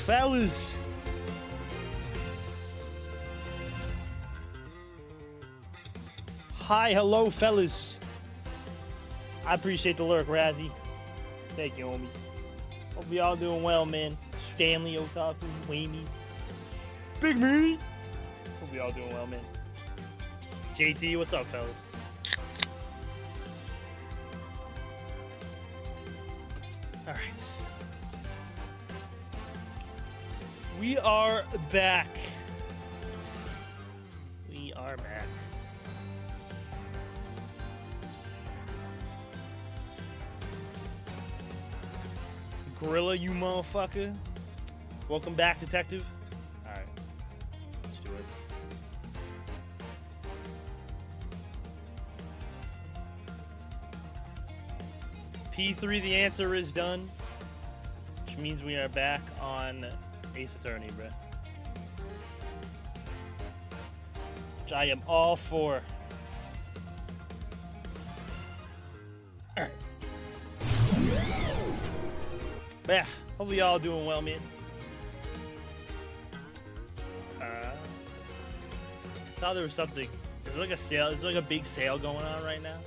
fellas. Hi, hello, fellas. I appreciate the lurk, Razzie. Thank you, homie. Hope y'all doing well, man. Stanley Otaku, Wamey, Big Me. Hope y'all doing well, man. JT, what's up, fellas? All right. We are back. We are back. Gorilla, you motherfucker. Welcome back, detective. Alright. Let's do it. P3, the answer is done. Which means we are back on Ace Attorney, bruh. Which I am all for. Alright. Yeah, hopefully y'all doing well, man. Saw there was something. There's like a sale. There's like a big sale going on right now.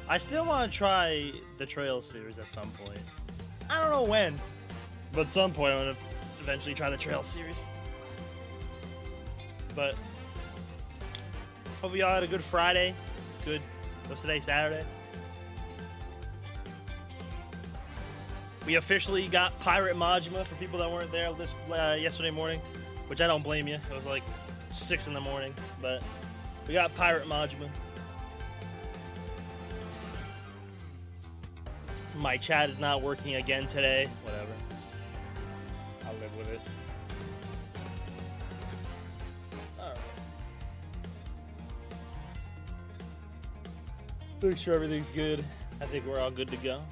I still want to try the Trail series at some point. I don't know when, but at some point I'm gonna eventually try the Trail series. But hope y'all had a good Friday. Good. What's today? Saturday. We officially got Pirate Majima for people that weren't there this yesterday morning, which I don't blame you. It was like 6 in the morning, but we got Pirate Majima. My chat is not working again today. Whatever. I'll live with it. Alright. Make sure everything's good. I think we're all good to go.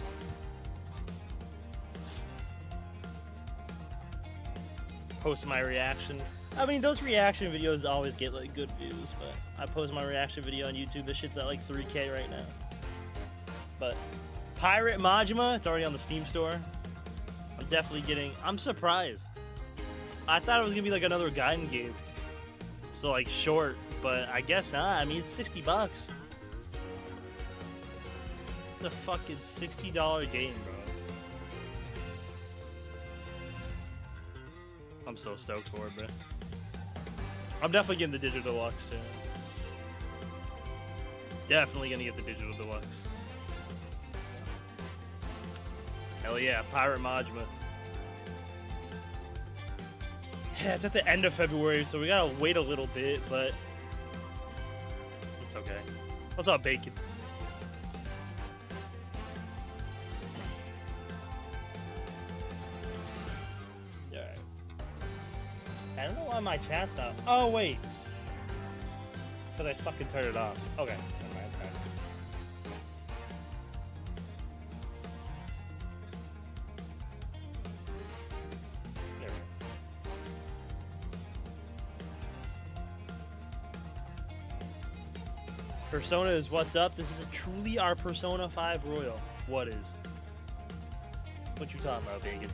Post my reaction. I mean, those reaction videos always get like good views, but I post my reaction video on YouTube. This shit's at like 3K right now. But Pirate Majima, it's already on the Steam store. I'm definitely getting. I'm surprised. I thought it was gonna be like another Gaiden game, so like short, but I guess not. I mean, it's $60. It's a fucking $60 game, bro. I'm so stoked for it, bro. I'm definitely getting the Digital Deluxe, too. Definitely gonna get the Digital Deluxe. Hell yeah, Pirate Majima. Yeah, it's at the end of February, so we gotta wait a little bit, but it's okay. What's up, Bacon? I don't know why my chat's not. Oh, wait. Because I fucking turned it off. Okay. Never mind. Okay. There we go. Persona is what's up. This is truly our Persona 5 Royal. What is? What you talking about, Bacon?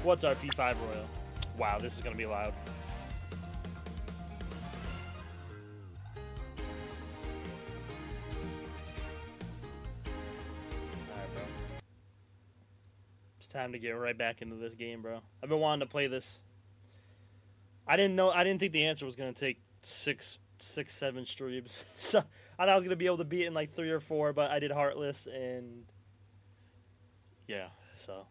What's our P5 Royal? Wow, this is gonna be loud. Alright, bro. It's time to get right back into this game, bro. I've been wanting to play this. I didn't think the answer was gonna take 7 streams. So I thought I was gonna be able to beat it in like 3 or 4, but I did Heartless and yeah, so.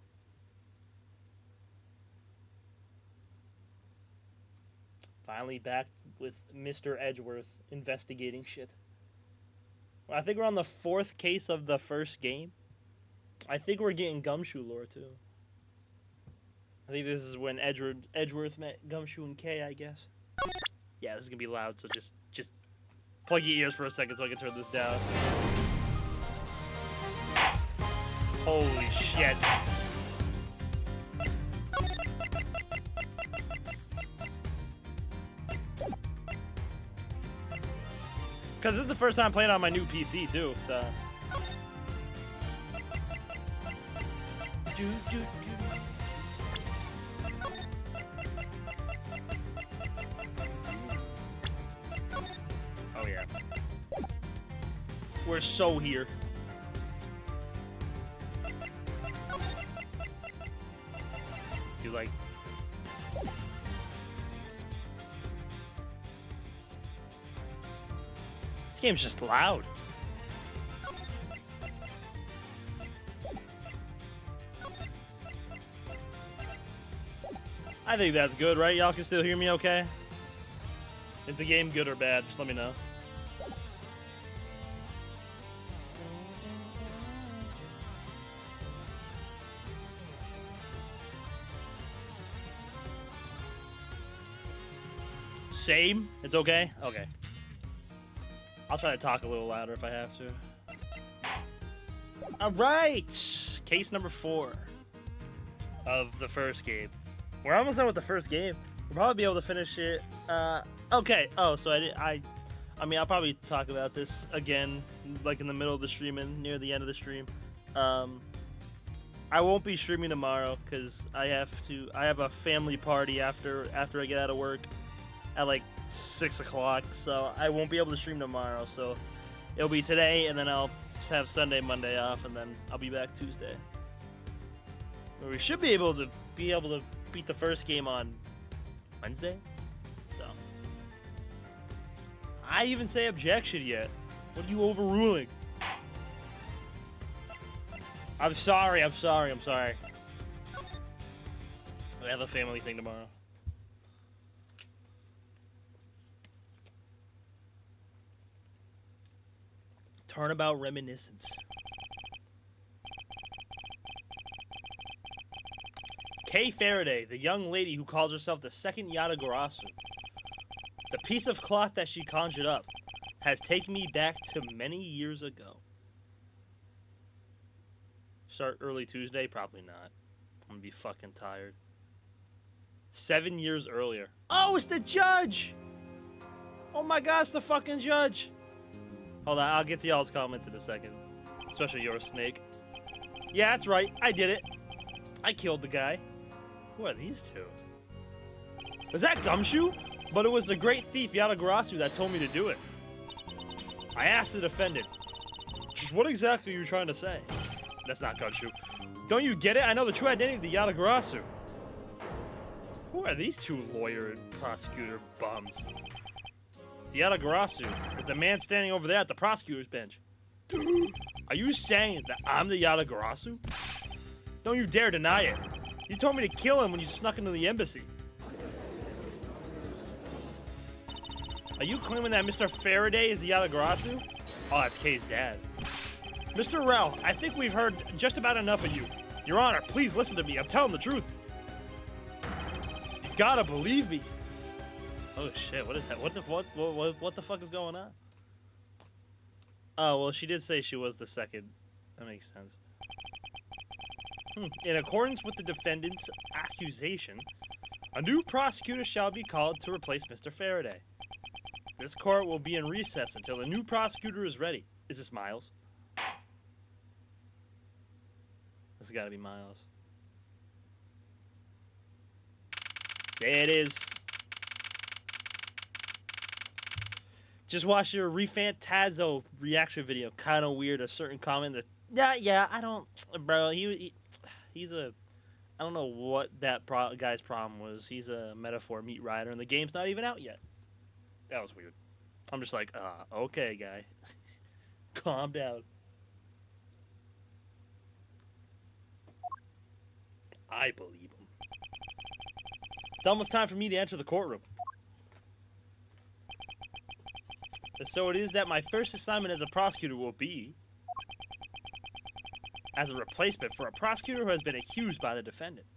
Finally back with Mr. Edgeworth investigating shit. Well, I think we're on the 4th case of the first game. I think we're getting Gumshoe lore too. I think this is when Edgeworth met Gumshoe and Kay, I guess. Yeah, this is gonna be loud, so just plug your ears for a second so I can turn this down. Holy shit. Because this is the first time playing on my new PC, too, so. We're so here. Dude, like... This game's just loud. I think that's good, right? Y'all can still hear me okay? Is the game good or bad? Just let me know. Same? It's okay? Okay. I'll try to talk a little louder if I have to. Alright! Case number 4 of the first game. We're almost done with the first game. We'll probably be able to finish it. Okay. Oh, so I mean, I'll probably talk about this again, like in the middle of the stream and near the end of the stream. I won't be streaming tomorrow because I have a family party after I get out of work at like 6 o'clock. So I won't be able to stream tomorrow. So it'll be today, and then I'll just have Sunday, Monday off, and then I'll be back Tuesday. But we should be able to beat the first game on Wednesday. So I even say objection yet. What are you overruling? I'm sorry. I have a family thing tomorrow. Turnabout reminiscence. Kay Faraday, the young lady who calls herself the second Yatagarasu. The piece of cloth that she conjured up has taken me back to many years ago. Start early Tuesday? Probably not. I'm gonna be fucking tired. 7 years earlier. Oh, it's the judge! Oh my gosh, the fucking judge! Hold on, I'll get to y'all's comments in a second. Especially yours, Snake. Yeah, that's right. I did it. I killed the guy. Who are these two? Was that Gumshoe? But it was the great thief Yatagarasu that told me to do it. I asked the defendant, just what exactly are you trying to say? That's not Gumshoe. Don't you get it? I know the true identity of the Yatagarasu. Who are these two lawyer and prosecutor bums? The Yatagarasu is the man standing over there at the prosecutor's bench. Are you saying that I'm the Yatagarasu? Don't you dare deny it. You told me to kill him when you snuck into the embassy. Are you claiming that Mr. Faraday is the Yatagarasu? Oh, that's Kay's dad. Mr. Rel, I think we've heard just about enough of you. Your Honor, please listen to me. I'm telling the truth. You've gotta believe me. Oh shit, what is that? What the fuck is going on? Oh, well, she did say she was the second. That makes sense. In accordance with the defendant's accusation, a new prosecutor shall be called to replace Mr. Faraday. This court will be in recess until the new prosecutor is ready. Is this Miles? This has got to be Miles. There it is. Just watched your Refantazo reaction video. Kind of weird. A certain comment that, yeah, I don't, bro. He's a, I don't know what that guy's problem was. He's a metaphor meat rider, and the game's not even out yet. That was weird. I'm just like, okay, guy. Calm down. I believe him. It's almost time for me to enter the courtroom. So it is that my first assignment as a prosecutor will be as a replacement for a prosecutor who has been accused by the defendant.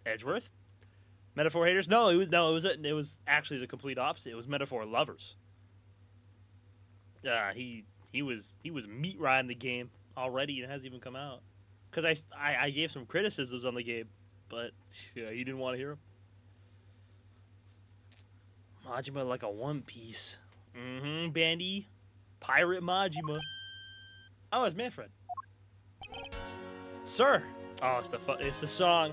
Edgeworth? Metaphor haters? No, it was actually the complete opposite. It was metaphor lovers. He was meat riding the game already and it hasn't even come out. Because I gave some criticisms on the game, but yeah, he didn't want to hear them. Majima like a One Piece. Bandy. Pirate Majima. Oh, it's Manfred. Sir. Oh, it's the song.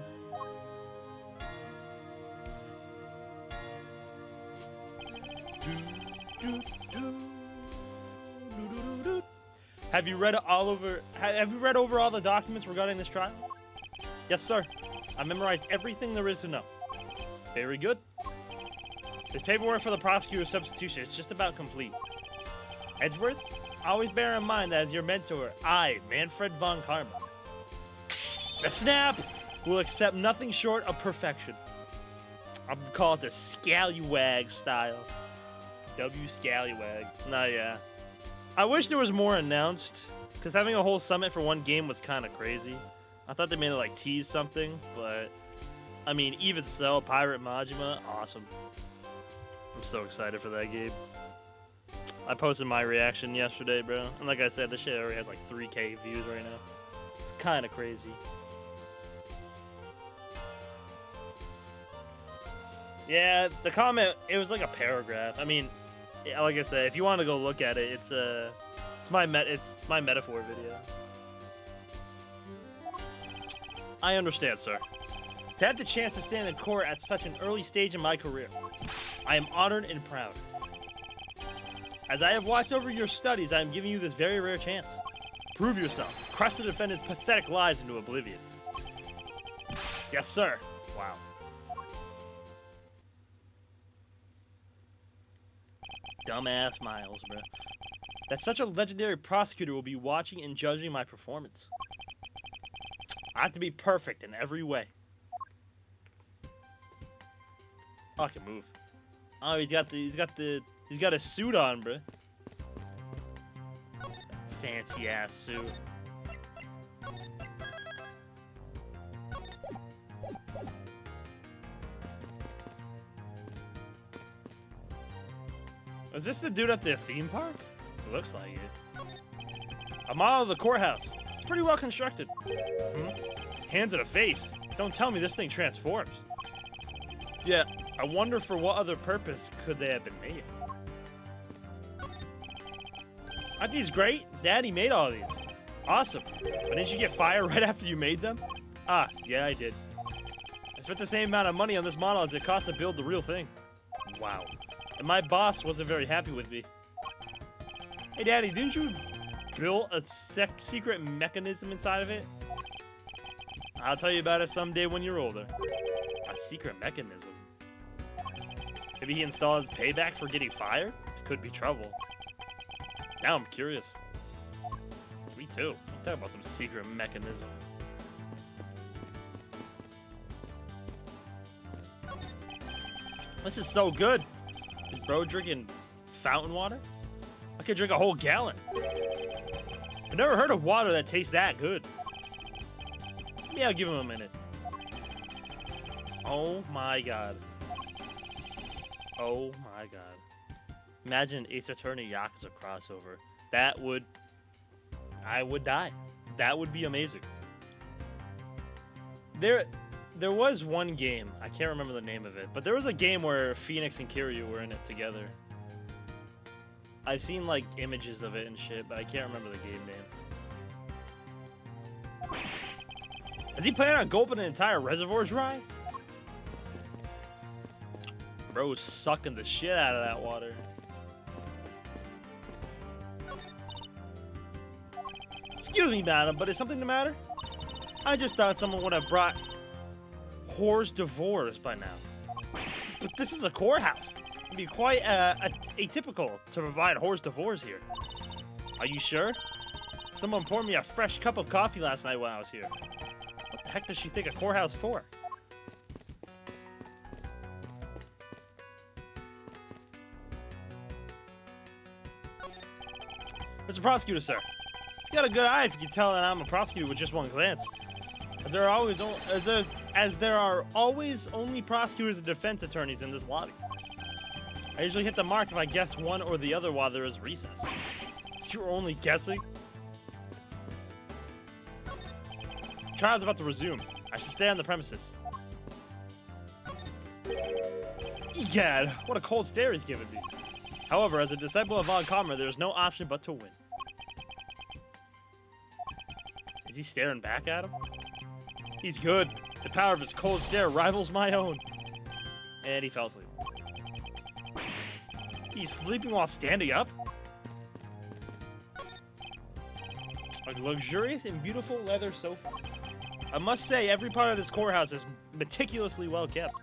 Have you read over all the documents regarding this trial? Yes, sir. I memorized everything there is to know. Very good. There's paperwork for the prosecutor's substitution. It's just about complete. Edgeworth, always bear in mind that as your mentor, I, Manfred von Karma, the Snap will accept nothing short of perfection. I'm gonna call it the Scallywag style. W Scallywag. Nah, yeah. I wish there was more announced, because having a whole summit for one game was kind of crazy. I thought they made it like tease something, but I mean, even so, Pirate Majima, awesome. I'm so excited for that game. I posted my reaction yesterday, bro. And like I said, this shit already has like 3K views right now. It's kind of crazy. Yeah, the comment, it was like a paragraph. I mean, like I said, if you want to go look at it, it's my metaphor video. I understand, sir. To have the chance to stand in court at such an early stage in my career, I am honored and proud. As I have watched over your studies, I am giving you this very rare chance. Prove yourself. Crush the defendant's pathetic lies into oblivion. Yes, sir. Wow. Dumbass Miles, bro. That such a legendary prosecutor will be watching and judging my performance. I have to be perfect in every way. Oh, I can move. Oh, he's got a suit on, bro. Fancy ass suit. Is this the dude at the theme park? It looks like it. A model of the courthouse. It's pretty well constructed. Hand to the face. Don't tell me this thing transforms. Yeah, I wonder for what other purpose could they have been made. Aren't these great? Daddy made all these. Awesome. But didn't you get fired right after you made them? Ah, yeah, I did. I spent the same amount of money on this model as it cost to build the real thing. Wow. And my boss wasn't very happy with me. Hey, Daddy, didn't you build a secret mechanism inside of it? I'll tell you about it someday when you're older. A secret mechanism? Maybe he installed his payback for getting fired? Could be trouble. Now I'm curious. Me too. I'm talking about some secret mechanism. This is so good. Is bro drinking fountain water? I could drink a whole gallon. I've never heard of water that tastes that good. Yeah, I'll give him a minute. Oh my god. Oh my god. Imagine an Ace Attorney Yakuza crossover. That would... I would die. That would be amazing. There was one game, I can't remember the name of it, but there was a game where Phoenix and Kiryu were in it together. I've seen like images of it and shit, but I can't remember the game name. Is he planning on gulping an entire reservoir dry? Bro's sucking the shit out of that water. Excuse me, madam, but is something the matter? I just thought someone would have brought hors d'oeuvres by now. But this is a courthouse. It'd be quite atypical to provide hors d'oeuvres here. Are you sure? Someone poured me a fresh cup of coffee last night when I was here. What the heck does she think a courthouse for? Mr. Prosecutor, sir. You got a good eye if you can tell that I'm a prosecutor with just one glance. As there are always only prosecutors and defense attorneys in this lobby. I usually hit the mark if I guess one or the other while there is recess. You're only guessing? Trial's about to resume. I should stay on the premises. Egad, what a cold stare he's given me. However, as a disciple of Von Karma, there is no option but to win. Is he staring back at him? He's good. The power of his cold stare rivals my own. And he fell asleep. He's sleeping while standing up? A luxurious and beautiful leather sofa. I must say, every part of this courthouse is meticulously well kept.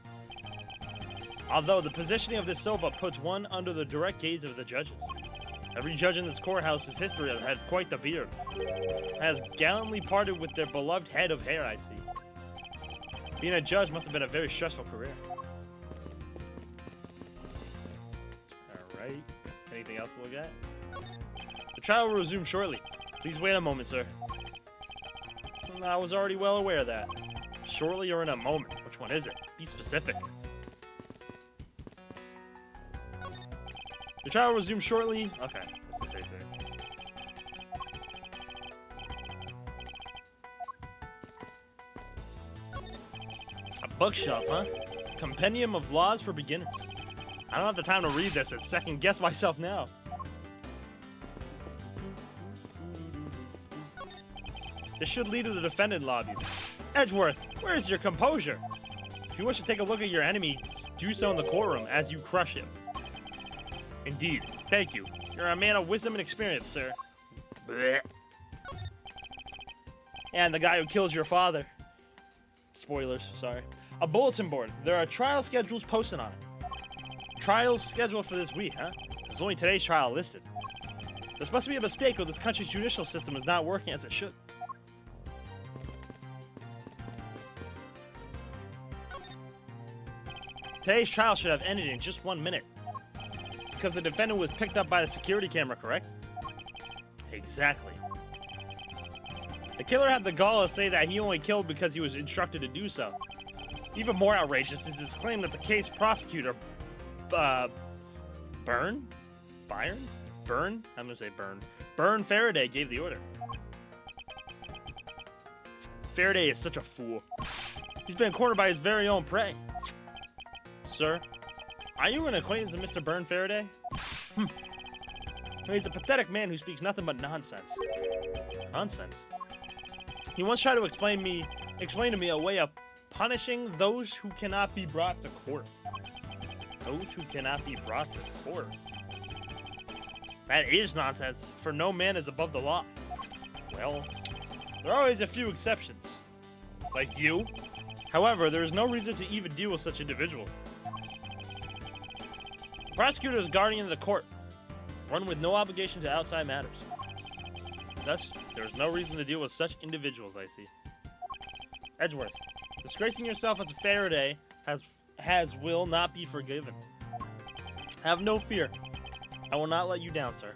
Although the positioning of this sofa puts one under the direct gaze of the judges. Every judge in this courthouse's history has had quite the beard. Has gallantly parted with their beloved head of hair, I see. Being a judge must have been a very stressful career. Alright. Anything else to look at? The trial will resume shortly. Please wait a moment, sir. I was already well aware of that. Shortly or in a moment? Which one is it? Be specific. The trial will resume shortly. Okay, that's the safe thing. A bookshelf, huh? Compendium of laws for beginners. I don't have the time to read this and second guess myself now. This should lead to the defendant lobbies. Edgeworth, where is your composure? If you wish to take a look at your enemy, do so in the courtroom as you crush him. Indeed. Thank you. You're a man of wisdom and experience, sir. Blech. And the guy who kills your father. Spoilers, sorry. A bulletin board. There are trial schedules posted on it. Trials scheduled for this week, huh? There's only today's trial listed. This must be a mistake or this country's judicial system is not working as it should. Today's trial should have ended in just 1 minute. Because the defendant was picked up by the security camera, correct? Exactly. The killer had the gall to say that he only killed because he was instructed to do so. Even more outrageous is his claim that the case prosecutor, Byrne? Byrne Faraday gave the order. Faraday is such a fool. He's been cornered by his very own prey. Sir, are you an acquaintance of Mr. Byrne Faraday? He's a pathetic man who speaks nothing but nonsense. Nonsense? He once tried to explain to me a way of punishing those who cannot be brought to court. Those who cannot be brought to court. That is nonsense, for no man is above the law. Well, there are always a few exceptions. Like you. However, there is no reason to even deal with such individuals. The prosecutor is guardian of the court, one with no obligation to outside matters. Thus, there is no reason to deal with such individuals, I see. Edgeworth, disgracing yourself as a Faraday will not be forgiven. Have no fear. I will not let you down, sir.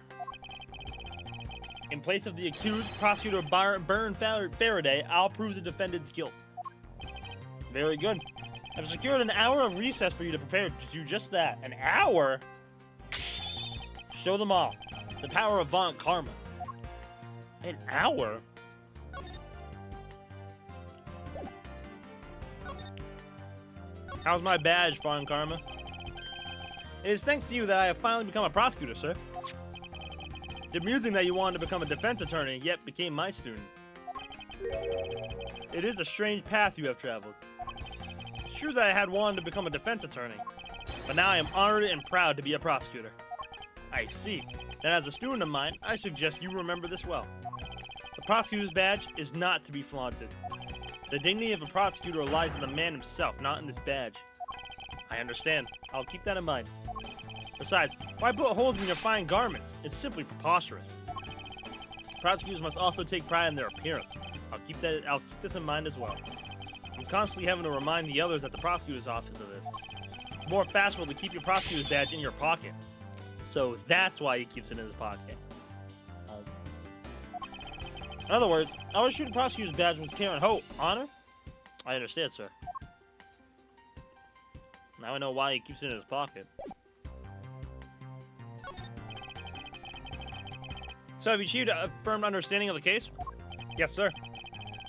In place of the accused, Prosecutor Byrne Faraday, I'll prove the defendant's guilt. Very good. I've secured an hour of recess for you to prepare to do just that. An hour? Show them all. The power of Von Karma. An hour? How's my badge, Von Karma? It is thanks to you that I have finally become a prosecutor, sir. It's amusing that you wanted to become a defense attorney, yet became my student. It is a strange path you have traveled. It's true that I had wanted to become a defense attorney, but now I am honored and proud to be a prosecutor. I see. Then as a student of mine, I suggest you remember this well. The prosecutor's badge is not to be flaunted. The dignity of a prosecutor lies in the man himself, not in this badge. I understand. I'll keep that in mind. Besides, why put holes in your fine garments? It's simply preposterous. Prosecutors must also take pride in their appearance. I'll keep this in mind as well. I'm constantly having to remind the others at the prosecutor's office of this. It's more fashionable to keep your prosecutor's badge in your pocket. So that's why he keeps it in his pocket. In other words, I was shooting prosecutor's badge with care and hope. Honor? I understand, sir. Now I know why he keeps it in his pocket. So have you achieved a firm understanding of the case? Yes, sir.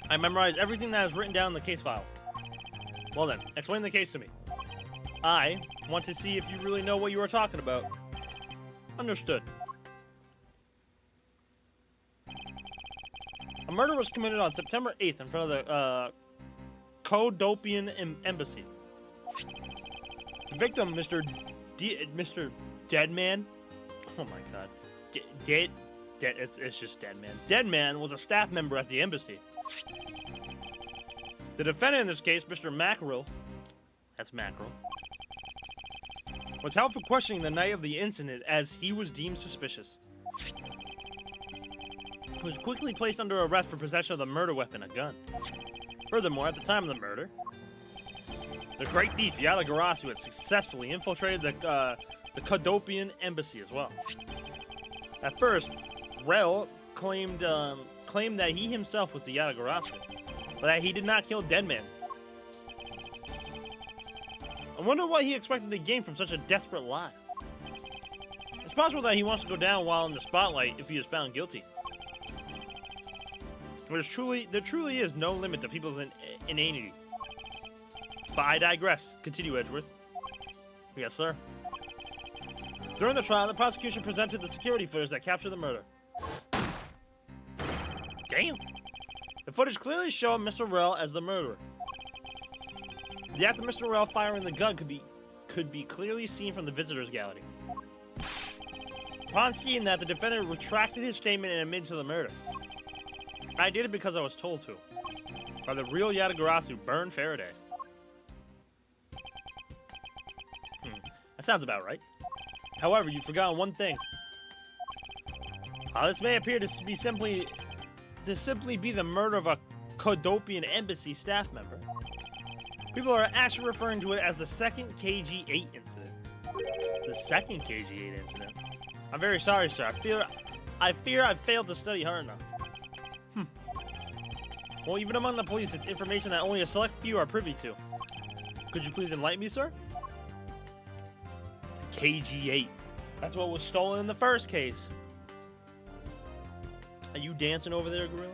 I memorized everything that is written down in the case files. Well then, explain the case to me. I want to see if you really know what you are talking about. Understood. A murder was committed on September 8th in front of the Kodopian Embassy. The victim, Mr. Deadman? Oh my god. It's just Deadman. Deadman was a staff member at the embassy. The defendant in this case, Mr. Mackerel, that's Mackerel, was held for questioning the night of the incident as he was deemed suspicious. He was quickly placed under arrest for possession of the murder weapon, a gun. Furthermore, at the time of the murder, the great thief Yatagarasu had successfully infiltrated the Kodopian embassy as well. At first, Rel claimed that he himself was the Yatagarasu, but that he did not kill Deadman. I wonder what he expected to gain from such a desperate lie. It's possible that he wants to go down while in the spotlight if he is found guilty. There truly is no limit to people's inanity. But I digress. Continue, Edgeworth. Yes, sir. During the trial, the prosecution presented the security footage that captured the murder. Damn. The footage clearly showed Mr. Rel as the murderer. The act of Mr. Rel firing the gun could be clearly seen from the visitors' gallery. Upon seeing that, the defendant retracted his statement and admitted to the murder. I did it because I was told to. By the real Yatagarasu, Byrne Faraday. That sounds about right. However, you've forgotten one thing. While this may appear to simply be the murder of a Kodopian embassy staff member, people are actually referring to it as the second KG-8 incident. The second KG-8 incident? I'm very sorry, sir. I fear I've failed to study hard enough. Well, even among the police, it's information that only a select few are privy to. Could you please enlighten me, sir? KG-8. That's what was stolen in the first case. Are you dancing over there, Gorilla?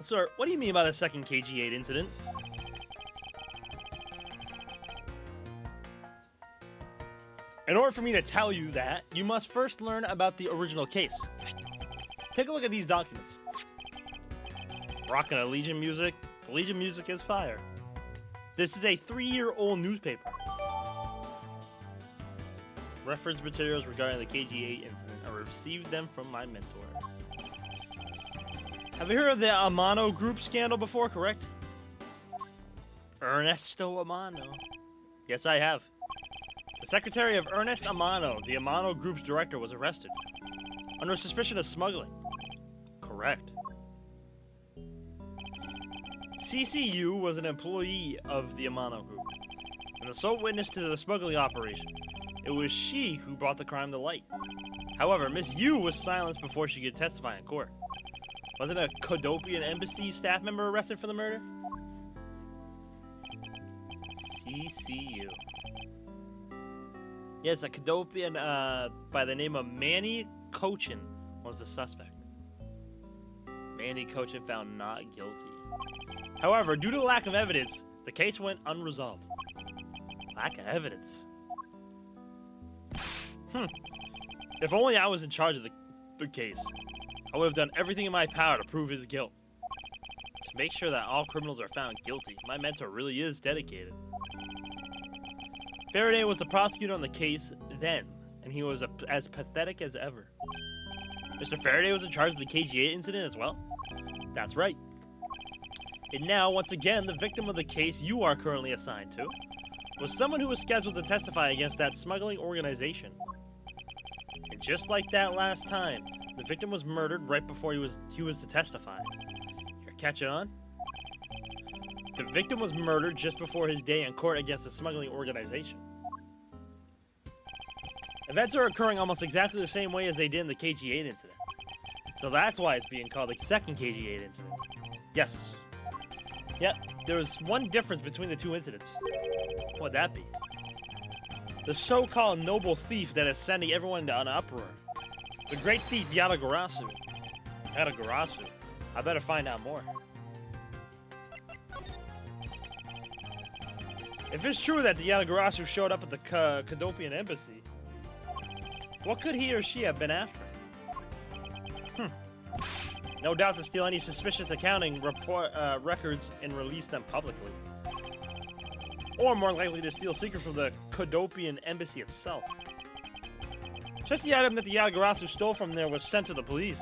Sir, what do you mean by the second KG-8 incident? In order for me to tell you that, you must first learn about the original case. Take a look at these documents. Rockin' a Legion music. The Legion music is fire. This is a 3-year-old newspaper. Reference materials regarding the KG-8 incident. I received them from my mentor. Have you heard of the Amano Group scandal before, correct? Ernesto Amano. Yes, I have. The secretary of Ernest Amano, the Amano Group's director, was arrested under suspicion of smuggling. Correct. CCU was an employee of the Amano Group and the sole witness to the smuggling operation. It was she who brought the crime to light. However, Miss Yu was silenced before she could testify in court. Wasn't a Kodopian embassy staff member arrested for the murder? CCU. Yes, a Kodopian by the name of Manny Cochin was the suspect. Manny Cochin found not guilty. However, due to the lack of evidence, the case went unresolved. Lack of evidence. If only I was in charge of the case, I would have done everything in my power to prove his guilt. To make sure that all criminals are found guilty, my mentor really is dedicated. Faraday was the prosecutor on the case then, and he was as pathetic as ever. Mr. Faraday was in charge of the KG-8 incident as well? That's right. And now, once again, the victim of the case you are currently assigned to was someone who was scheduled to testify against that smuggling organization. And just like that last time, the victim was murdered right before he was to testify. You're catching on? The victim was murdered just before his day in court against the smuggling organization. Events are occurring almost exactly the same way as they did in the KG-8 incident. So that's why it's being called the second KG-8 incident. Yes. Yep, there was one difference between the two incidents. What would that be? The so-called noble thief that is sending everyone into an uproar. The great thief Yatagarasu. Yatagarasu? I better find out more. If it's true that the Yatagarasu showed up at the Kodopian embassy, what could he or she have been after? No doubt to steal any suspicious accounting report records and release them publicly. Or more likely to steal secrets from the Kodopian embassy itself. Just the item that the Yatagarasu stole from there was sent to the police.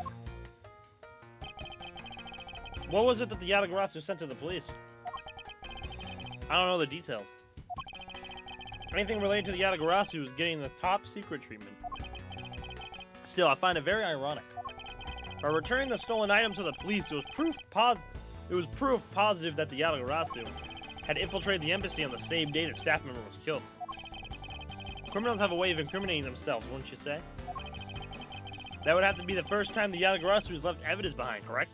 What was it that the Yatagarasu sent to the police? I don't know the details. Anything related to the Yatagarasu is getting the top secret treatment. Still, I find it very ironic. By returning the stolen item to the police, it was proof positive that the Yatagarasu had infiltrated the embassy on the same day the staff member was killed. Criminals have a way of incriminating themselves, wouldn't you say? That would have to be the first time the Yatagarasu has left evidence behind, correct?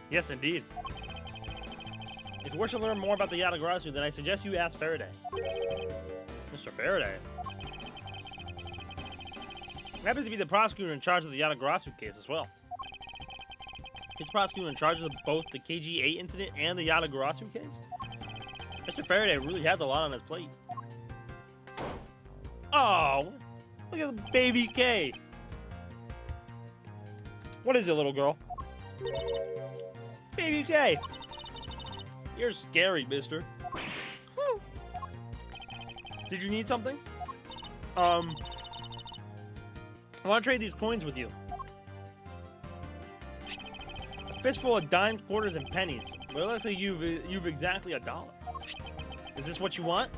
Yes, indeed. If you wish to learn more about the Yatagarasu, then I suggest you ask Faraday. Mr. Faraday? He happens to be the prosecutor in charge of the Yatagarasu case as well. He's prosecutor in charge of both the KG-8 incident and the Yatagarasu case? Mr. Faraday really has a lot on his plate. Oh, look at the baby K. What is it, little girl? Baby K. You're scary, mister. Whew. Did you need something? I want to trade these coins with you. A fistful of dimes, quarters, and pennies. But it looks like you've exactly $1. Is this what you want?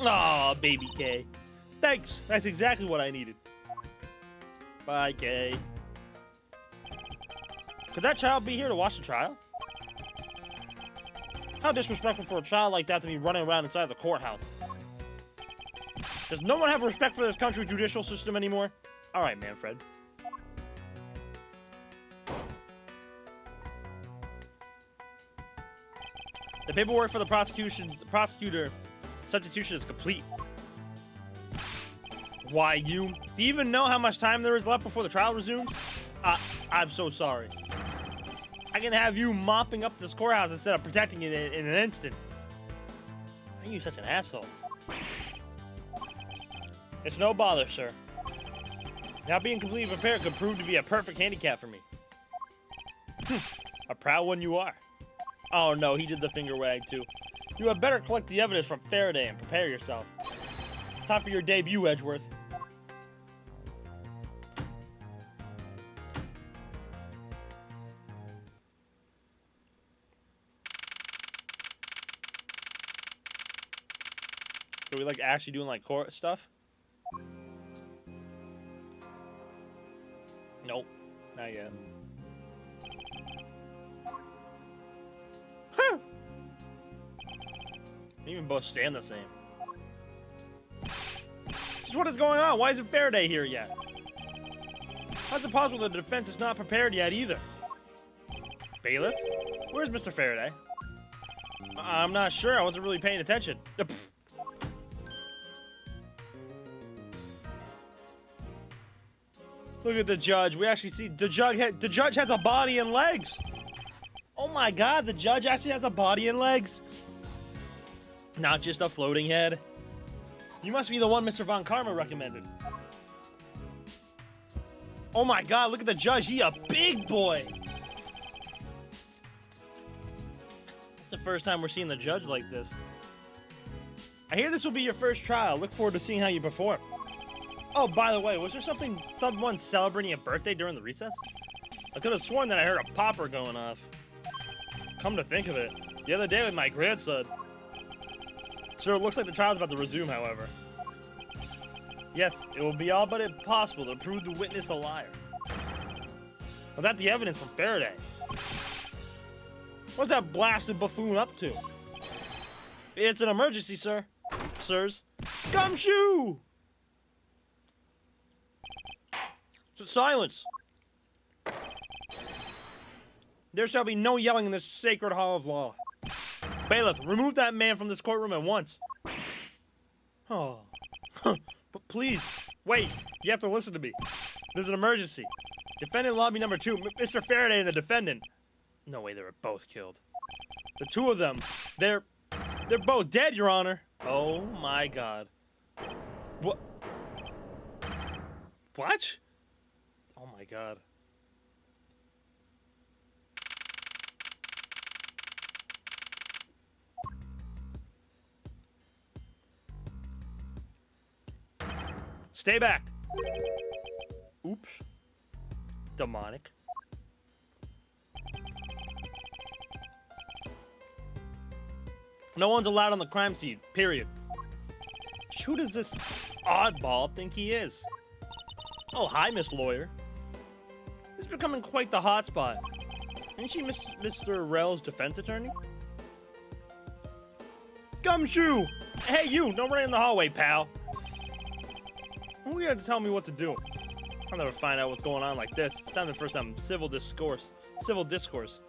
Aw, baby K. Thanks. That's exactly what I needed. Bye, K. Could that child be here to watch the trial? How disrespectful for a child like that to be running around inside the courthouse. Does no one have respect for this country's judicial system anymore? Alright, Manfred. The paperwork for the prosecutor substitution is complete. Why, you? Do you even know how much time there is left before the trial resumes? I'm so sorry. I can have you mopping up this courthouse instead of protecting it in an instant. Why are you such an asshole? It's no bother, sir. Not being completely prepared could prove to be a perfect handicap for me. A proud one you are. Oh no, he did the finger wag too. You had better collect the evidence from Faraday and prepare yourself. It's time for your debut, Edgeworth. So we like actually doing like court stuff? Nope, not yet. Huh. They even both stand the same. Just what is going on? Why isn't Faraday here yet? How's it possible the defense is not prepared yet either? Bailiff? Where's Mr. Faraday? I'm not sure. I wasn't really paying attention. Look at the judge. We actually see the judge has a body and legs. Oh my god, the judge actually has a body and legs. Not just a floating head. You must be the one Mr. Von Karma recommended. Oh my god, look at the judge. He a big boy. It's the first time we're seeing the judge like this. I hear this will be your first trial. Look forward to seeing how you perform. Oh, by the way, was there someone celebrating a birthday during the recess? I could have sworn that I heard a popper going off. Come to think of it, the other day with my grandson. Sir, it looks like the trial's about to resume, however. Yes, it will be all but impossible to prove the witness a liar. Without the evidence from Faraday. What's that blasted buffoon up to? It's an emergency, sir. Sirs. Gumshoe! Silence! There shall be no yelling in this sacred hall of law. Bailiff, remove that man from this courtroom at once. Oh. But please, wait. You have to listen to me. There's an emergency. Defendant lobby number 2, Mr. Faraday and the defendant. No way, they were both killed. The two of them, they're both dead, Your Honor. Oh my god. What? What? Oh my god. Stay back. Oops. Demonic. No one's allowed on the crime scene, period. Who does this oddball think he is? Oh, hi, Miss Lawyer. This is becoming quite the hotspot. Isn't she Mr. Rel's defense attorney? Gumshoe! Hey, you! Don't run in the hallway, pal. Who you have to tell me what to do? I'll never find out what's going on like this. It's time for some civil discourse. Civil discourse.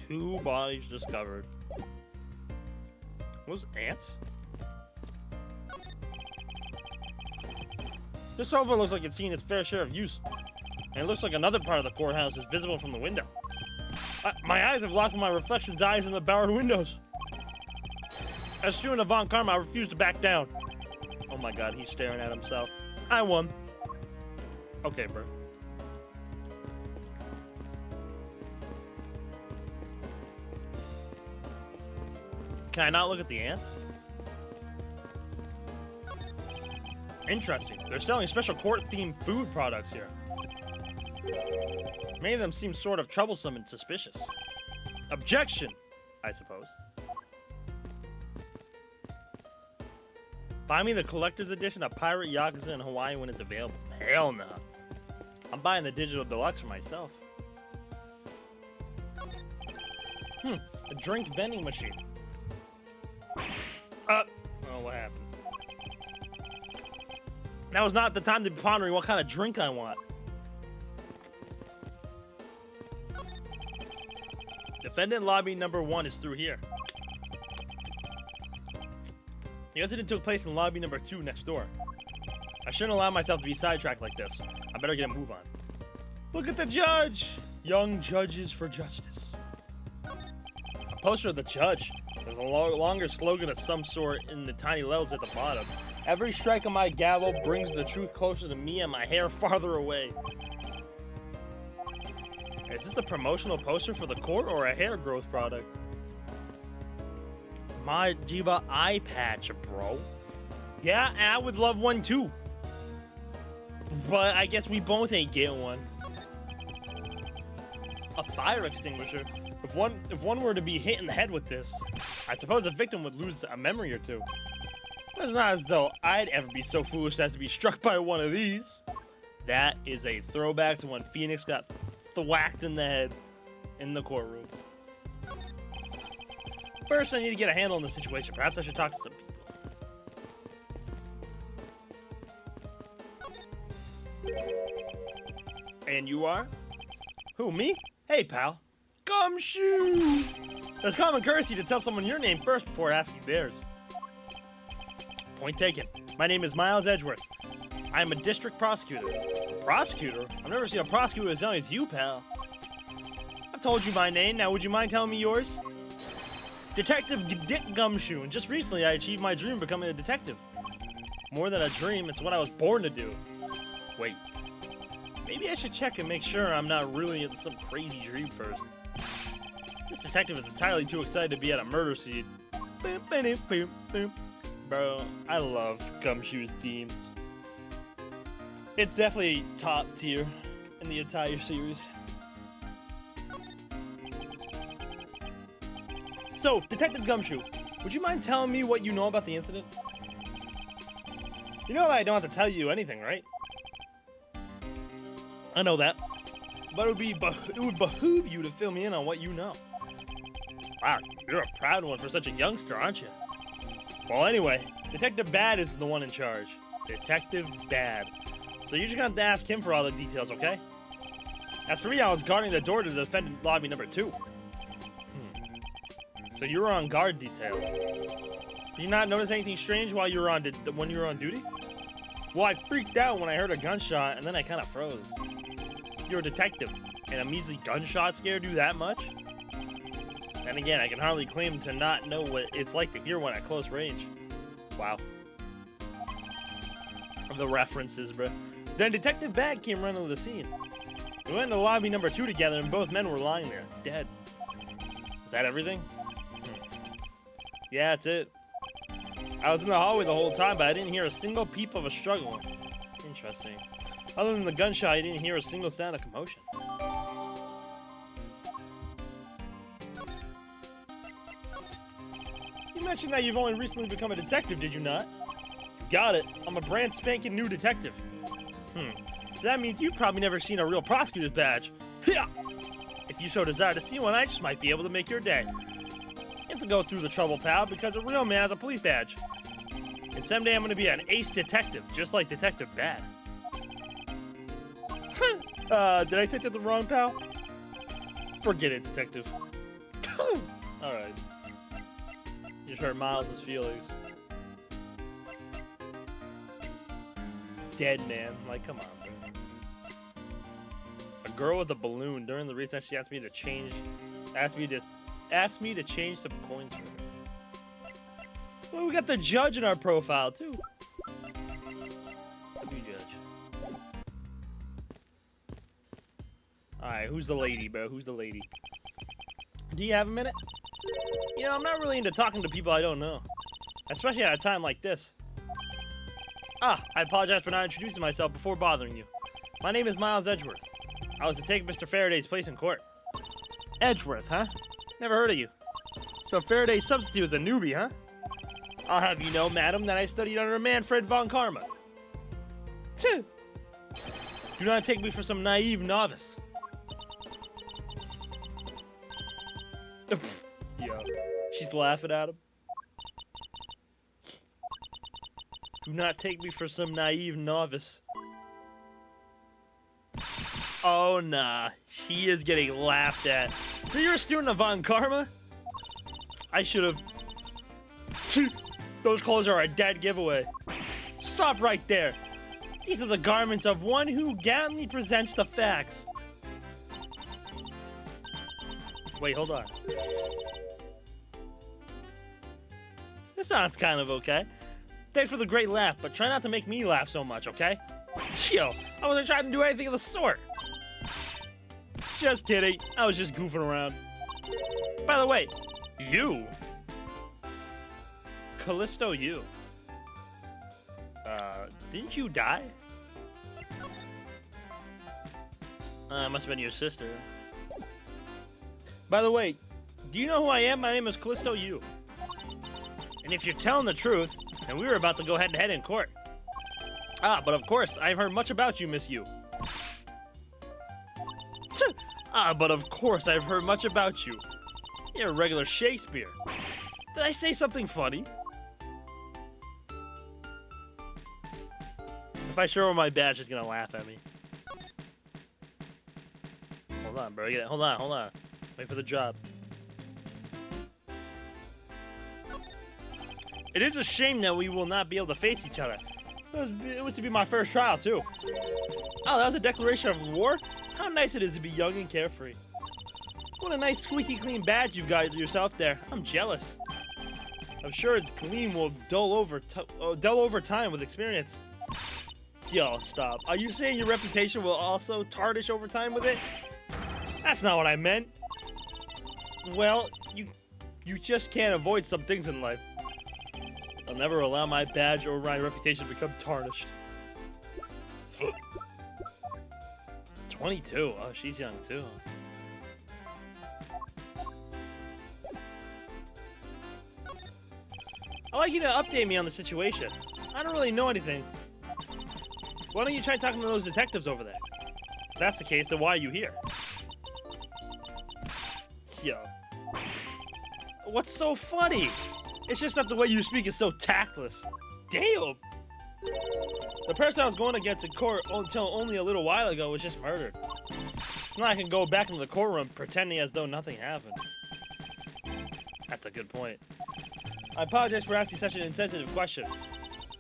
Two bodies discovered. What was ants? This sofa looks like it's seen its fair share of use. And it looks like another part of the courthouse is visible from the window. My eyes have locked with my reflection's eyes in the barred windows. As student of Von Karma, I refuse to back down. Oh my god, he's staring at himself. I won. Okay, bro. Can I not look at the ants? Interesting. They're selling special court-themed food products here. Many of them seem sort of troublesome and suspicious. Objection, I suppose. Buy me the collector's edition of Pirate Yakuza in Hawaii when it's available. Hell no. I'm buying the digital deluxe for myself. A drink vending machine. Oh, what happened? Now is not the time to be pondering what kind of drink I want. Defendant lobby number 1 is through here. The incident took place in lobby number 2 next door. I shouldn't allow myself to be sidetracked like this. I better get a move on. Look at the judge! Young judges for justice. A poster of the judge. There's a longer slogan of some sort in the tiny letters at the bottom. Every strike of my gavel brings the truth closer to me and my hair farther away. Is this a promotional poster for the court or a hair growth product? My Jiba eye patch, bro. Yeah, and I would love one too. But I guess we both ain't getting one. A fire extinguisher. If one were to be hit in the head with this, I suppose the victim would lose a memory or two. It's not as though I'd ever be so foolish as to be struck by one of these. That is a throwback to when Phoenix got thwacked in the head in the courtroom. First, I need to get a handle on the situation. Perhaps I should talk to some people. And you are? Who, me? Hey, pal. Gumshoe! It's common courtesy to tell someone your name first before asking theirs. Point taken. My name is Miles Edgeworth. I am a district prosecutor. Prosecutor? I've never seen a prosecutor as young as you, pal. I've told you my name. Now, would you mind telling me yours? Detective Dick Gumshoe. And just recently, I achieved my dream of becoming a detective. More than a dream, it's what I was born to do. Wait. Maybe I should check and make sure I'm not really in some crazy dream first. This detective is entirely too excited to be at a murder scene. Bro, I love Gumshoe's themes. It's definitely top tier in the entire series. So, Detective Gumshoe, would you mind telling me what you know about the incident? You know that I don't have to tell you anything, right? I know that. But it would behoove you to fill me in on what you know. Wow, you're a proud one for such a youngster, aren't you? Well, anyway, Detective Bad is the one in charge. Detective Bad. So you're just gonna have to ask him for all the details, okay? As for me, I was guarding the door to the defendant lobby number 2. So you were on guard detail. Did you not notice anything strange while you were on when you were on duty? Well, I freaked out when I heard a gunshot, and then I kind of froze. You're a detective, and a measly gunshot scared you that much? And again, I can hardly claim to not know what it's like to hear one at close range. Wow. The references, bro. Then Detective Bad came running to the scene. We went into lobby number 2 together, and both men were lying there, dead. Is that everything? Yeah, that's it. I was in the hallway the whole time, but I didn't hear a single peep of a struggle. Interesting. Other than the gunshot, I didn't hear a single sound of commotion. You mentioned that you've only recently become a detective, did you not? Got it. I'm a brand spanking new detective. So that means you've probably never seen a real prosecutor's badge. If you so desire to see one, I just might be able to make your day. You have to go through the trouble, pal, because a real man has a police badge. And someday I'm going to be an ace detective, just like Detective Bad. Did I say something wrong, pal? Forget it, detective. Alright. You just hurt Miles' feelings. Dead man. Like, come on, bro. A girl with a balloon. During the recess, she asked me to change some coins for her. Well, we got the judge in our profile, too. You judge. Alright, who's the lady, bro? Who's the lady? Do you have a minute? You know, I'm not really into talking to people I don't know. Especially at a time like this. I apologize for not introducing myself before bothering you. My name is Miles Edgeworth. I was to take Mr. Faraday's place in court. Edgeworth, huh? Never heard of you. So Faraday's substitute is a newbie, huh? I'll have you know, madam, that I studied under Manfred von Karma. Do not take me for some naive novice. Yo, she's laughing at him. Do not take me for some naive novice. Oh, nah. She is getting laughed at. So you're a student of Von Karma? I should have... Those clothes are a dead giveaway. Stop right there. These are the garments of one who gallantly presents the facts. Wait, hold on. This sounds kind of okay. Thanks for the great laugh, but try not to make me laugh so much, okay? Chill, I wasn't trying to do anything of the sort. Just kidding, I was just goofing around. By the way, you. Callisto, you. Didn't you die? It must have been your sister. By the way, do you know who I am? My name is Callisto Yu. And if you're telling the truth, then we were about to go head-to-head in court. But of course, I've heard much about you, Miss Yu. But of course, I've heard much about you. You're a regular Shakespeare. Did I say something funny? If I show her my badge, she's gonna laugh at me. Hold on, bro. Hold on. Wait for the job. It is a shame that we will not be able to face each other. It was to be my first trial, too. Oh, that was a declaration of war? How nice it is to be young and carefree. What a nice squeaky clean badge you've got yourself there. I'm jealous. I'm sure its gleam will dull over time with experience. Yo, stop. Are you saying your reputation will also tarnish over time with it? That's not what I meant. Well, you just can't avoid some things in life. I'll never allow my badge or my reputation to become tarnished. 22. Oh, she's young too. I'd like you to update me on the situation. I don't really know anything. Why don't you try talking to those detectives over there? If that's the case, then why are you here? Yo. What's so funny? It's just that the way you speak is so tactless. Damn! The person I was going against in court until only a little while ago was just murdered. Now I can go back into the courtroom pretending as though nothing happened. That's a good point. I apologize for asking such an insensitive question.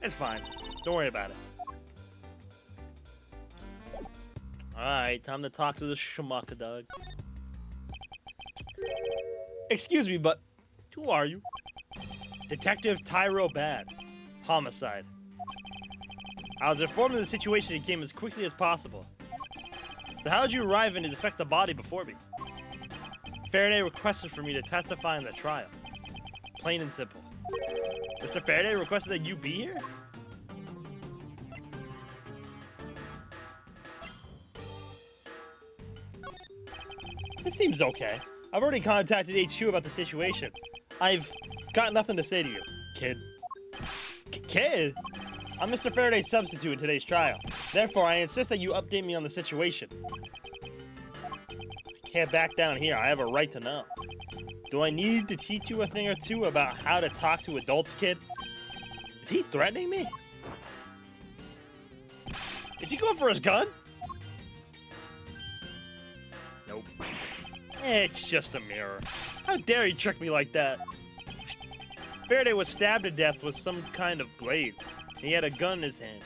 It's fine. Don't worry about it. Alright, time to talk to the schmuck, dog. Excuse me, but who are you? Detective Tyro Bad. Homicide. I was informed of the situation and came as quickly as possible. So how did you arrive and inspect the body before me? Faraday requested for me to testify in the trial. Plain and simple. Mr. Faraday requested that you be here? This seems okay. I've already contacted HQ about the situation. I've got nothing to say to you, kid. Kid? I'm Mr. Faraday's substitute in today's trial. Therefore, I insist that you update me on the situation. I can't back down here. I have a right to know. Do I need to teach you a thing or two about how to talk to adults, kid? Is he threatening me? Is he going for his gun? Nope. It's just a mirror. How dare he trick me like that? Faraday was stabbed to death with some kind of blade. He had a gun in his hand.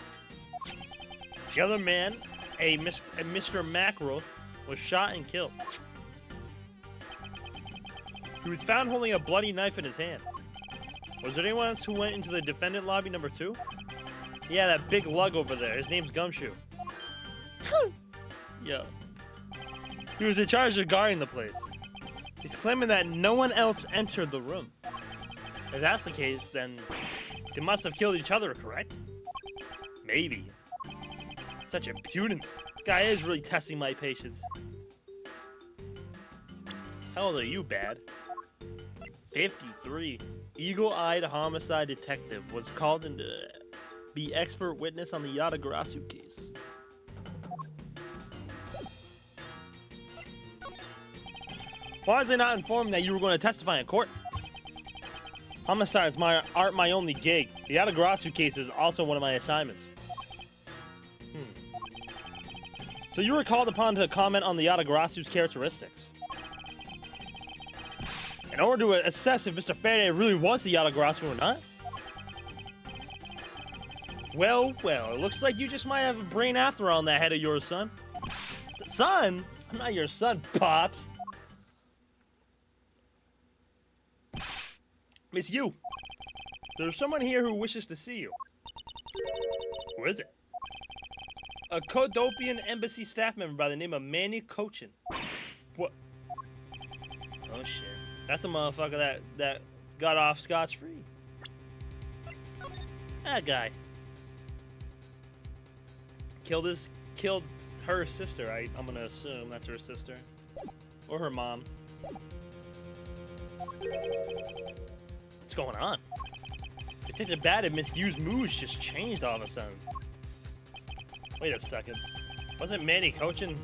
The other man, a Mr. Mackerel, was shot and killed. He was found holding a bloody knife in his hand. Was there anyone else who went into the defendant lobby number 2? Yeah, that big lug over there. His name's Gumshoe. Yo. He was in charge of guarding the place. He's claiming that no one else entered the room. If that's the case, then they must have killed each other, correct? Maybe. Such impudence. This guy is really testing my patience. How old are you, Bad? 53. Eagle-eyed homicide detective was called in to be expert witness on the Yatagarasu case. Why was I not informed that you were going to testify in court? Homicides aren't my only gig. The Yatagarasu case is also one of my assignments. So you were called upon to comment on the Yatagarasu's characteristics. In order to assess if Mr. Faraday really was the Yatagarasu or not? Well, it looks like you just might have a brain after all on that head of yours, son. Son? I'm not your son, Pops. Miss Yu, there's someone here who wishes to see you. Who is it? A Kodopian embassy staff member by the name of Manny Cochin. What? Oh shit. That's the motherfucker that got off scotch-free. That guy. Killed her sister, right? I'm gonna assume that's her sister. Or her mom. What's going on? Detective Bad and Miss Yu's moods just changed all of a sudden. Wait a second. Wasn't Manny coaching?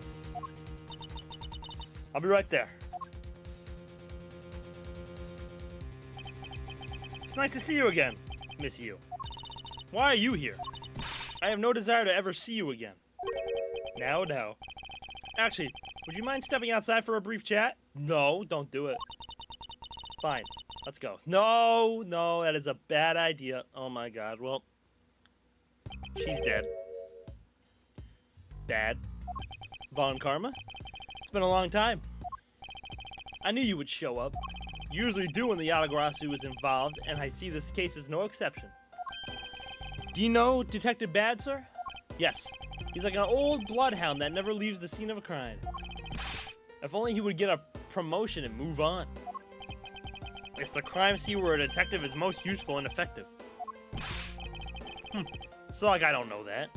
I'll be right there. It's nice to see you again, Miss Yu. Why are you here? I have no desire to ever see you again. Now. Actually, would you mind stepping outside for a brief chat? No, don't do it. Fine. Let's go. No, that is a bad idea. Oh my god, well. She's dead. Dad. Von Karma? It's been a long time. I knew you would show up. You usually do when the Yatagarasu is involved, and I see this case is no exception. Do you know Detective Bad, sir? Yes. He's like an old bloodhound that never leaves the scene of a crime. If only he would get a promotion and move on. If the crime scene where a detective is most useful and effective. It's not like I don't know that.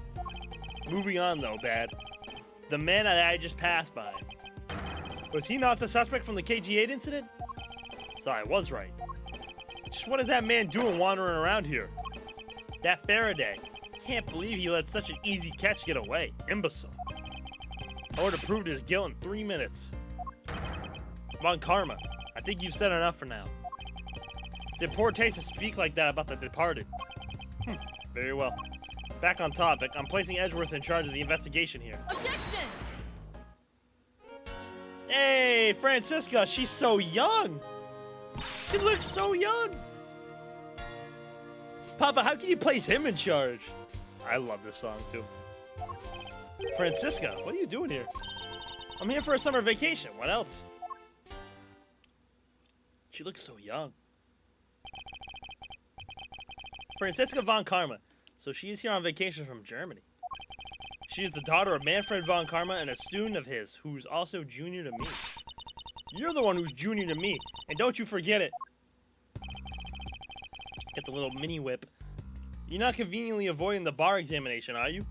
Moving on though, Bad. The man that I just passed by. Was he not the suspect from the KG8 incident? So I was right. Just what is that man doing wandering around here? That Faraday. Can't believe he let such an easy catch get away. Imbecile. I would have proved his guilt in 3 minutes. Von Karma. I think you've said enough for now. It's in poor taste to speak like that about the departed. Very well. Back on topic, I'm placing Edgeworth in charge of the investigation here. Objection! Hey, Francisca, she's so young. She looks so young. Papa, how can you place him in charge? I love this song too. Francisca, what are you doing here? I'm here for a summer vacation. What else? She looks so young. Francisca von Karma. So she is here on vacation from Germany. She is the daughter of Manfred von Karma and a student of his, who's also junior to me. You're the one who's junior to me, and don't you forget it. Get the little mini whip. You're not conveniently avoiding the bar examination, are you?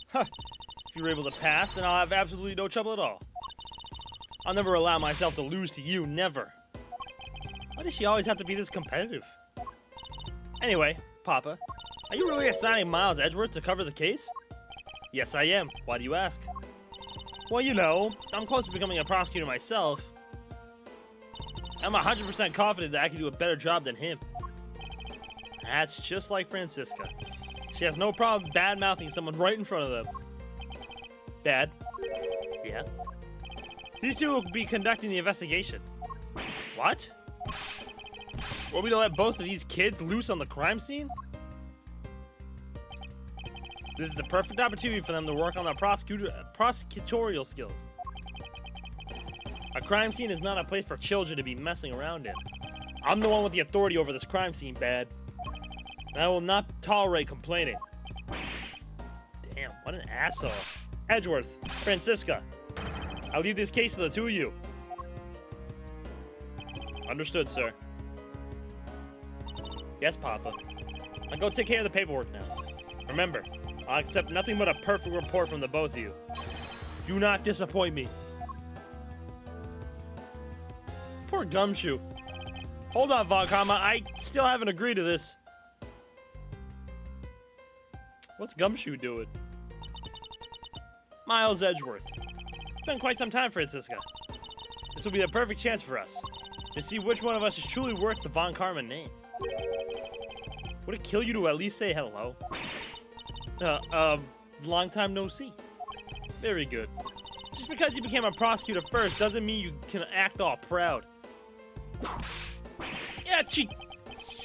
Huh. If you're able to pass, then I'll have absolutely no trouble at all. I'll never allow myself to lose to you, never. Why does she always have to be this competitive? Anyway, Papa, are you really assigning Miles Edgeworth to cover the case? Yes, I am. Why do you ask? Well, you know, I'm close to becoming a prosecutor myself. I'm 100% confident that I can do a better job than him. That's just like Franziska. She has no problem bad-mouthing someone right in front of them. Dad? Yeah? These two will be conducting the investigation. What? Want me to let both of these kids loose on the crime scene? This is the perfect opportunity for them to work on their prosecutorial skills. A crime scene is not a place for children to be messing around in. I'm the one with the authority over this crime scene, Dad. And I will not tolerate complaining. Damn, what an asshole. Edgeworth, Franziska, I'll leave this case to the two of you. Understood, sir. Yes, Papa. I'll go take care of the paperwork now. Remember, I'll accept nothing but a perfect report from the both of you. Do not disappoint me. Poor Gumshoe. Hold on, Von Karma. I still haven't agreed to this. What's Gumshoe doing? Miles Edgeworth. It's been quite some time, Franziska. This will be the perfect chance for us to see which one of us is truly worth the Von Karma name. Would it kill you to at least say hello? Long time no see. Very good. Just because you became a prosecutor first doesn't mean you can act all proud. Yeah, she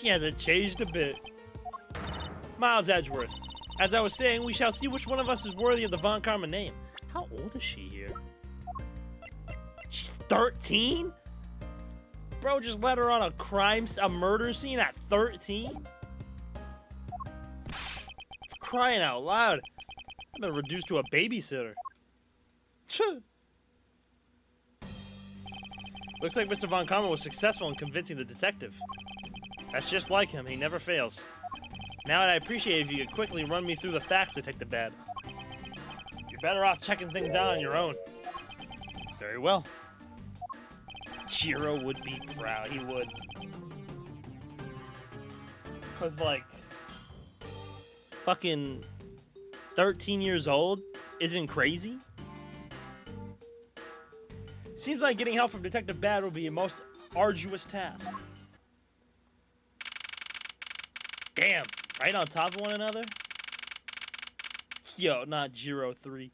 hasn't changed a bit. Miles Edgeworth. As I was saying, we shall see which one of us is worthy of the Von Karma name. How old is she here? She's 13? Bro just let her on a murder scene at 13? Crying out loud. I've been reduced to a babysitter. Looks like Mr. Von Karma was successful in convincing the detective. That's just like him, he never fails. Now I'd appreciate if you could quickly run me through the facts, Detective Bad. You're better off checking things out on your own. Very well. Jiro would be proud, he would. Cause like, fucking 13 years old isn't crazy? Seems like getting help from Detective Bad will be a most arduous task. Damn, right on top of one another? Yo, not Jiro 3.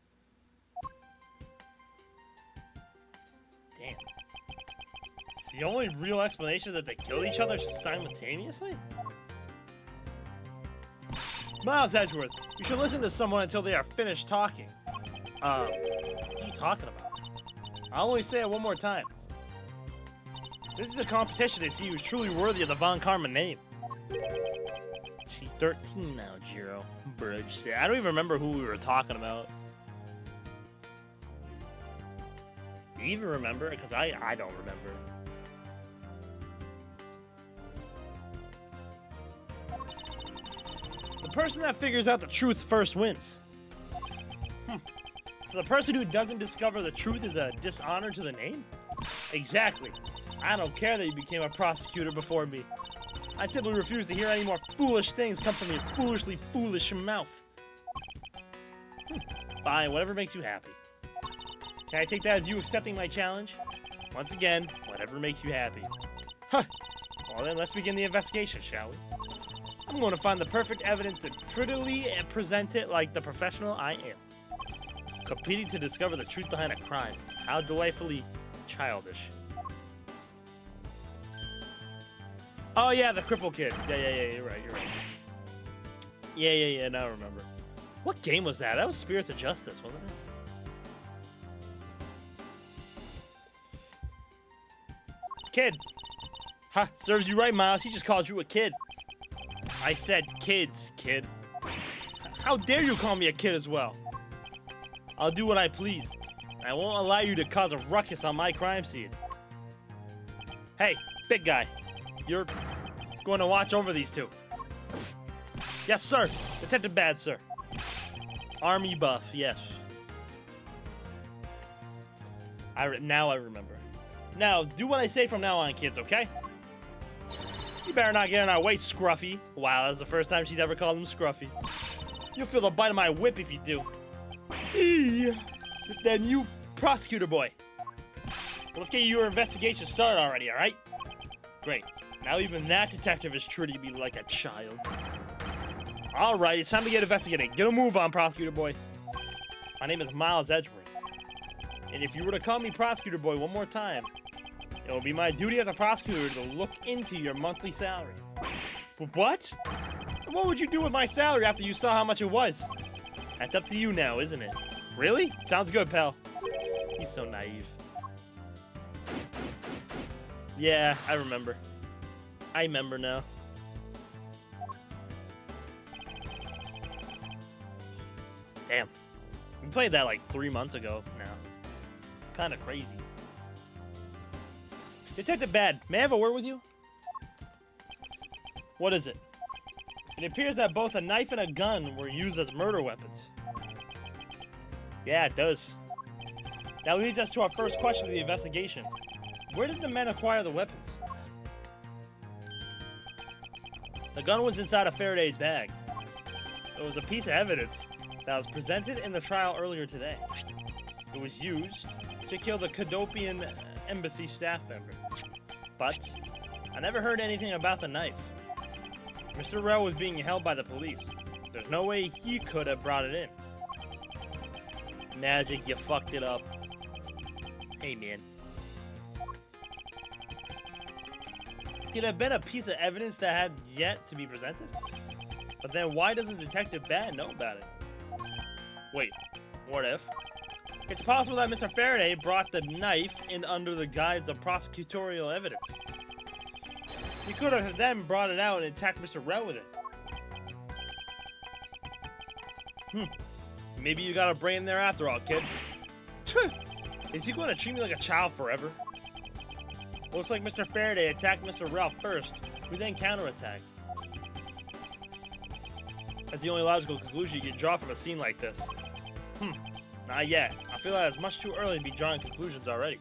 Damn. It's the only real explanation that they killed each other simultaneously? Miles Edgeworth, you should listen to someone until they are finished talking. What are you talking about? I'll only say it one more time. This is a competition to see who's truly worthy of the Von Karma name. She's 13 now, Jiro. Bridge. I don't even remember who we were talking about. Do you even remember? Because I don't remember. The person that figures out the truth first wins. So the person who doesn't discover the truth is a dishonor to the name? Exactly. I don't care that you became a prosecutor before me. I simply refuse to hear any more foolish things come from your foolishly foolish mouth. Fine, whatever makes you happy. Can I take that as you accepting my challenge? Once again, whatever makes you happy. Huh. Well then, let's begin the investigation, shall we? I'm going to find the perfect evidence and prettily present it like the professional I am. Competing to discover the truth behind a crime. How delightfully childish. Oh yeah, the cripple kid. Yeah, you're right. Yeah, now I remember. What game was that? That was Spirits of Justice, wasn't it? Kid. Ha, serves you right, Miles. He just called you a kid. I said kids, kid. How dare you call me a kid as well? I'll do what I please. I won't allow you to cause a ruckus on my crime scene. Hey, big guy. You're going to watch over these two. Yes, sir. Detective Bad, sir. Army buff, yes. Now I remember. Now, do what I say from now on, kids, okay? You better not get in our way, Scruffy. Wow, that's the first time she's ever called him Scruffy. You'll feel the bite of my whip if you do. Then you, prosecutor boy. Let's get your investigation started already, alright? Great. Now even that detective is treating me like a child. Alright, it's time to get investigating. Get a move on, prosecutor boy. My name is Miles Edgeworth. And if you were to call me prosecutor boy one more time, it will be my duty as a prosecutor to look into your monthly salary. What? What would you do with my salary after you saw how much it was? That's up to you now, isn't it? Really? Sounds good, pal. He's so naive. Yeah, I remember. I remember now. Damn. We played that like 3 months ago now. Kind of crazy. Detective Bad, may I have a word with you? What is it? It appears that both a knife and a gun were used as murder weapons. Yeah, it does. That leads us to our first question of the investigation. Where did the men acquire the weapons? The gun was inside of Faraday's bag. It was a piece of evidence that was presented in the trial earlier today. It was used to kill the Cadopian embassy staff member. But I never heard anything about the knife. Mr. Rell was being held by the police. There's no way he could have brought it in. Magic, you fucked it up. Hey, man. Could have been a piece of evidence that had yet to be presented? But then why doesn't Detective Bad know about it? Wait, what if? It's possible that Mr. Faraday brought the knife in under the guise of prosecutorial evidence. He could have then brought it out and attacked Mr. Rell with it. Maybe you got a brain there after all, kid. Is he going to treat me like a child forever? Looks like Mr. Faraday attacked Mr. Rell first, who then counterattacked. That's the only logical conclusion you can draw from a scene like this. Not yet. I feel like it's much too early to be drawing conclusions already.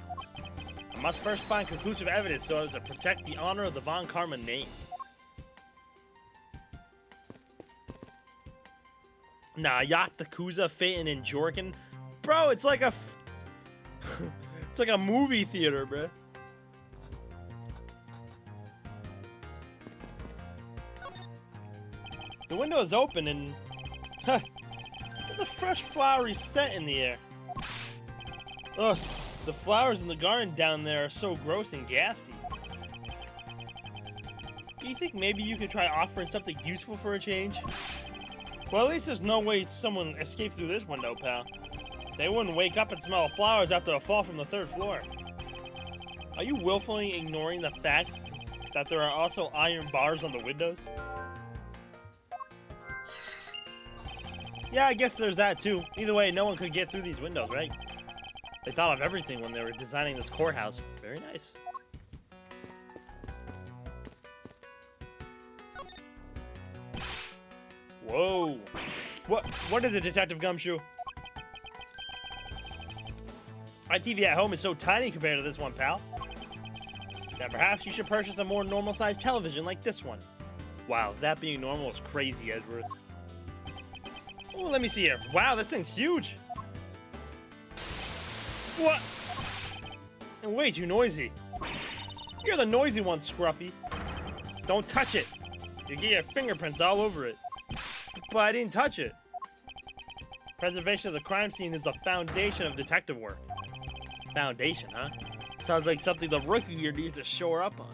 I must first find conclusive evidence so as to protect the honor of the Von Karman name. Nah, Yacht, Yakuza, Phaeton, and Jorgen. Bro, it's like a... it's like a movie theater, bro. The window is open and... there's a fresh flowery scent in the air. Ugh, the flowers in the garden down there are so gross and ghastly. Do you think maybe you could try offering something useful for a change? Well, at least there's no way someone escaped through this window, pal. They wouldn't wake up and smell flowers after a fall from the 3rd floor. Are you willfully ignoring the fact that there are also iron bars on the windows? Yeah, I guess there's that too. Either way, no one could get through these windows, right? They thought of everything when they were designing this courthouse. Very nice. Whoa. What is it, Detective Gumshoe? My TV at home is so tiny compared to this one, pal. Now perhaps you should purchase a more normal-sized television like this one. Wow, that being normal is crazy, Edgeworth. Oh, let me see here. Wow, this thing's huge. What? And way too noisy. You're the noisy one, Scruffy. Don't touch it. You get your fingerprints all over it. But I didn't touch it. Preservation of the crime scene is the foundation of detective work. Foundation, huh? Sounds like something the rookie here needs to shore up on.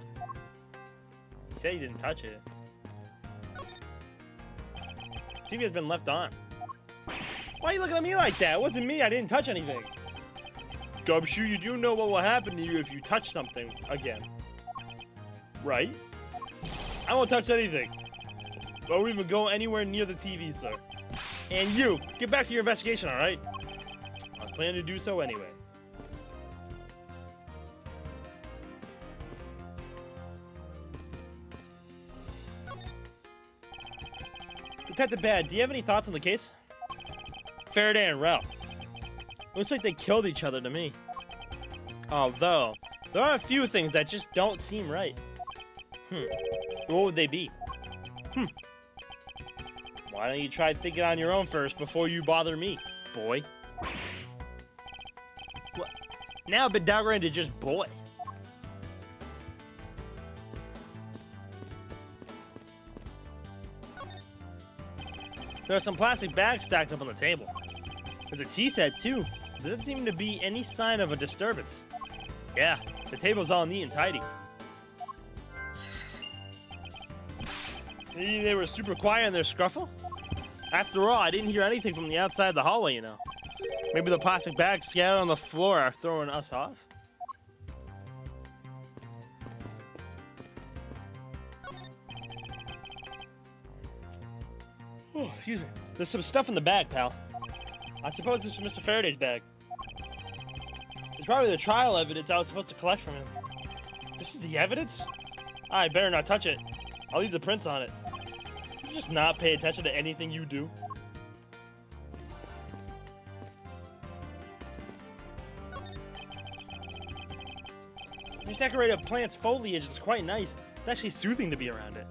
You said you didn't touch it. TV has been left on. Why are you looking at me like that? It wasn't me. I didn't touch anything. Gumshoe, you do know what will happen to you if you touch something again. Right? I won't touch anything. Don't even go anywhere near the TV, sir. And you, get back to your investigation, alright? I was planning to do so anyway. Detective Bad, do you have any thoughts on the case? Faraday and Ralph. Looks like they killed each other to me. Although, there are a few things that just don't seem right. What would they be? Why don't you try thinking on your own first before you bother me, boy? What? Now I've been downgraded to just boy. There are some plastic bags stacked up on the table. There's a tea set too. There doesn't seem to be any sign of a disturbance. Yeah, the table's all neat and tidy. Maybe they were super quiet in their scruffle? After all, I didn't hear anything from the outside of the hallway, you know. Maybe the plastic bags scattered on the floor are throwing us off? Oh, excuse me. There's some stuff in the bag, pal. I suppose this is Mr. Faraday's bag. It's probably the trial evidence I was supposed to collect from him. This is the evidence? I better not touch it. I'll leave the prints on it. You just not pay attention to anything you do. This decorated plant's foliage is quite nice. It's actually soothing to be around it.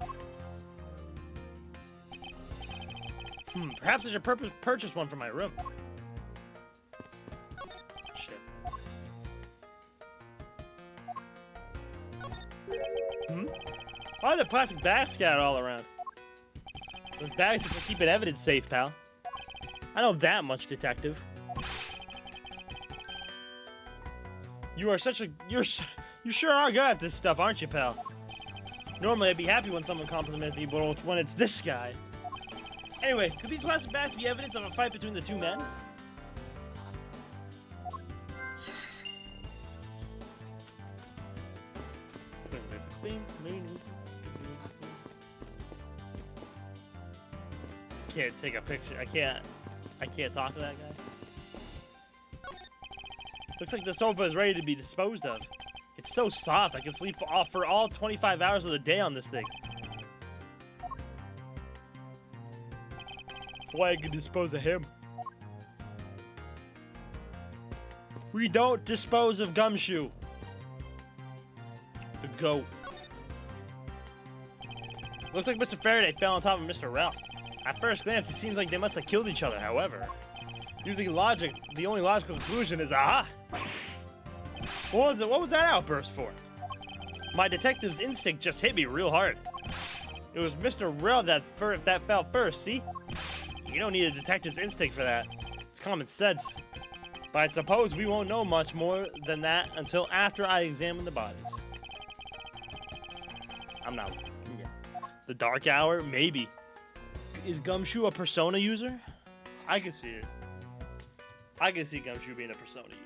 Perhaps I should purchase one for my room. Shit. Why are the plastic bags scattered all around? Those bags are for keeping evidence safe, pal. I know that much, detective. You are such a... You sure are good at this stuff, aren't you, pal? Normally, I'd be happy when someone compliments me, but when it's this guy... Anyway, could these plastic bags be evidence of a fight between the two men? Can't take a picture. I can't talk to that guy. Looks like the sofa is ready to be disposed of. It's so soft, I can sleep for all 25 hours of the day on this thing. Why I can dispose of him. We don't dispose of Gumshoe. The goat. Looks like Mr. Faraday fell on top of Mr. Ralph. At first glance, it seems like they must have killed each other, however. Using logic, the only logical conclusion is aha! What was that outburst for? My detective's instinct just hit me real hard. It was Mr. Ralph that fell first, see? You don't need a detective's instinct for that. It's common sense. But I suppose we won't know much more than that until after I examine the bodies. I'm not... Yeah. The Dark Hour? Maybe. Is Gumshoe a Persona user? I can see it. I can see Gumshoe being a Persona user.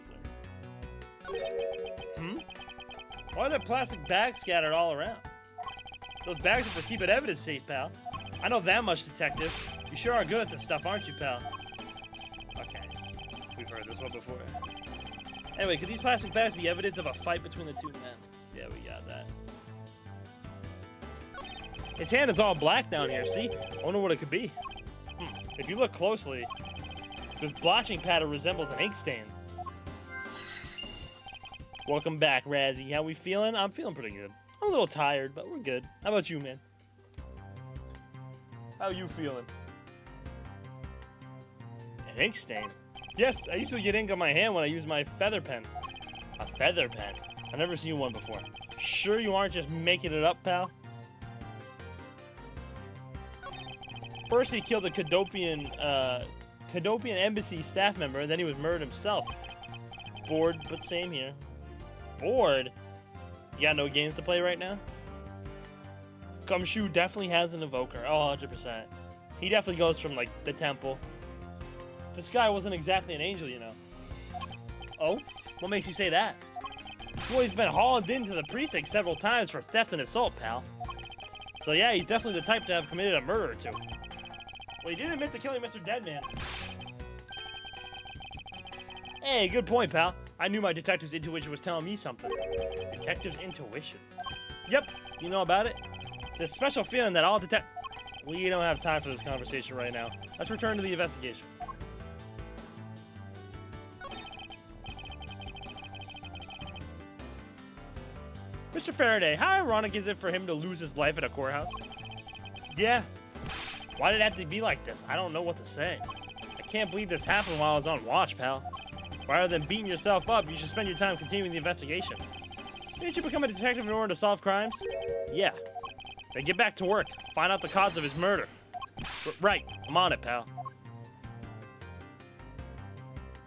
Why are there plastic bags scattered all around? Those bags are for keeping evidence safe, pal. I know that much, detective. You sure are good at this stuff, aren't you, pal? Okay. We've heard this one before. Anyway, could these plastic bags be evidence of a fight between the two men? Yeah, we got that. His hand is all black down here, see? I wonder what it could be. If you look closely, this blotching pattern resembles an ink stain. Welcome back, Razzie. How we feeling? I'm feeling pretty good. I'm a little tired, but we're good. How about you, man? How you feeling? An ink stain? Yes, I usually get ink on my hand when I use my feather pen. A feather pen? I've never seen one before. Sure you aren't just making it up, pal? First he killed a Cadopian embassy staff member, and then he was murdered himself. Bored, but same here. Bored? You got no games to play right now? Gumshoe definitely has an evoker. Oh, 100%. He definitely goes from, like, the temple. This guy wasn't exactly an angel, you know. Oh? What makes you say that? Well, he's been hauled into the precinct several times for theft and assault, pal. So yeah, he's definitely the type to have committed a murder or two. Well, he didn't admit to killing Mr. Deadman. Hey, good point, pal. I knew my detective's intuition was telling me something. Detective's intuition? Yep, you know about it? It's a special feeling that all We don't have time for this conversation right now. Let's return to the investigation. Mr. Faraday, how ironic is it for him to lose his life at a courthouse? Yeah. Why did it have to be like this? I don't know what to say. I can't believe this happened while I was on watch, pal. Rather than beating yourself up, you should spend your time continuing the investigation. Didn't you become a detective in order to solve crimes? Yeah. Then get back to work. Find out the cause of his murder. Right. I'm on it, pal.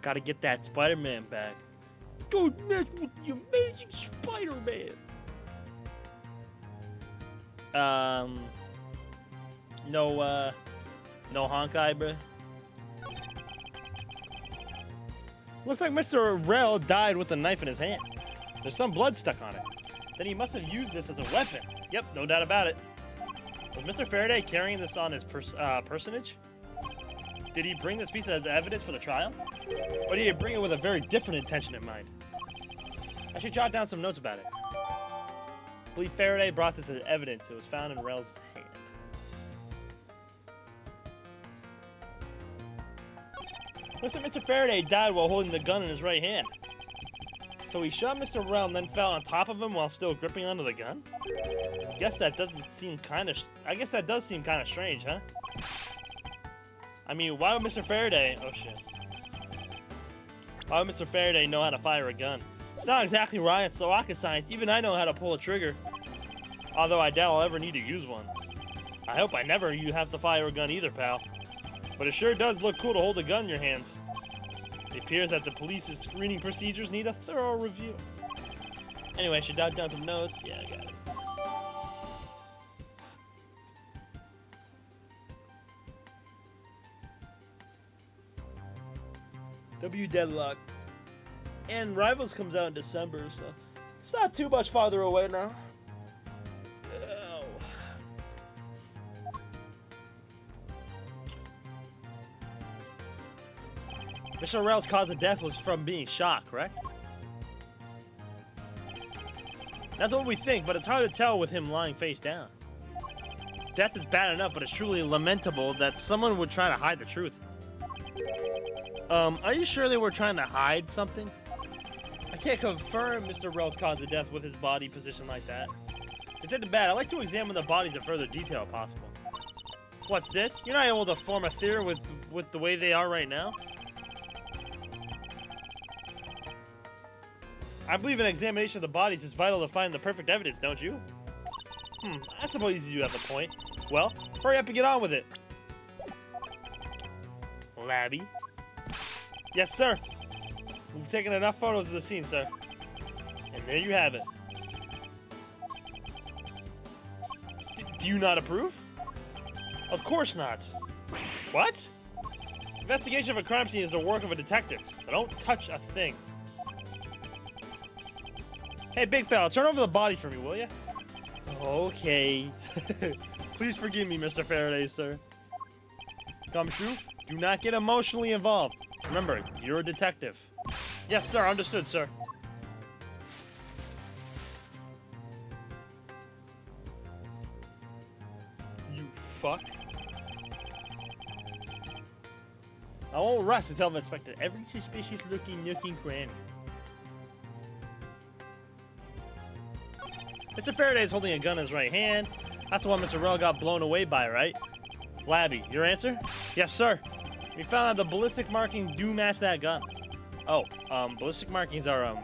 Gotta get that Spider-Man back. Don't mess with the amazing Spider-Man. No Honkai, bruh. Looks like Mr. Rel died with a knife in his hand. There's some blood stuck on it. Then he must have used this as a weapon. Yep, no doubt about it. Was Mr. Faraday carrying this on his personage? Did he bring this piece as evidence for the trial? Or did he bring it with a very different intention in mind? I should jot down some notes about it. I believe Faraday brought this as evidence. It was found in Rel's hand. Looks like Mr. Faraday died while holding the gun in his right hand. So he shot Mr. Rel and then fell on top of him while still gripping onto the gun? I guess that does seem kind of strange, huh? I mean, why would Mr. Faraday... Oh, shit. Why would Mr. Faraday know how to fire a gun? It's not exactly rocket science. Even I know how to pull a trigger. Although I doubt I'll ever need to use one. I hope I never have to fire a gun either, pal. But it sure does look cool to hold a gun in your hands. It appears that the police's screening procedures need a thorough review. Anyway, I should jot down some notes. Yeah, I got it. W Deadlock. And Rivals comes out in December, so it's not too much farther away now. Oh. Mr. Rel's cause of death was from being shot, correct? That's what we think, but it's hard to tell with him lying face down. Death is bad enough, but it's truly lamentable that someone would try to hide the truth. Are you sure they were trying to hide something? I can't confirm Mr. Rel's cause of death with his body positioned like that. It's not bad. I like to examine the bodies in further detail if possible. What's this? You're not able to form a theory with the way they are right now? I believe an examination of the bodies is vital to find the perfect evidence, don't you? I suppose you have a point. Well, hurry up and get on with it. Labby. Yes, sir. We've taken enough photos of the scene, sir. And there you have it. Do you not approve? Of course not. What? Investigation of a crime scene is the work of a detective, so don't touch a thing. Hey, big fella, turn over the body for me, will ya? Okay. Please forgive me, Mr. Faraday, sir. Gumshoe, do not get emotionally involved. Remember, you're a detective. Yes, sir. Understood, sir. You fuck. I won't rest until I've inspected every suspicious-looking nook and cranny. Mr. Faraday is holding a gun in his right hand. That's the one Mr. Rel got blown away by, right? Labby, your answer? Yes, sir. We found out the ballistic markings do match that gun. Oh, ballistic markings are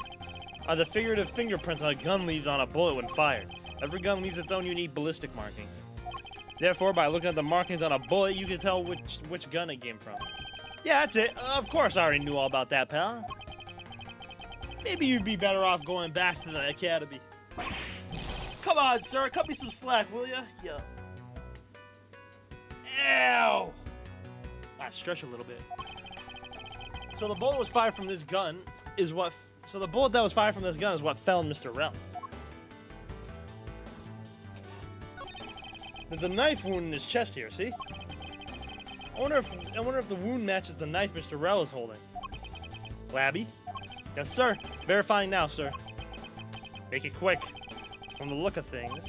the figurative fingerprints a gun leaves on a bullet when fired. Every gun leaves its own unique ballistic markings. Therefore, by looking at the markings on a bullet, you can tell which gun it came from. Yeah, that's it. Of course I already knew all about that, pal. Maybe you'd be better off going back to the academy. Come on, sir. Cut me some slack, will ya? Yeah. Ow! I stretch a little bit. So the bullet was fired from this gun is what... So the bullet that was fired from this gun is what fell in Mr. Rel. There's a knife wound in his chest here, see? I wonder if the wound matches the knife Mr. Rel is holding. Labby? Yes, sir. Verifying now, sir. Make it quick. From the look of things,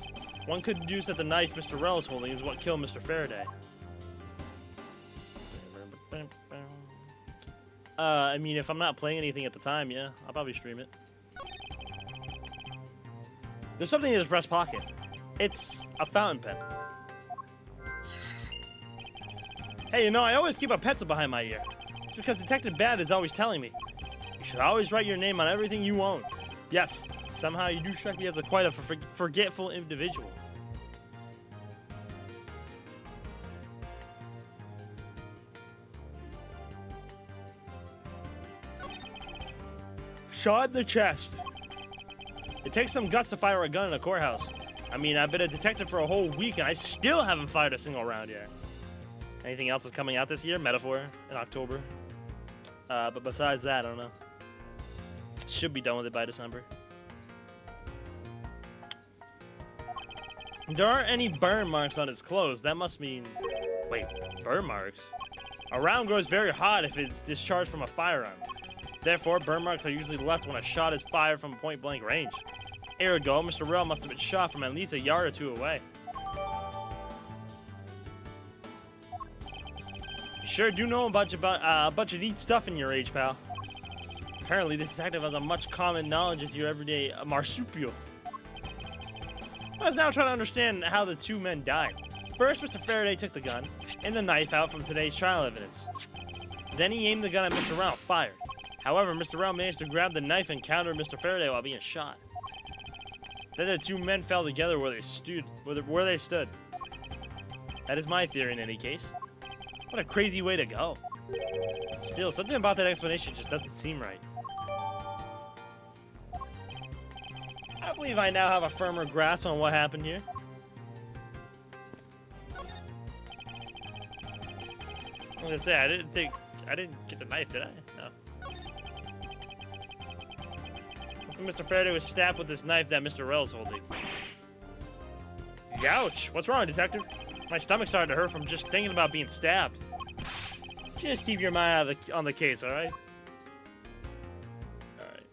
One could deduce that the knife Mr. Rell is holding is what killed Mr. Faraday. I mean, if I'm not playing anything at the time, yeah, I'll probably stream it. There's something in his breast pocket. It's a fountain pen. Hey, you know, I always keep a pencil behind my ear. It's because Detective Bad is always telling me. You should always write your name on everything you own. Yes, somehow you do strike me as quite a forgetful individual. Shot in the chest. It takes some guts to fire a gun in a courthouse. I mean, I've been a detective for a whole week and I still haven't fired a single round yet. Anything else is coming out this year? Metaphor in October. But besides that, I don't know. Should be done with it by December. There aren't any burn marks on its clothes. That must mean... Wait, burn marks? A round grows very hot if it's discharged from a firearm. Therefore, burn marks are usually left when a shot is fired from point-blank range. Ergo, Mr. Rell must have been shot from at least a yard or two away. You sure do know a bunch of neat stuff in your age, pal. Apparently, this detective has as much common knowledge as your everyday marsupial. Let's now try to understand how the two men died. First, Mr. Faraday took the gun and the knife out from today's trial evidence. Then he aimed the gun at Mr. Rell, fired. However, Mr. Rell managed to grab the knife and counter Mr. Faraday while being shot. Then the two men fell together where they stood. That is my theory in any case. What a crazy way to go. Still, something about that explanation just doesn't seem right. I believe I now have a firmer grasp on what happened here. I was gonna say, I didn't get the knife, did I? No. Mr. Faraday was stabbed with this knife that Mr. Rell's holding. Ouch! What's wrong, detective? My stomach's starting to hurt from just thinking about being stabbed. Just keep your mind on the case, alright? Alright.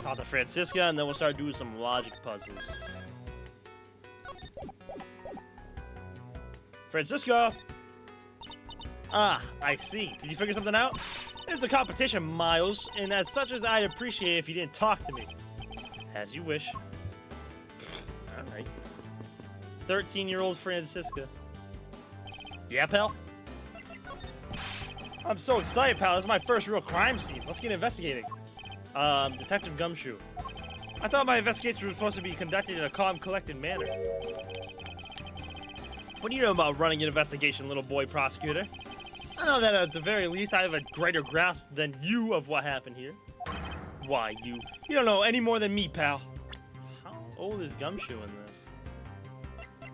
Talk to Francisca, and then we'll start doing some logic puzzles. Francisca! Ah, I see. Did you figure something out? It's a competition, Miles, and as such as I'd appreciate it if you didn't talk to me. As you wish. Alright. 13-year-old Francisca. Yeah, pal? I'm so excited, pal. This is my first real crime scene. Let's get investigating. Detective Gumshoe. I thought my investigation was supposed to be conducted in a calm, collected manner. What do you know about running an investigation, little boy prosecutor? I know that at the very least I have a greater grasp than you of what happened here. Why, you don't know any more than me, pal. How old is Gumshoe in this?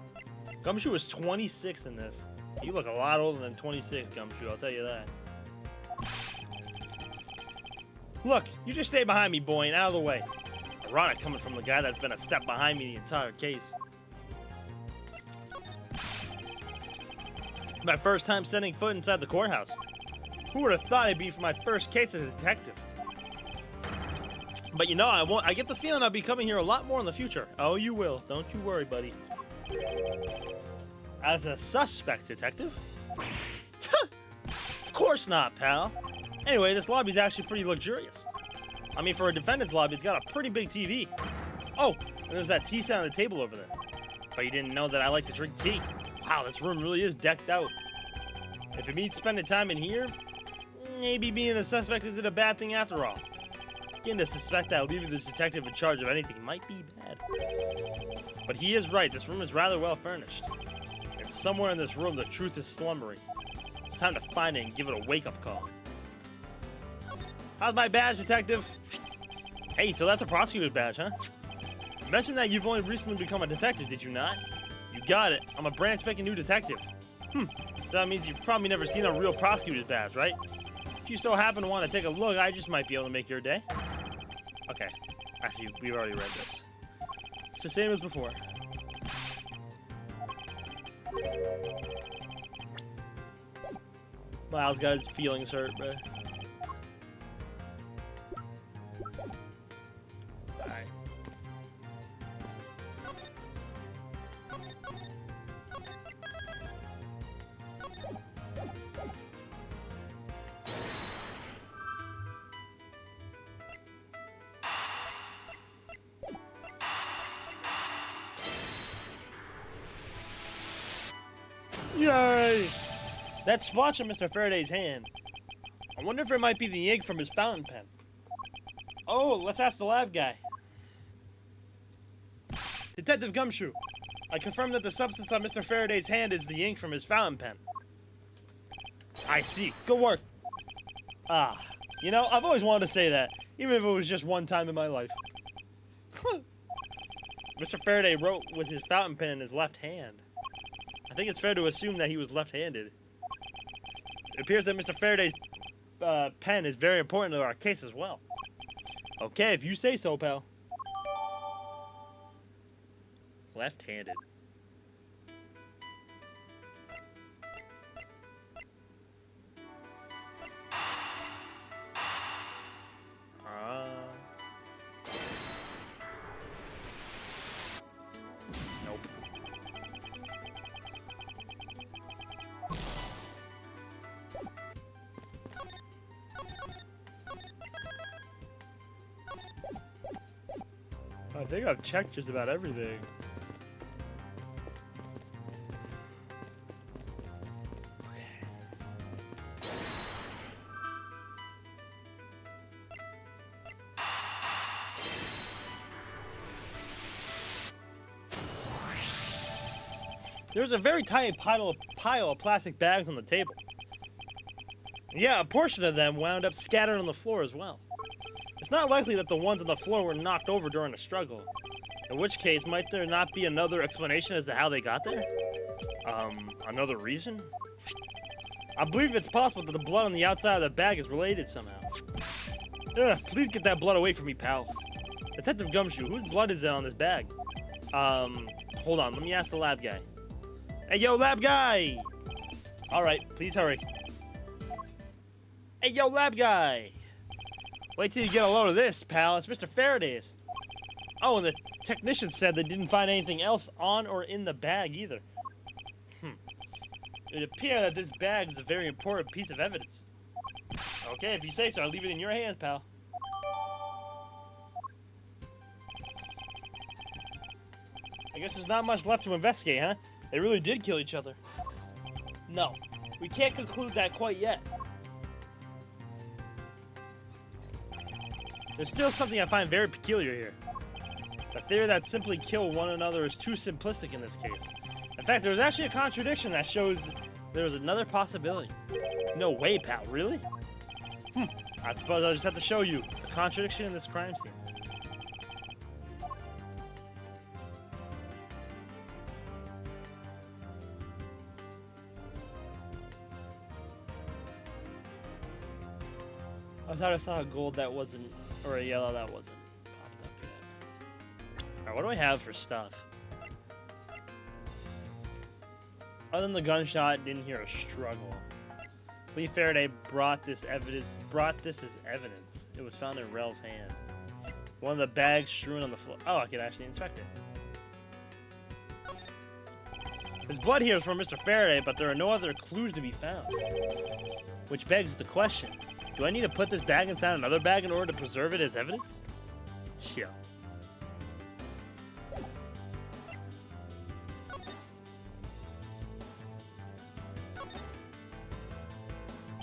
Gumshoe is 26 in this. You look a lot older than 26, Gumshoe, I'll tell you that. Look, you just stay behind me, boy, and out of the way. Ironic coming from the guy that's been a step behind me the entire case. My first time setting foot inside the courthouse. Who would have thought it'd be for my first case as a detective? But you know, I get the feeling I'll be coming here a lot more in the future. Oh, you will. Don't you worry, buddy. As a suspect, detective? Of course not, pal. Anyway, this lobby's actually pretty luxurious. I mean, for a defendant's lobby, it's got a pretty big TV. Oh, and there's that tea set on the table over there. But you didn't know that I like to drink tea. Wow, this room really is decked out. If it means spending time in here, maybe being a suspect isn't a bad thing after all. Getting to suspect that leaving this detective in charge of anything might be bad. But he is right, this room is rather well furnished. And somewhere in this room, the truth is slumbering. It's time to find it and give it a wake-up call. How's my badge, detective? Hey, so that's a prosecutor's badge, huh? You mentioned that you've only recently become a detective, did you not? You got it. I'm a brand spanking new detective. So that means you've probably never seen a real prosecutor's badge, right? If you so happen to want to take a look, I just might be able to make your day. Okay. Actually, we've already read this. It's the same as before. Miles got his feelings hurt, bruh. Yay! That splotch on Mr. Faraday's hand. I wonder if it might be the ink from his fountain pen. Oh, let's ask the lab guy. Detective Gumshoe, I confirm that the substance on Mr. Faraday's hand is the ink from his fountain pen. I see. Good work. Ah, you know, I've always wanted to say that, even if it was just one time in my life. Mr. Faraday wrote with his fountain pen in his left hand. I think it's fair to assume that he was left-handed. It appears that Mr. Faraday's pen is very important to our case as well. Okay, if you say so, pal. Left-handed. Nope. I think I've checked just about everything. There's a very tiny pile of plastic bags on the table. Yeah, a portion of them wound up scattered on the floor as well. It's not likely that the ones on the floor were knocked over during a struggle. In which case, might there not be another explanation as to how they got there? Another reason? I believe it's possible that the blood on the outside of the bag is related somehow. Ugh, please get that blood away from me, pal. Detective Gumshoe, whose blood is it on this bag? Hold on, let me ask the lab guy. Hey, yo, lab guy! Alright, please hurry. Hey, yo, lab guy! Wait till you get a load of this, pal. It's Mr. Faraday's. Oh, and the technician said they didn't find anything else on or in the bag either. It appears that this bag is a very important piece of evidence. Okay, if you say so, I'll leave it in your hands, pal. I guess there's not much left to investigate, huh? They really did kill each other. No, we can't conclude that quite yet. There's still something I find very peculiar here. The theory that simply kill one another is too simplistic in this case. In fact, there's actually a contradiction that shows there's another possibility. No way, pal, really? I suppose I'll just have to show you the contradiction in this crime scene. I thought I saw a gold that wasn't, or a yellow that wasn't popped up yet. Alright, what do I have for stuff? Other than the gunshot, didn't hear a struggle. Lee Faraday brought this as evidence. It was found in Rel's hand. One of the bags strewn on the floor. Oh, I can actually inspect it. His blood here is from Mr. Faraday, but there are no other clues to be found. Which begs the question. Do I need to put this bag inside another bag in order to preserve it as evidence? Yeah.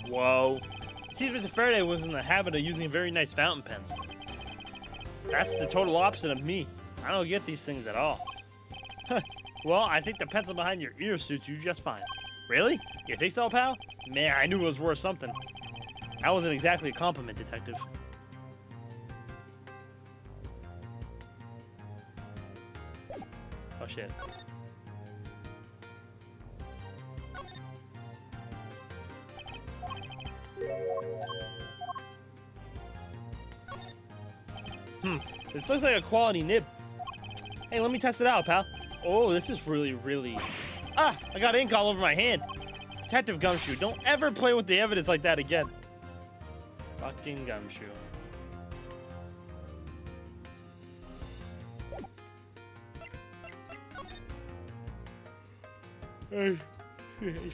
Whoa. It seems Mr. Faraday was in the habit of using very nice fountain pens. That's the total opposite of me. I don't get these things at all. Well, I think the pencil behind your ear suits you just fine. Really? You think so, pal? Man, I knew it was worth something. That wasn't exactly a compliment, detective. Oh, shit. This looks like a quality nib. Hey, let me test it out, pal. Oh, this is really... Ah! I got ink all over my hand. Detective Gumshoe, don't ever play with the evidence like that again. Fucking Gumshoe.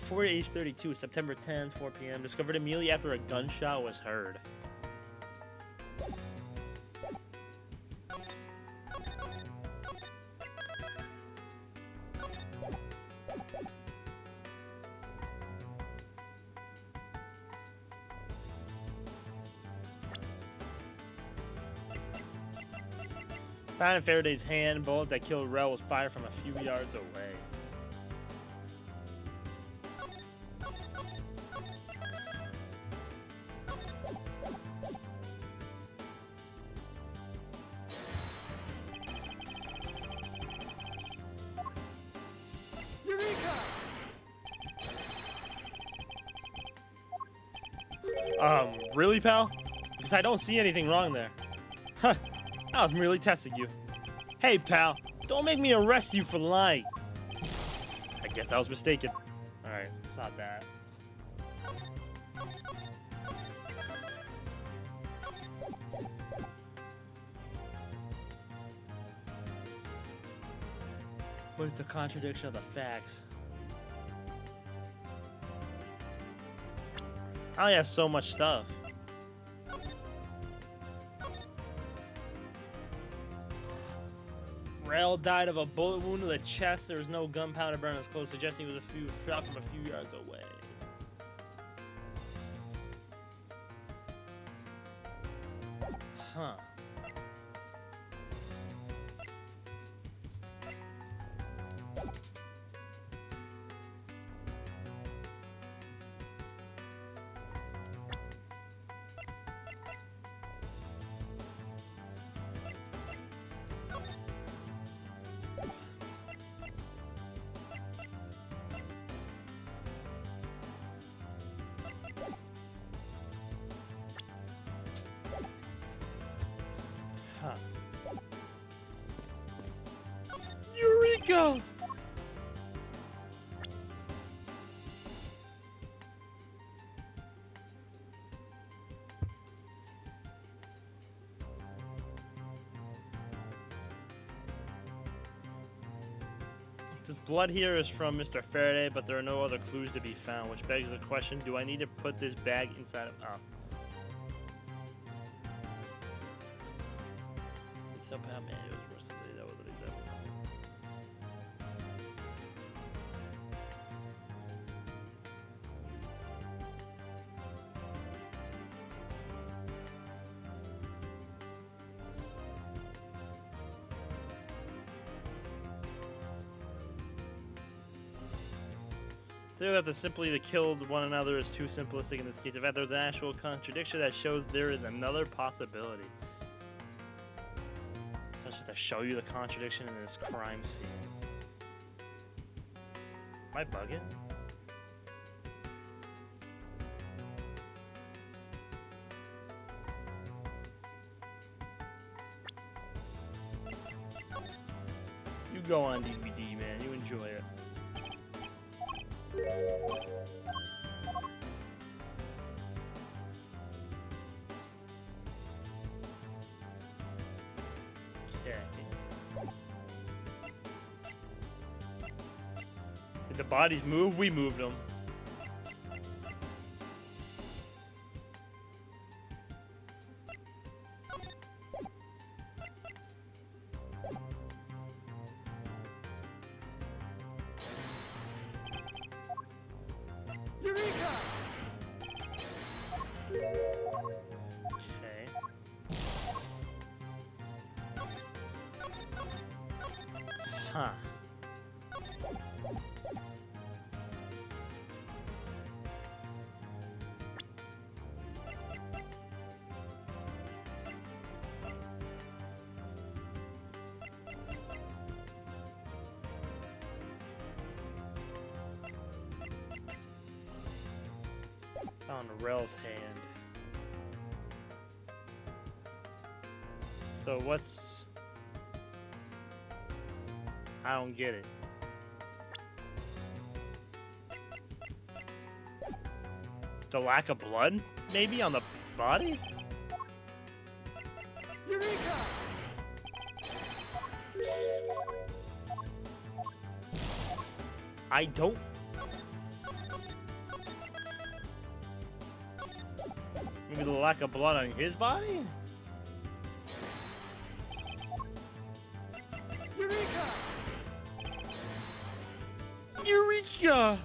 4:32, September 10th, 4 p.m. Discovered immediately after a gunshot was heard. Found in Faraday's hand, bullet that killed Rel was fired from a few yards away. Really, pal? Because I don't see anything wrong there. Huh, I was merely testing you. Hey, pal, don't make me arrest you for lying. I guess I was mistaken. Alright, it's not that. What is the contradiction of the facts? I only have so much stuff. Rel died of a bullet wound to the chest. There was no gunpowder burn on his clothes, suggesting he was shot from a few yards away. Huh. Huh. Eureka! This blood here is from Mr. Faraday, but there are no other clues to be found, which begs the question, do I need to put this bag inside of... Oh. Somehow, man, it was worse than that wasn't exactly. Clear that simply to kill one another is too simplistic in this case. In fact, there's an actual contradiction that shows there is another possibility. Just to show you the contradiction in this crime scene. Am I bugging? You go on DVD, man. You enjoy it. Did the bodies move? We moved them. Eureka! Okay. Huh. On Rel's hand. So what's... I don't get it. The lack of blood, maybe, on the body? Eureka! I don't... Maybe the lack of blood on his body? Eureka! Eureka!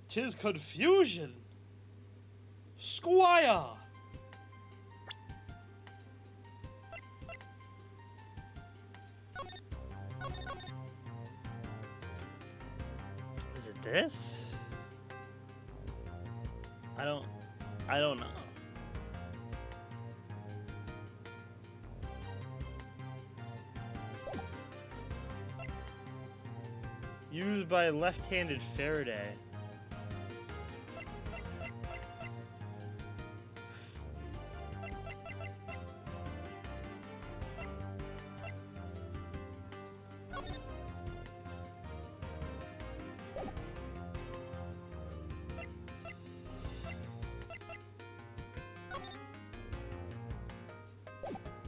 'Tis confusion. Squire! this? I don't know. Used by left-handed Faraday.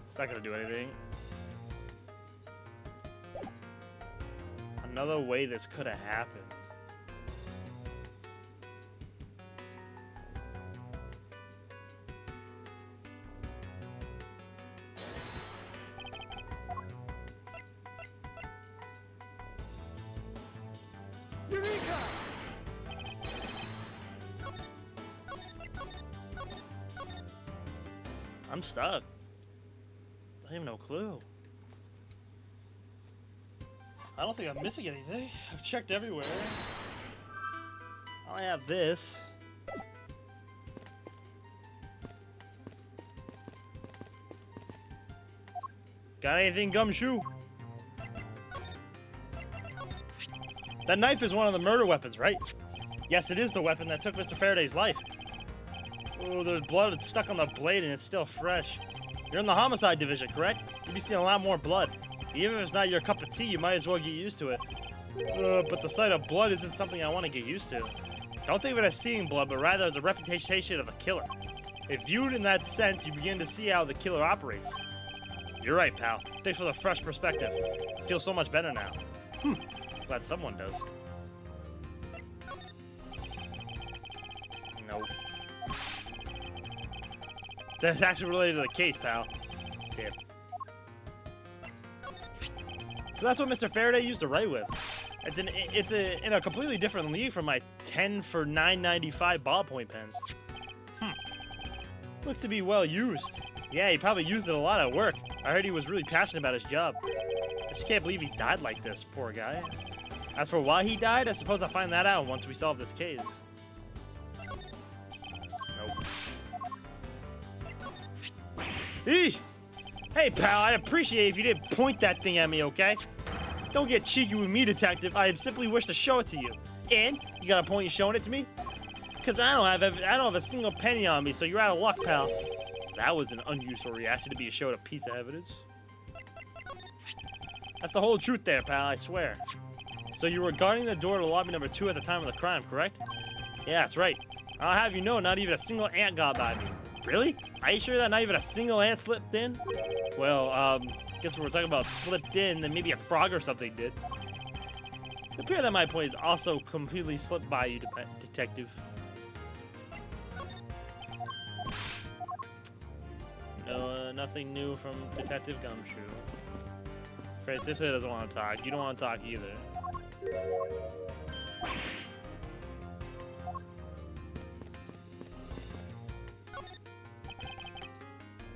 It's not gonna do anything. Another way this could have happened. Eureka! I'm stuck. I have no clue. I don't think I'm missing anything. I've checked everywhere. I have this. Got anything, Gumshoe? That knife is one of the murder weapons, right? Yes, it is the weapon that took Mr. Faraday's life. Oh, there's blood stuck on the blade and it's still fresh. You're in the homicide division, correct? You'll be seeing a lot more blood. Even if it's not your cup of tea, you might as well get used to it. But the sight of blood isn't something I want to get used to. Don't think of it as seeing blood, but rather as a representation of the killer. If viewed in that sense, you begin to see how the killer operates. You're right, pal. Thanks for the fresh perspective. I feel so much better now. Glad someone does. Nope. That's actually related to the case, pal. Yeah. So that's what Mr. Faraday used to write with. It's in a completely different league from my 10 for $9.95 ballpoint pens. Looks to be well used. Yeah, he probably used it a lot at work. I heard he was really passionate about his job. I just can't believe he died like this, poor guy. As for why he died, I suppose I'll find that out once we solve this case. Nope. Eesh! Hey, pal, I'd appreciate it if you didn't point that thing at me, okay? Don't get cheeky with me, detective. I simply wish to show it to you. And you got a point in showing it to me? Because I don't have a single penny on me, so you're out of luck, pal. That was an unusual reaction to be showed a piece of evidence. That's the whole truth there, pal, I swear. So you were guarding the door to lobby number 2 at the time of the crime, correct? Yeah, that's right. I'll have you know, not even a single ant got by me. Really? Are you sure that not even a single ant slipped in? Well, guess if we're talking about slipped in, then maybe a frog or something did. It appears that my point is also completely slipped by you, detective. No, nothing new from Detective Gumshoe. Francisca doesn't want to talk. You don't want to talk either.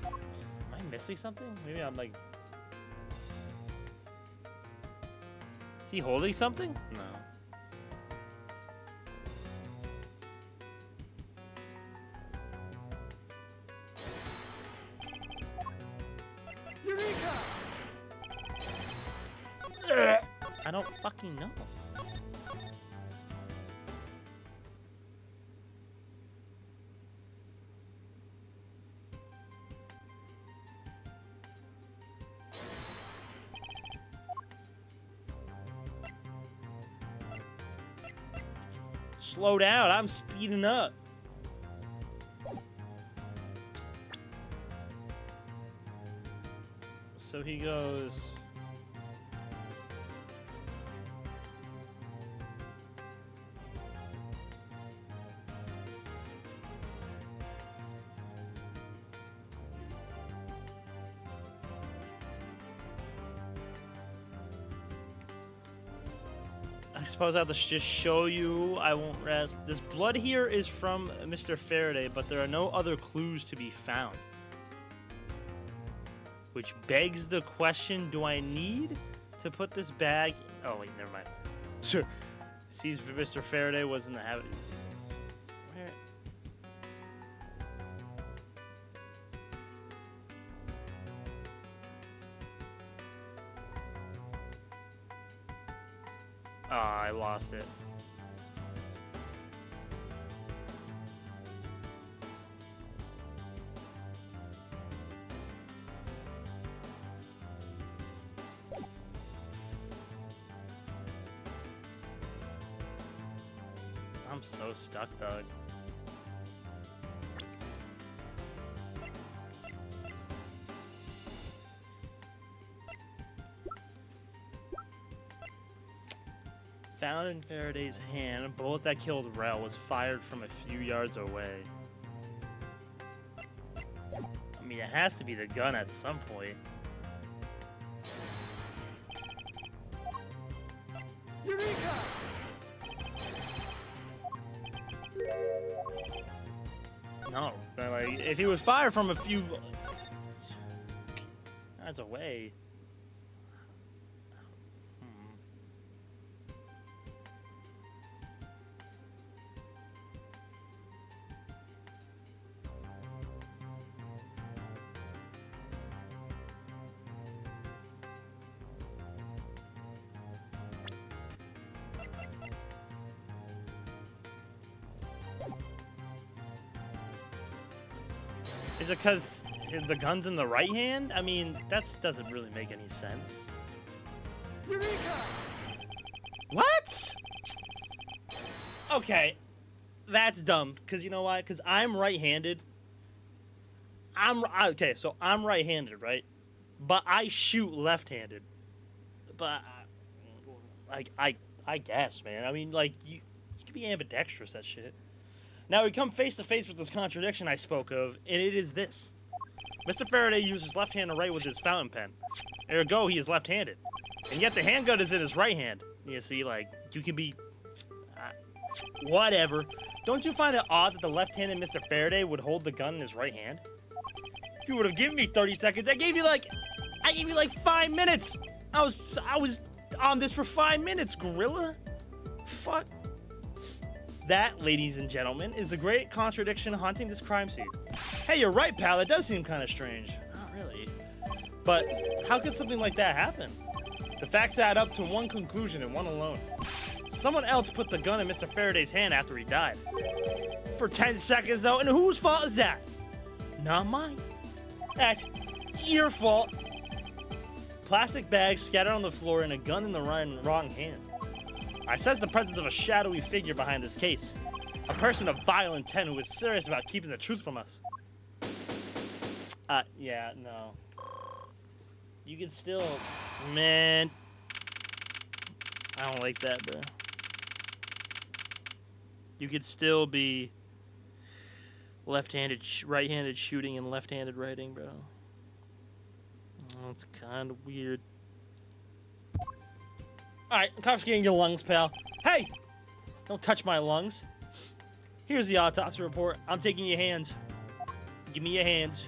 Am I missing something? Maybe I'm like... Is he holding something? No. Eureka! I don't fucking know. Slow down, I'm speeding up. So he goes... I suppose I have to just show you. I won't rest. This blood here is from Mr. Faraday, but there are no other clues to be found. Which begs the question, do I need to put this bag... Oh, wait, never mind. Sure. Sees Mr. Faraday was in the habit. Where? Oh, I lost it. I'm so stuck, dog. Found in Faraday's hand, a bullet that killed Rel was fired from a few yards away. I mean, it has to be the gun at some point. Eureka! No, but like, if he was fired from a few yards away. Is it because the gun's in the right hand? I mean, that doesn't really make any sense. Eureka! What? Okay, that's dumb. Because you know why? Because I'm right-handed. Okay, so I'm right-handed, right? But I shoot left-handed. But, like, I guess, man. I mean, like, you can be ambidextrous, that shit. Now we come face to face with this contradiction I spoke of, and it is this. Mr. Faraday uses left hand to write with his fountain pen. Ergo, he is left-handed. And yet the handgun is in his right hand. You see, like, you can be... whatever. Don't you find it odd that the left-handed Mr. Faraday would hold the gun in his right hand? If you would have given me 30 seconds, I gave you like 5 minutes. I was on this for 5 minutes, gorilla. Fuck. That, ladies and gentlemen, is the great contradiction haunting this crime scene. Hey, you're right, pal. It does seem kind of strange. Not really. But how could something like that happen? The facts add up to one conclusion and one alone. Someone else put the gun in Mr. Faraday's hand after he died. For 10 seconds, though, and whose fault is that? Not mine. That's your fault. Plastic bags scattered on the floor and a gun in the wrong hand. I sense the presence of a shadowy figure behind this case. A person of vile intent who is serious about keeping the truth from us. Yeah, no. You can still... Man. I don't like that, bro. You could still be left-handed, right-handed shooting and left-handed writing, bro. That's kind of weird. Alright, I'm confiscating your lungs, pal. Hey! Don't touch my lungs. Here's the autopsy report. I'm taking your hands. Give me your hands.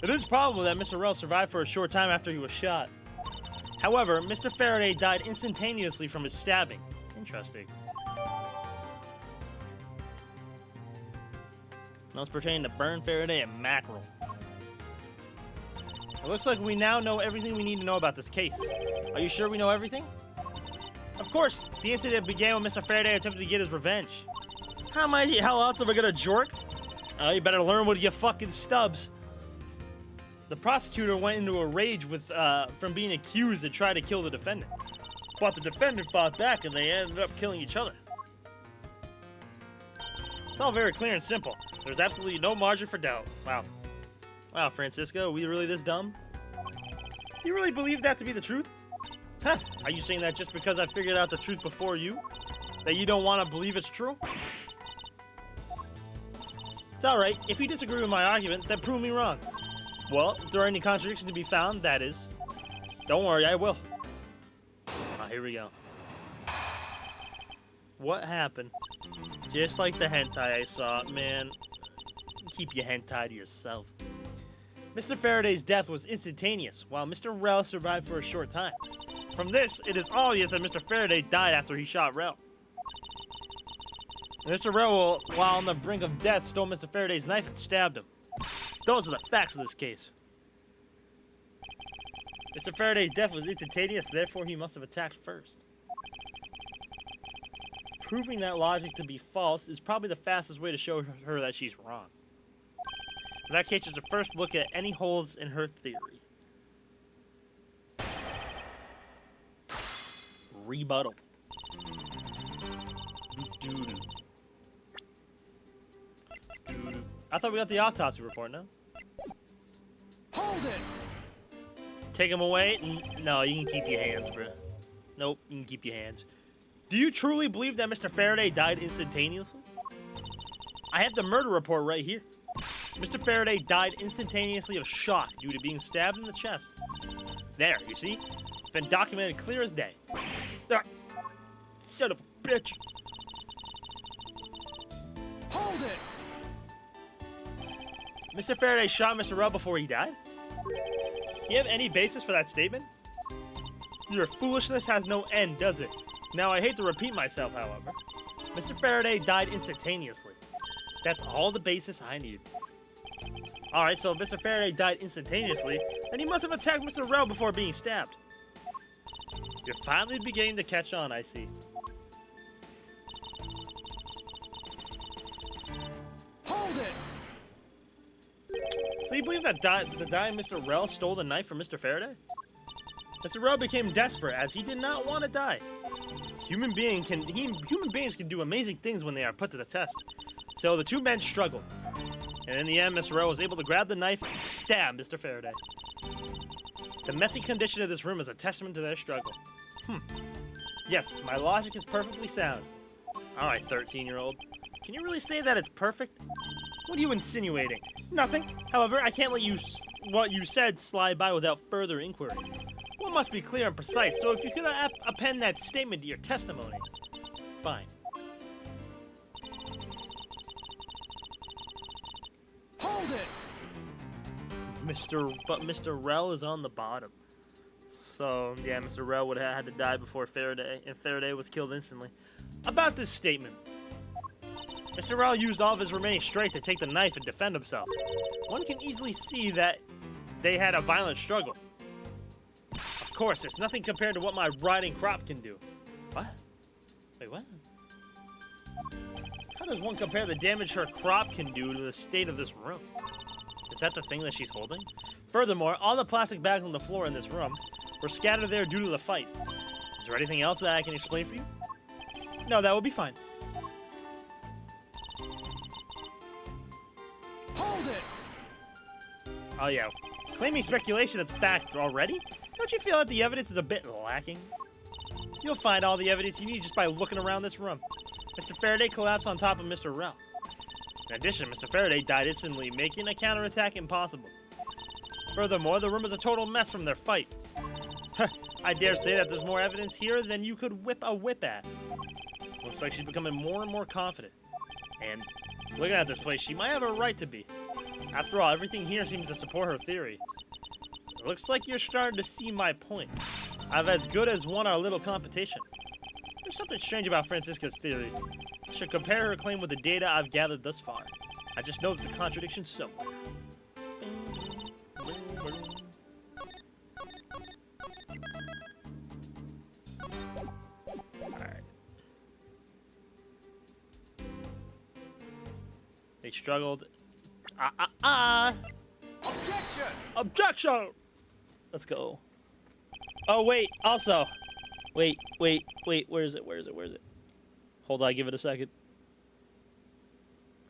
It is probable that Mr. Rel survived for a short time after he was shot. However, Mr. Faraday died instantaneously from his stabbing. Interesting. Notes pertaining to Burn Faraday and Mackerel. It looks like we now know everything we need to know about this case. Are you sure we know everything? Of course, the incident began when Mr. Faraday attempted to get his revenge. How else am I gonna jork? You better learn with your fucking stubs. The prosecutor went into a rage from being accused and tried to kill the defendant. But the defendant fought back and they ended up killing each other. It's all very clear and simple. There's absolutely no margin for doubt. Wow. Wow, Francisco, are we really this dumb? Do you really believe that to be the truth? Huh, are you saying that just because I figured out the truth before you? That you don't want to believe it's true? It's alright, if you disagree with my argument, then prove me wrong. Well, if there are any contradictions to be found, that is. Don't worry, I will. Here we go. What happened? Just like the hentai I saw, man. Keep your hentai to yourself. Mr. Faraday's death was instantaneous, while Mr. Rel survived for a short time. From this, it is obvious that Mr. Faraday died after he shot Rel. Mr. Rel, while on the brink of death, stole Mr. Faraday's knife and stabbed him. Those are the facts of this case. Mr. Faraday's death was instantaneous, therefore he must have attacked first. Proving that logic to be false is probably the fastest way to show her that she's wrong. In that case, it's a first look at any holes in her theory. Rebuttal. I thought we got the autopsy report now. Hold it! Take him away? No, you can keep your hands, bro. Nope, you can keep your hands. Do you truly believe that Mr. Faraday died instantaneously? I have the murder report right here. Mr. Faraday died instantaneously of shock due to being stabbed in the chest. There, you see? It's been documented clear as day. Ah, son of a bitch. Hold it! Mr. Faraday shot Mr. Rel before he died? Do you have any basis for that statement? Your foolishness has no end, does it? Now, I hate to repeat myself, however. Mr. Faraday died instantaneously. That's all the basis I need. Alright, so if Mr. Faraday died instantaneously, then he must have attacked Mr. Rel before being stabbed. You're finally beginning to catch on, I see. Hold it! So you believe that the dying Mr. Rel stole the knife from Mr. Faraday? Mr. Rel became desperate as he did not want to die. Human beings can do amazing things when they are put to the test. So the two men struggled. And in the end, Mr. Rel was able to grab the knife and stab Mr. Faraday. The messy condition of this room is a testament to their struggle. Yes, my logic is perfectly sound. Alright, 13-year-old. Can you really say that it's perfect? What are you insinuating? Nothing. However, I can't let what you said slide by without further inquiry. What must be clear and precise, so if you could append that statement to your testimony. Fine. Hold it! Mr. Rel is on the bottom. So, yeah, Mr. Rel would have had to die before Faraday, and Faraday was killed instantly. About this statement. Mr. Rel used all of his remaining strength to take the knife and defend himself. One can easily see that they had a violent struggle. Of course, it's nothing compared to what my riding crop can do. What? Wait, what? How does one compare the damage her crop can do to the state of this room? Is that the thing that she's holding? Furthermore, all the plastic bags on the floor in this room were scattered there due to the fight. Is there anything else that I can explain for you? No, that will be fine. Hold it! Oh yeah, claiming speculation as fact already? Don't you feel that the evidence is a bit lacking? You'll find all the evidence you need just by looking around this room. Mr. Faraday collapsed on top of Mr. Rel. In addition, Mr. Faraday died instantly, making a counterattack impossible. Furthermore, the room is a total mess from their fight. I dare say that there's more evidence here than you could whip a whip at. Looks like she's becoming more and more confident. And looking at this place, she might have a right to be. After all, everything here seems to support her theory. It looks like you're starting to see my point. I've as good as won our little competition. There's something strange about Francisca's theory. I should compare her claim with the data I've gathered thus far. I just know there's a contradiction somewhere. Alright. They struggled. Objection! Objection! Let's go. Oh, wait, also. Wait, where is it? Hold on, give it a second.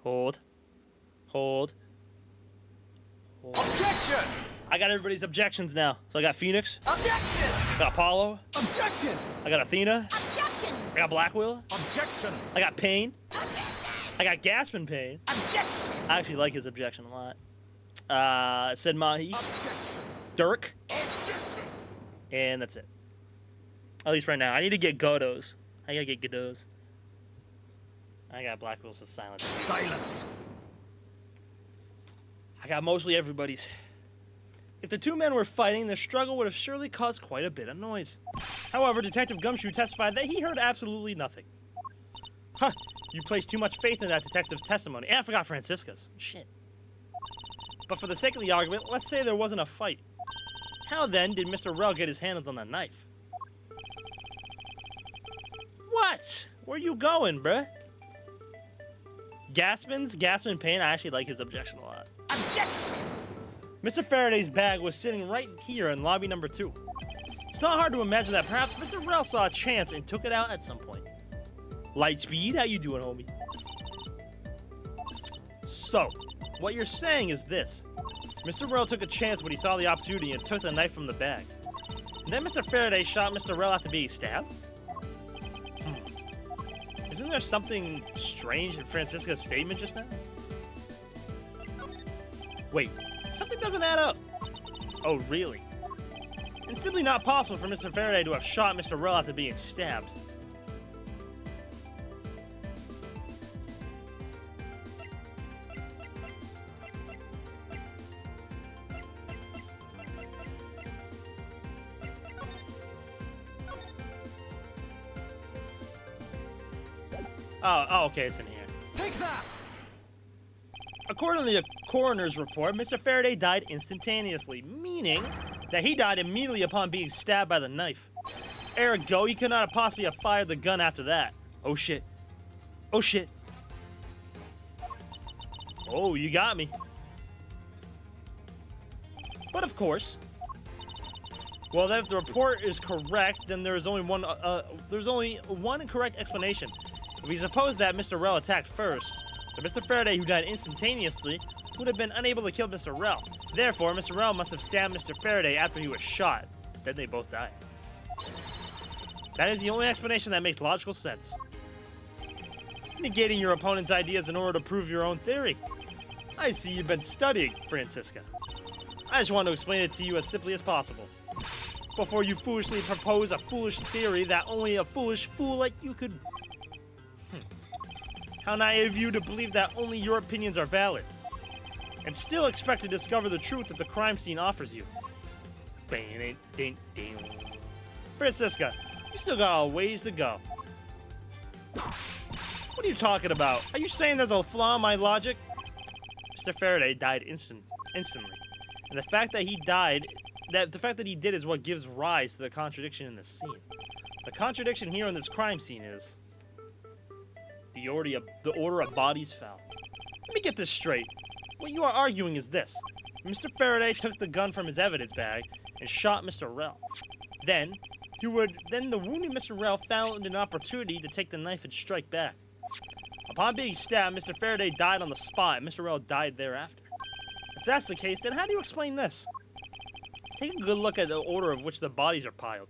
Hold. Objection! I got everybody's objections now. So I got Phoenix. Objection! I got Apollo. Objection! I got Athena. Objection! I got Blackwell. Objection! I got Payne. I got Gaspin Payne. Objection! I actually like his objection a lot. Sid Mahi. Objection! Dirk. Objection! And that's it. At least right now. I need to get Godot's. I gotta get Godot's. I got Blackwell's to silence. Silence! I got mostly everybody's. If the two men were fighting, the struggle would have surely caused quite a bit of noise. However, Detective Gumshoe testified that he heard absolutely nothing. Huh, you placed too much faith in that detective's testimony. And I forgot Francisca's. Shit. But for the sake of the argument, let's say there wasn't a fight. How then did Mr. Rell get his hands on the knife? What? Where you going, bruh? Gaspman Payne, I actually like his objection a lot. Objection! Mr. Faraday's bag was sitting right here in lobby number 2. It's not hard to imagine that perhaps Mr. Rell saw a chance and took it out at some point. Lightspeed, how you doing, homie? So, what you're saying is this. Mr. Rell took a chance when he saw the opportunity and took the knife from the bag. And then Mr. Faraday shot Mr. Rell after being stabbed? Isn't there something strange in Francisca's statement just now? Wait, something doesn't add up. Oh, really? It's simply not possible for Mr. Faraday to have shot Mr. Rell after being stabbed. Oh, okay, it's in here. Take that! According to the coroner's report, Mr. Faraday died instantaneously, meaning that he died immediately upon being stabbed by the knife. Ergo, he could not have possibly have fired the gun after that. Oh shit. Oh shit. Oh, you got me. But of course, well, if the report is correct, then there's only one correct explanation. If we suppose that Mr. Rell attacked first, then Mr. Faraday, who died instantaneously, would have been unable to kill Mr. Rell. Therefore, Mr. Rell must have stabbed Mr. Faraday after he was shot. Then they both died. That is the only explanation that makes logical sense. Negating your opponent's ideas in order to prove your own theory. I see you've been studying, Francisca. I just want to explain it to you as simply as possible. Before you foolishly propose a foolish theory that only a foolish fool like you could... How naive of you to believe that only your opinions are valid, and still expect to discover the truth that the crime scene offers you. Francisca, you still got a ways to go. What are you talking about? Are you saying there's a flaw in my logic? Mr. Faraday died instantly, and the fact that he did is what gives rise to the contradiction in this scene. The contradiction here in this crime scene is the order of bodies found. Let me get this straight. What you are arguing is this. Mr. Faraday took the gun from his evidence bag and shot Mr. Rell. Then the wounded Mr. Rell found an opportunity to take the knife and strike back. Upon being stabbed, Mr. Faraday died on the spot, and Mr. Rell died thereafter. If that's the case, then how do you explain this? Take a good look at the order of which the bodies are piled.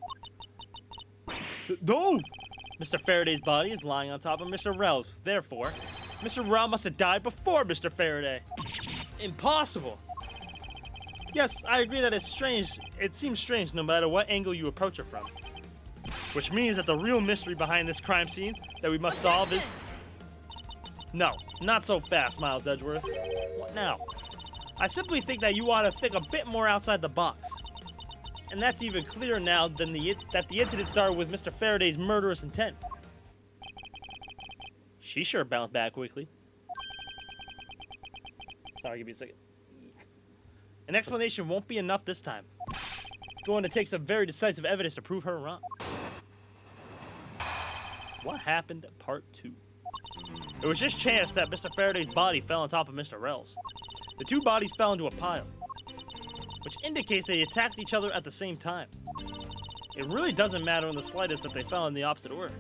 No! Mr. Faraday's body is lying on top of Mr. Rell's. Therefore, Mr. Rell must have died before Mr. Faraday. Impossible! Yes, I agree that it's strange. It seems strange no matter what angle you approach it from. Which means that the real mystery behind this crime scene that we must solve is... No, not so fast, Miles Edgeworth. What now? I simply think that you ought to think a bit more outside the box. And that's even clearer now than that the incident started with Mr. Faraday's murderous intent. She sure bounced back quickly. Sorry, give me a second. An explanation won't be enough this time. It's going to take some very decisive evidence to prove her wrong. What happened at part 2? It was just chance that Mr. Faraday's body fell on top of Mr. Rell's. The two bodies fell into a pile, which indicates they attacked each other at the same time. It really doesn't matter in the slightest that they fell in the opposite order.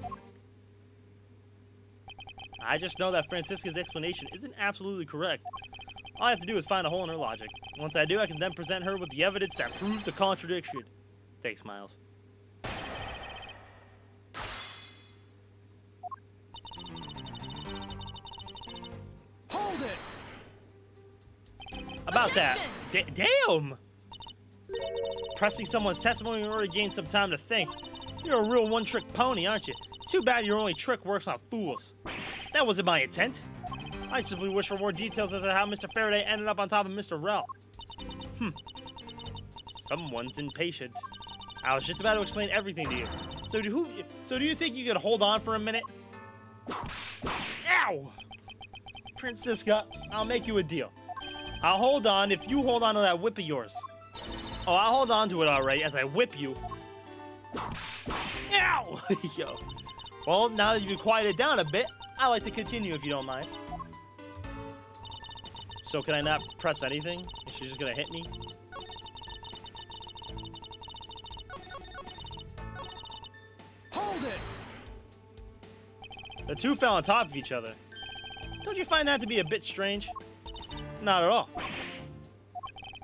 I just know that Francisca's explanation isn't absolutely correct. All I have to do is find a hole in her logic. Once I do, I can then present her with the evidence that proves the contradiction. Thanks, Miles. Hold it! About that. Damn! Pressing someone's testimony in order to gain some time to think. You're a real one-trick pony, aren't you? It's too bad your only trick works on fools. That wasn't my intent. I simply wish for more details as to how Mr. Faraday ended up on top of Mr. Rell. Someone's impatient. I was just about to explain everything to you. So do you think you could hold on for a minute? Ow! Francisca, I'll make you a deal. I'll hold on if you hold on to that whip of yours. Oh, I'll hold on to it alright as I whip you. Ow! Yo. Well, now that you've quieted down a bit, I'd like to continue if you don't mind. So can I not press anything? Is she just gonna hit me? Hold it! The two fell on top of each other. Don't you find that to be a bit strange? Not at all.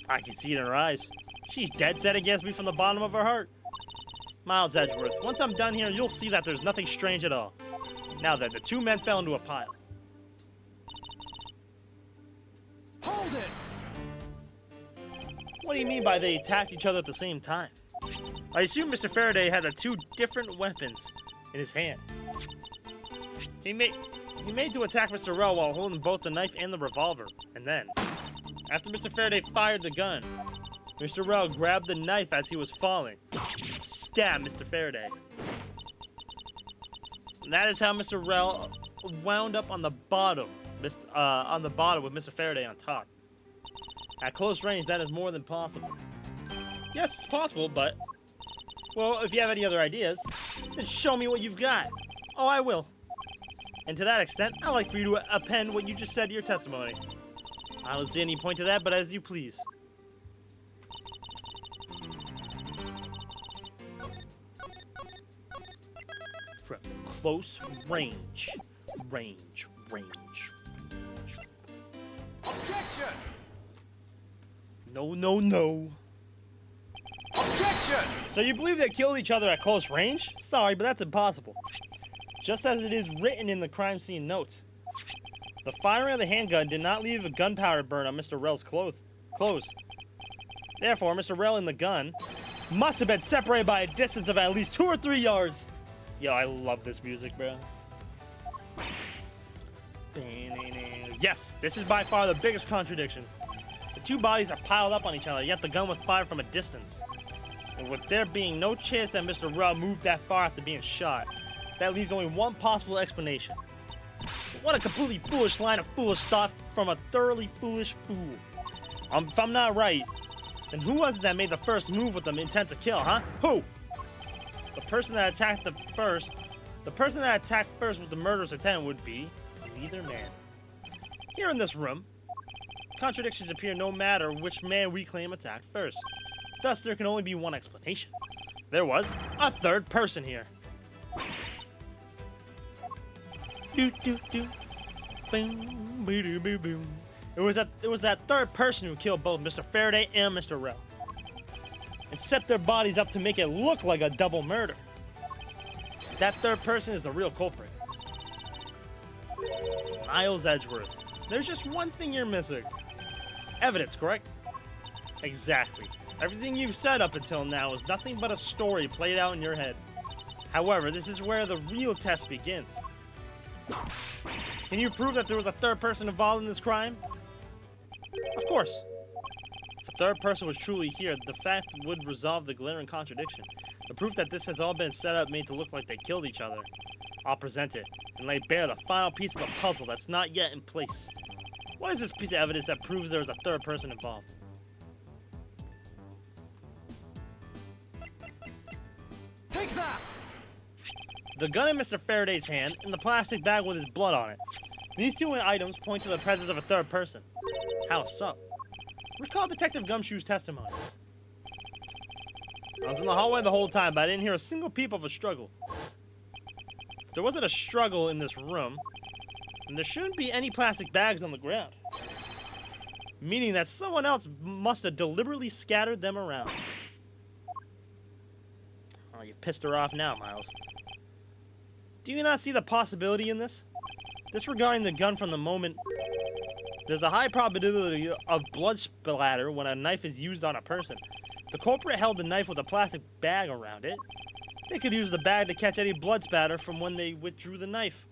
I can see it in her eyes. She's dead set against me from the bottom of her heart. Miles Edgeworth, once I'm done here, you'll see that there's nothing strange at all. Now then, the two men fell into a pile. Hold it! What do you mean by they attacked each other at the same time? I assume Mr. Faraday had the two different weapons in his hand. He made to attack Mr. Rell while holding both the knife and the revolver. And then, after Mr. Faraday fired the gun, Mr. Rell grabbed the knife as he was falling and stabbed Mr. Faraday. And that is how Mr. Rell wound up on the bottom with Mr. Faraday on top. At close range, that is more than possible. Yes, it's possible, but... Well, if you have any other ideas, then show me what you've got. Oh, I will. And to that extent, I'd like for you to append what you just said to your testimony. I don't see any point to that, but as you please. From close range. Range. Objection! No. Objection! So you believe they killed each other at close range? Sorry, but that's impossible. Just as it is written in the crime scene notes. The firing of the handgun did not leave a gunpowder burn on Mr. Rell's clothes. Therefore, Mr. Rell and the gun must have been separated by a distance of at least 2 or 3 yards. Yo, I love this music, bro. Yes, this is by far the biggest contradiction. The two bodies are piled up on each other, yet the gun was fired from a distance. And with there being no chance that Mr. Rell moved that far after being shot, that leaves only one possible explanation. What a completely foolish line of foolish thought from a thoroughly foolish fool. If I'm not right, then who was it that made the first move with the intent to kill, huh? Who? The person that attacked first with the murderous intent would be neither man. Here in this room, contradictions appear no matter which man we claim attacked first. Thus, there can only be one explanation. There was a third person here. Boom, boom, boom, boom. It was that third person who killed both Mr. Faraday and Mr. Rell, and set their bodies up to make it look like a double murder. That third person is the real culprit. Miles Edgeworth. There's just one thing you're missing. Evidence, correct? Exactly. Everything you've said up until now is nothing but a story played out in your head. However, this is where the real test begins. Can you prove that there was a third person involved in this crime? Of course. If a third person was truly here, the fact would resolve the glaring contradiction. The proof that this has all been set up made to look like they killed each other. I'll present it and lay bare the final piece of the puzzle that's not yet in place. What is this piece of evidence that proves there was a third person involved? Take that! The gun in Mr. Faraday's hand and the plastic bag with his blood on it. These two items point to the presence of a third person. How so? Recall Detective Gumshoe's testimony. I was in the hallway the whole time, but I didn't hear a single peep of a struggle. If there wasn't a struggle in this room, and there shouldn't be any plastic bags on the ground. Meaning that someone else must have deliberately scattered them around. Oh, you pissed her off now, Miles. Do you not see the possibility in this? Disregarding the gun from the moment, there's a high probability of blood splatter when a knife is used on a person. If the culprit held the knife with a plastic bag around it, they could use the bag to catch any blood spatter from when they withdrew the knife.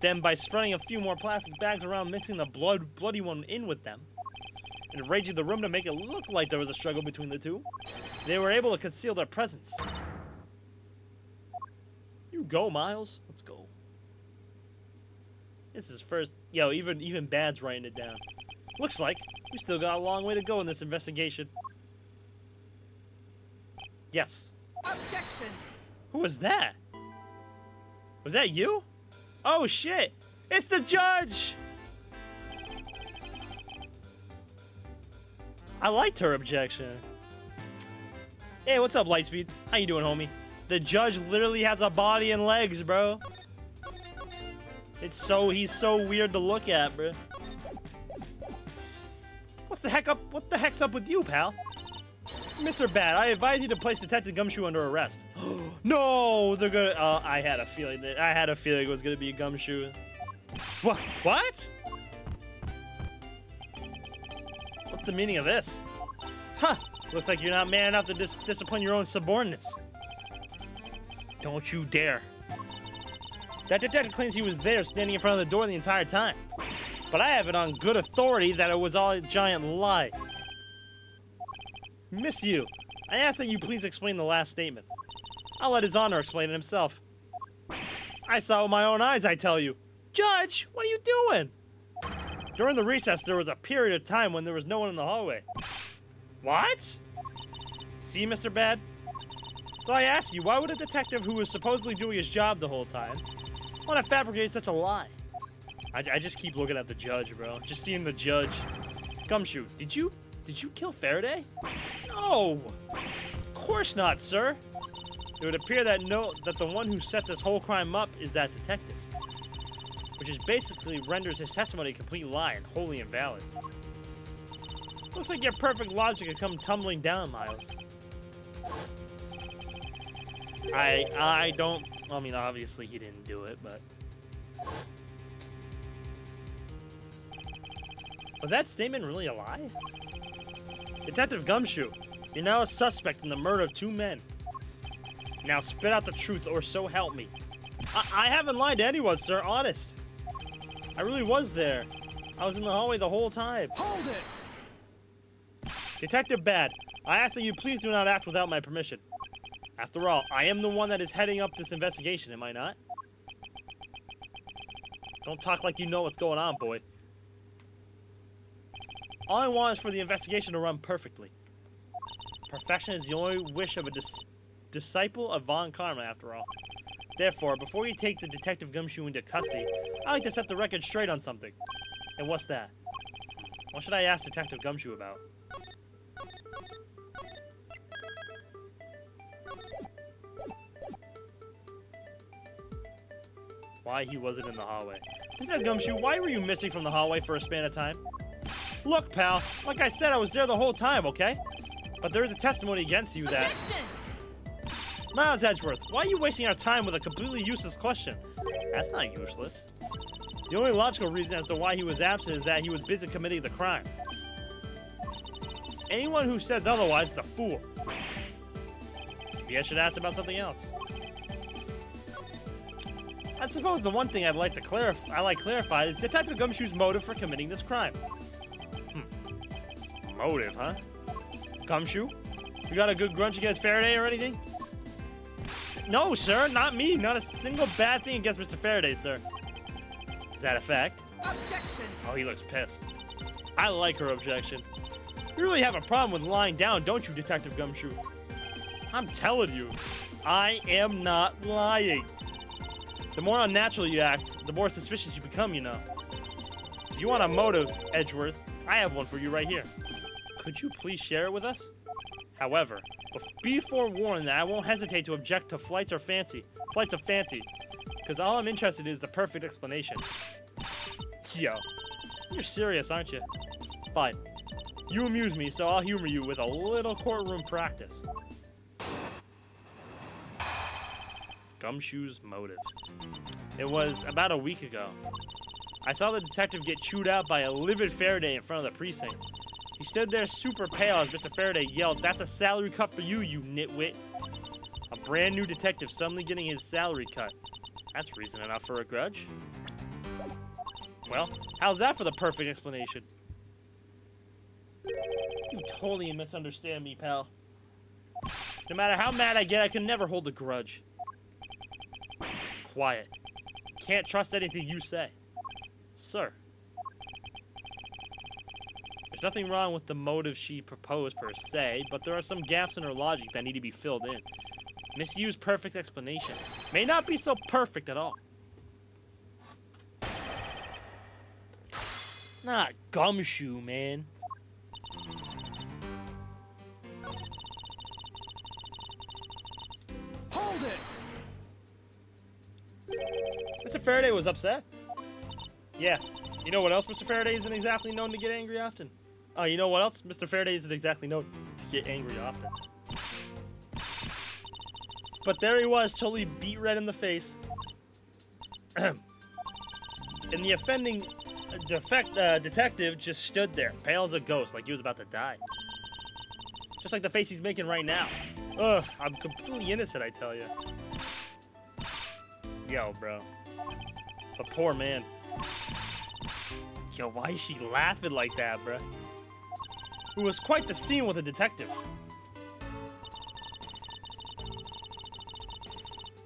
Then, by spreading a few more plastic bags around, mixing the bloody one in with them, and arranging the room to make it look like there was a struggle between the two. They were able to conceal their presence. You go, Miles. Let's go. This is first. Yo, even Bad's writing it down. Looks like we still got a long way to go in this investigation. Yes. Objection! Who was that? Was that you? Oh shit! It's the judge! I liked her objection. Hey, what's up, Lightspeed? How you doing, homie? The judge literally has a body and legs, bro. He's so weird to look at, bro. What the heck's up with you, pal? Mr. Bad, I advise you to place Detective Gumshoe under arrest. No, they're gonna. I had a feeling it was gonna be a Gumshoe. What? What? What's the meaning of this? Huh? Looks like you're not man enough to discipline your own subordinates. Don't you dare. That detective claims he was there, standing in front of the door the entire time. But I have it on good authority that it was all a giant lie. Miss you. I ask that you please explain the last statement. I'll let His Honor explain it himself. I saw it with my own eyes, I tell you. Judge, what are you doing? During the recess, there was a period of time when there was no one in the hallway. What? See, Mr. Bad? So I ask you, why would a detective who was supposedly doing his job the whole time want to fabricate such a lie? I just keep looking at the judge, bro. Just seeing the judge. Gumshoe, did you kill Faraday? No! Of course not, sir. It would appear that the one who set this whole crime up is that detective. Which is basically renders his testimony a complete lie and wholly invalid. Looks like your perfect logic has come tumbling down, Miles. I don't... I mean, obviously he didn't do it, but... Was that statement really a lie? Detective Gumshoe, you're now a suspect in the murder of 2 men. Now spit out the truth, or so help me. I haven't lied to anyone, sir, honest. I really was there. I was in the hallway the whole time. Hold it! Detective Bad, I ask that you please do not act without my permission. After all, I am the one that is heading up this investigation, am I not? Don't talk like you know what's going on, boy. All I want is for the investigation to run perfectly. Perfection is the only wish of a disciple of Von Karma, after all. Therefore, before you take the Detective Gumshoe into custody, I'd like to set the record straight on something. And what's that? What should I ask Detective Gumshoe about? Why he wasn't in the hallway. Detective Gumshoe, why were you missing from the hallway for a span of time? Look, pal, like I said, I was there the whole time, okay? But there is a testimony against you that... Objection! Miles Edgeworth, why are you wasting our time with a completely useless question? That's not useless. The only logical reason as to why he was absent is that he was busy committing the crime. Anyone who says otherwise is a fool. Maybe I should ask about something else. I suppose the one thing I'd like to clarified is Detective Gumshoe's motive for committing this crime. Motive, huh? Gumshoe? You got a good grudge against Faraday or anything? No, sir, not me. Not a single bad thing against Mr. Faraday, sir. Is that a fact? Objection! Oh, he looks pissed. I like her objection. You really have a problem with lying down, don't you, Detective Gumshoe? I'm telling you, I am not lying. The more unnatural you act, the more suspicious you become, you know. If you want a motive, Edgeworth, I have one for you right here. Could you please share it with us? However, be forewarned that I won't hesitate to object to flights of fancy, because all I'm interested in is the perfect explanation. Yo, you're serious, aren't you? Fine. You amuse me, so I'll humor you with a little courtroom practice. Gumshoe's motive. It was about a week ago. I saw the detective get chewed out by a livid Faraday in front of the precinct. He stood there super pale as Mr. Faraday yelled, "That's a salary cut for you, you nitwit." A brand new detective suddenly getting his salary cut. That's reason enough for a grudge. Well, how's that for the perfect explanation? totally misunderstand me, pal. No matter how mad I get, I can never hold a grudge. Quiet. Can't trust anything you say. Sir. There's nothing wrong with the motive she proposed per se, but there are some gaps in her logic that need to be filled in. Miss Yu's perfect explanation may not be so perfect at all. Nah, Gumshoe, man. Hold it. Mr. Faraday was upset. Yeah. You know what else Mr. Faraday isn't exactly known to get angry often? Oh, you know what else? Mr. Faraday isn't exactly known to get angry often. But there he was, totally beat red in the face. And the offending detective just stood there, pale as a ghost, like he was about to die. Just like the face he's making right now. Ugh, I'm completely innocent, I tell you. Yo, bro. A poor man. Yo, why is she laughing like that, bro? It was quite the scene with the detective.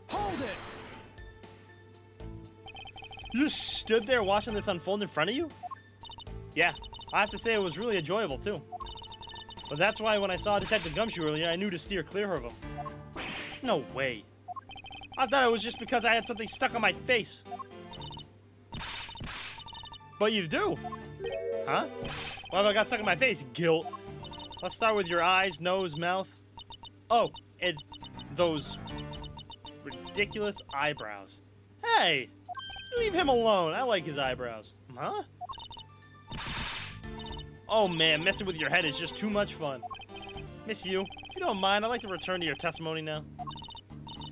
Hold it. You just stood there watching this unfold in front of you? Yeah, I have to say it was really enjoyable too. But that's why when I saw Detective Gumshoe earlier, I knew to steer clear of him. No way. I thought it was just because I had something stuck on my face. But you do? Huh? What have I got stuck on my face? Guilt. Let's start with your eyes, nose, mouth. Oh, and those ridiculous eyebrows. Hey! Leave him alone. I like his eyebrows. Huh? Oh man, messing with your head is just too much fun. Miss Yu, if you don't mind, I'd like to return to your testimony now.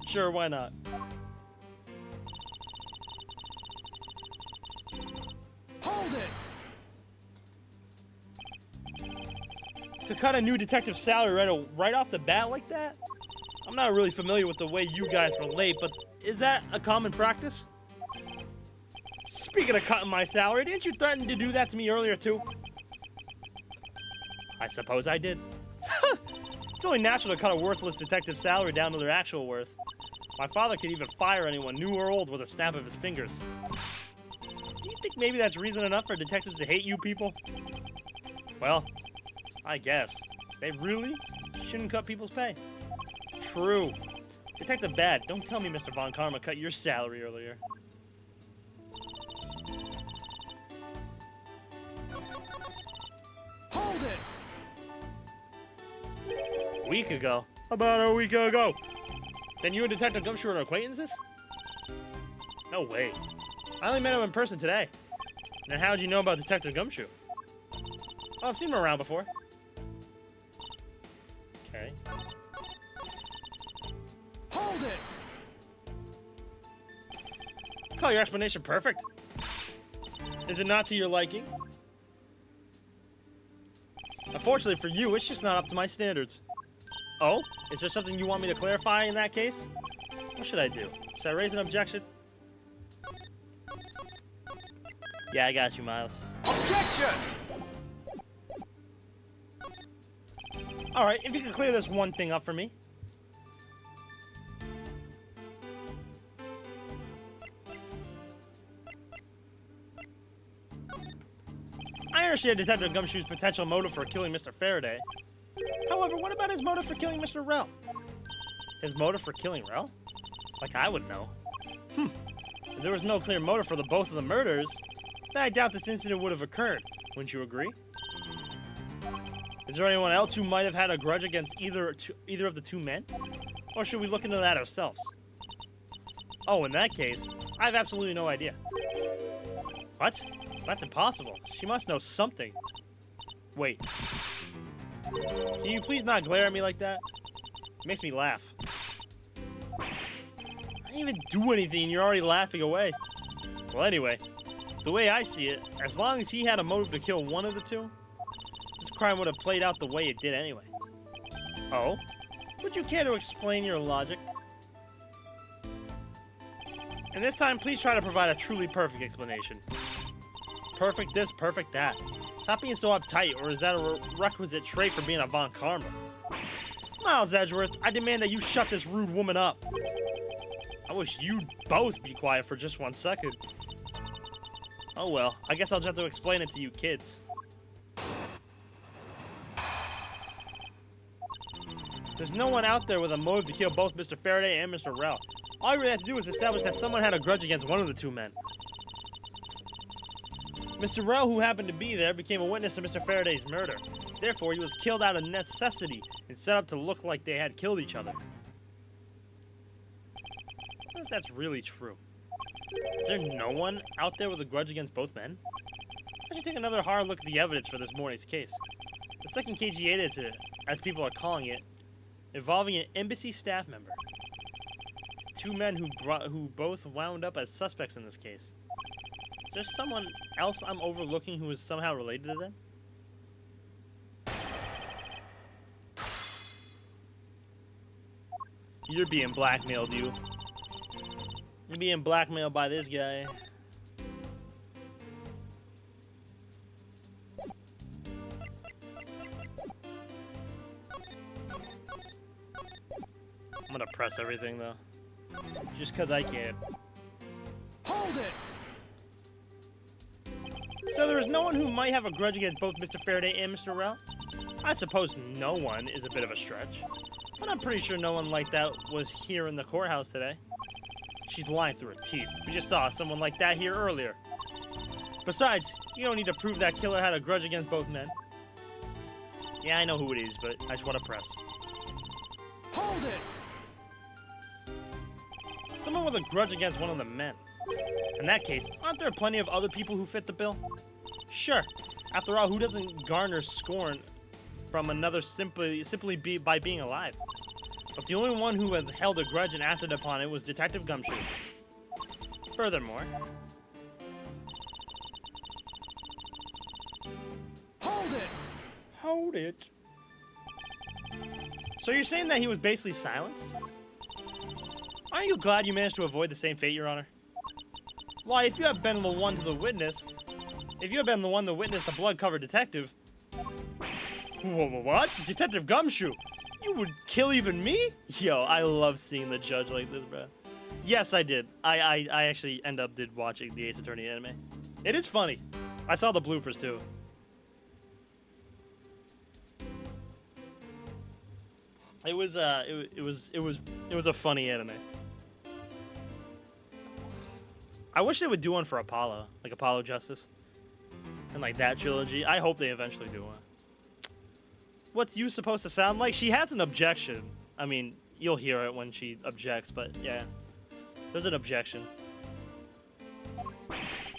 Sure, why not? Hold it. To cut a new detective's salary right off the bat like that? I'm not really familiar with the way you guys relate, but is that a common practice? Speaking of cutting my salary, didn't you threaten to do that to me earlier too? I suppose I did. It's only natural to cut a worthless detective's salary down to their actual worth. My father could even fire anyone, new or old, with a snap of his fingers. Do you think maybe that's reason enough for detectives to hate you people? Well, I guess. They really shouldn't cut people's pay. True. Detective Bad, don't tell me Mr. Von Karma cut your salary earlier. Hold it. A week ago? About a week ago. Then you and Detective Gumshoe are acquaintances? No way. I only met him in person today. Then how'd you know about Detective Gumshoe? Oh, I've seen him around before. Okay. Hold it. Call your explanation perfect. Is it not to your liking? Unfortunately for you, it's just not up to my standards. Oh? Is there something you want me to clarify in that case? What should I do? Should I raise an objection? Yeah, I got you, Miles. Objection. Alright, if you could clear this one thing up for me. I understand Detective Gumshoe's potential motive for killing Mr. Faraday. However, what about his motive for killing Mr. Rel? His motive for killing Rel? Like I would know. If there was no clear motive for both of the murders, then I doubt this incident would have occurred. Wouldn't you agree? Is there anyone else who might have had a grudge against either of the two men? Or should we look into that ourselves? Oh, in that case, I have absolutely no idea. What? That's impossible. She must know something. Wait. Can you please not glare at me like that? It makes me laugh. I didn't even do anything and you're already laughing away. Well, anyway, the way I see it, as long as he had a motive to kill one of the two, this crime would have played out the way it did anyway. Oh? Would you care to explain your logic? And this time, please try to provide a truly perfect explanation. Perfect this, perfect that. Stop being so uptight, or is that a requisite trait for being a Von Karma? Miles Edgeworth, I demand that you shut this rude woman up. I wish you'd both be quiet for just 1 second. Oh well, I guess I'll just have to explain it to you kids. There's no one out there with a motive to kill both Mr. Faraday and Mr. Rel. All you really have to do is establish that someone had a grudge against one of the two men. Mr. Rel, who happened to be there, became a witness to Mr. Faraday's murder. Therefore, he was killed out of necessity and set up to look like they had killed each other. I wonder if that's really true. Is there no one out there with a grudge against both men? I should take another hard look at the evidence for this morning's case. The second KG8 incident, as people are calling it, involving an embassy staff member. Two men who both wound up as suspects in this case. Is there someone else I'm overlooking who is somehow related to them? You're being blackmailed, you. You're being blackmailed by this guy. I'm gonna press everything though. Just cause I can. Hold it! So there is no one who might have a grudge against both Mr. Faraday and Mr. Rel? I suppose no one is a bit of a stretch. But I'm pretty sure no one like that was here in the courthouse today. She's lying through her teeth. We just saw someone like that here earlier. Besides, you don't need to prove that killer had a grudge against both men. Yeah, I know who it is, but I just want to press. Hold it! Someone with a grudge against one of the men. In that case, aren't there plenty of other people who fit the bill? Sure. After all, who doesn't garner scorn from another simply by being alive? But the only one who had held a grudge and acted upon it was Detective Gumshoe. Furthermore... Hold it! Hold it. So you're saying that he was basically silenced? Aren't you glad you managed to avoid the same fate, Your Honor? Why, if you had been the one to witness the blood-covered detective... What? Detective Gumshoe? You would kill even me? Yo, I love seeing the judge like this, bro. Yes, I did. I actually did watching the Ace Attorney anime. It is funny. I saw the bloopers too. It was a funny anime. I wish they would do one for Apollo, like Apollo Justice, and like that trilogy. I hope they eventually do one. What's you supposed to sound like? She has an objection. I mean, you'll hear it when she objects, but yeah, there's an objection.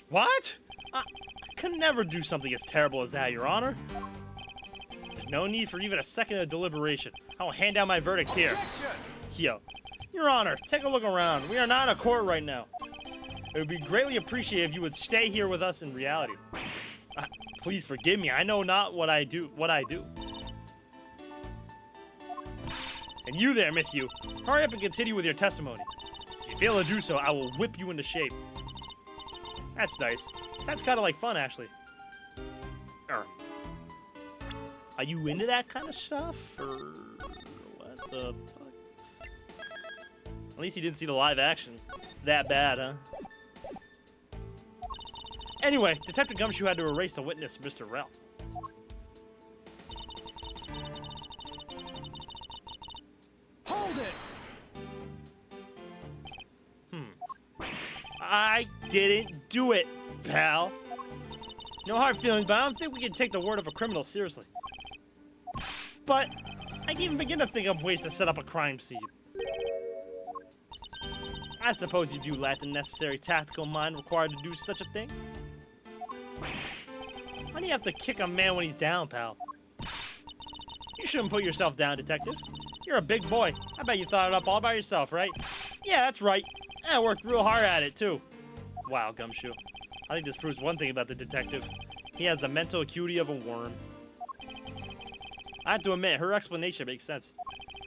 What? I could never do something as terrible as that, Your Honor. There's no need for even a second of deliberation. I will hand down my verdict here. Yo, Your Honor, take a look around. We are not in a court right now. It would be greatly appreciated if you would stay here with us in reality. Please forgive me. I know not what I do. And you there, Miss Yu, hurry up and continue with your testimony. If you fail to do so, I will whip you into shape. That's nice. Sounds kind of like fun, actually. Are you into that kind of stuff, or what the fuck? At least you didn't see the live action. That bad, huh? Anyway, Detective Gumshoe had to erase the witness, Mr. Rel. Hold it! I didn't do it, pal. No hard feelings, but I don't think we can take the word of a criminal seriously. But I can even begin to think of ways to set up a crime scene. I suppose you do lack the necessary tactical mind required to do such a thing. Why do you have to kick a man when he's down, pal? You shouldn't put yourself down, detective. You're a big boy. I bet you thought it up all by yourself, right? Yeah, that's right. I worked real hard at it, too. Wow, Gumshoe. I think this proves one thing about the detective. He has the mental acuity of a worm. I have to admit, her explanation makes sense.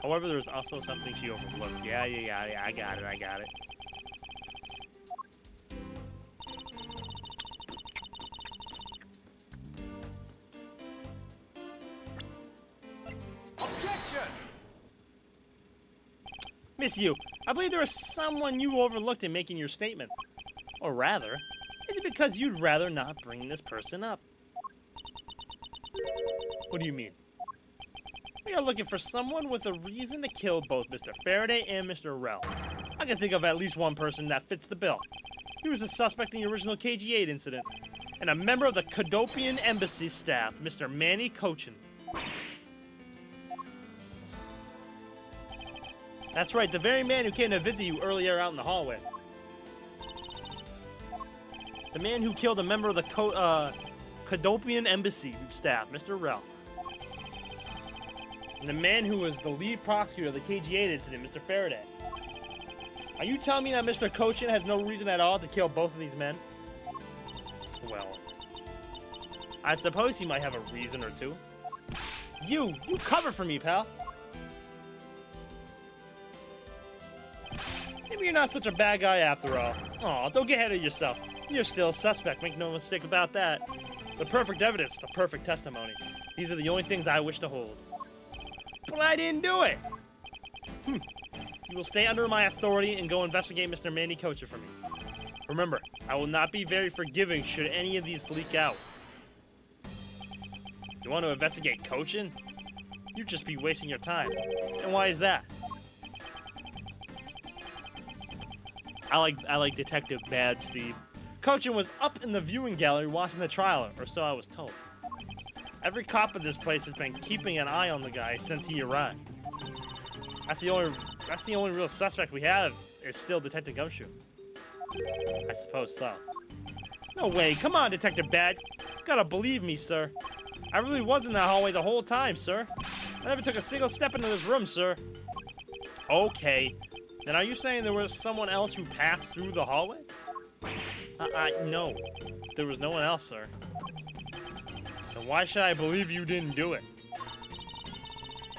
However, there's also something she overlooked. Yeah, I got it. Miss Yu, I believe there is someone you overlooked in making your statement. Or rather, is it because you'd rather not bring this person up? What do you mean? We are looking for someone with a reason to kill both Mr. Faraday and Mr. Rel. I can think of at least one person that fits the bill. He was a suspect in the original KG-8 incident, and a member of the Cadopian Embassy staff, Mr. Manny Cochin. That's right, the very man who came to visit you earlier out in the hallway. The man who killed a member of the Cadopian Embassy staff, Mr. Rel. And the man who was the lead prosecutor of the KG-8 incident, Mr. Faraday. Are you telling me that Mr. Cochin has no reason at all to kill both of these men? Well, I suppose he might have a reason or two. You cover for me, pal. Maybe you're not such a bad guy after all. Aw, don't get ahead of yourself. You're still a suspect, make no mistake about that. The perfect evidence, the perfect testimony. These are the only things I wish to hold. But I didn't do it! You will stay under my authority and go investigate Mr. Manny Cochin for me. Remember, I will not be very forgiving should any of these leak out. You want to investigate Cochin? You'd just be wasting your time. And why is that? I like Detective Bad Steve. Cochin was up in the viewing gallery watching the trial, or so I was told. Every cop at this place has been keeping an eye on the guy since he arrived. That's the only real suspect we have is still Detective Gumshoe. I suppose so. No way, come on, Detective Bad. You gotta believe me, sir. I really was in that hallway the whole time, sir. I never took a single step into this room, sir. Okay. Then are you saying there was someone else who passed through the hallway? No. There was no one else, sir. Then why should I believe you didn't do it?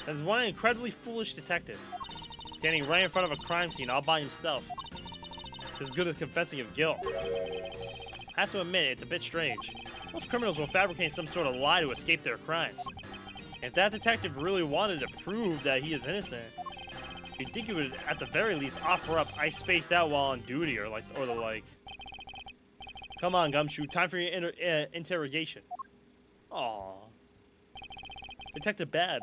There's one incredibly foolish detective, standing right in front of a crime scene all by himself. It's as good as confessing of guilt. I have to admit, it's a bit strange. Most criminals will fabricate some sort of lie to escape their crimes. If that detective really wanted to prove that he is innocent, you'd think he would, at the very least, offer up "I spaced out while on duty" or the like. Come on, Gumshoe, time for your interrogation. Aww. Detective Bad.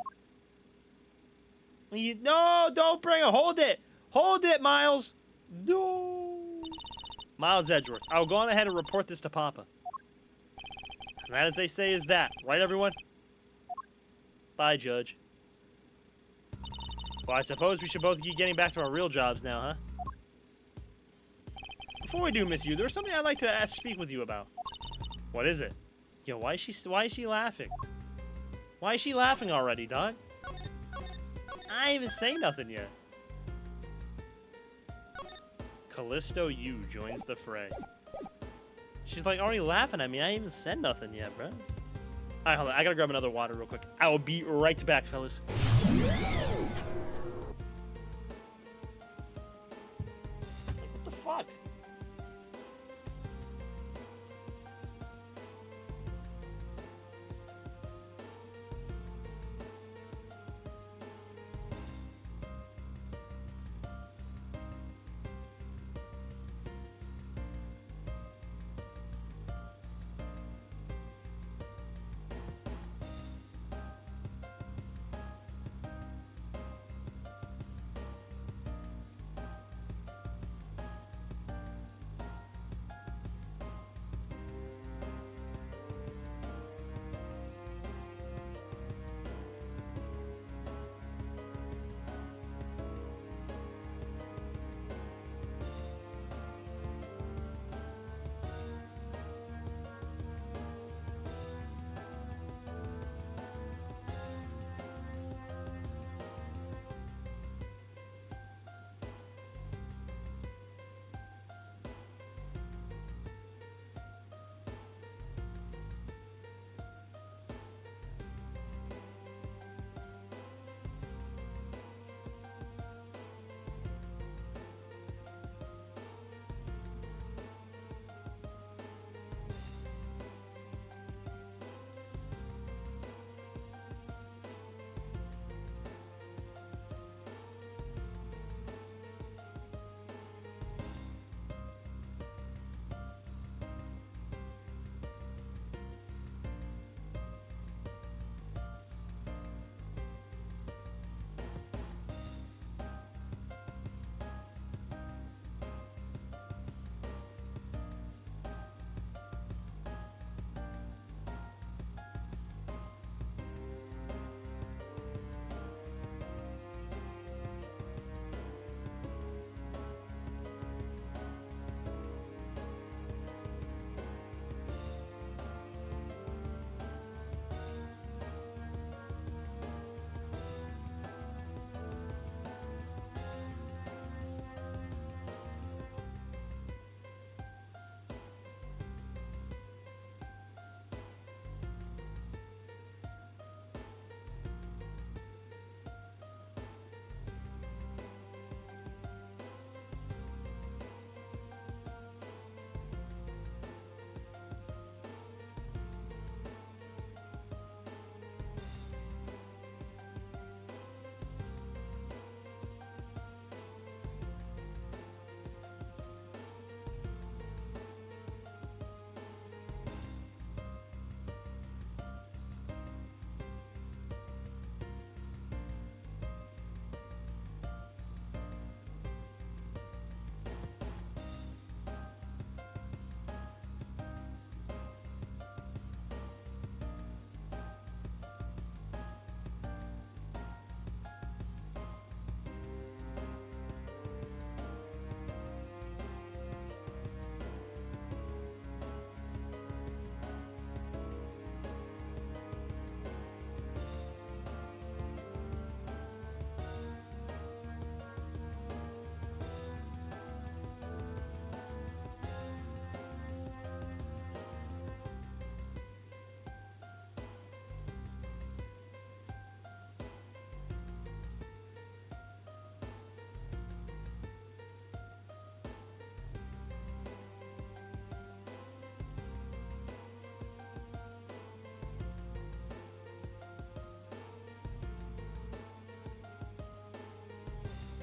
No, don't bring him. Hold it. Hold it, Miles. No. Miles Edgeworth. I will go on ahead and report this to Papa. And that, as they say, is that. Right, everyone? Bye, Judge. Well, I suppose we should both be getting back to our real jobs now, huh? Before we do, Miss Yu, there's something I'd like to speak with you about. What is it? Yo, why is she laughing? Why is she laughing already, dog? I ain't even say nothing yet. Callisto Yu joins the fray. She's like already laughing at me. I ain't even said nothing yet, bro. Alright, hold on. I gotta grab another water real quick. I will be right back, fellas. What the fuck?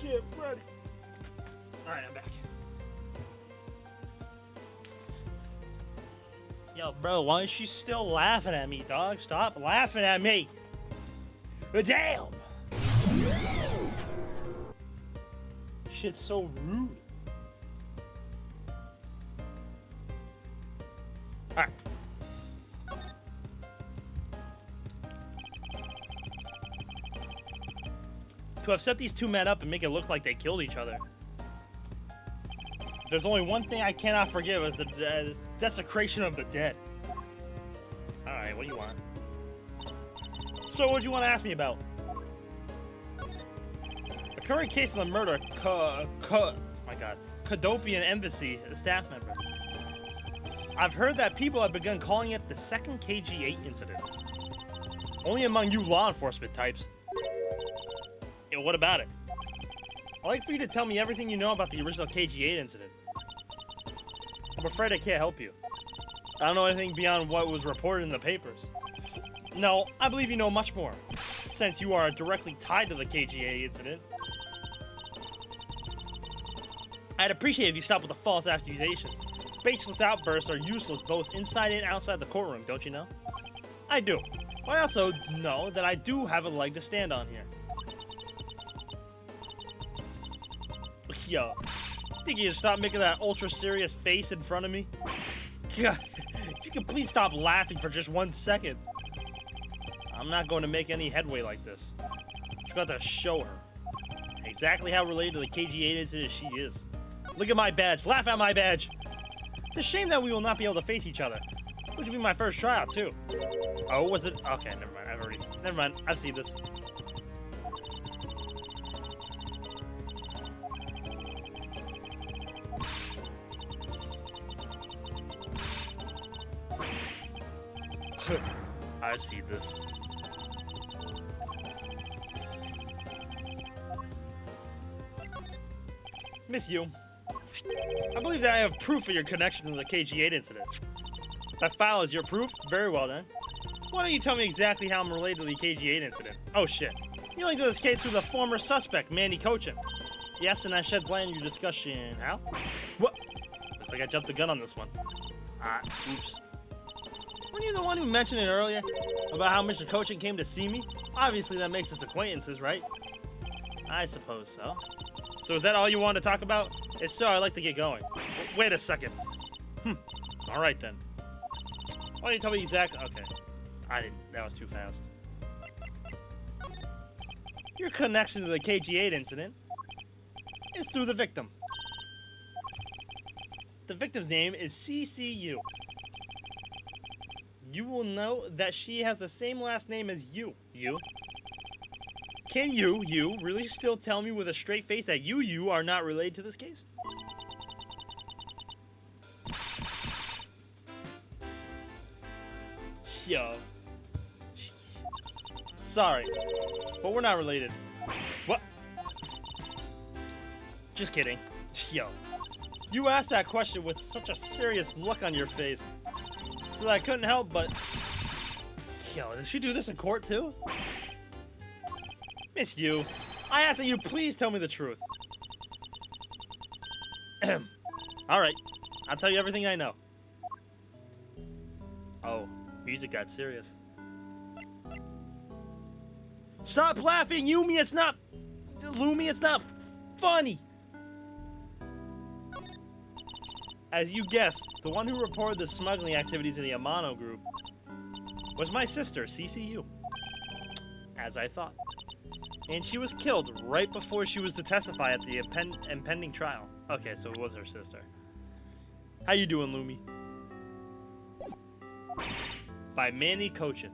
get ready. Alright, I'm back. Yo, bro, why is she still laughing at me, dog? Stop laughing at me! Damn! Shit's so rude. Alright. To have set these two men up and make it look like they killed each other. There's only one thing I cannot forgive is the desecration of the dead. Alright, what do you want? So what do you want to ask me about? The current case of the murder, Cadopian Embassy staff member. I've heard that people have begun calling it the second KG-8 incident. Only among you law enforcement types. Yeah, what about it? I'd like for you to tell me everything you know about the original KG-8 incident. I'm afraid I can't help you. I don't know anything beyond what was reported in the papers. No, I believe you know much more, since you are directly tied to the KG-8 incident. I'd appreciate if you stopped with the false accusations. Baseless outbursts are useless both inside and outside the courtroom, don't you know? I do. But I also know that I do have a leg to stand on here. Yo, think you can stop making that ultra-serious face in front of me? God, if you could please stop laughing for just 1 second. I'm not going to make any headway like this. You got to show her exactly how related to the KG-8 incident she is. Look at my badge. Laugh at my badge. It's a shame that we will not be able to face each other. Which would be my first tryout, too. Oh, was it? Okay, never mind. Never mind. I've seen this. I've seen this. Miss Yu, I believe that I have proof of your connection to the KG-8 incident. That file is your proof? Very well then. Why don't you tell me exactly how I'm related to the KG-8 incident? Oh shit. You linked to this case through the former suspect, Manny Cochin. Yes, and that sheds light on your discussion. How? What? Looks like I jumped the gun on this one. Oops. Weren't you the one who mentioned it earlier? About how Mr. Cochin came to see me? Obviously that makes us acquaintances, right? I suppose so. So is that all you wanted to talk about? If so, I'd like to get going. Wait a second. Alright then. Why don't you tell me exactly? Okay. I didn't. That was too fast. Your connection to the KG-8 incident is through the victim. The victim's name is CCU. You will know that she has the same last name as you. Can you really still tell me with a straight face that you are not related to this case? Yo. Sorry, but we're not related. What? Just kidding. Yo. You asked that question with such a serious look on your face, so that I couldn't help but... Yo, did she do this in court too? Miss Yu, I ask that you please tell me the truth. Alright, I'll tell you everything I know. Oh, music got serious. Stop laughing, Yumi, it's not... Lumi, it's not funny. As you guessed, the one who reported the smuggling activities in the Amano group was my sister, CCU. As I thought. And she was killed right before she was to testify at the impending trial. Okay, so it was her sister. How you doing, Lumi? By Manny Cochin.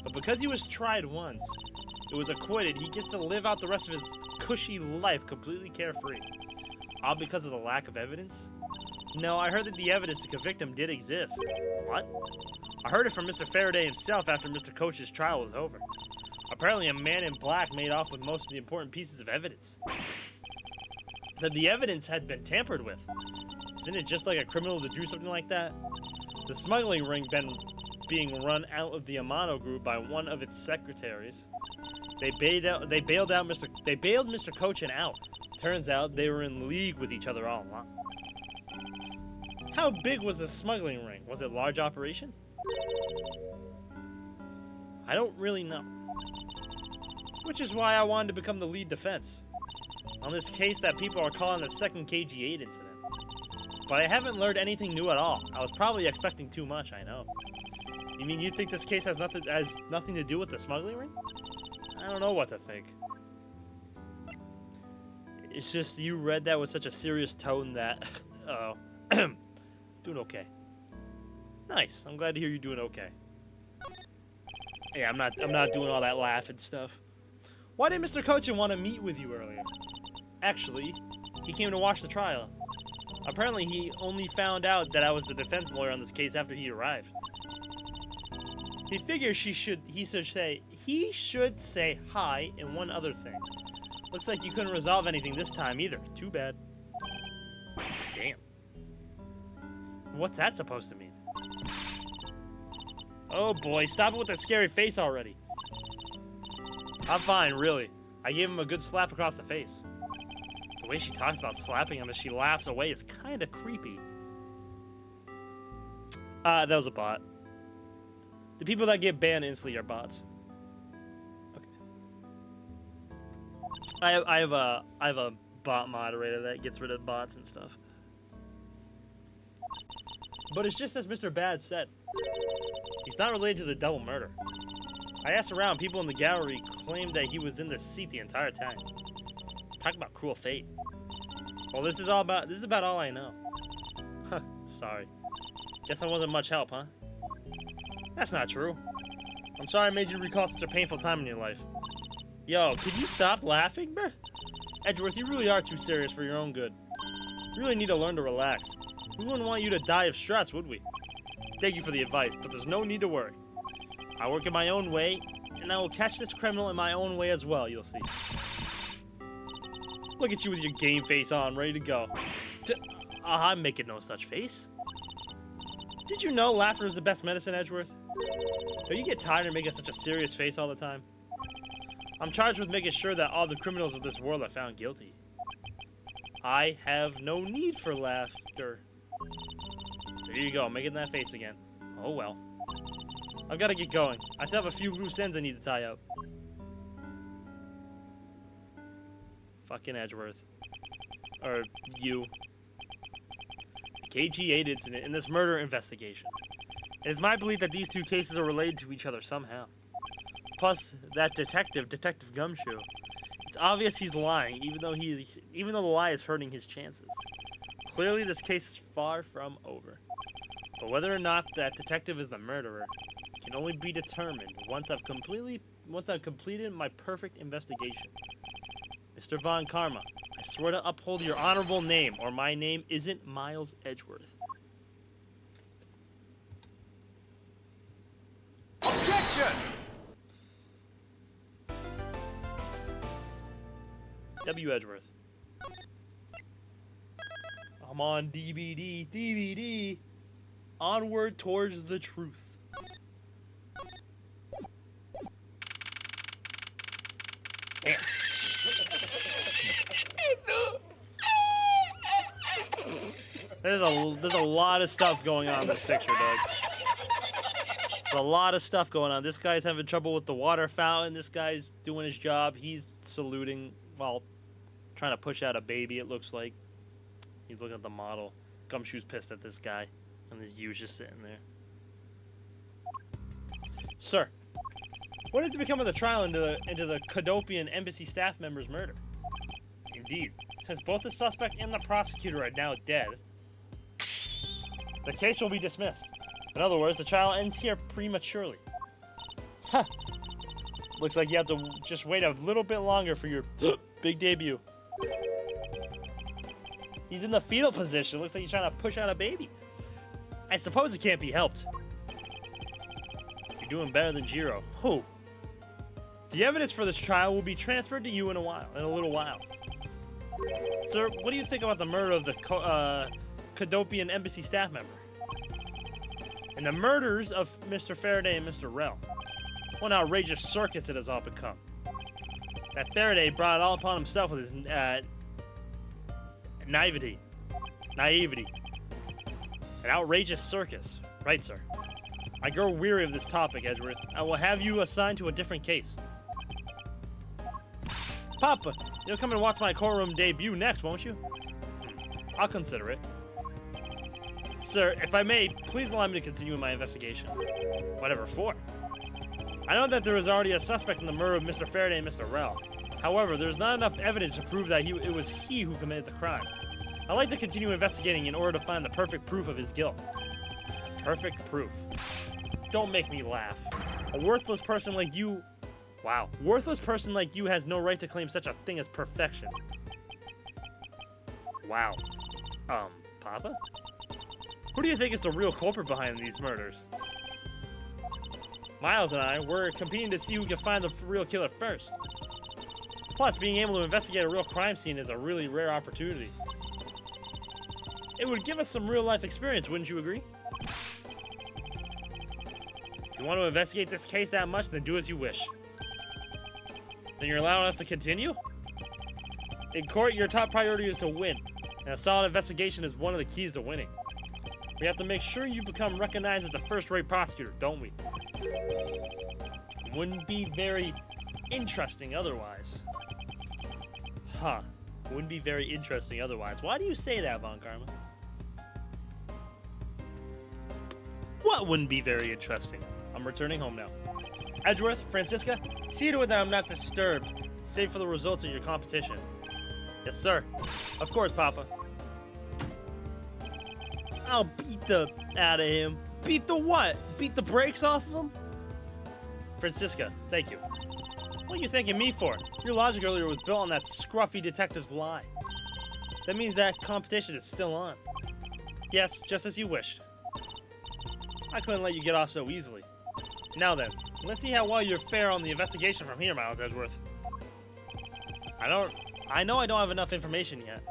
But because he was tried once, it was acquitted, he gets to live out the rest of his cushy life completely carefree. All because of the lack of evidence? No, I heard that the evidence to convict him did exist. What? I heard it from Mr. Faraday himself after Mr. Cochin's trial was over. Apparently a man in black made off with most of the important pieces of evidence. That the evidence had been tampered with. Isn't it just like a criminal to do something like that? The smuggling ring being run out of the Amano group by one of its secretaries. They bailed Mr. Cochin out. Turns out they were in league with each other all along. How big was the smuggling ring? Was it a large operation? I don't really know. Which is why I wanted to become the lead defense on this case that people are calling the second KG8 incident. But I haven't learned anything new at all. I was probably expecting too much, I know. You mean you think this case has nothing to do with the smuggling ring? I don't know what to think. It's just you read that with such a serious tone that doing okay. Nice. I'm glad to hear you're doing okay. Yeah, I'm not doing all that laughing stuff. Why did Mr. Cochin want to meet with you earlier? Actually, he came to watch the trial. Apparently, he only found out that I was the defense lawyer on this case after he arrived. He figures he should say hi and one other thing. Looks like you couldn't resolve anything this time either. Too bad. Damn. What's that supposed to mean? Oh boy, stop it with that scary face already. I'm fine, really. I gave him a good slap across the face. The way she talks about slapping him as she laughs away is kind of creepy. That was a bot. The people that get banned instantly are bots. Okay. I have a bot moderator that gets rid of bots and stuff. But it's just as Mr. Bad said. He's not related to the double murder. I asked around, people in the gallery claimed that he was in the seat the entire time. Talk about cruel fate. Well, this is about all I know. Huh, sorry. Guess I wasn't much help, huh? That's not true. I'm sorry I made you recall such a painful time in your life. Yo, could you stop laughing, bruh? Edgeworth, you really are too serious for your own good. You really need to learn to relax. We wouldn't want you to die of stress, would we? Thank you for the advice, but there's no need to worry. I work in my own way, and I will catch this criminal in my own way as well, you'll see. Look at you with your game face on, ready to go. I'm making no such face. Did you know laughter is the best medicine, Edgeworth? Don't you get tired of making such a serious face all the time? I'm charged with making sure that all the criminals of this world are found guilty. I have no need for laughter. There you go, making that face again. Oh well. I've got to get going. I still have a few loose ends I need to tie up. Fucking Edgeworth. Or you. The KG8 incident in this murder investigation. It is my belief that these two cases are related to each other somehow. Plus, that Detective Gumshoe. It's obvious he's lying, even though the lie is hurting his chances. Clearly, this case is far from over. But whether or not that detective is the murderer can only be determined once I've completed my perfect investigation. Mr. Von Karma, I swear to uphold your honorable name, or my name isn't Miles Edgeworth. Objection! W. Edgeworth. I'm on DVD. Onward towards the truth. Damn. There's a lot of stuff going on in this picture, Doug. There's a lot of stuff going on. This guy's having trouble with the water fountain. This guy's doing his job. He's saluting while trying to push out a baby, it looks like. He's looking at the model. Gumshoe's pissed at this guy. And this U's just sitting there. Sir, what is to become of the trial into the Cadopian embassy staff member's murder? Indeed, since both the suspect and the prosecutor are now dead, the case will be dismissed. In other words, the trial ends here prematurely. Huh. Looks like you have to just wait a little bit longer for your big debut. He's in the fetal position. Looks like he's trying to push out a baby. I suppose it can't be helped. You're doing better than Jiro. Who? The evidence for this trial will be transferred to you in a little while. Sir, what do you think about the murder of the Cadopian embassy staff member? And the murders of Mr. Faraday and Mr. Rell? What an outrageous circus it has all become. that Faraday brought it all upon himself with his naivety. An outrageous circus. Right, sir. I grow weary of this topic, Edgeworth. I will have you assigned to a different case. Papa, you'll come and watch my courtroom debut next, won't you? I'll consider it. Sir, if I may, please allow me to continue my investigation. Whatever for. I know that there is already a suspect in the murder of Mr. Faraday and Mr. Rell. However, there's not enough evidence to prove that it was he who committed the crime. I'd like to continue investigating in order to find the perfect proof of his guilt. Perfect proof. Don't make me laugh. A worthless person like you... Wow. Worthless person like you has no right to claim such a thing as perfection. Wow. Papa? Who do you think is the real culprit behind these murders? Miles and I, we're competing to see who can find the real killer first. Plus, being able to investigate a real crime scene is a really rare opportunity. It would give us some real-life experience, wouldn't you agree? If you want to investigate this case that much, then do as you wish. Then you're allowing us to continue? In court, your top priority is to win, and a solid investigation is one of the keys to winning. We have to make sure you become recognized as a first-rate prosecutor, don't we? Wouldn't be very interesting otherwise. Huh. Wouldn't be very interesting otherwise. Why do you say that, Von Karma? What wouldn't be very interesting? I'm returning home now. Edgeworth, Francisca, see to it that I'm not disturbed, save for the results of your competition. Yes, sir. Of course, Papa. I'll beat the out of him. Beat the what? Beat the brakes off of him? Francisca, thank you. What are you thanking me for? Your logic earlier was built on that scruffy detective's lie. That means that competition is still on. Yes, just as you wished. I couldn't let you get off so easily. Now then, let's see how well you fare on the investigation from here, Miles Edgeworth. I know I don't have enough information yet.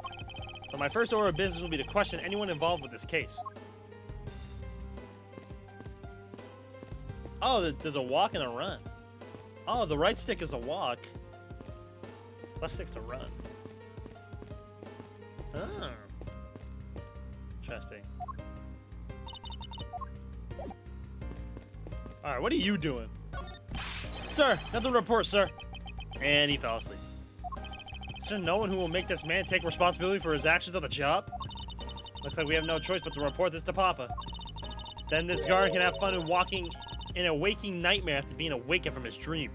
So my first order of business will be to question anyone involved with this case. Oh, there's a walk and a run. Oh, the right stick is a walk. Left stick's a run. Oh. Interesting. Alright, what are you doing? Sir, nothing to report, sir. And he fell asleep. Is there no one who will make this man take responsibility for his actions on the job? Looks like we have no choice but to report this to Papa. Then this guard can have fun in walking in a waking nightmare after being awakened from his dream.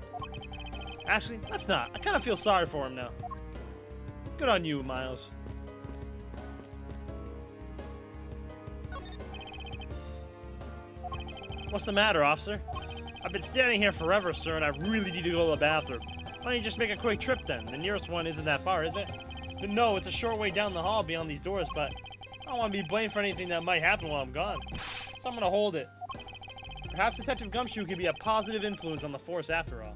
Actually, let's not. I kind of feel sorry for him now. Good on you, Miles. What's the matter, officer? I've been standing here forever, sir, and I really need to go to the bathroom. Why don't you just make a quick trip then? The nearest one isn't that far, is it? But no, it's a short way down the hall beyond these doors, but I don't want to be blamed for anything that might happen while I'm gone. Someone to hold it. Perhaps Detective Gumshoe could be a positive influence on the force after all.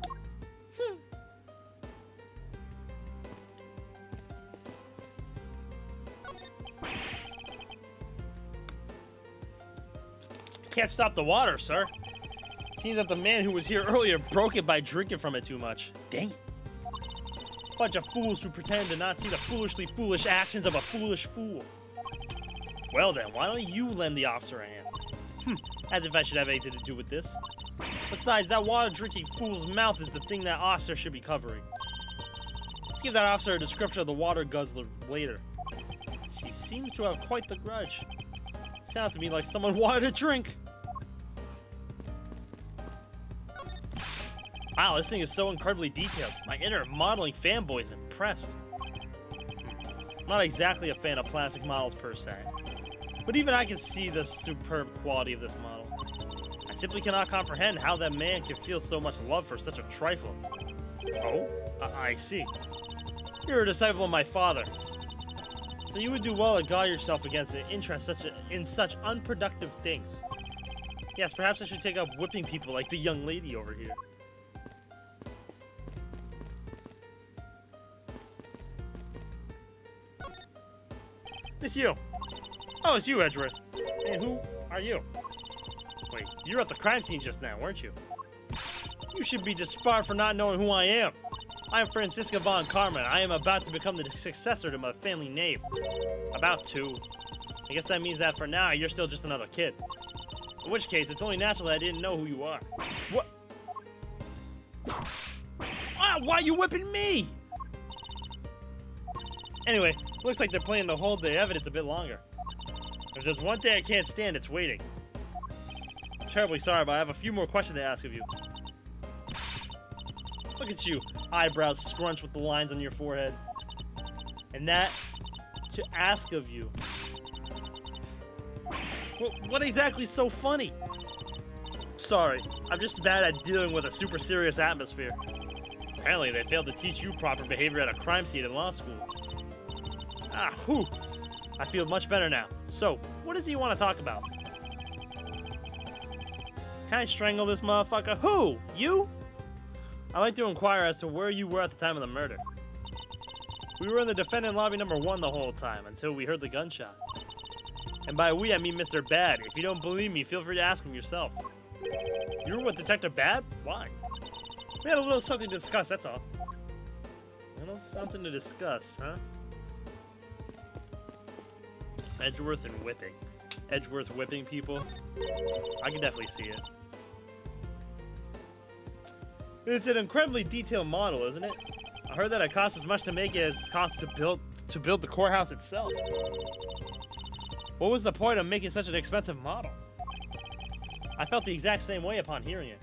Can't stop the water, sir. Seems that the man who was here earlier broke it by drinking from it too much. Dang it. Bunch of fools who pretend to not see the foolishly foolish actions of a foolish fool. Well then, why don't you lend the officer a hand? As if I should have anything to do with this. Besides, that water-drinking fool's mouth is the thing that officer should be covering. Let's give that officer a description of the water guzzler later. She seems to have quite the grudge. Sounds to me like someone wanted a drink. Wow, this thing is so incredibly detailed. My inner modeling fanboy is impressed. I'm not exactly a fan of plastic models per se, but even I can see the superb quality of this model. I simply cannot comprehend how that man can feel so much love for such a trifle. Oh, I see. You're a disciple of my father, so you would do well to guard yourself against an interest in such unproductive things. Yes, perhaps I should take up whipping people like the young lady over here. It's you. Oh, it's you, Edgeworth. And who are you? Wait, you were at the crime scene just now, weren't you? You should be disbarred for not knowing who I am. I am Franziska von Karman. I am about to become the successor to my family name. About to. I guess that means that for now, you're still just another kid. In which case, it's only natural that I didn't know who you are. What? Ah, why are you whipping me? Anyway, looks like they're planning to hold the evidence a bit longer. If there's one thing I can't stand, it's waiting. I'm terribly sorry, but I have a few more questions to ask of you. Look at you, eyebrows scrunched with the lines on your forehead. And that to ask of you. What exactly is so funny? Sorry, I'm just bad at dealing with a super serious atmosphere. Apparently, they failed to teach you proper behavior at a crime scene in law school. Ah, whew. I feel much better now. So, what does he want to talk about? Can I strangle this motherfucker? Who? You? I'd like to inquire as to where you were at the time of the murder. We were in the defendant lobby number 1 the whole time, until we heard the gunshot. And by we, I mean Mr. Bad. If you don't believe me, feel free to ask him yourself. You were with Detective Bad? Why? We had a little something to discuss, that's all. A little something to discuss, huh? Edgeworth and whipping. Edgeworth whipping people. I can definitely see it. It's an incredibly detailed model, isn't it? I heard that it costs as much to make it as it costs to build the courthouse itself. What was the point of making such an expensive model? I felt the exact same way upon hearing it.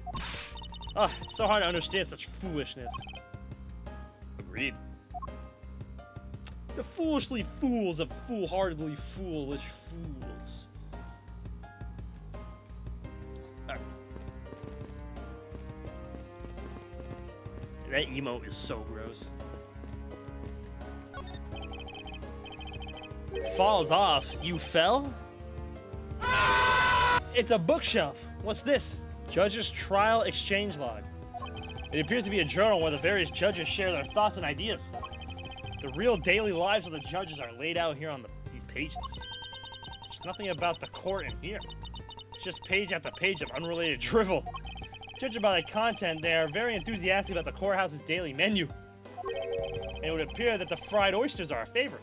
Ugh, it's so hard to understand such foolishness. Agreed. The foolishly fools of foolhardily foolish fools. That emote is so gross. Falls off. You fell? It's a bookshelf. What's this? Judge's Trial Exchange Log. It appears to be a journal where the various judges share their thoughts and ideas. The real daily lives of the judges are laid out here on these pages. There's nothing about the court in here. It's just page after page of unrelated drivel. Judging by the content, they are very enthusiastic about the courthouse's daily menu. And it would appear that the fried oysters are a favorite.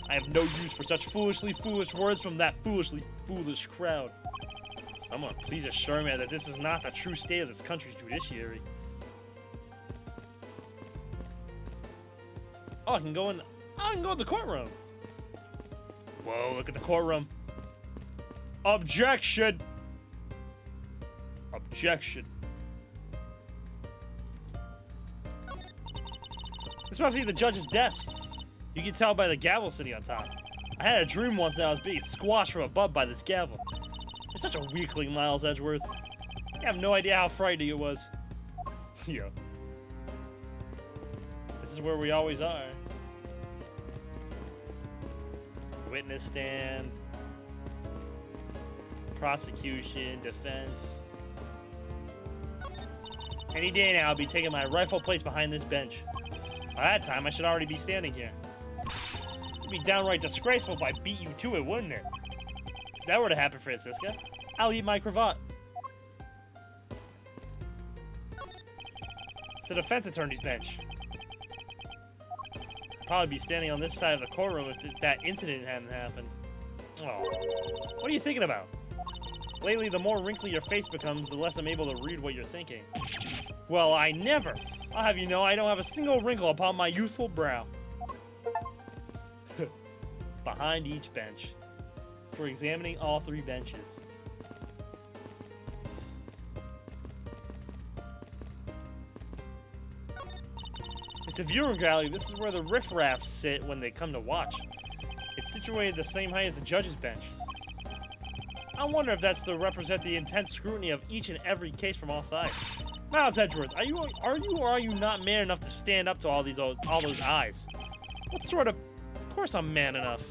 I have no use for such foolishly foolish words from that foolishly foolish crowd. Someone please assure me that this is not the true state of this country's judiciary. Oh, I can go in the courtroom. Whoa, look at the courtroom. Objection! Objection. This must be the judge's desk. You can tell by the gavel sitting on top. I had a dream once that I was being squashed from above by this gavel. You're such a weakling, Miles Edgeworth. You have no idea how frightening it was. Yeah. This is where we always are. Witness stand. Prosecution, defense. Any day now, I'll be taking my rightful place behind this bench. By that time, I should already be standing here. It'd be downright disgraceful if I beat you to it, wouldn't it? If that were to happen, Franziska, I'll eat my cravat. It's the defense attorney's bench. I'd probably be standing on this side of the courtroom if that incident hadn't happened. Oh, what are you thinking about? Lately, the more wrinkly your face becomes, the less I'm able to read what you're thinking. Well, I never. I'll have you know I don't have a single wrinkle upon my youthful brow. Behind each bench. We're examining all 3 benches. It's a viewing gallery. This is where the riffraffs sit when they come to watch. It's situated the same height as the judge's bench. I wonder if that's to represent the intense scrutiny of each and every case from all sides. Miles Edgeworth, are you or are you not man enough to stand up to all those eyes? What sort of... Of course I'm man enough.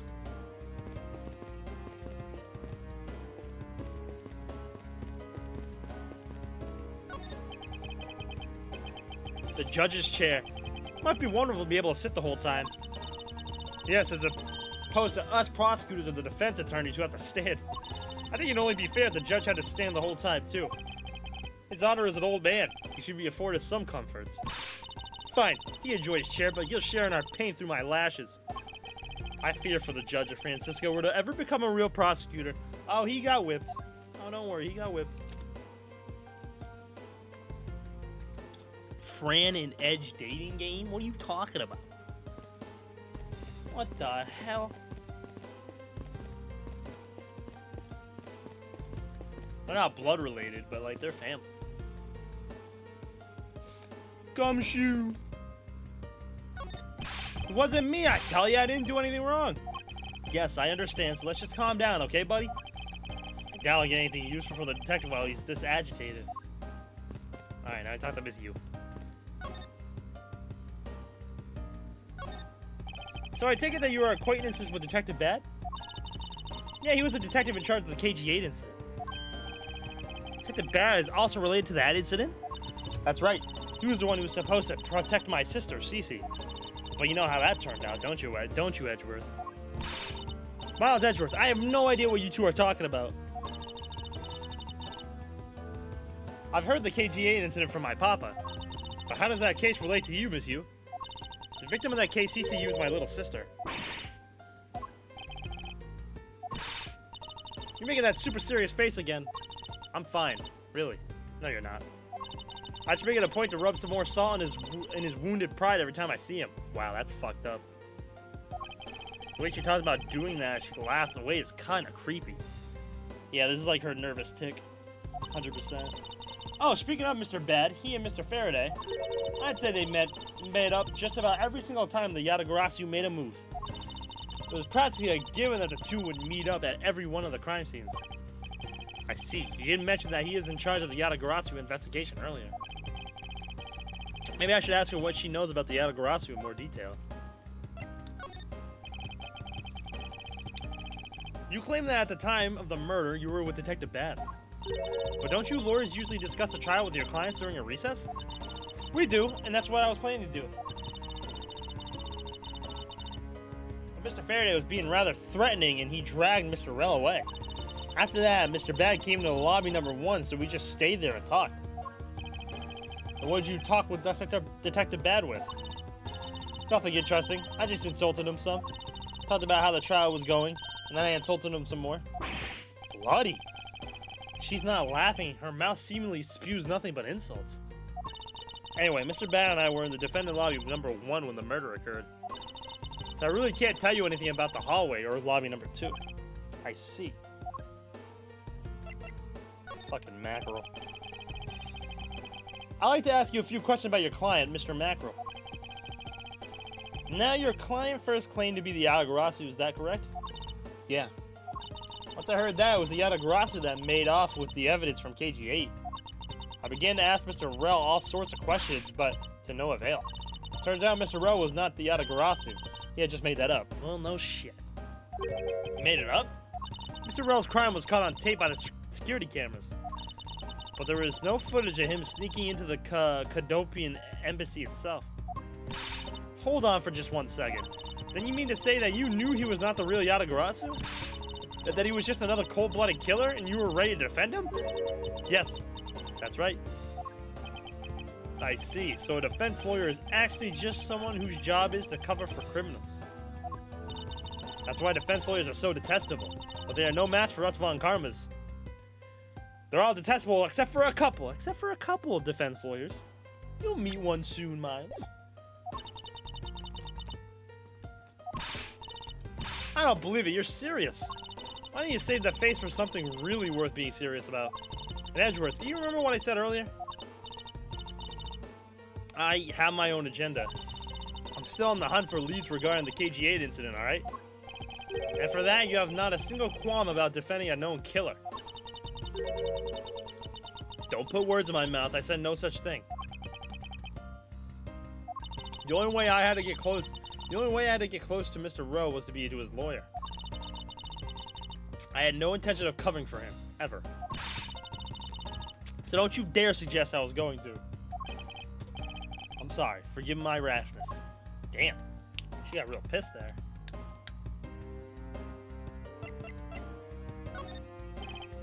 The judge's chair. Might be wonderful to be able to sit the whole time. Yes, as opposed to us prosecutors and the defense attorneys who have to stand. I think it'd only be fair if the judge had to stand the whole time, too. His honor is an old man. He should be afforded some comforts. Fine, he enjoys chair, but he'll share in our pain through my lashes. I fear for the judge if Francisco were to ever become a real prosecutor. Oh, he got whipped. Oh, don't worry, he got whipped. Fran and Edge dating game? What are you talking about? What the hell? They're not blood related, but like they're family. Gumshoe. It wasn't me, I tell you. I didn't do anything wrong. Yes, I understand, so let's just calm down, okay, buddy? I doubt I'll get anything useful from the detective while he's this agitated. Alright, now I talk to Miss U. So I take it that you are acquaintances with Detective Bad? Yeah, he was the detective in charge of the KG8 incident. Detective Bad is also related to that incident? That's right. He was the one who was supposed to protect my sister, Cece. But you know how that turned out, don't you, Edgeworth? Miles Edgeworth, I have no idea what you two are talking about. I've heard the KG8 incident from my papa. But how does that case relate to you, Miss Yu? The victim of that case, Cece, was my little sister. You're making that super serious face again. I'm fine, really. No, you're not. I should make it a point to rub some more salt in his wounded pride every time I see him. Wow, that's fucked up. The way she talks about doing that, she laughs away is kind of creepy. Yeah, this is like her nervous tick. 100%. Oh, speaking of Mr. Bad, he and Mr. Faraday, I'd say they made up just about every single time the Yatagarasu made a move. It was practically a given that the two would meet up at every one of the crime scenes. I see. You didn't mention that he is in charge of the Yatagarasu investigation earlier. Maybe I should ask her what she knows about the Yatagarasu in more detail. You claim that at the time of the murder, you were with Detective Bad. But don't you lawyers usually discuss the trial with your clients during a recess? We do, and that's what I was planning to do. But Mr. Faraday was being rather threatening, and he dragged Mr. Rell away. After that, Mr. Bad came to lobby number 1, so we just stayed there and talked. And what did you talk with Detective Bad with? Nothing interesting. I just insulted him some. Talked about how the trial was going, and then I insulted him some more. Bloody. She's not laughing. Her mouth seemingly spews nothing but insults. Anyway, Mr. Bad and I were in the defendant lobby number 1 when the murder occurred. So I really can't tell you anything about the hallway or lobby number 2. I see. Fucking mackerel. I'd like to ask you a few questions about your client, Mr. Mackerel. Now, your client first claimed to be the Yatagarasu, is that correct? Yeah. Once I heard that, it was the Yatagarasu that made off with the evidence from KG8. I began to ask Mr. Rell all sorts of questions, but to no avail. Turns out Mr. Rell was not the Yatagarasu. He had just made that up. Well, no shit. He made it up? Mr. Rell's crime was caught on tape by the security cameras. But there was no footage of him sneaking into the Cadopian embassy itself. Hold on for just 1 second. Then you mean to say that you knew he was not the real Yatagarasu? That he was just another cold-blooded killer and you were ready to defend him? Yes, that's right. I see. So a defense lawyer is actually just someone whose job is to cover for criminals. That's why defense lawyers are so detestable. But they are no match for us Von Karmas. They're all detestable except for a couple. Except for a couple of defense lawyers. You'll meet one soon, Miles. I don't believe it. You're serious. Why don't you save the face for something really worth being serious about? And Edgeworth, do you remember what I said earlier? I have my own agenda. I'm still on the hunt for leads regarding the KG8 incident, alright? And for that, you have not a single qualm about defending a known killer. Don't put words in my mouth. I said no such thing. The only way I had to get close to Mr. Rowe was to be to his lawyer. I had no intention of covering for him, ever. So don't you dare suggest I was going to. I'm sorry. Forgive my rashness. Damn. She got real pissed there.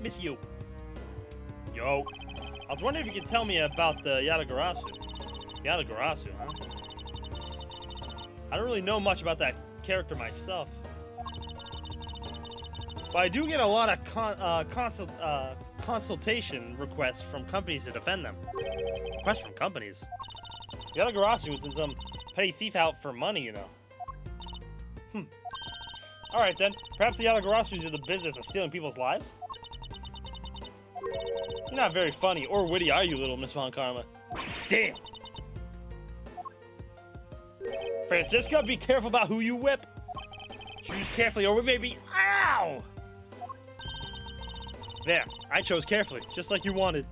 Miss you. Yo. I was wondering if you could tell me about the Yatagarasu. Yatagarasu, huh? I don't really know much about that character myself. But I do get a lot of consultation requests from companies to defend them. Requests from companies? Yatagarasu was in some petty thief out for money, you know. Alright then, perhaps the Yatagarasu is in the business of stealing people's lives? You're not very funny or witty, are you, little Miss Von Karma? Damn! Francisca, be careful about who you whip. Choose carefully or we may be... Ow! There, I chose carefully, just like you wanted.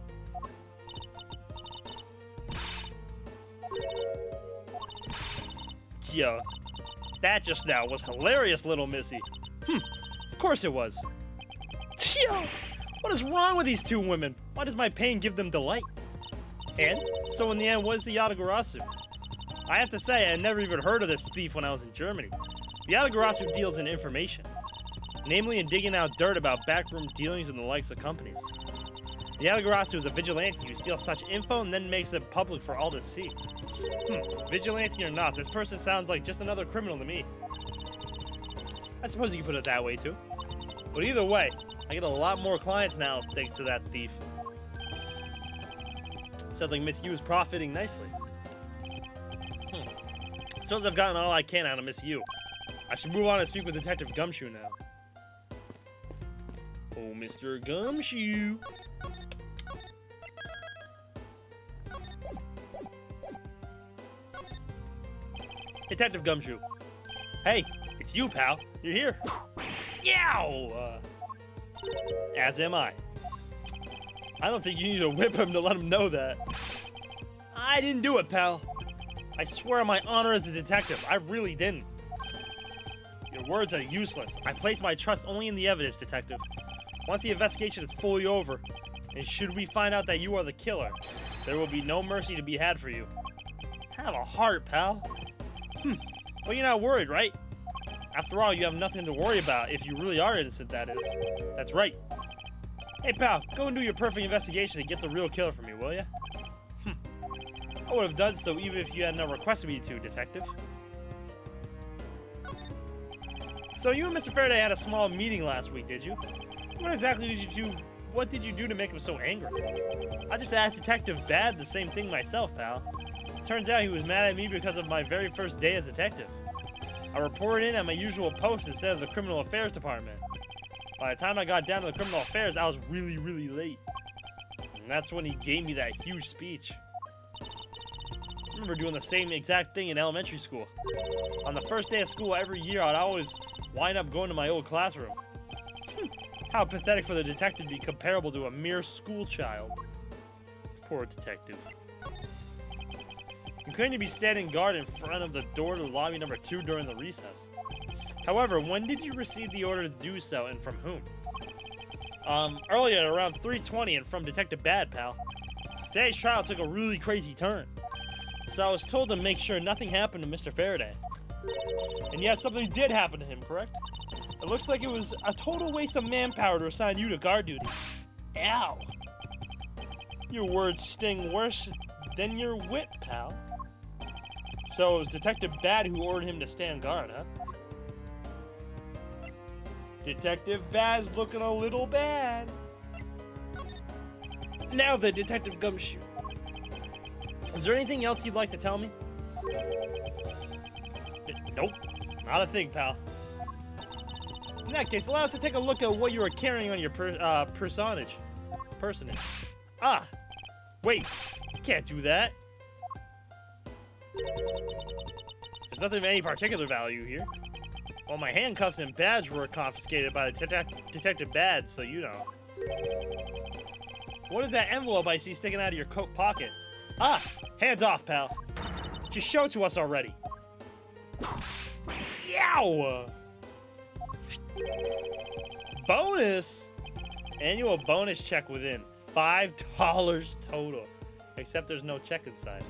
Yo, that just now was hilarious, little missy. Of course it was. Yo, what is wrong with these two women? Why does my pain give them delight? And, so in the end, what is the Yatagarasu? I have to say, I had never even heard of this thief when I was in Germany. The Yatagarasu deals in information, namely in digging out dirt about backroom dealings and the likes of companies. The Yatagarasu is a vigilante who steals such info and then makes it public for all to see. Vigilante or not, this person sounds like just another criminal to me. I suppose you can put it that way too. But either way, I get a lot more clients now thanks to that thief. Sounds like Miss Yu is profiting nicely. Suppose I've gotten all I can out of Miss Yu. I should move on and speak with Detective Gumshoe now. Oh, Mr. Gumshoe. Detective Gumshoe. Hey, it's you, pal. You're here. Yow! As am I. I don't think you need to whip him to let him know that. I didn't do it, pal. I swear on my honor as a detective, I really didn't. Your words are useless. I place my trust only in the evidence, detective. Once the investigation is fully over, and should we find out that you are the killer, there will be no mercy to be had for you. Have a heart, pal. But you're not worried, right? After all, you have nothing to worry about if you really are innocent, that is. That's right. Hey, pal, go and do your perfect investigation and get the real killer for me, will ya? I would have done so even if you had not requested me to, detective. So you and Mr. Faraday had a small meeting last week, did you? What exactly did you do? What did you do to make him so angry? I just asked Detective Bad the same thing myself, pal. Turns out he was mad at me because of my very first day as detective. I reported in at my usual post instead of the Criminal Affairs Department. By the time I got down to the Criminal Affairs, I was really, really late. And that's when he gave me that huge speech. I remember doing the same exact thing in elementary school. On the first day of school every year, I'd always wind up going to my old classroom. How pathetic for the detective to be comparable to a mere school child. Poor detective. You couldn't be standing guard in front of the door to lobby number 2 during the recess. However, when did you receive the order to do so, and from whom? Earlier, around 3:20, and from Detective Bad, pal. Today's trial took a really crazy turn. So I was told to make sure nothing happened to Mr. Faraday. And yet something did happen to him, correct? It looks like it was a total waste of manpower to assign you to guard duty. Ow. Your words sting worse than your wit, pal. So it was Detective Bad who ordered him to stand guard, huh? Detective Bad's looking a little bad. Now then, Detective Gumshoe. Is there anything else you'd like to tell me? Nope. Not a thing, pal. In that case, allow us to take a look at what you are carrying on your personage. Ah! Wait! You can't do that! There's nothing of any particular value here. Well, my handcuffs and badge were confiscated by the Detective Bad, so you know. What is that envelope I see sticking out of your coat pocket? Ah! Hands off, pal. Just show it to us already. Yow! Bonus! Annual bonus check within. $5 total. Except there's no check inside.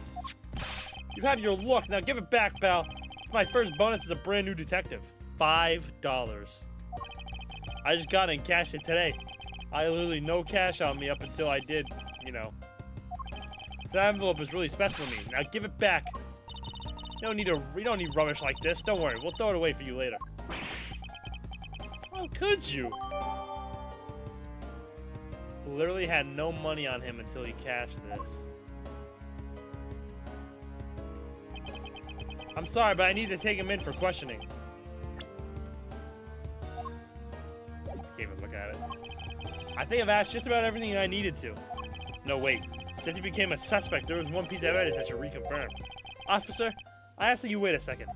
You've had your look. Now give it back, pal. It's my first bonus as a brand new detective. $5. I just got it and cashed it today. I had literally no cash on me up until I did, you know. That envelope is really special to me. Now give it back. We don't need rubbish like this. Don't worry, we'll throw it away for you later. How could you? Literally had no money on him until he cashed this. I'm sorry, but I need to take him in for questioning. Can't even look at it. I think I've asked just about everything I needed to. No, wait. Since he became a suspect, there was one piece of evidence I should reconfirm. Officer, I ask that you wait a second.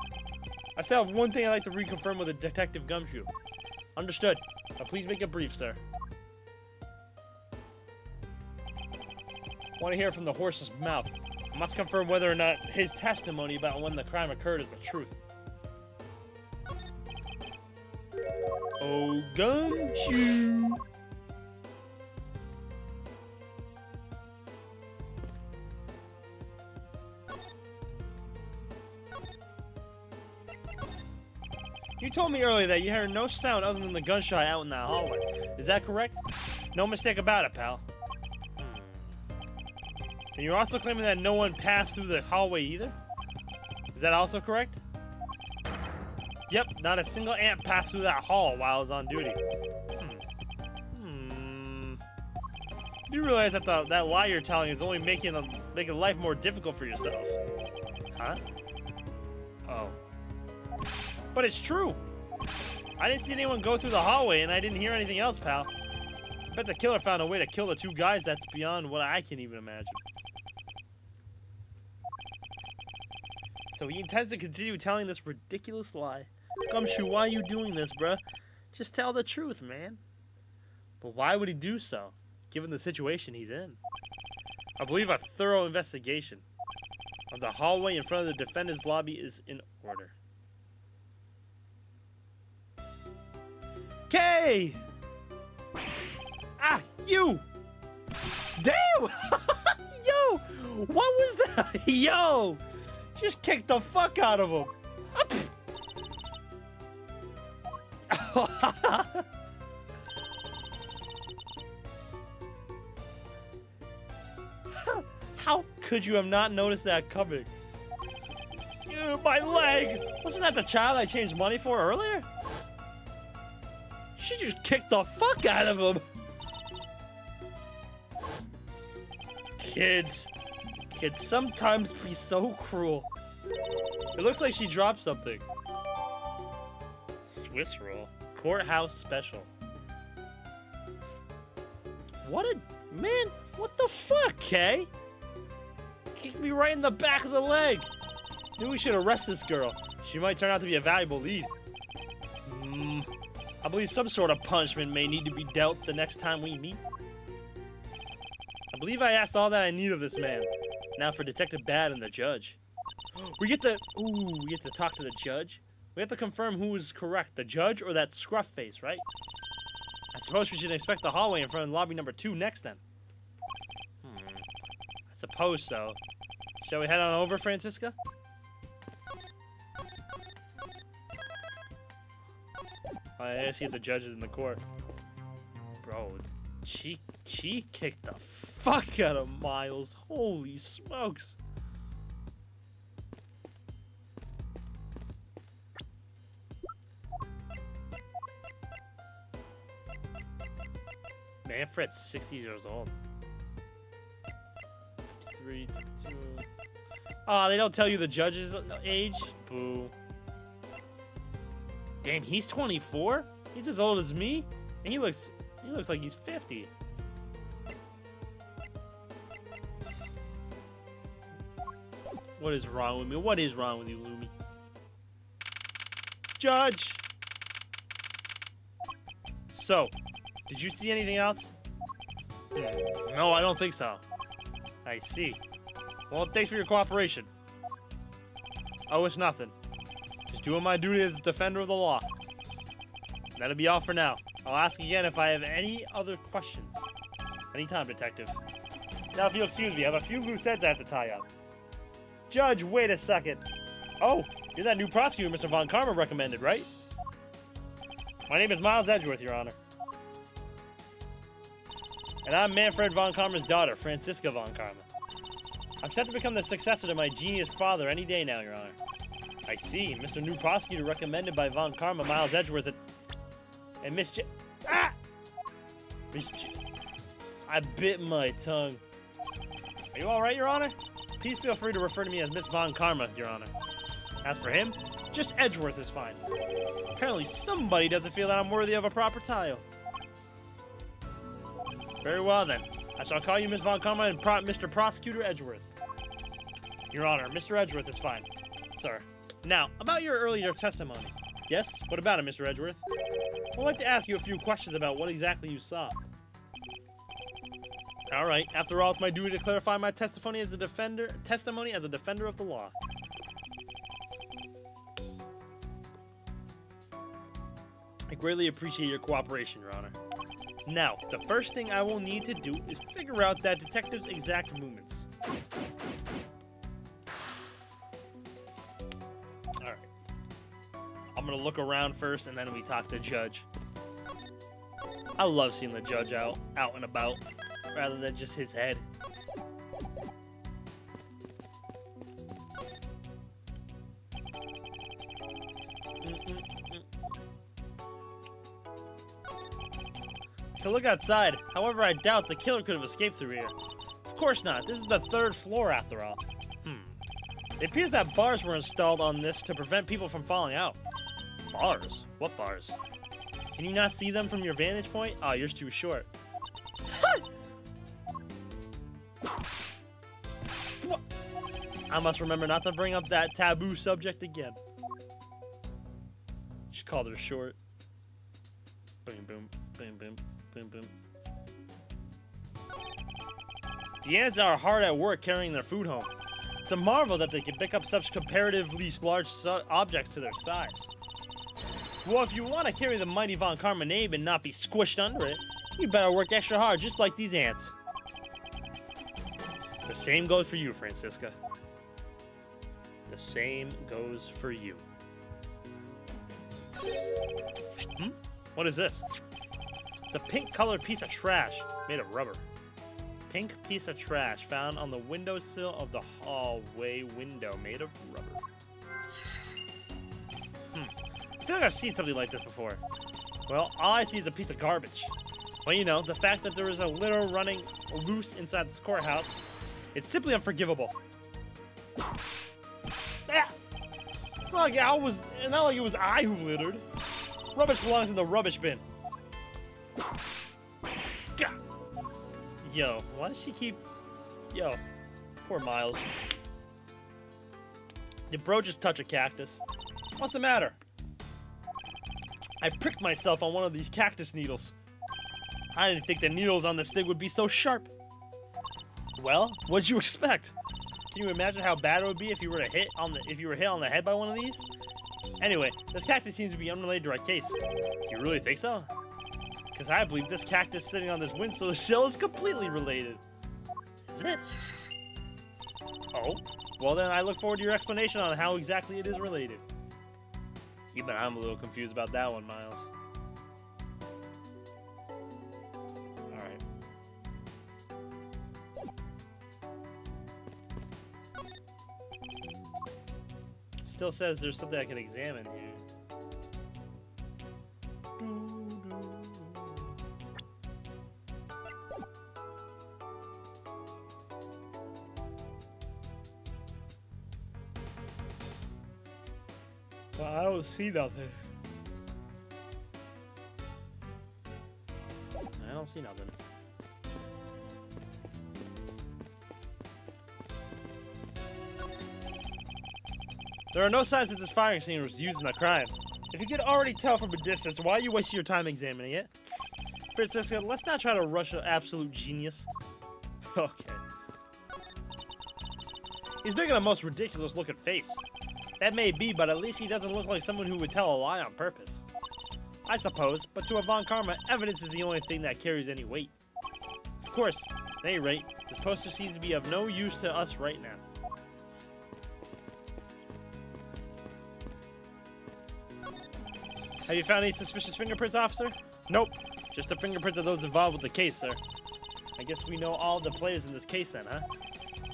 I still have one thing I'd like to reconfirm with a Detective Gumshoe. Understood. Now please make it brief, sir. Want to hear from the horse's mouth. I must confirm whether or not his testimony about when the crime occurred is the truth. Oh, Gumshoe! You told me earlier that you heard no sound other than the gunshot out in that hallway. Is that correct? No mistake about it, pal. And you're also claiming that no one passed through the hallway either? Is that also correct? Yep, not a single ant passed through that hall while I was on duty. You realize that that lie you're telling is only making life more difficult for yourself? Huh? Oh. But it's true. I didn't see anyone go through the hallway, and I didn't hear anything else, pal. I bet the killer found a way to kill the two guys that's beyond what I can even imagine. So he intends to continue telling this ridiculous lie. Gumshoe, why are you doing this, bruh? Just tell the truth, man. But why would he do so, given the situation he's in? I believe a thorough investigation of the hallway in front of the defendant's lobby is in order. Kay! Ah, you! Damn! Yo! What was that? Yo! Just kicked the fuck out of him. How could you have not noticed that coming? Ew, my leg! Wasn't that the child I changed money for earlier? She just kicked the fuck out of him. Kids sometimes be so cruel. It looks like she dropped something. Swiss roll. Courthouse special. What the fuck, Kay? Kicked me right in the back of the leg. Maybe we should arrest this girl. She might turn out to be a valuable lead. I believe some sort of punishment may need to be dealt the next time we meet. I believe I asked all that I need of this man. Now for Detective Bad and the judge. We get to talk to the judge. We have to confirm who is correct, the judge or that scruff face, right? I suppose we should inspect the hallway in front of lobby number 2 next then. I suppose so. Shall we head on over, Francisca? I gotta see if the judge is in the court. Bro, she kicked the fuck out of Miles. Holy smokes. Manfred's 60 years old. 53, 52. Oh, they don't tell you the judge's age? Boo. Damn, he's 24? He's as old as me? And he looks like he's 50. What is wrong with me? What is wrong with you, Lumi? Judge! So, did you see anything else? No, I don't think so. I see. Well, thanks for your cooperation. I wish nothing. Just doing my duty as a defender of the law. That'll be all for now. I'll ask again if I have any other questions. Anytime, Detective. Now, if you'll excuse me, I have a few loose ends I have to tie up. Judge, wait a second. Oh, you're that new prosecutor Mr. Von Karma recommended, right? My name is Miles Edgeworth, Your Honor. And I'm Manfred Von Karma's daughter, Francisca Von Karma. I'm set to become the successor to my genius father any day now, Your Honor. I see. Mr. New Prosecutor recommended by Von Karma, Miles Edgeworth, and Miss J... Ah! Miss J... I bit my tongue. Are you alright, Your Honor? Please feel free to refer to me as Miss Von Karma, Your Honor. As for him, just Edgeworth is fine. Apparently somebody doesn't feel that I'm worthy of a proper title. Very well then. I shall call you Miss Von Karma and Mr. Prosecutor Edgeworth. Your Honor, Mr. Edgeworth is fine. Sir. Now, about your earlier testimony. Yes? What about it, Mr. Edgeworth? I'd like to ask you a few questions about what exactly you saw. Alright, after all, it's my duty to clarify my testimony as a defender of the law. I greatly appreciate your cooperation, Your Honor. Now, the first thing I will need to do is figure out that detective's exact movements. Alright. I'm gonna look around first and then we talk to Judge. I love seeing the Judge out and about, rather than just his head. To look outside. However, I doubt the killer could have escaped through here. Of course not. This is the 3rd floor, after all. It appears that bars were installed on this to prevent people from falling out. Bars? What bars? Can you not see them from your vantage point? Oh, yours too short. I must remember not to bring up that taboo subject again. She called her short. Boom, boom, boom, boom. Boom, boom. The ants are hard at work carrying their food home. It's a marvel that they can pick up such comparatively large objects to their size. Well, if you want to carry the mighty Von Karma name and not be squished under it, you better work extra hard, just like these ants. The same goes for you, Franziska. The same goes for you. What is this? It's a pink-colored piece of trash made of rubber. Pink piece of trash found on the windowsill of the hallway window made of rubber. I feel like I've seen something like this before. Well, all I see is a piece of garbage. Well, you know, the fact that there is a litter running loose inside this courthouse, it's simply unforgivable. Ah! It's not like it was I who littered. Rubbish belongs in the rubbish bin. God. Yo, why does she keep... Yo, poor Miles. Did bro just touch a cactus? What's the matter? I pricked myself on one of these cactus needles. I didn't think the needles on this thing would be so sharp. Well, what'd you expect? Can you imagine how bad it would be if you were hit on the head by one of these? Anyway, this cactus seems to be unrelated to our case. Do you really think so? Because I believe this cactus sitting on this windowsill is completely related. Is it? Oh? Well then, I look forward to your explanation on how exactly it is related. Even I'm a little confused about that one, Miles. Alright. Still says there's something I can examine here. Well, I don't see nothing. I don't see nothing. There are no signs that this firing scene was used in the crime. If you could already tell from a distance, why are you wasting your time examining it? Franziska, let's not try to rush an absolute genius. Okay. He's making a most ridiculous looking face. That may be, but at least he doesn't look like someone who would tell a lie on purpose. I suppose, but to a Von Karma, evidence is the only thing that carries any weight. Of course, at any rate, this poster seems to be of no use to us right now. Have you found any suspicious fingerprints, officer? Nope. Just the fingerprints of those involved with the case, sir. I guess we know all the players in this case then, huh?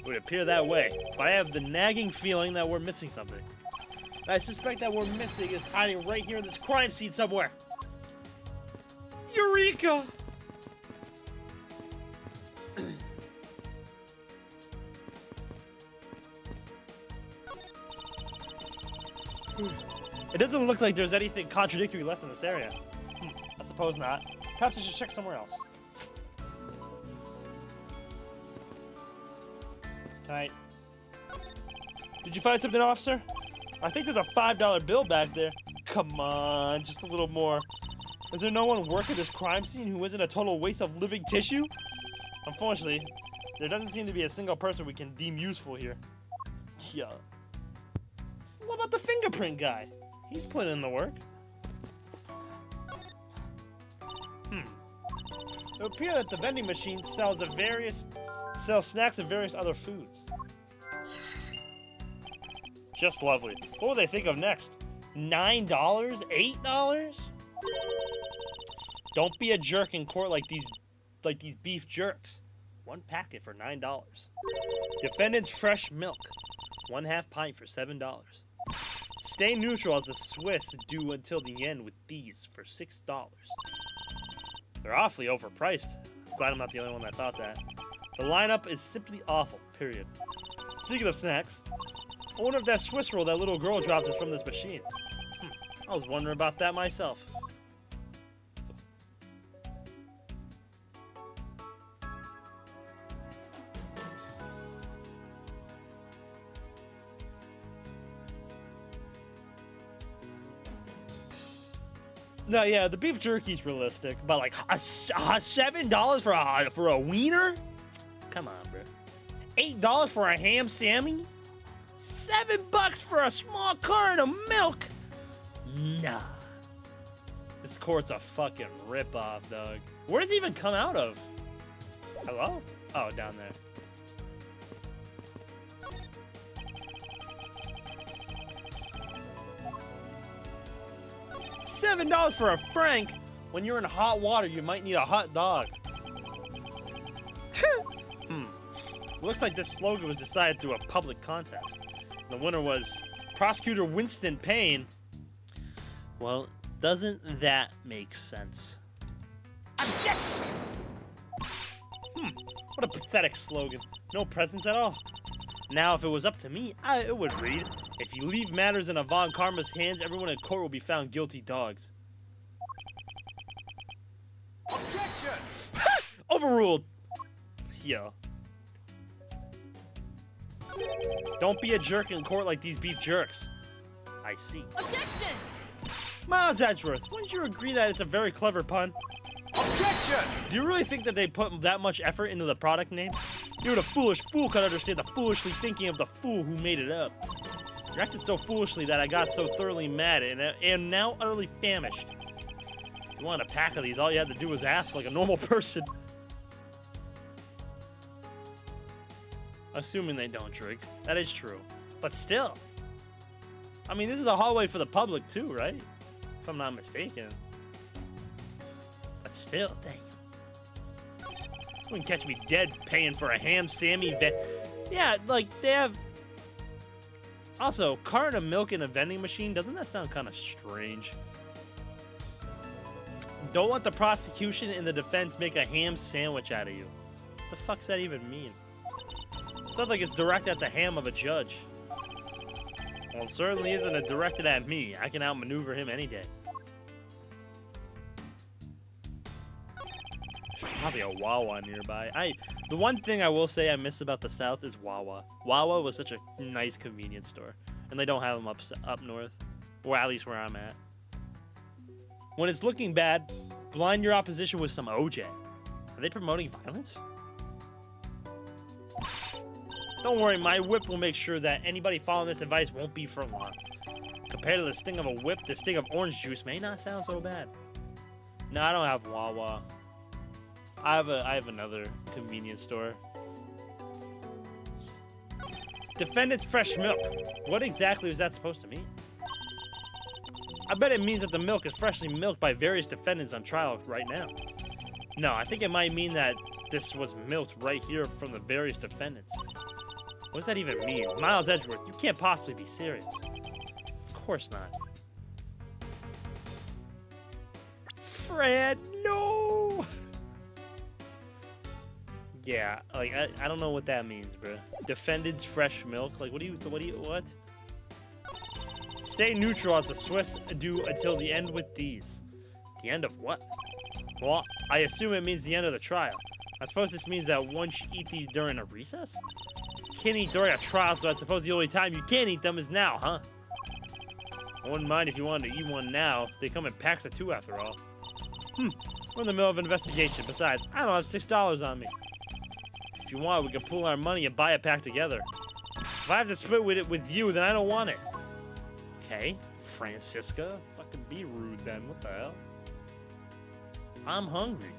It would appear that way, but I have the nagging feeling that we're missing something. I suspect that we're missing is hiding right here in this crime scene somewhere. Eureka! It doesn't look like there's anything contradictory left in this area. I suppose not. Perhaps I should check somewhere else. Alright. Did you find something, officer? I think there's a $5 bill back there. Come on, just a little more. Is there no one working this crime scene who isn't a total waste of living tissue? Unfortunately, there doesn't seem to be a single person we can deem useful here. Yeah. What about the fingerprint guy? He's putting in the work. It would appear that the vending machine sells snacks and various other foods. Just lovely. What will they think of next? $9? $8? Don't be a jerk in court like these beef jerks. One packet for $9. Defendant's fresh milk. 1/2 pint for $7. Stay neutral as the Swiss do until the end with these for $6. They're awfully overpriced. Glad I'm not the only one that thought that. The lineup is simply awful, period. Speaking of snacks, I wonder if that Swiss roll that little girl dropped is from this machine. I was wondering about that myself. No, yeah, the beef jerky's realistic, but like $7 for a wiener? Come on, bro. $8 for a ham sammy? $7 for a small carton of milk? Nah. This court's a fucking ripoff, dog. Where does it even come out of? Hello? Oh, down there. $7 for a frank? When you're in hot water, you might need a hot dog. Looks like this slogan was decided through a public contest. The winner was Prosecutor Winston Payne. Well, doesn't that make sense? Objection! What a pathetic slogan. No presence at all. Now, if it was up to me, it would read, if you leave matters in Von Karma's hands, everyone in court will be found guilty dogs. Objection! Overruled! Yeah. Don't be a jerk in court like these beef jerks. I see. Objection! Miles Edgeworth, wouldn't you agree that it's a very clever pun? Objection! Do you really think that they put that much effort into the product name? Even a foolish fool could understand the foolishly thinking of the fool who made it up. You acted so foolishly that I got so thoroughly mad and am now utterly famished. If you wanted a pack of these, all you had to do was ask like a normal person. Assuming they don't drink. That is true. But still. I mean, this is a hallway for the public too, right? If I'm not mistaken. But still, dang. You wouldn't catch me dead paying for a ham sammy Yeah, like, they have... Also, carton of milk in a vending machine, doesn't that sound kind of strange? Don't let the prosecution and the defense make a ham sandwich out of you. What the fuck's that even mean? Sounds like it's directed at the ham of a judge. Well, it certainly isn't directed at me. I can outmaneuver him any day. Probably a Wawa nearby. The one thing I will say I miss about the South is Wawa. Wawa was such a nice convenience store, and they don't have them up north, or at least where I'm at. When it's looking bad, blind your opposition with some OJ. Are they promoting violence? Don't worry, my whip will make sure that anybody following this advice won't be for long. Compared to the sting of a whip, the sting of orange juice may not sound so bad. No, I don't have Wawa. I have another convenience store. Defendant's fresh milk. What exactly is that supposed to mean? I bet it means that the milk is freshly milked by various defendants on trial right now. No, I think it might mean that this was milked right here from the various defendants. What does that even mean? Miles Edgeworth, you can't possibly be serious. Of course not. Fred, no! Yeah, like, I don't know what that means, bro. Defendant's fresh milk? Like, what? Stay neutral as the Swiss do until the end with these. The end of what? Well, I assume it means the end of the trial. I suppose this means that once you eat these during a recess? You can't eat during a trial, so I suppose the only time you can eat them is now, huh? I wouldn't mind if you wanted to eat one now. They come in packs of 2 after all. We're in the middle of an investigation. Besides, I don't have $6 on me. If you want, we can pool our money and buy a pack together. If I have to split with it with you, then I don't want it. Okay, Francisca. Fucking be rude then. What the hell? I'm hungry.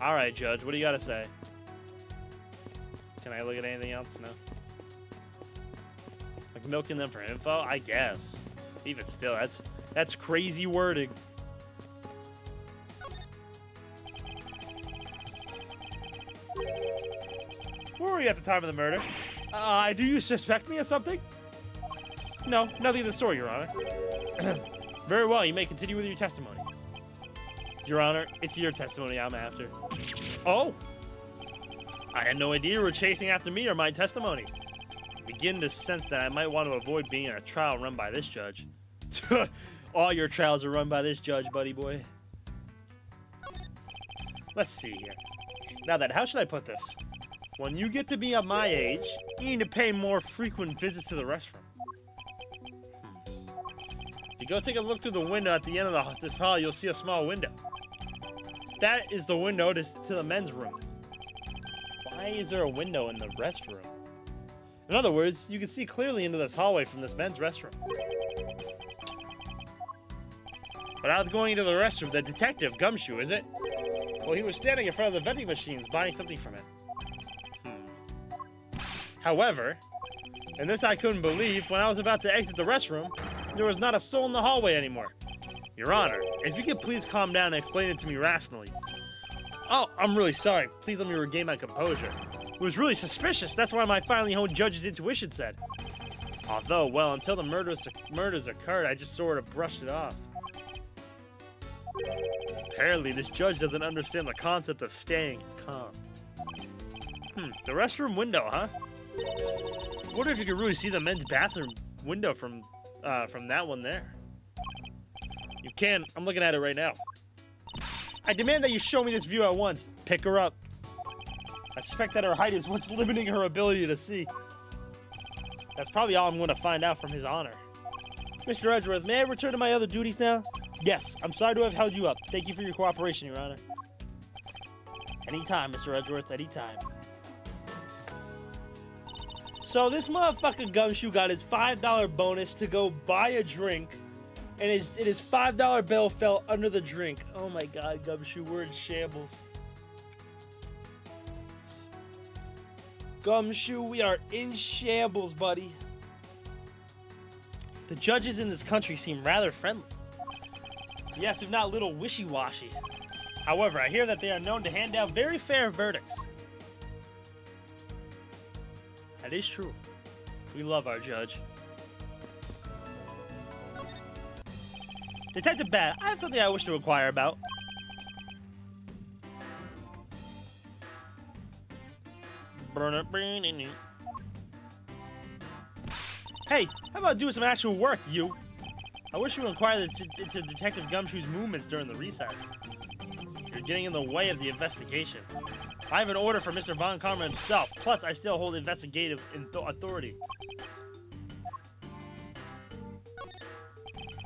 Alright, Judge, what do you gotta say? Can I look at anything else? No. Like milking them for info? I guess. Even still, that's crazy wording. Where were you at the time of the murder? Do you suspect me of something? No, nothing of the sort, Your Honor. Very well, you may continue with your testimony. Your Honor, it's your testimony I'm after. Oh! I had no idea you were chasing after me or my testimony. I begin to sense that I might want to avoid being in a trial run by this judge. All your trials are run by this judge, buddy boy. Let's see here. Now then, how should I put this? When you get to be of my age, you need to pay more frequent visits to the restroom. If you go take a look through the window at the end of this hall, you'll see a small window. That is the window to the men's room. Why is there a window in the restroom? In other words, you can see clearly into this hallway from this men's restroom. Without going into the restroom, the detective, Gumshoe, is it? Well, he was standing in front of the vending machines buying something from it. However, and this I couldn't believe, when I was about to exit the restroom, there was not a soul in the hallway anymore. Your Honor, if you could please calm down and explain it to me rationally. Oh, I'm really sorry. Please let me regain my composure. It was really suspicious. That's why my finely honed judge's intuition said. Although, well, until the murders occurred, I just sort of brushed it off. Apparently, this judge doesn't understand the concept of staying calm. The restroom window, huh? I wonder if you could really see the men's bathroom window from that one there. You can. I'm looking at it right now. I demand that you show me this view at once. Pick her up. I suspect that her height is what's limiting her ability to see. That's probably all I'm going to find out from His Honor. Mr. Edgeworth, may I return to my other duties now? Yes, I'm sorry to have held you up. Thank you for your cooperation, Your Honor. Anytime, Mr. Edgeworth, anytime. So this motherfucker Gumshoe got his $5 bonus to go buy a drink, and his $5 bill fell under the drink. Oh my God, Gumshoe, we're in shambles. Gumshoe, we are in shambles, buddy. The judges in this country seem rather friendly. Yes, if not a little wishy-washy. However, I hear that they are known to hand down very fair verdicts. That is true. We love our judge. Detective Bat, I have something I wish to inquire about. Hey, how about doing some actual work, you? I wish you inquired into Detective Gumshoe's movements during the recess. You're getting in the way of the investigation. I have an order for Mr. Von Karma himself, plus I still hold investigative authority.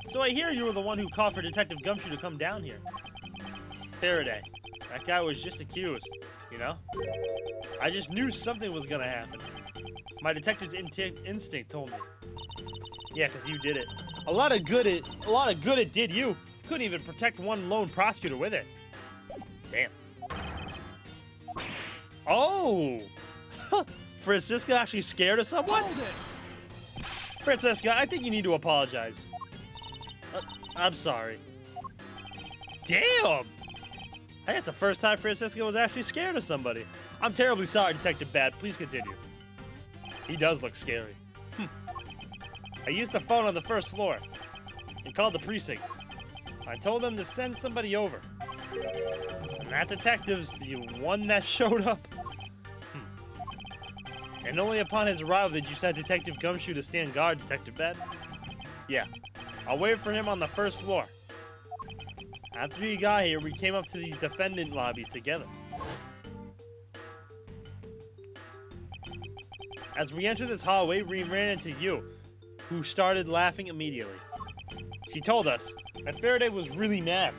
So I hear you were the one who called for Detective Gumshoe to come down here. Faraday, that guy was just accused, you know? I just knew something was gonna happen. My detective's instinct told me. Yeah, because you did it. A lot of good it did you. Couldn't even protect one lone prosecutor with it. Damn. Oh! Francisca actually scared of someone? Francisca, I think you need to apologize. I'm sorry. Damn! I guess the first time Francisco was actually scared of somebody. I'm terribly sorry, Detective Bad. Please continue. He does look scary. I used the phone on the first floor and called the precinct. I told them to send somebody over. And that detective's the one that showed up. And only upon his arrival did you send Detective Gumshoe to stand guard, Detective Bad? Yeah. I'll wait for him on the first floor. After he got here, we came up to these defendant lobbies together. As we entered this hallway, we ran into you, who started laughing immediately. She told us that Faraday was really mad,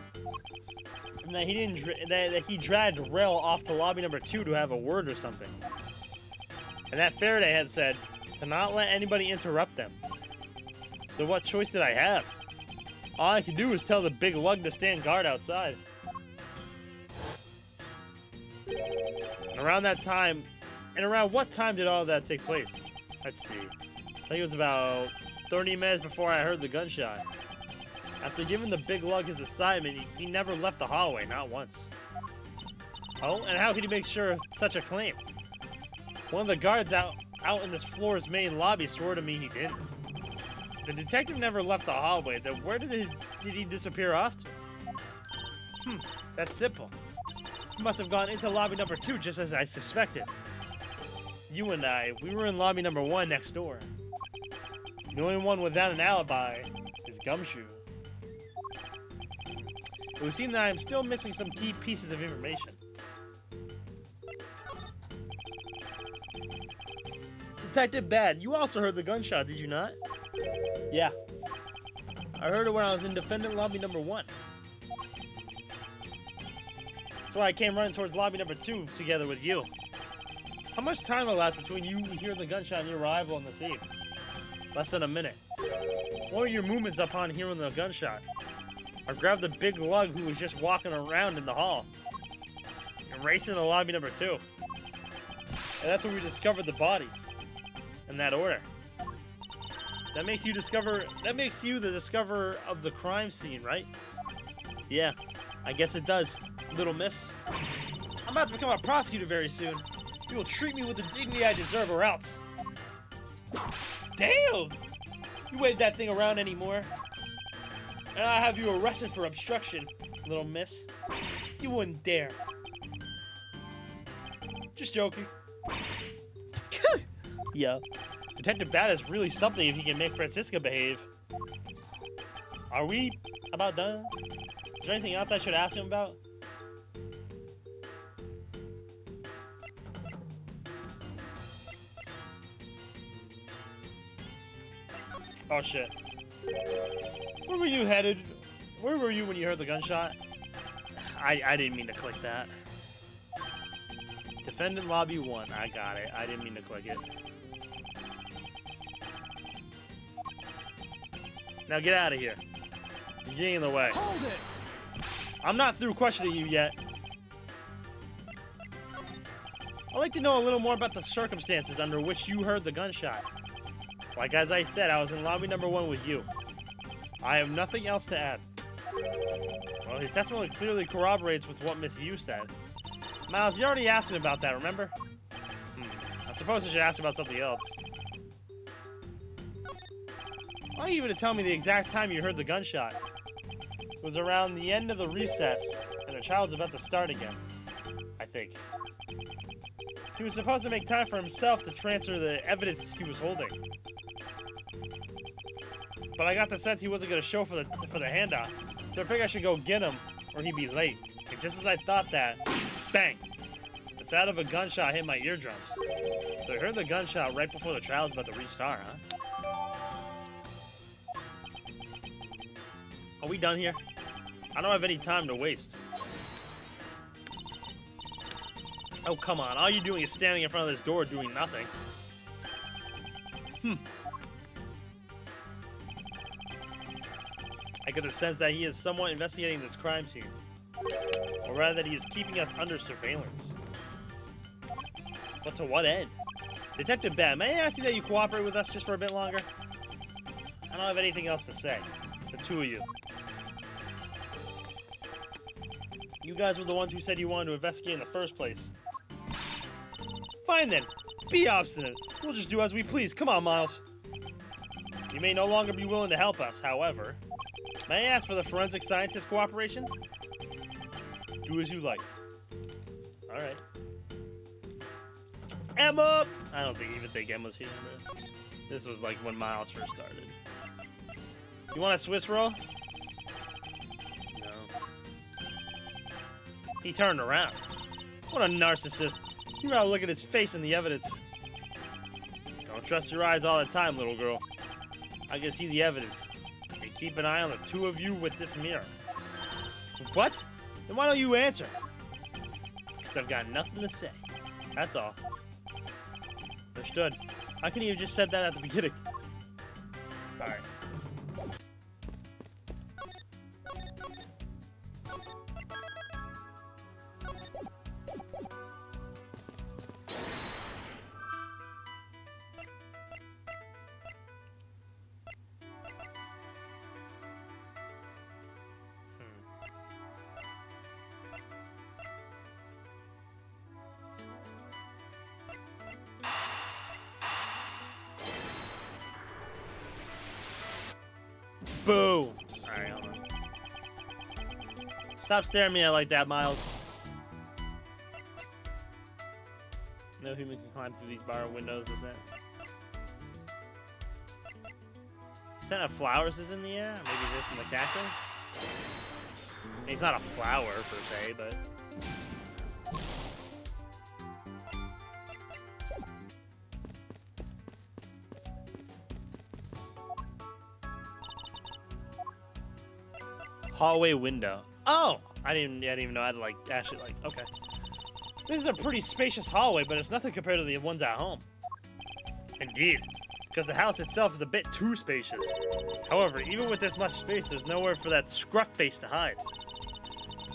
and that he dragged Rel off to lobby number 2 to have a word or something. And that Faraday had said to not let anybody interrupt them. So what choice did I have? All I could do was tell the big lug to stand guard outside. And around what time did all of that take place? Let's see. I think it was about 30 minutes before I heard the gunshot. After giving the big lug his assignment, he never left the hallway, not once. Oh, and how could he make sure of such a claim? One of the guards out in this floor's main lobby swore to me he didn't. The detective never left the hallway, then where did he disappear off to? That's simple. He must have gone into lobby number 2 just as I suspected. You and I, we were in lobby number 1 next door. The only one without an alibi is Gumshoe. It would seem that I'm still missing some key pieces of information. Detective Bad, you also heard the gunshot, did you not? Yeah. I heard it when I was in defendant lobby number 1. That's why I came running towards lobby number 2 together with you. How much time elapsed between you hearing the gunshot and your arrival on the scene? Less than a minute. What were your movements upon hearing the gunshot? I grabbed the big lug who was just walking around in the hall and raced into lobby number 2. And that's where we discovered the bodies. In that order. That makes you the discoverer of the crime scene, right? Yeah, I guess it does, little miss. I'm about to become a prosecutor very soon. You will treat me with the dignity I deserve or else. Damn! You wave that thing around anymore. And I'll have you arrested for obstruction, little miss. You wouldn't dare. Just joking. Yeah. Detective Bad is really something if he can make Francisca behave. Are we about done? Is there anything else I should ask him about? Oh shit. Where were you headed? Where were you when you heard the gunshot? I didn't mean to click that. Defendant lobby 1. I got it. I didn't mean to click it. Now get out of here. You're getting in the way. Hold it! I'm not through questioning you yet. I'd like to know a little more about the circumstances under which you heard the gunshot. Like as I said, I was in lobby number 1 with you. I have nothing else to add. Well, his testimony clearly corroborates with what Miss Yu said. Miles, you already asked him about that, remember? I suppose I should ask about something else. Why are you even to tell me the exact time you heard the gunshot? It was around the end of the recess, and the trial was about to start again. I think. He was supposed to make time for himself to transfer the evidence he was holding. But I got the sense he wasn't going to show for the handout, so I figured I should go get him, or he'd be late. And just as I thought that, bang! The sound of a gunshot hit my eardrums. So I heard the gunshot right before the trial was about to restart, huh? Are we done here? I don't have any time to waste. Oh, come on. All you're doing is standing in front of this door doing nothing. I get the sense that he is somewhat investigating this crime scene. Or rather that he is keeping us under surveillance. But to what end? Detective Bad, may I ask you that you cooperate with us just for a bit longer? I don't have anything else to say. The two of you. You guys were the ones who said you wanted to investigate in the first place. Fine then. Be obstinate. We'll just do as we please. Come on, Miles. You may no longer be willing to help us, however. May I ask for the forensic scientist cooperation? Do as you like. Alright. Emma! I don't think Emma's here, but this was like when Miles first started. You want a Swiss roll? No. He turned around. What a narcissist. You gotta look at his face and the evidence. Don't trust your eyes all the time, little girl. I can see the evidence. And keep an eye on the two of you with this mirror. What? Then why don't you answer? Because I've got nothing to say. That's all. Understood. How can you have just said that at the beginning? Alright. Boo! Alright, hold on. Stop staring at me like that, Miles. No human can climb through these barred windows, is that? Scent of flowers is in the air? Maybe this in the cactus? He's not a flower, per se, but... Hallway window. Oh! I didn't even know I had to, actually, okay. This is a pretty spacious hallway, but it's nothing compared to the ones at home. Indeed. Because the house itself is a bit too spacious. However, even with this much space, there's nowhere for that scruff face to hide.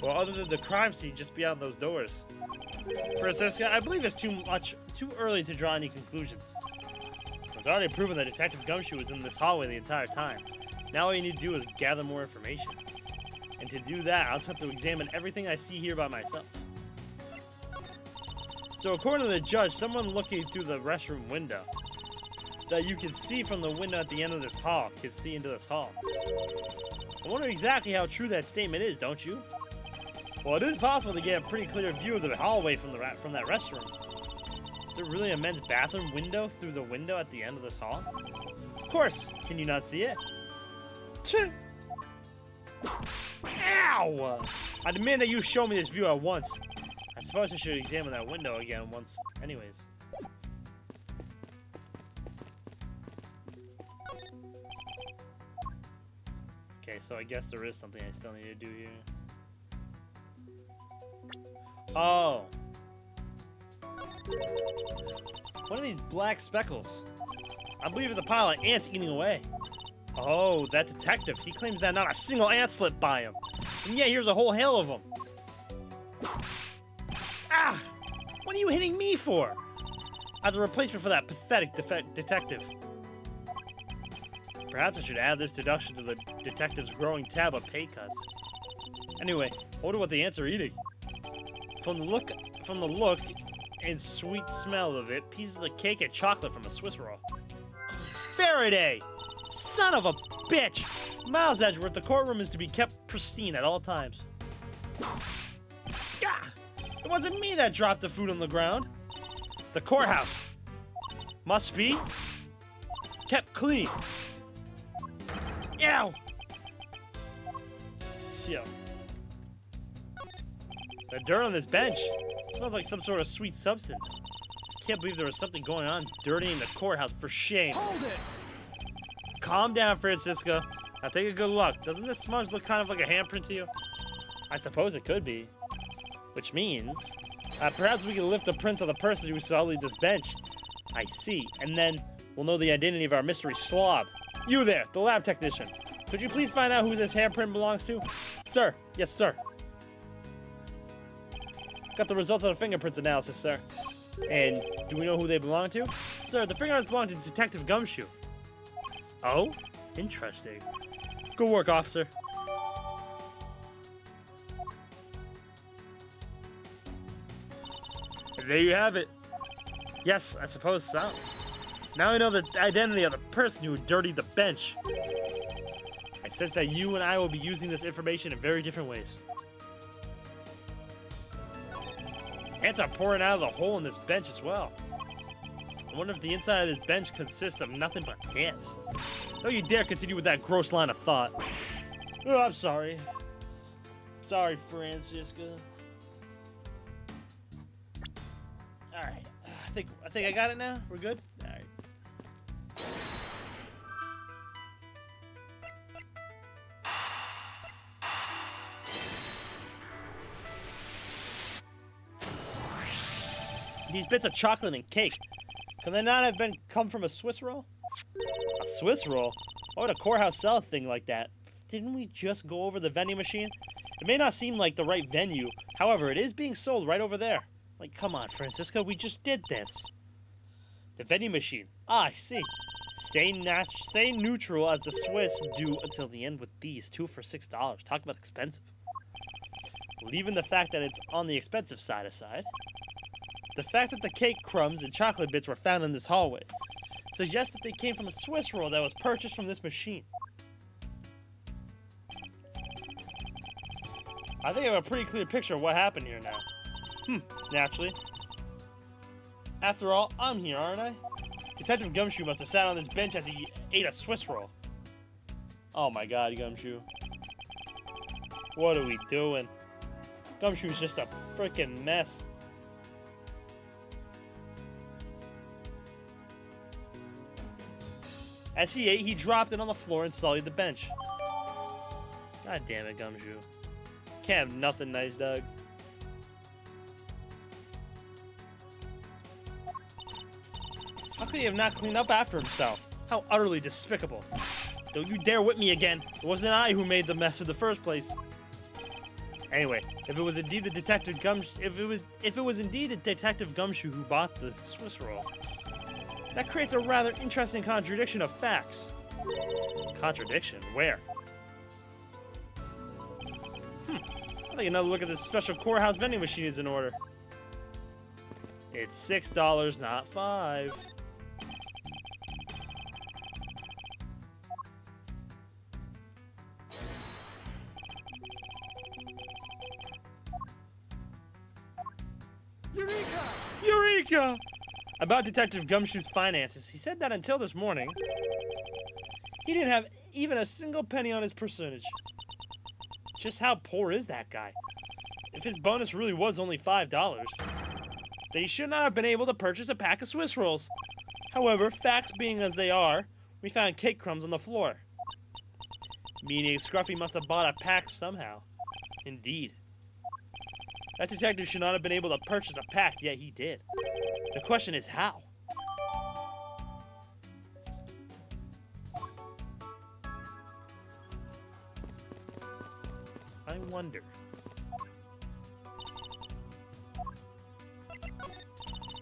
Well, other than the crime scene just beyond those doors. Francisca, I believe it's too early to draw any conclusions. It's already proven that Detective Gumshoe was in this hallway the entire time. Now all you need to do is gather more information. And to do that, I'll just have to examine everything I see here by myself. So according to the judge, someone looking through the restroom window that you can see from the window at the end of this hall can see into this hall. I wonder exactly how true that statement is, don't you? Well, it is possible to get a pretty clear view of the hallway from that restroom. Is there really a men's bathroom window through the window at the end of this hall? Of course. Can you not see it? Ow! I demand that you show me this view at once. I suppose I should examine that window again once. Anyways. Okay, so I guess there is something I still need to do here. Oh. What are these black speckles? I believe it's a pile of ants eating away. Oh, that detective. He claims that not a single ant slipped by him. And yet here's a whole hail of them. Ah! What are you hitting me for? As a replacement for that pathetic detective. Perhaps I should add this deduction to the detective's growing tab of pay cuts. Anyway, I wonder what the ants are eating. From the look and sweet smell of it, pieces of cake and chocolate from a Swiss roll. Faraday! Son of a bitch! Miles Edgeworth, the courtroom is to be kept pristine at all times. Gah! It wasn't me that dropped the food on the ground. The courthouse must be kept clean. Ow! Yo. The dirt on this bench smells like some sort of sweet substance. Can't believe there was something going on dirtying the courthouse. For shame. Hold it! Calm down, Francisca. Now take a good look. Doesn't this smudge look kind of like a handprint to you? I suppose it could be. Which means, perhaps we can lift the prints of the person who sullied this bench. I see. And then we'll know the identity of our mystery slob. You there, the lab technician. Could you please find out who this handprint belongs to? Sir. Yes, sir. Got the results of the fingerprints analysis, sir. And do we know who they belong to? Sir, the fingerprints belong to Detective Gumshoe. Oh? Interesting. Good work, officer. And there you have it. Yes, I suppose so. Now I know the identity of the person who dirtied the bench. I sense that you and I will be using this information in very different ways. Ants are pouring out of the hole in this bench as well. I wonder if the inside of this bench consists of nothing but ants. Don't you dare continue with that gross line of thought. Oh, I'm sorry. Sorry, Francisca. Alright. I think I got it now. We're good? Alright. These bits of chocolate and cake. Can they not have come from a Swiss roll? A Swiss roll? Why would a courthouse sell a thing like that? Didn't we just go over the vending machine? It may not seem like the right venue. However, it is being sold right over there. Like, come on, Francisca, we just did this. The vending machine. Ah, I see. Stay neutral as the Swiss do until the end with these. 2 for $6. Talk about expensive. Leaving the fact that it's on the expensive side aside. The fact that the cake crumbs and chocolate bits were found in this hallway suggests that they came from a Swiss roll that was purchased from this machine. I think I have a pretty clear picture of what happened here now. Naturally. After all, I'm here, aren't I? Detective Gumshoe must have sat on this bench as he ate a Swiss roll. Oh my god, Gumshoe. What are we doing? Gumshoe's just a freaking mess. As he ate, he dropped it on the floor and sullied the bench. God damn it, Gumshoe. Can't have nothing nice, Doug. How could he have not cleaned up after himself? How utterly despicable. Don't you dare whip me again. It wasn't I who made the mess in the first place. Anyway, if it was indeed the Detective Gumshoe who bought the Swiss roll, that creates a rather interesting contradiction of facts. Contradiction? Where? I think another look at this special courthouse vending machine is in order. It's $6, not $5. Eureka! Eureka! About Detective Gumshoe's finances, he said that until this morning, he didn't have even a single penny on his personage. Just how poor is that guy? If his bonus really was only $5, then he should not have been able to purchase a pack of Swiss rolls. However, facts being as they are, we found cake crumbs on the floor. Meaning Scruffy must have bought a pack somehow. Indeed. That detective should not have been able to purchase a pack, yet he did. The question is how? I wonder.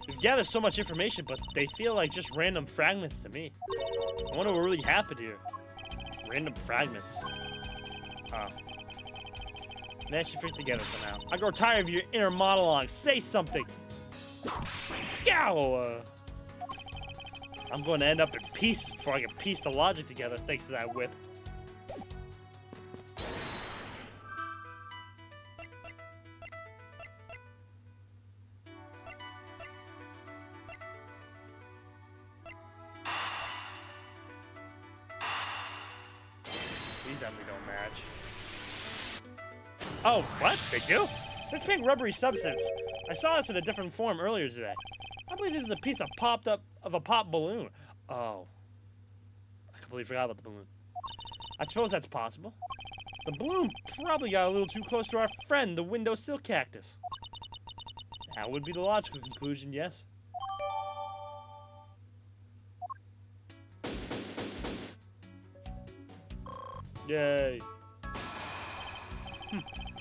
We've gathered so much information, but they feel like just random fragments to me. I wonder what really happened here. Random fragments. Huh. Managed to fit together somehow. I grow tired of your inner monologue. Say something! Gow! I'm going to end up in peace before I can piece the logic together thanks to that whip. These definitely don't match. Oh, what? They do? This pink rubbery substance. I saw this in a different form earlier today. I believe this is a piece of a pop balloon. Oh. I completely forgot about the balloon. I suppose that's possible. The balloon probably got a little too close to our friend, the windowsill cactus. That would be the logical conclusion, yes. Yay.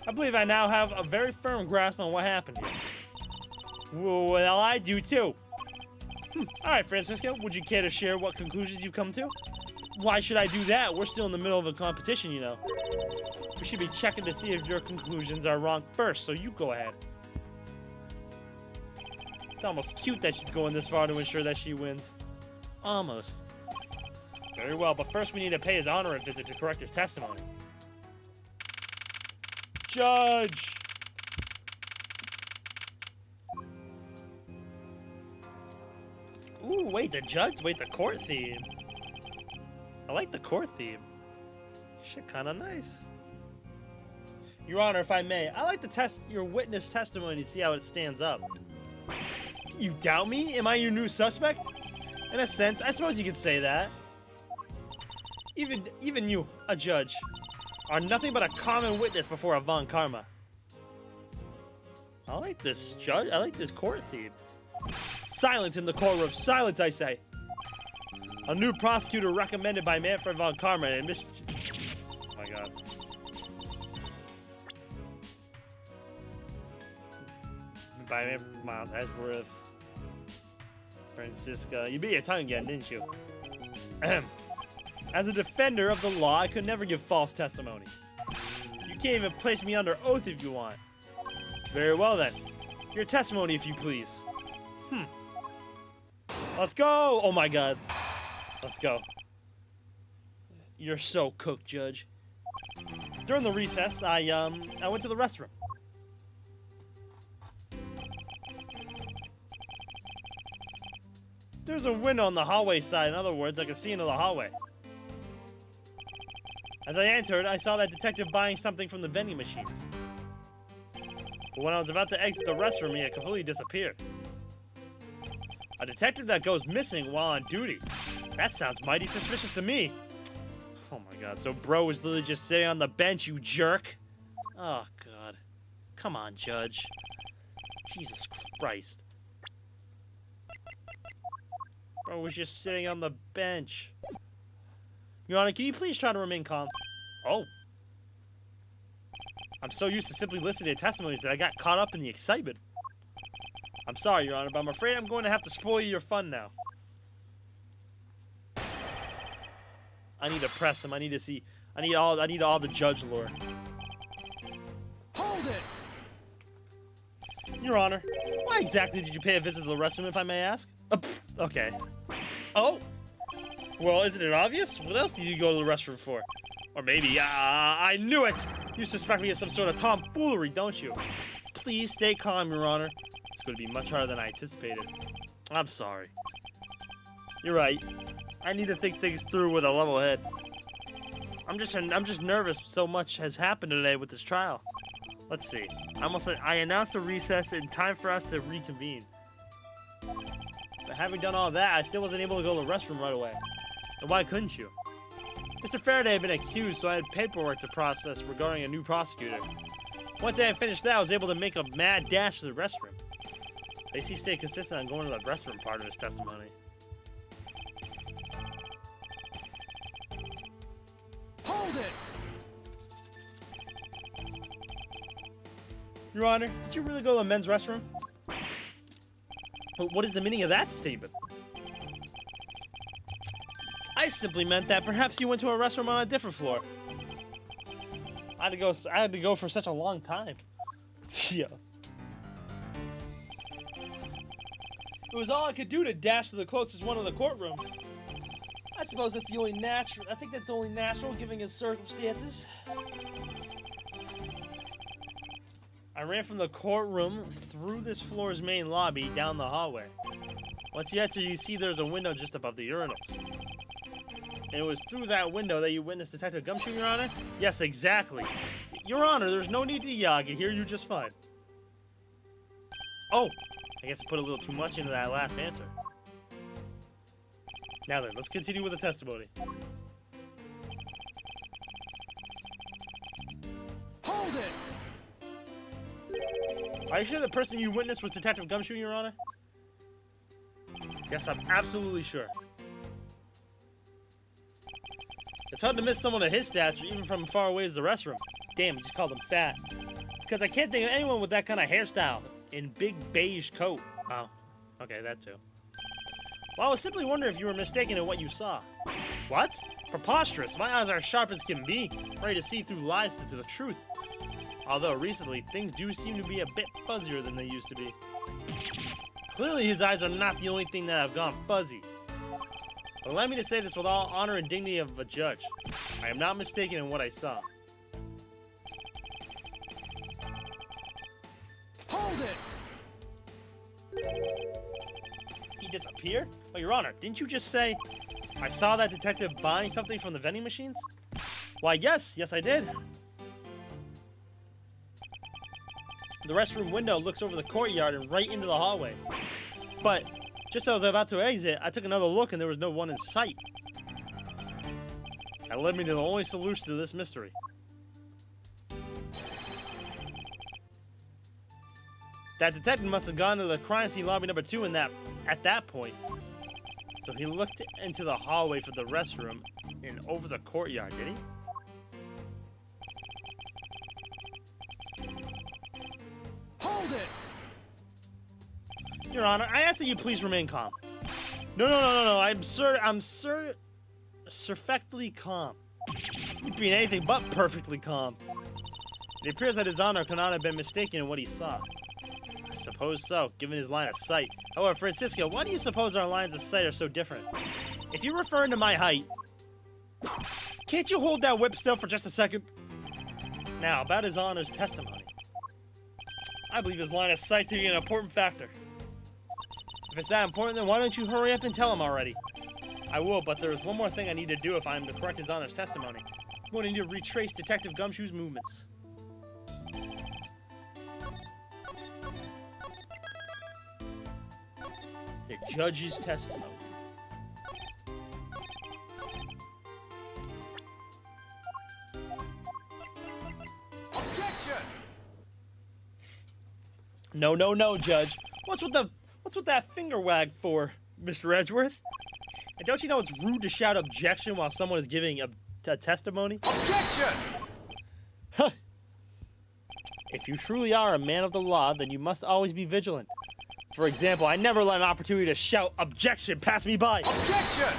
I believe I now have a very firm grasp on what happened here. Well, I do too. Alright, Francisco, would you care to share what conclusions you've come to? Why should I do that? We're still in the middle of a competition, you know. We should be checking to see if your conclusions are wrong first, so you go ahead. It's almost cute that she's going this far to ensure that she wins. Almost. Very well, but first we need to pay his honorary visit to correct his testimony. Judge! Ooh, wait, the judge? Wait, the court theme. I like the court theme. Shit, kinda nice. Your Honor, if I may, I'd like to test your witness testimony to see how it stands up. You doubt me? Am I your new suspect? In a sense, I suppose you could say that. Even you, a judge, are nothing but a common witness before a Von Karma. I like this judge. I like this court theme. Silence in the courtroom. Silence, I say. A new prosecutor recommended by Manfred Von Karma and Miss... Oh my god. By Manfred Miles Edgeworth. Francisca. You bit your tongue again, didn't you? Ahem. As a defender of the law, I could never give false testimony. You can't even place me under oath if you want. Very well then. Your testimony, if you please. Let's go! Oh my god. Let's go. You're so cooked, Judge. During the recess, I went to the restroom. There's a window on the hallway side. In other words, I could see into the hallway. As I entered, I saw that detective buying something from the vending machines. But when I was about to exit the restroom, he had completely disappeared. A detective that goes missing while on duty. That sounds mighty suspicious to me. Oh my god, so bro was literally just sitting on the bench, you jerk. Oh god. Come on, Judge. Jesus Christ. Bro was just sitting on the bench. Your Honor, can you please try to remain calm? Oh. I'm so used to simply listening to testimonies that I got caught up in the excitement. I'm sorry, Your Honor, but I'm afraid I'm going to have to spoil your fun now. I need to press him. I need to see. I need all the judge lore. Hold it! Your Honor, why exactly did you pay a visit to the restroom, if I may ask? Okay. Oh. Well, isn't it obvious? What else did you go to the restroom for? Or maybe, I knew it! You suspect me of some sort of tomfoolery, don't you? Please stay calm, Your Honor. It's going to be much harder than I anticipated. I'm sorry. You're right. I need to think things through with a level head. I'm just nervous. So much has happened today with this trial. Let's see. I announced a recess in time for us to reconvene. But having done all that, I still wasn't able to go to the restroom right away. And why couldn't you? Mr. Faraday had been accused, so I had paperwork to process regarding a new prosecutor. Once I had finished that, I was able to make a mad dash to the restroom. At least he stayed consistent on going to the restroom part of his testimony. Hold it! Your Honor, did you really go to the men's restroom? But what is the meaning of that statement? I simply meant that perhaps you went to a restroom on a different floor. I had to go for such a long time. Yeah. It was all I could do to dash to the closest one in the courtroom. I suppose that's the only natural. I think that's the only natural, given his circumstances. I ran from the courtroom through this floor's main lobby down the hallway. Once you enter, you see there's a window just above the urinals. And it was through that window that you witnessed Detective Gumshoe, Your Honor? Yes, exactly. Your Honor, there's no need to yell. I can hear you just fine. Oh, I guess I put a little too much into that last answer. Now then, let's continue with the testimony. Hold it! Are you sure the person you witnessed was Detective Gumshoe, Your Honor? Yes, I'm absolutely sure. It's hard to miss someone of his stature, even from far away as the restroom. Damn, just called him fat. Because I can't think of anyone with that kind of hairstyle. In big beige coat. Oh, okay, that too. Well, I was simply wondering if you were mistaken in what you saw. What? Preposterous. My eyes are as sharp as can be, ready to see through lies to the truth. Although, recently, things do seem to be a bit fuzzier than they used to be. Clearly his eyes are not the only thing that have gone fuzzy. Allow me to say this with all honor and dignity of a judge. I am not mistaken in what I saw. Hold it! He disappeared? Oh, Your Honor, didn't you just say I saw that detective buying something from the vending machines? Why, yes, I did. The restroom window looks over the courtyard and right into the hallway. But just as I was about to exit, I took another look and there was no one in sight. That led me to the only solution to this mystery. That detective must have gone to the crime scene lobby number 2 at that point. So he looked into the hallway for the restroom and over the courtyard, did he? Hold it! Your Honor, I ask that you please remain calm. No. I'm perfectly calm. You'd be anything but perfectly calm. It appears that His Honor could not have been mistaken in what he saw. I suppose so, given his line of sight. However, Francisco, why do you suppose our lines of sight are so different? If you're referring to my height, can't you hold that whip still for just a second? Now, about His Honor's testimony. I believe his line of sight to be an important factor. If it's that important, then why don't you hurry up and tell him already? I will, but there is one more thing I need to do if I am to correct His Honor's testimony. I'm going to need to retrace Detective Gumshoe's movements. The judge's testimony. Objection! No, Judge. What's with that finger wag for, Mr. Edgeworth? And don't you know it's rude to shout objection while someone is giving a testimony? Objection! Huh. If you truly are a man of the law, then you must always be vigilant. For example, I never let an opportunity to shout objection pass me by. Objection!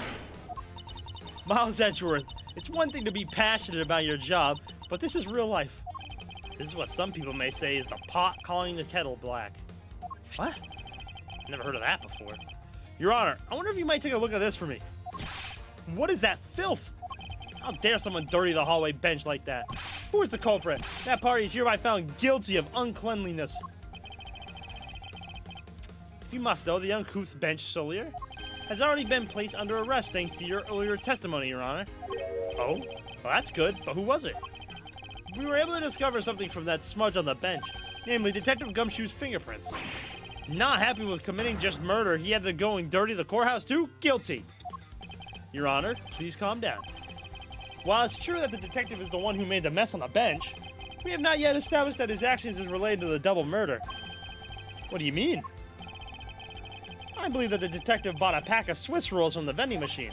Miles Edgeworth, it's one thing to be passionate about your job, but this is real life. This is what some people may say is the pot calling the kettle black. What? Never heard of that before. Your Honor, I wonder if you might take a look at this for me. What is that filth? How dare someone dirty the hallway bench like that? Who is the culprit? That party is hereby found guilty of uncleanliness. If you must know, the uncouth bench Solier has already been placed under arrest thanks to your earlier testimony, Your Honor. Oh? Well, that's good, but who was it? We were able to discover something from that smudge on the bench, namely Detective Gumshoe's fingerprints. Not happy with committing just murder, he had to go and dirty the courthouse too? Guilty. Your Honor, please calm down. While it's true that the detective is the one who made the mess on the bench, we have not yet established that his actions is related to the double murder. What do you mean? I believe that the detective bought a pack of Swiss rolls from the vending machine,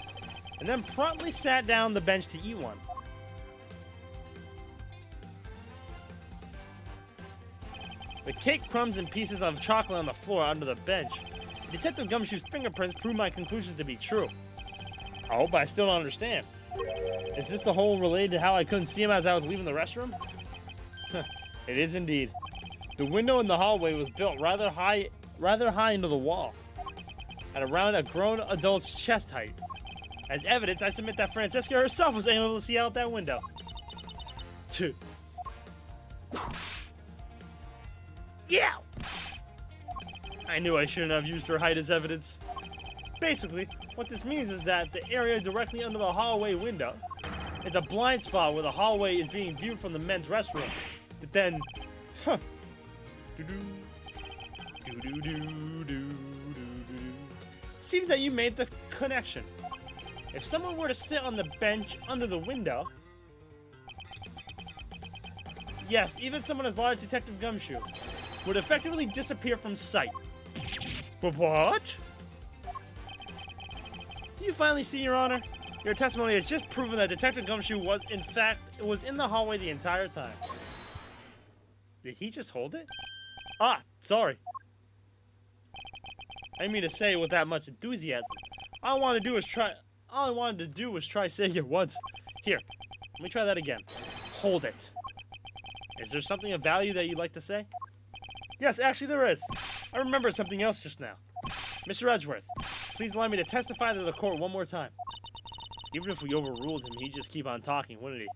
and then promptly sat down on the bench to eat one. The cake, crumbs, and pieces of chocolate on the floor under the bench. Detective Gumshoe's fingerprints prove my conclusions to be true. Oh, but I still don't understand. Is this the whole related to how I couldn't see him as I was leaving the restroom? It is indeed. The window in the hallway was built rather high into the wall, at around a grown adult's chest height. As evidence, I submit that Francisca herself was able to see out that window. Yeah! I knew I shouldn't have used her height as evidence. Basically, what this means is that the area directly under the hallway window is a blind spot where the hallway is being viewed from the men's restroom. But then, seems that you made the connection. If someone were to sit on the bench under the window, yes, even someone as large as Detective Gumshoe would effectively disappear from sight. But what? Do you finally see, Your Honor? Your testimony has just proven that Detective Gumshoe was, in fact, in the hallway the entire time. Did he just hold it? Ah, sorry. I didn't mean to say it with that much enthusiasm. All I wanted to do was try saying it once. Here, let me try that again. Hold it. Is there something of value that you'd like to say? Yes, actually there is. I remember something else just now. Mr. Edgeworth, please allow me to testify to the court one more time. Even if we overruled him, he'd just keep on talking, wouldn't he?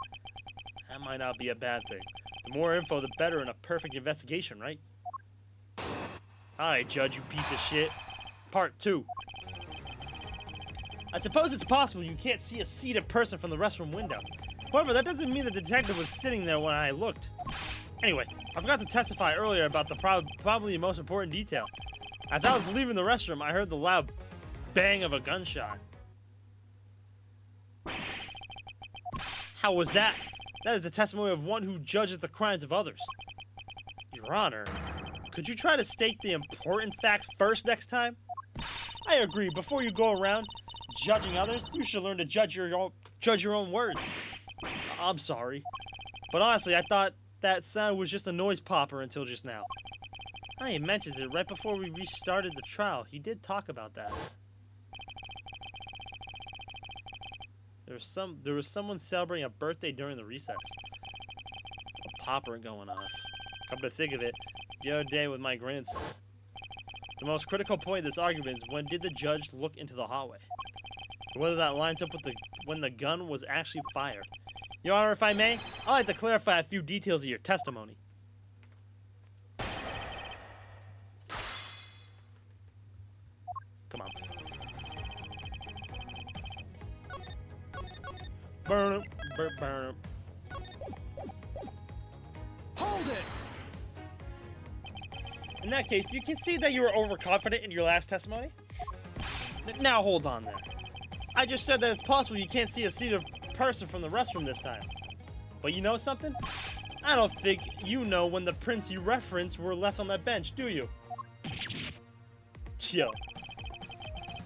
That might not be a bad thing. The more info, the better in a perfect investigation, right? Alright, Judge, you piece of shit. Part 2. I suppose it's possible you can't see a seated person from the restroom window. However, that doesn't mean the detective was sitting there when I looked. Anyway, I forgot to testify earlier about the probably most important detail. As I was leaving the restroom, I heard the loud bang of a gunshot. How was that? That is the testimony of one who judges the crimes of others. Your Honor, could you try to state the important facts first next time? I agree. Before you go around judging others, you should learn to judge your own words. I'm sorry, but honestly, I thought that sound was just a noise popper until just now. He mentions it right before we restarted the trial. He did talk about that. There was someone celebrating a birthday during the recess. A popper going off. Come to think of it, the other day with my grandson. The most critical point of this argument is when did the judge look into the hallway? And whether that lines up with when the gun was actually fired. Your Honor, if I may, I'd like to clarify a few details of your testimony. Come on. Burn him, burn him. Hold it! In that case, you can see that you were overconfident in your last testimony? Now hold on there. I just said that it's possible you can't see a seated person from the restroom this time. But you know something? I don't think you know when the prints you referenced were left on that bench, do you? Chill.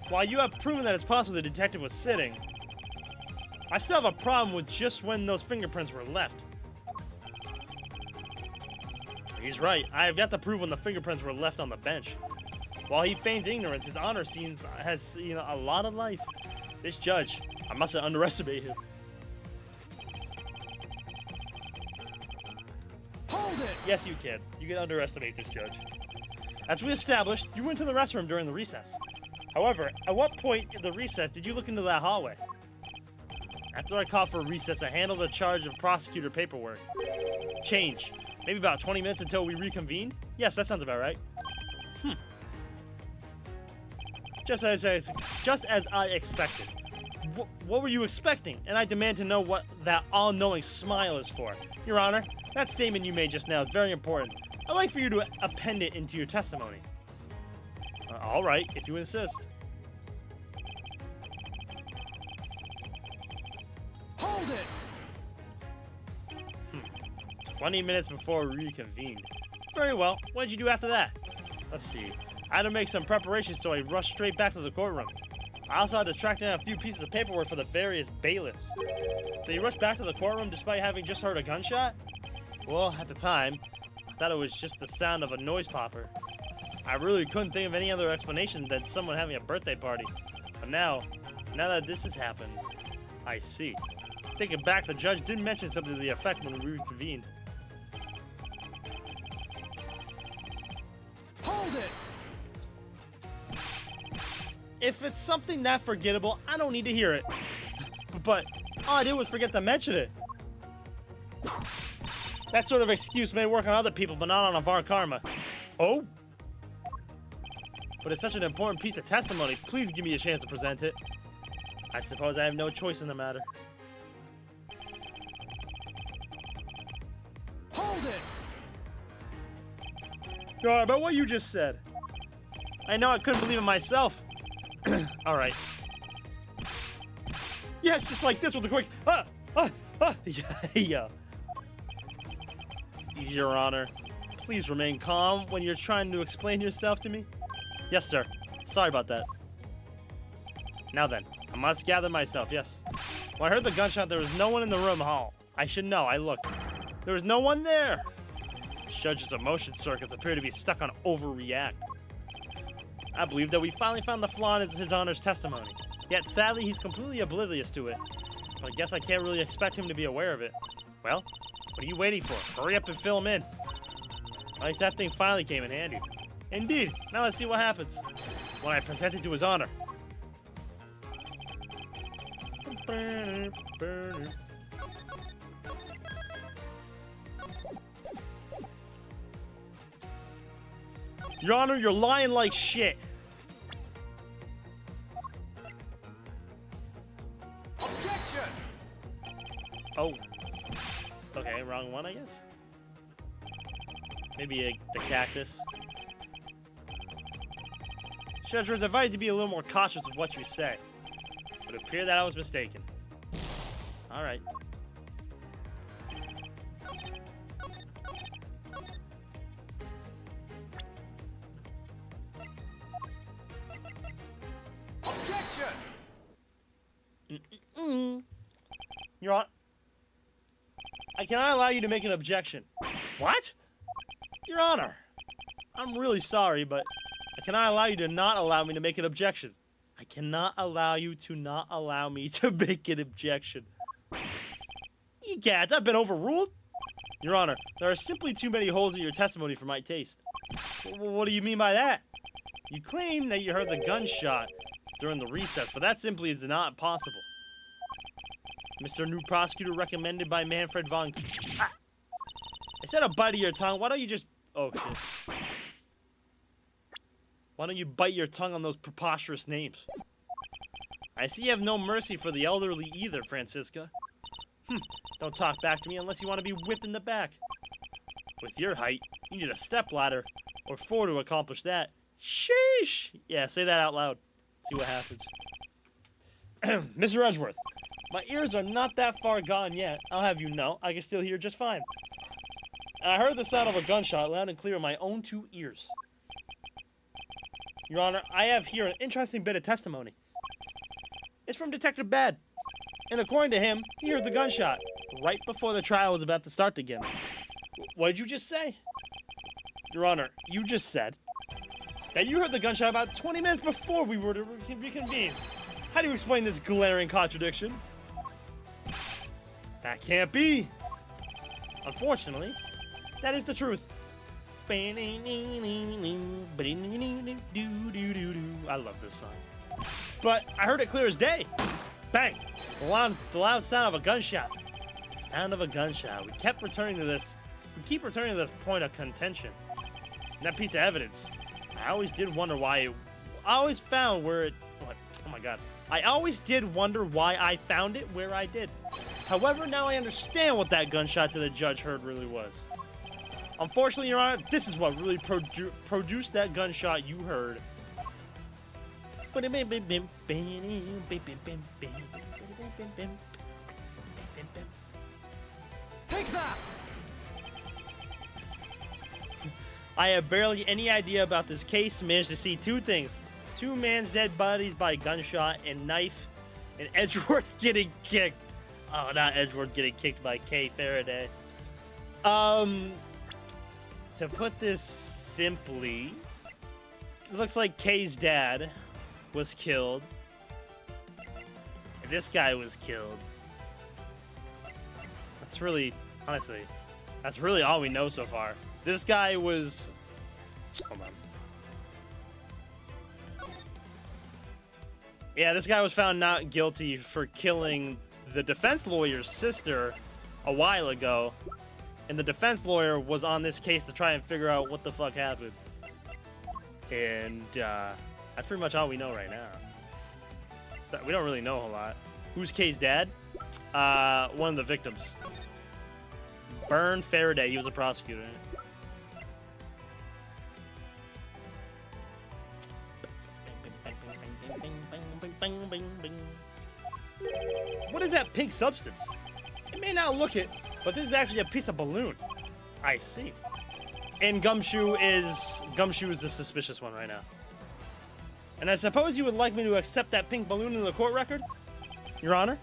While you have proven that it's possible the detective was sitting, I still have a problem with just when those fingerprints were left. He's right. I have yet to prove when the fingerprints were left on the bench. While he feigns ignorance, his honor has seen a lot of life. This judge, I mustn't underestimate him. Hold it! Yes, you can. You can underestimate this judge. As we established, you went to the restroom during the recess. However, at what point in the recess did you look into that hallway? After I called for a recess to handle the charge of prosecutor paperwork. Change. Maybe about 20 minutes until we reconvene? Yes, that sounds about right. Just as I expected. What were you expecting? And I demand to know what that all-knowing smile is for. Your Honor, that statement you made just now is very important. I'd like for you to append it into your testimony. All right, if you insist. Hold it! 20 minutes before we reconvened. Very well. What did you do after that? Let's see. I had to make some preparations, so I rushed straight back to the courtroom. I also had to track down a few pieces of paperwork for the various bailiffs. So you rushed back to the courtroom despite having just heard a gunshot? Well, at the time, I thought it was just the sound of a noise popper. I really couldn't think of any other explanation than someone having a birthday party. But now that this has happened, I see. Thinking back, the judge did mention something to the effect when we reconvened. Hold it! If it's something that forgettable, I don't need to hear it. But all I did was forget to mention it. That sort of excuse may work on other people, but not on Avar Karma. Oh? But it's such an important piece of testimony. Please give me a chance to present it. I suppose I have no choice in the matter. Hold it! No, about what you just said. I know I couldn't believe it myself. Alright. Yes, just like this with a quick yeah. Your Honor, please remain calm when you're trying to explain yourself to me. Yes, sir. Sorry about that. Now then, I must gather myself, yes. When I heard the gunshot, there was no one in the room hall. I should know, I looked. There was no one there. The judge's emotion circuits appear to be stuck on overreact. I believe that we finally found the flaw in his Honor's testimony. Yet, sadly, he's completely oblivious to it. So I guess I can't really expect him to be aware of it. Well, what are you waiting for? Hurry up and fill him in. At least that thing finally came in handy. Indeed. Now let's see what happens when I present it to his honor. Your Honor, you're lying like shit. Objection! Oh. Okay, wrong one, I guess. Maybe the cactus. Judge, we're advised to be a little more cautious of what you say. But it appeared that I was mistaken. Alright. Objection! Your Honor, I cannot allow you to make an objection. What? Your Honor, I'm really sorry, but I cannot allow you to not allow me to make an objection. I cannot allow you to not allow me to make an objection. Egads, I've been overruled? Your Honor, there are simply too many holes in your testimony for my taste. What do you mean by that? You claim that you heard the gunshot during the recess, but that simply is not possible. Mr. New Prosecutor recommended by Manfred von... Ah! Instead of biting your tongue, why don't you just... Oh, shit. Why don't you bite your tongue on those preposterous names? I see you have no mercy for the elderly either, Francisca. Don't talk back to me unless you want to be whipped in the back. With your height, you need a stepladder or 4 to accomplish that. Sheesh! Yeah, say that out loud. See what happens. Mr. Edgeworth, my ears are not that far gone yet. I'll have you know, I can still hear just fine. I heard the sound of a gunshot loud and clear in my own 2 ears. Your Honor, I have here an interesting bit of testimony. It's from Detective Bad. And according to him, he heard the gunshot right before the trial was about to start again. What did you just say? Your Honor, you just said that you heard the gunshot about 20 minutes before we were to reconvene. How do you explain this glaring contradiction? That can't be. Unfortunately, that is the truth. I love this song. But I heard it clear as day. Bang! The loud sound of a gunshot. Sound of a gunshot. We keep returning to this point of contention. And that piece of evidence. I always did wonder why. I always found where it. What? Oh my god. I always did wonder why I found it where I did. However, now I understand what that gunshot to the judge heard really was. Unfortunately, Your Honor, this is what really produced that gunshot you heard. Take that! I have barely any idea about this case. Managed to see 2 things. 2 man's dead bodies by gunshot and knife. And Edgeworth getting kicked. Oh, not Edgeworth getting kicked by Kay Faraday. To put this simply, it looks like Kay's dad was killed. And this guy was killed. That's really, honestly, that's really all we know so far. This guy was... Hold on. Yeah, this guy was found not guilty for killing the defense lawyer's sister a while ago. And the defense lawyer was on this case to try and figure out what the fuck happened. And that's pretty much all we know right now. So we don't really know a whole lot. Who's Kay's dad? One of the victims. Bern Faraday. He was a prosecutor. What is that pink substance? It may not look it, but this is actually a piece of balloon. I see. And Gumshoe is the suspicious one right now. And I suppose you would like me to accept that pink balloon in the court record? Your Honor,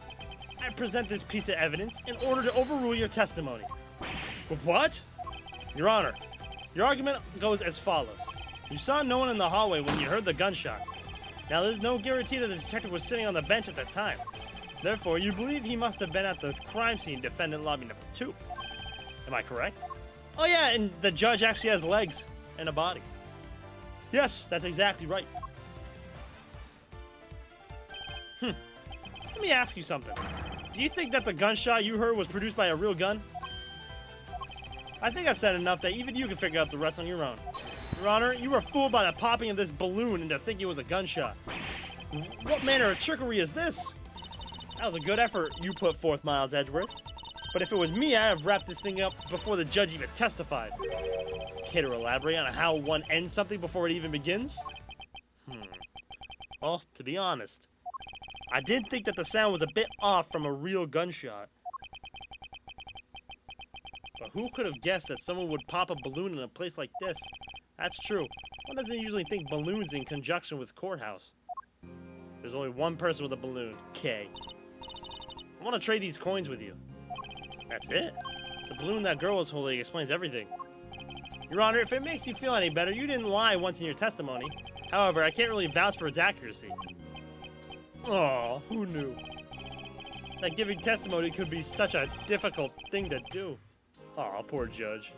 I present this piece of evidence in order to overrule your testimony. What? Your Honor, your argument goes as follows. You saw no one in the hallway when you heard the gunshot. Now, there's no guarantee that the detective was sitting on the bench at that time. Therefore, you believe he must have been at the crime scene, defendant lobby number 2. Am I correct? Oh yeah, and the judge actually has legs and a body. Yes, that's exactly right. Let me ask you something. Do you think that the gunshot you heard was produced by a real gun? I think I've said enough that even you can figure out the rest on your own. Your Honor, you were fooled by the popping of this balloon into thinking it was a gunshot. What manner of trickery is this? That was a good effort you put forth, Miles Edgeworth. But if it was me, I'd have wrapped this thing up before the judge even testified. Care to elaborate on how one ends something before it even begins? Well, to be honest, I did think that the sound was a bit off from a real gunshot. But who could have guessed that someone would pop a balloon in a place like this? That's true. One doesn't usually think balloons in conjunction with courthouse. There's only one person with a balloon, Kay. I want to trade these coins with you. That's it? The balloon that girl was holding explains everything. Your Honor, if it makes you feel any better, you didn't lie once in your testimony. However, I can't really vouch for its accuracy. Aw, who knew? That giving testimony could be such a difficult thing to do. Aw, poor judge.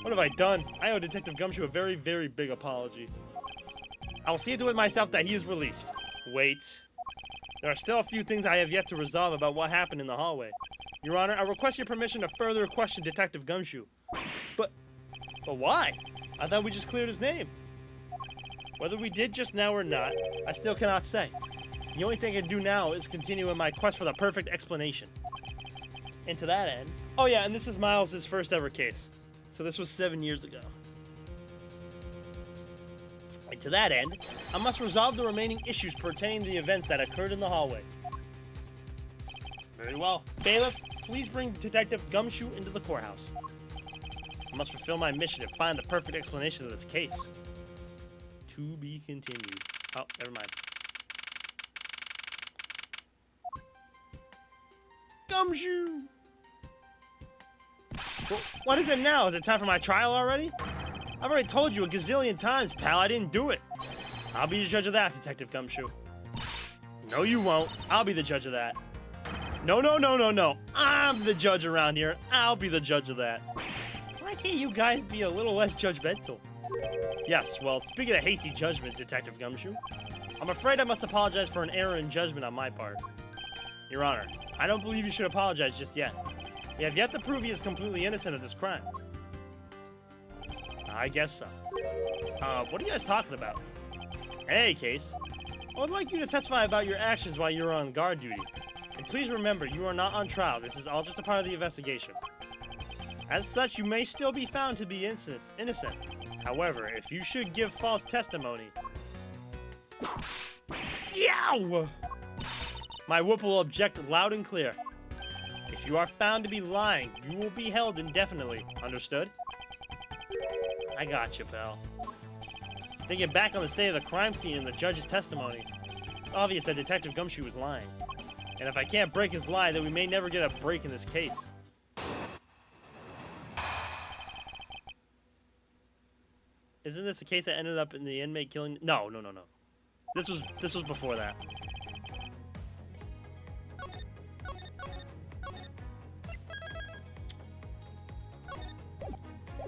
What have I done? I owe Detective Gumshoe a very, very big apology. I will see to it myself that he is released. Wait. There are still a few things I have yet to resolve about what happened in the hallway. Your Honor, I request your permission to further question Detective Gumshoe. But why? I thought we just cleared his name. Whether we did just now or not, I still cannot say. The only thing I can do now is continue in my quest for the perfect explanation. And to that end... Oh yeah, and this is Miles' first ever case. So this was 7 years ago. And to that end, I must resolve the remaining issues pertaining to the events that occurred in the hallway. Very well. Bailiff, please bring Detective Gumshoe into the courthouse. I must fulfill my mission and find the perfect explanation of this case. To be continued. Oh, never mind. Gumshoe! Well, what is it now? Is it time for my trial already? I've already told you a gazillion times, pal, I didn't do it. I'll be the judge of that, Detective Gumshoe. No, you won't. I'll be the judge of that. No, no, no, no, no. I'm the judge around here. I'll be the judge of that. Why can't you guys be a little less judgmental? Yes, well, speaking of hasty judgments, Detective Gumshoe, I'm afraid I must apologize for an error in judgment on my part. Your Honor, I don't believe you should apologize just yet. You have yet to prove he is completely innocent of this crime. I guess so. What are you guys talking about? In any case, I would like you to testify about your actions while you were on guard duty. And please remember, you are not on trial. This is all just a part of the investigation. As such, you may still be found to be innocent. However, if you should give false testimony... Yow! My whoop will object loud and clear. If you are found to be lying, you will be held indefinitely. Understood? I got you, pal. Thinking back on the state of the crime scene and the judge's testimony, it's obvious that Detective Gumshoe was lying. And if I can't break his lie, then we may never get a break in this case. Isn't this a case that ended up in the inmate killing? No, no, no, no. This was before that.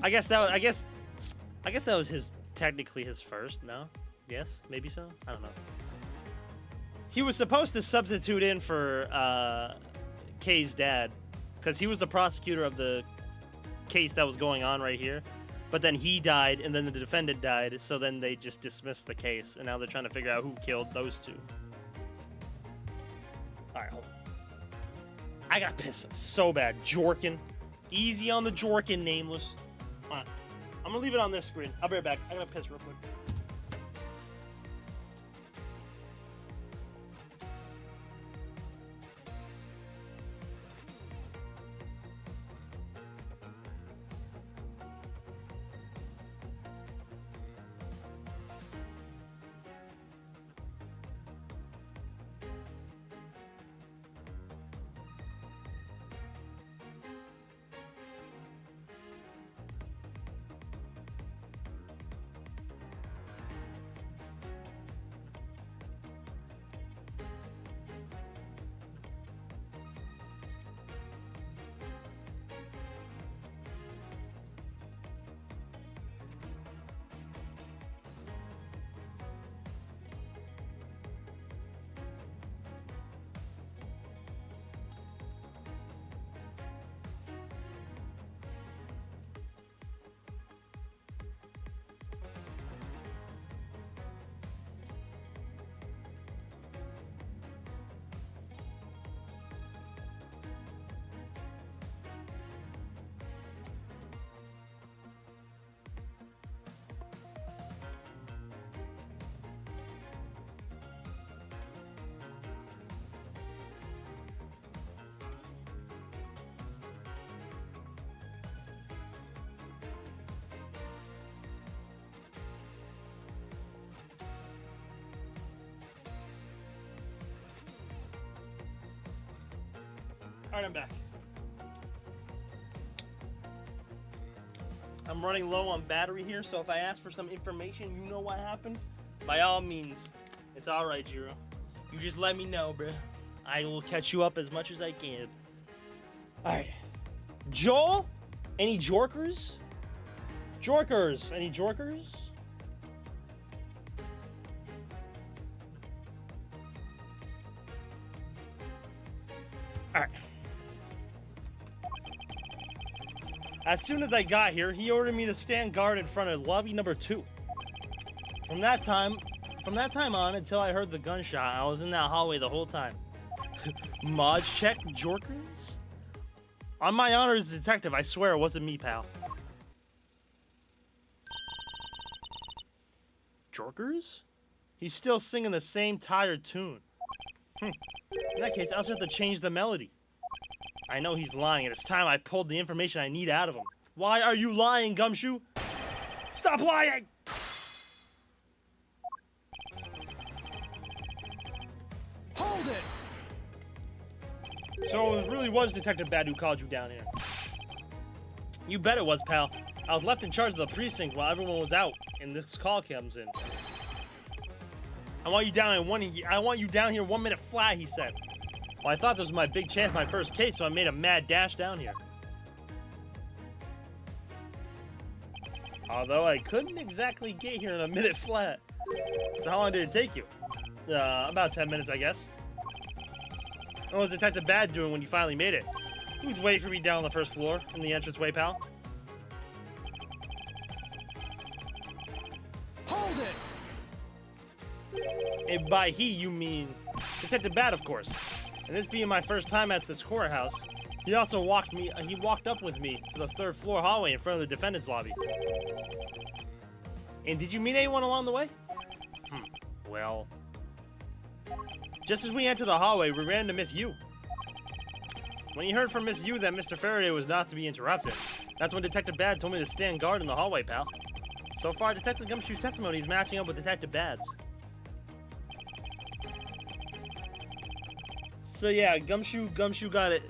I guess that was technically his first. No? Yes? Maybe so? I don't know. He was supposed to substitute in for Kay's dad, because he was the prosecutor of the case that was going on right here. But then he died, and then the defendant died, so then they just dismissed the case, and now they're trying to figure out who killed those two. Alright, hold on. I got pissed so bad. Jorkin. Easy on the Jorkin, Nameless. Alright. I'm gonna leave it on this screen. I'll be right back. I gotta piss real quick. Alright, I'm back. I'm running low on battery here, so if I ask for some information, you know what happened? By all means, it's alright, Jiro. You just let me know, bruh. I will catch you up as much as I can. Alright. Joel? Any jorkers? Jorkers. Any jorkers? Alright. As soon as I got here, he ordered me to stand guard in front of lobby number 2. From that time on until I heard the gunshot, I was in that hallway the whole time. Mods check jorkers? On my honor as a detective, I swear it wasn't me, pal. Jorkers? He's still singing the same tired tune. In that case, I'll just have to change the melody. I know he's lying, and it's time I pulled the information I need out of him. Why are you lying, Gumshoe? Stop lying! Hold it! So it really was Detective Bad who called you down here. You bet it was, pal. I was left in charge of the precinct while everyone was out, and this call comes in. I want you down here 1 minute flat, he said. Well, I thought this was my big chance, my first case, so I made a mad dash down here. Although I couldn't exactly get here in a minute flat. So how long did it take you? About 10 minutes, I guess. What was Detective Bad doing when you finally made it? He was waiting for me down on the first floor in the entranceway, pal. Hold it! And by he, you mean Detective Bad, of course. And this being my first time at this courthouse, he also walked up with me to the 3rd floor hallway in front of the defendant's lobby. And did you meet anyone along the way? Well, just as we entered the hallway, we ran into Miss Yu. When he heard from Miss Yu that Mr. Faraday was not to be interrupted, that's when Detective Bad told me to stand guard in the hallway, pal. So far, Detective Gumshoe's testimony is matching up with Detective Bad's. So yeah, Gumshoe got it.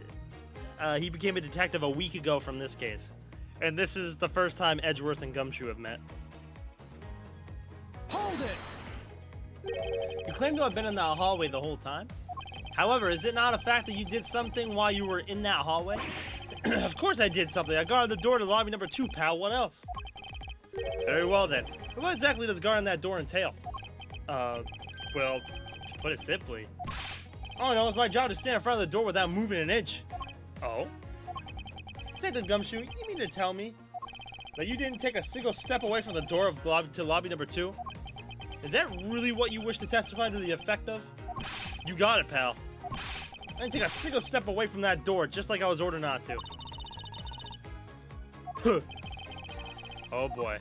He became a detective a week ago from this case. And this is the first time Edgeworth and Gumshoe have met. Hold it! You claim to have been in that hallway the whole time. However, is it not a fact that you did something while you were in that hallway? Of course I did something. I guarded the door to lobby number 2, pal. What else? Very well then. What exactly does guarding that door entail? Well, to put it simply, oh no, it's my job to stand in front of the door without moving an inch. Oh? Detective Gumshoe, you mean to tell me that you didn't take a single step away from the door of lobby number 2? Is that really what you wish to testify to the effect of? You got it, pal. I didn't take a single step away from that door, just like I was ordered not to. Oh boy.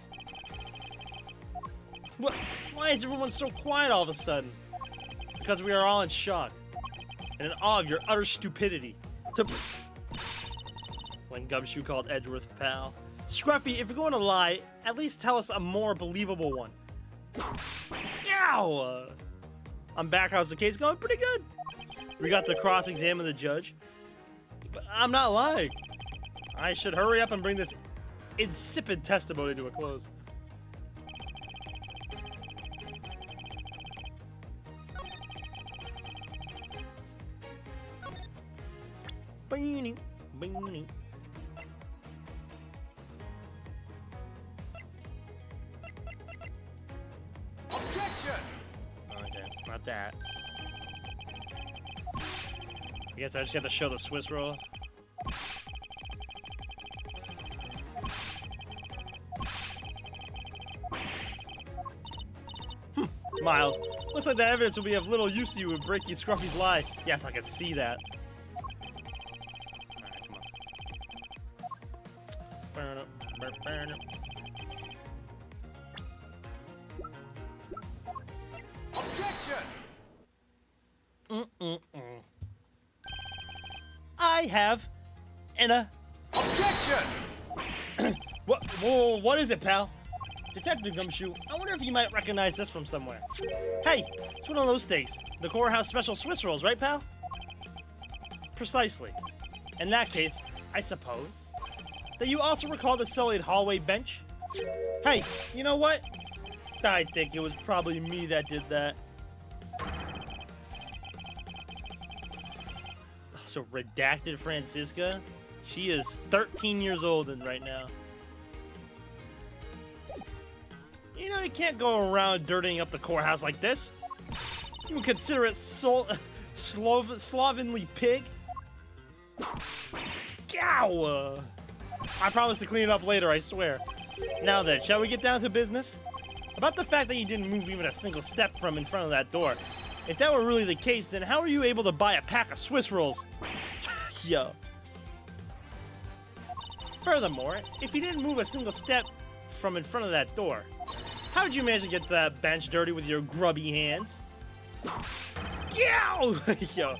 What? Why is everyone so quiet all of a sudden? Because we are all in shock and in awe of your utter stupidity. When Gumshoe called Edgeworth pal. Scruffy, if you're going to lie, at least tell us a more believable one. Ow! I'm back. How's the case going? Pretty good. We got to cross-examine the judge. But I'm not lying. I should hurry up and bring this insipid testimony to a close. Bing, bing. Objection! Okay, not that. I guess I just have to show the Swiss roll. Miles, looks like the evidence will be of little use to you in breaking Scruffy's lie. Yes, I can see that. Alright, come on. Objection! I have an Objection! What? Whoa, what is it, pal? Detective Gumshoe, I wonder if you might recognize this from somewhere. Hey, it's one of those things. The courthouse special Swiss rolls, right, pal? Precisely. In that case, I suppose that you also recall the sullied hallway bench? Hey, you know what? I think it was probably me that did that. So redacted Francisca, she is 13 years old right now. You know, you can't go around dirtying up the courthouse like this. You would consider it slovenly pig? Gow! I promise to clean it up later, I swear. Now then, shall we get down to business? About the fact that you didn't move even a single step from in front of that door. If that were really the case, then how were you able to buy a pack of Swiss rolls? Yo. Furthermore, if you didn't move a single step from in front of that door, how did you manage to get that bench dirty with your grubby hands? Yow! Yo.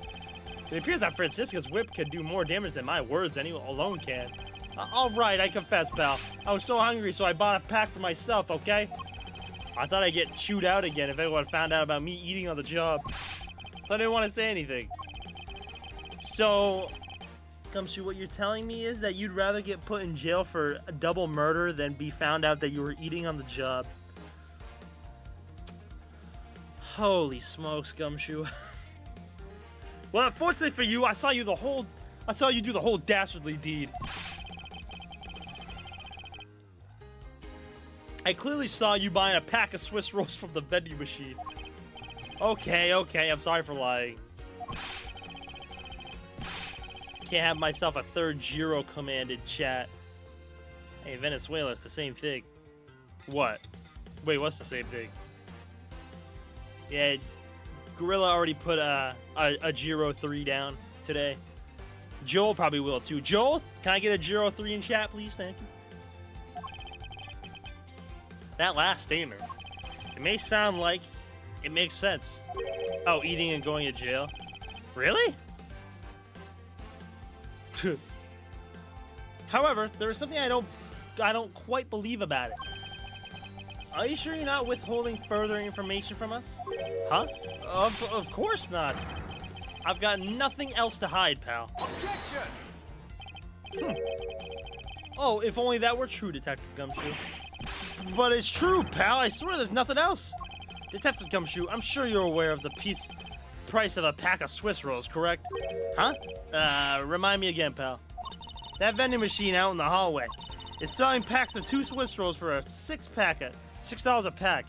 It appears that Francisca's whip can do more damage than my words alone can. Alright, I confess, pal. I was so hungry, so I bought a pack for myself, okay? I thought I'd get chewed out again if anyone found out about me eating on the job. So I didn't want to say anything. So, Gumshoe, what you're telling me is that you'd rather get put in jail for a double murder than be found out that you were eating on the job. Holy smokes, Gumshoe. Well, unfortunately for you, I saw you do the whole dastardly deed. I clearly saw you buying a pack of Swiss rolls from the vending machine. Okay, I'm sorry for lying. Can't have myself a third Jiro commanded chat. Hey, Venezuela, it's the same thing. What? Wait, what's the same thing? Yeah, Gorilla already put a Jiro 3 down today. Joel probably will too. Joel, can I get a Jiro 3 in chat, please? Thank you. That last statement, it may sound like it makes sense. Oh, eating and going to jail? Really? However, there is something I don't quite believe about it. Are you sure you're not withholding further information from us? Huh? Of course not. I've got nothing else to hide, pal. Objection! Oh, if only that were true, Detective Gumshoe. But it's true, pal. I swear there's nothing else. Detective Gumshoe, I'm sure you're aware of the price of a pack of Swiss rolls, correct? Huh? Remind me again, pal. That vending machine out in the hallway is selling packs of 2 Swiss rolls for a 6-pack at $6 a pack.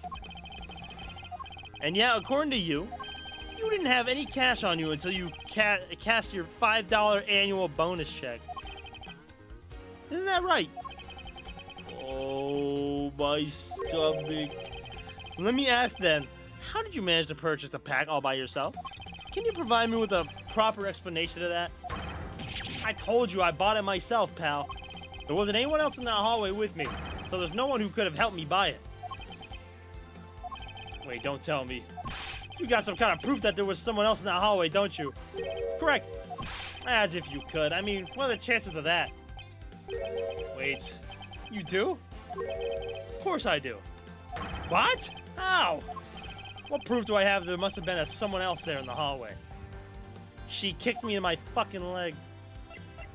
And yeah, according to you, you didn't have any cash on you until you cashed your $5 annual bonus check. Isn't that right? Oh, my stomach. Let me ask then, how did you manage to purchase a pack all by yourself? Can you provide me with a proper explanation of that? I told you I bought it myself, pal. There wasn't anyone else in that hallway with me, so there's no one who could have helped me buy it. Wait, don't tell me. You got some kind of proof that there was someone else in that hallway, don't you? Correct. As if you could. I mean, what are the chances of that? Wait, you do? Of course I do. What? How? What proof do I have there must have been someone else there in the hallway? She kicked me in my fucking leg,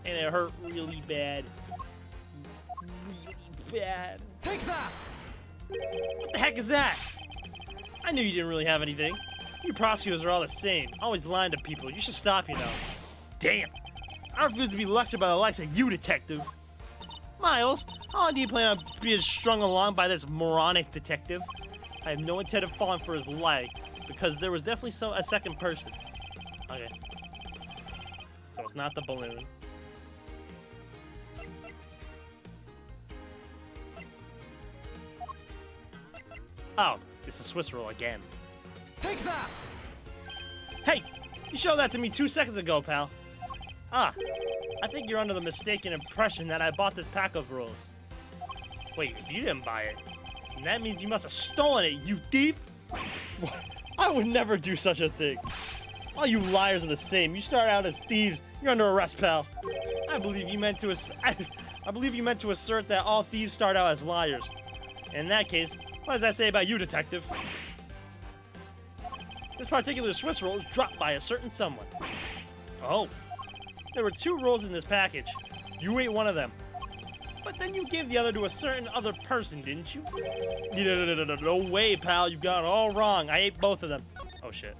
and it hurt really bad. Really bad. Take that! What the heck is that? I knew you didn't really have anything. You prosecutors are all the same, always lying to people. You should stop, you know. Damn. I refuse to be lectured by the likes of you, detective. Miles, how long do you plan on being strung along by this moronic detective? I have no intent of falling for his leg, because there was definitely a second person. Okay. So it's not the balloon. Oh, it's the Swiss roll again. Take that! Hey, you showed that to me 2 seconds ago, pal. Ah, I think you're under the mistaken impression that I bought this pack of rolls. Wait, if you didn't buy it, then that means you must have stolen it, you thief! I would never do such a thing. All you liars are the same. You start out as thieves. You're under arrest, pal. I believe you meant to assert that all thieves start out as liars. In that case, what does that say about you, detective? This particular Swiss roll is dropped by a certain someone. Oh. There were 2 rolls in this package. You ate one of them. But then you gave the other to a certain other person, didn't you? No way, pal. You got it all wrong. I ate both of them. Oh, shit.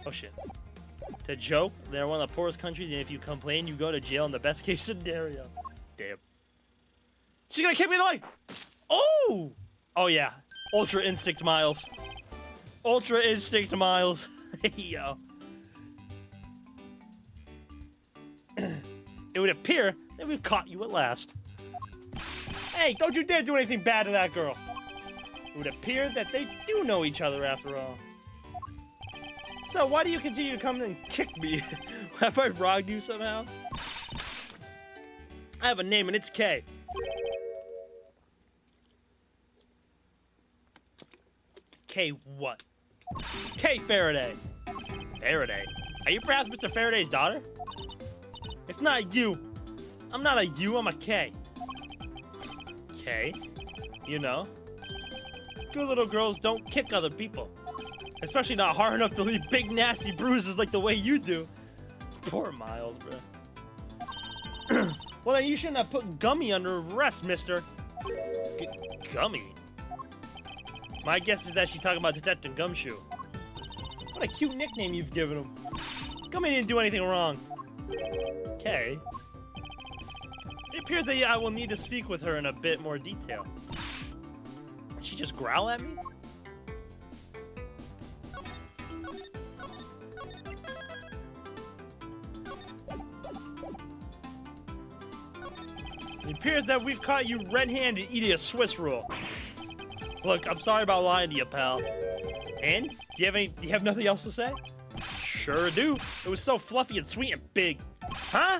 Oh, shit. It's a joke. They're one of the poorest countries, and if you complain, you go to jail in the best case scenario. Damn. She's gonna kick me in the leg! Oh! Oh, yeah. Ultra Instinct Miles. Ultra Instinct Miles. Yo. It would appear that we've caught you at last. Hey, don't you dare do anything bad to that girl. It would appear that they do know each other after all. So why do you continue to come and kick me? Have I wronged you somehow? I have a name and it's K. K what? K Faraday. Faraday? Are you perhaps Mr. Faraday's daughter? It's not you. I'm not a U, I'm a K. K? You know? Good little girls don't kick other people. Especially not hard enough to leave big nasty bruises like the way you do. Poor Miles, bro. Well, then you shouldn't have put Gummy under arrest, mister. Gummy? My guess is that she's talking about Detective Gumshoe. What a cute nickname you've given him. Gummy didn't do anything wrong. Okay. It appears that I will need to speak with her in a bit more detail. Did she just growl at me? It appears that we've caught you red-handed eating a Swiss roll. Look, I'm sorry about lying to you, pal. And? Do you have nothing else to say? Sure do. It was so fluffy and sweet and big. Huh?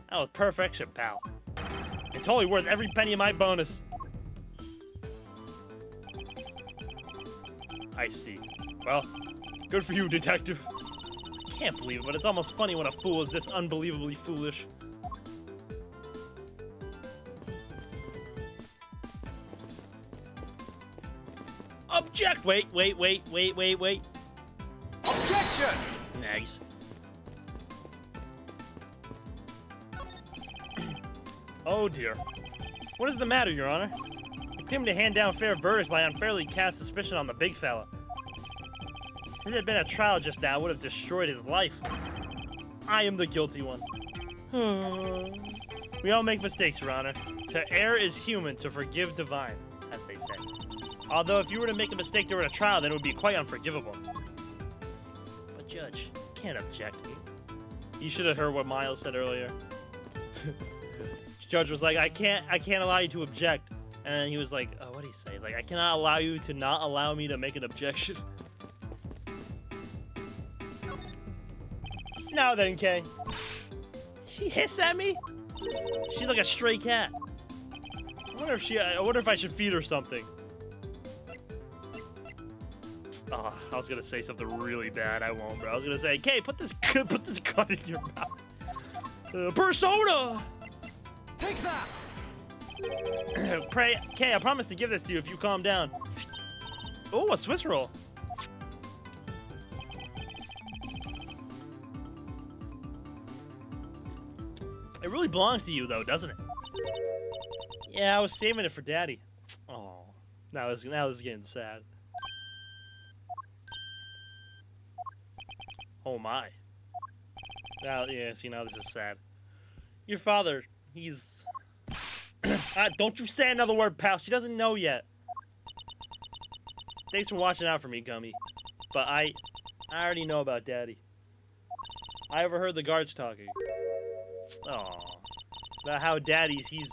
That was perfection, pal. It's totally worth every penny of my bonus. I see. Well, good for you, detective. I can't believe it, but it's almost funny when a fool is this unbelievably foolish. Object! Wait. Objection! Nice. Oh dear. What is the matter, Your Honor? You came to hand down fair verdicts by unfairly cast suspicion on the big fella. If it had been a trial just now, it would have destroyed his life. I am the guilty one. We all make mistakes, Your Honor. To err is human, to forgive divine, as they say. Although if you were to make a mistake during a trial, then it would be quite unforgivable. But Judge, you can't object me. You should have heard what Miles said earlier. Judge was like, I can't allow you to object. And then he was like, oh, what did he say? Like, I cannot allow you to not allow me to make an objection. Now then, Kay. She hissed at me? She's like a stray cat. I wonder if I should feed her something. Oh, I was gonna say something really bad. I won't, bro. I was gonna say, Kay, put this gun in your mouth. Persona! Take that! Pray, Kay, I promise to give this to you if you calm down. Oh, a Swiss roll. It really belongs to you, though, doesn't it? Yeah, I was saving it for Daddy. Oh, now this is getting sad. Oh my. Now, yeah, see, now this is sad. Your father, he's... don't you say another word, pal. She doesn't know yet. Thanks for watching out for me, Gummy. But I already know about Daddy. I overheard the guards talking. Oh, about how he's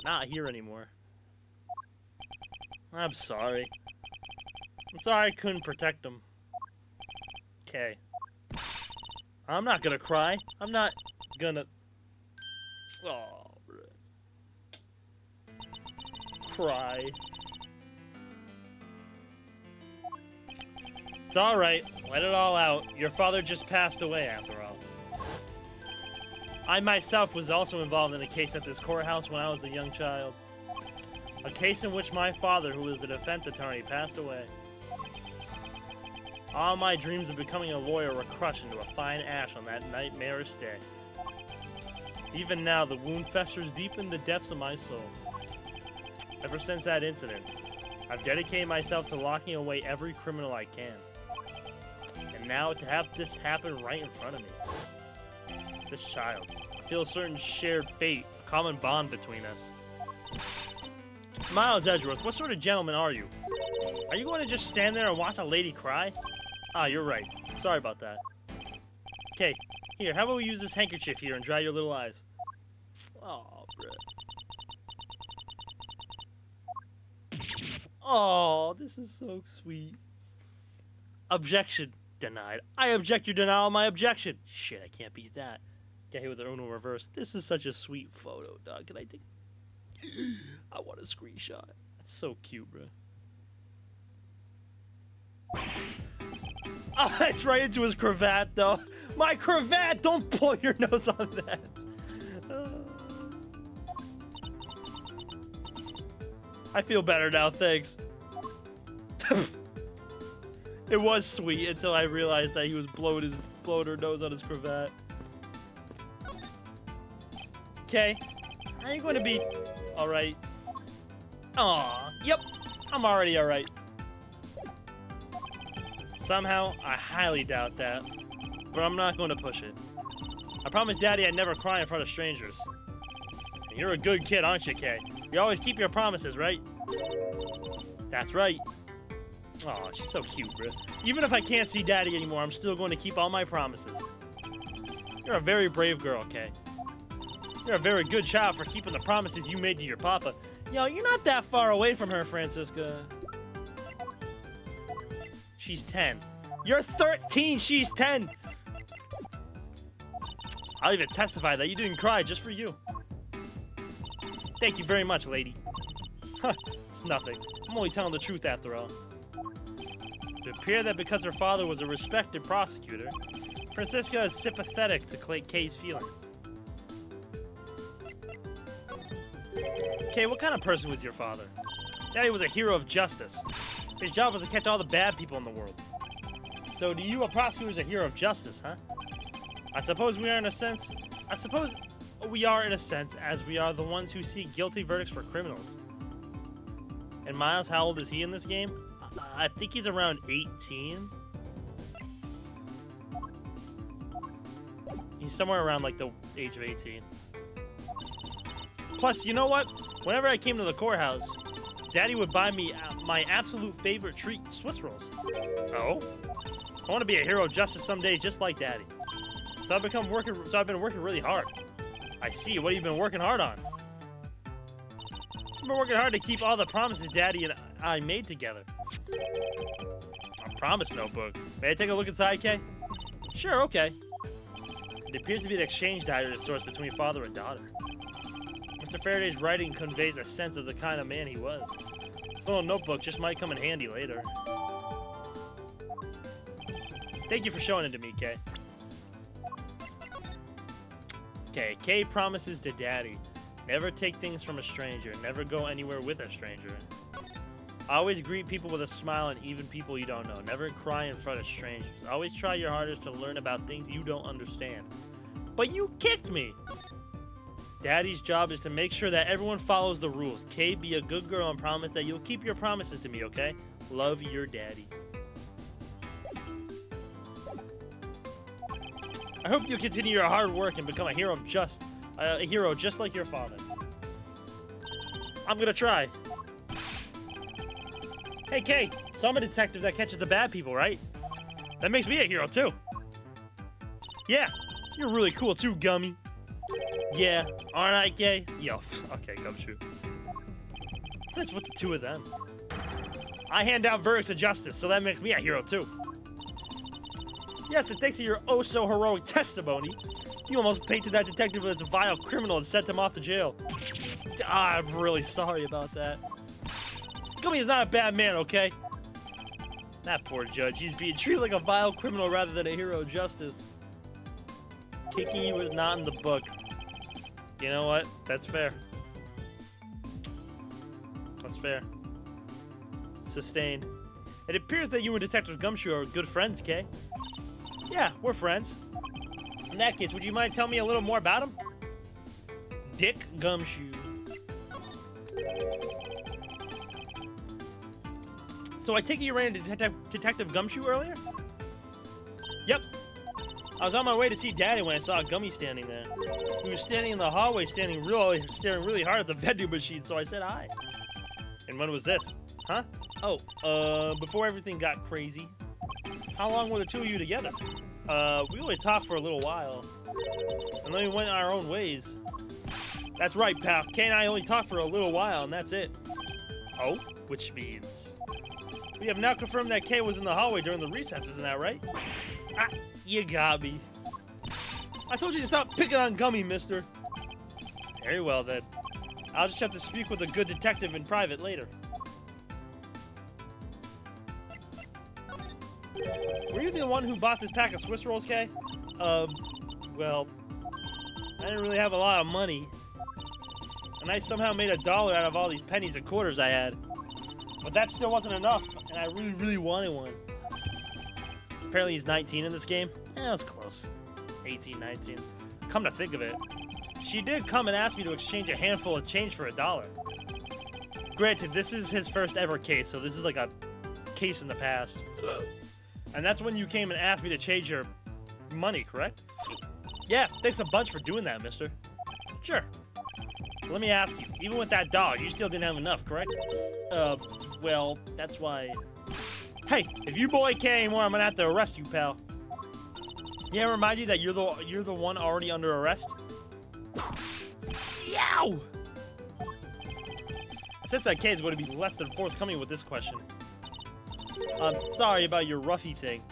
not here anymore. I'm sorry. I'm sorry I couldn't protect him. Okay. I'm not gonna cry. I'm not gonna... Oh, bro. Cry. It's alright. Let it all out. Your father just passed away, after all. I myself was also involved in a case at this courthouse when I was a young child. A case in which my father, who was the defense attorney, passed away. All my dreams of becoming a lawyer were crushed into a fine ash on that nightmarish day. Even now, the wound festers deep in the depths of my soul. Ever since that incident, I've dedicated myself to locking away every criminal I can. And now to have this happen right in front of me. This child. I feel a certain shared fate, a common bond between us. Miles Edgeworth, what sort of gentleman are you? Are you going to just stand there and watch a lady cry? Ah, you're right. Sorry about that. Okay, here, how about we use this handkerchief here and dry your little eyes? Oh, bro. Oh, this is so sweet. Objection denied. I object your denial of my objection. Shit, I can't beat that. Get hit with the Uno reverse. This is such a sweet photo, dog. Can I take... I want a screenshot. That's so cute, bro. Oh, it's right into his cravat, though. My cravat! Don't pull your nose on that. I feel better now, thanks. It was sweet until I realized that he was blowing her nose on his cravat. Okay. Are you going to be alright? Aw, yep. I'm already alright. Somehow, I highly doubt that. But I'm not going to push it. I promised Daddy I'd never cry in front of strangers. And you're a good kid, aren't you, Kay? You always keep your promises, right? That's right. Aw, she's so cute, bro. Even if I can't see Daddy anymore, I'm still going to keep all my promises. You're a very brave girl, Kay. You're a very good child for keeping the promises you made to your papa. Yo, you're not that far away from her, Francisca. She's 10. You're 13, she's 10! I'll even testify that you didn't cry just for you. Thank you very much, lady. Huh, it's nothing. I'm only telling the truth after all. It appeared that because her father was a respected prosecutor, Francisca is sympathetic to Kay's feelings. Kay, what kind of person was your father? Daddy was a hero of justice. His job was to catch all the bad people in the world. So to you, a prosecutor is a hero of justice, huh? I suppose we are in a sense, as we are the ones who seek guilty verdicts for criminals. And Miles, how old is he in this game? I think he's around 18. He's somewhere around like the age of 18. Plus, you know what? Whenever I came to the courthouse, Daddy would buy me my absolute favorite treat, Swiss rolls. Oh? I want to be a hero of justice someday just like Daddy. So I've been working really hard. I see. What have you been working hard on? I've been working hard to keep all the promises Daddy and I made together. A promise notebook. May I take a look inside, Kay? Sure, okay. It appears to be an exchange diary of sorts between father and daughter. Mr. Faraday's writing conveys a sense of the kind of man he was. This little notebook just might come in handy later. Thank you for showing it to me, Kay. Okay, Kay promises to Daddy. Never take things from a stranger. Never go anywhere with a stranger. Always greet people with a smile and even people you don't know. Never cry in front of strangers. Always try your hardest to learn about things you don't understand. But you kicked me! Daddy's job is to make sure that everyone follows the rules. Kay, be a good girl and promise that you'll keep your promises to me, okay? Love, your Daddy. I hope you continue your hard work and become a hero just like your father. I'm gonna try. Hey, Kay, so I'm a detective that catches the bad people, right? That makes me a hero, too. Yeah, you're really cool, too, Gummy. Yeah, aren't I, Kay? Yo, okay, Gumshoe. What's with the two of them? I hand out verdicts of justice, so that makes me a hero, too. Yes, and thanks to your oh-so-heroic testimony, you almost painted that detective as a vile criminal and sent him off to jail. I'm really sorry about that. Gummy is not a bad man, okay? That poor judge. He's being treated like a vile criminal rather than a hero of justice. Kicking you is not in the book. You know what? That's fair. That's fair. Sustained. It appears that you and Detective Gumshoe are good friends, Kay. Yeah, we're friends. In that case, would you mind telling me a little more about him? Dick Gumshoe. So I take it you ran into Detective Gumshoe earlier? Yep. I was on my way to see Daddy when I saw Gummy standing there. He was standing in the hallway, staring really hard at the vending machine, so I said hi. And when was this? Huh? Oh, before everything got crazy. How long were the two of you together? We only talked for a little while. And then we went our own ways. That's right, pal. Kay and I only talked for a little while, and that's it. Oh? Which means... We have now confirmed that Kay was in the hallway during the recess, isn't that right? Ah, you got me. I told you to stop picking on Gummy, mister. Very well, then. I'll just have to speak with a good detective in private later. Were you the one who bought this pack of Swiss rolls, Kay? Well, I didn't really have a lot of money. And I somehow made $1 out of all these pennies and quarters I had. But that still wasn't enough, and I really, really wanted one. Apparently he's 19 in this game. That was close. 18, 19. Come to think of it, she did come and ask me to exchange a handful of change for $1. Granted, this is his first ever case, so this is like a case in the past. And that's when you came and asked me to change your money, correct? Yeah, thanks a bunch for doing that, mister. Sure. Let me ask you, even with that $1, you still didn't have enough, correct? Well, that's why... Hey, if you boy Kay anymore, I'm gonna have to arrest you, pal. Yeah, remind you that you're the one already under arrest? Yow! I sense that Kay's going to be less than forthcoming with this question. Sorry about your roughly thing.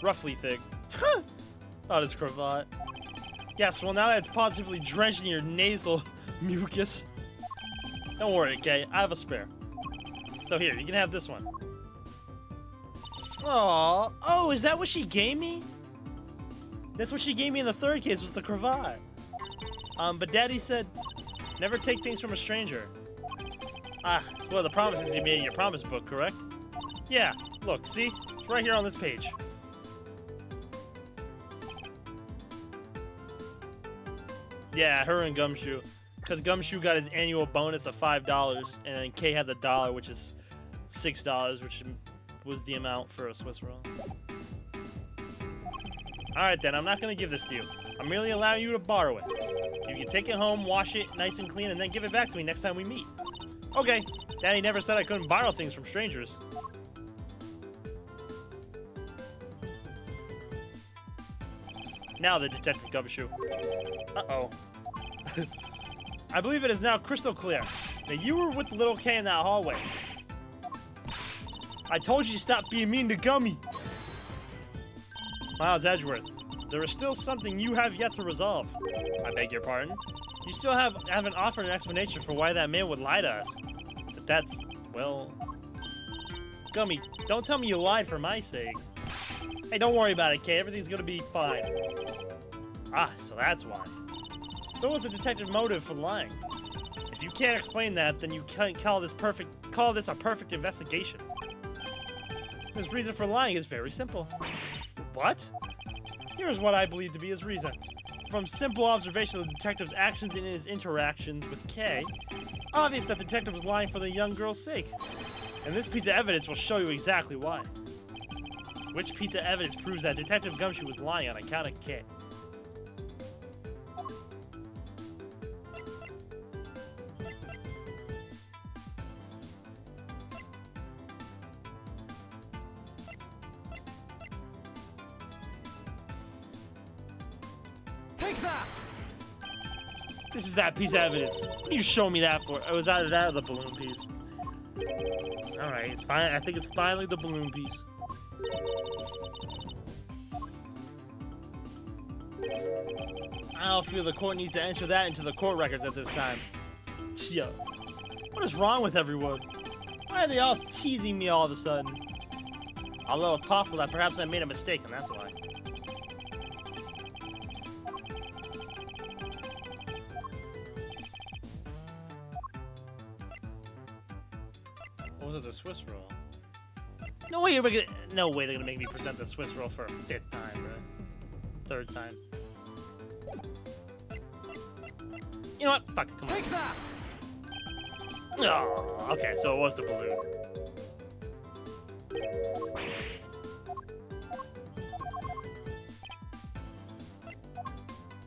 Oh, this cravat. Yes, well now that it's positively drenched in your nasal mucus. Don't worry, Kay, I have a spare. So here, you can have this one. Aww. Oh, is that what she gave me? That's what she gave me in the third case, was the cravat. But Daddy said, never take things from a stranger. Ah, it's one of the promises you made in your promise book, correct? Yeah, look, see? It's right here on this page. Yeah, her and Gumshoe. Because Gumshoe got his annual bonus of $5, and then Kay had the $1, which is $6, which was the amount for a Swiss roll. Alright then, I'm not going to give this to you. I'm merely allowing you to borrow it. You can take it home, wash it nice and clean, and then give it back to me next time we meet. Okay, Daddy never said I couldn't borrow things from strangers. Now the Detective Gumshoe. Uh-oh. I believe it is now crystal clear that you were with little Kay in that hallway. I told you to stop being mean to Gummy. Miles Edgeworth, there is still something you have yet to resolve. I beg your pardon? You still haven't offered an explanation for why that man would lie to us. But that's, well... Gummy, don't tell me you lied for my sake. Hey, don't worry about it, Kay. Everything's gonna be fine. Ah, so that's why. So what's the detective's motive for lying? If you can't explain that, then you can't call this a perfect investigation. His reason for lying is very simple. What? Here's what I believe to be his reason. From simple observation of the detective's actions and his interactions with Kay, it's obvious that the detective was lying for the young girl's sake. And this piece of evidence will show you exactly why. Which piece of evidence proves that Detective Gumshoe was lying on account of Kay? Take that! This is that piece of evidence. What do you show me that for? Oh, was that out of the balloon piece? Alright, it's fine. I think it's finally the balloon piece. I don't feel the court needs to enter that into the court records at this time. Yeah. What is wrong with everyone? Why are they all teasing me all of a sudden? Although it's possible that perhaps I made a mistake, and that's why. What was it, the Swiss roll? No way they're gonna make me present the Swiss roll for a 5th time, right? 3rd time. You know what? Fuck it, come on. Take that! Oh, okay, so it was the balloon.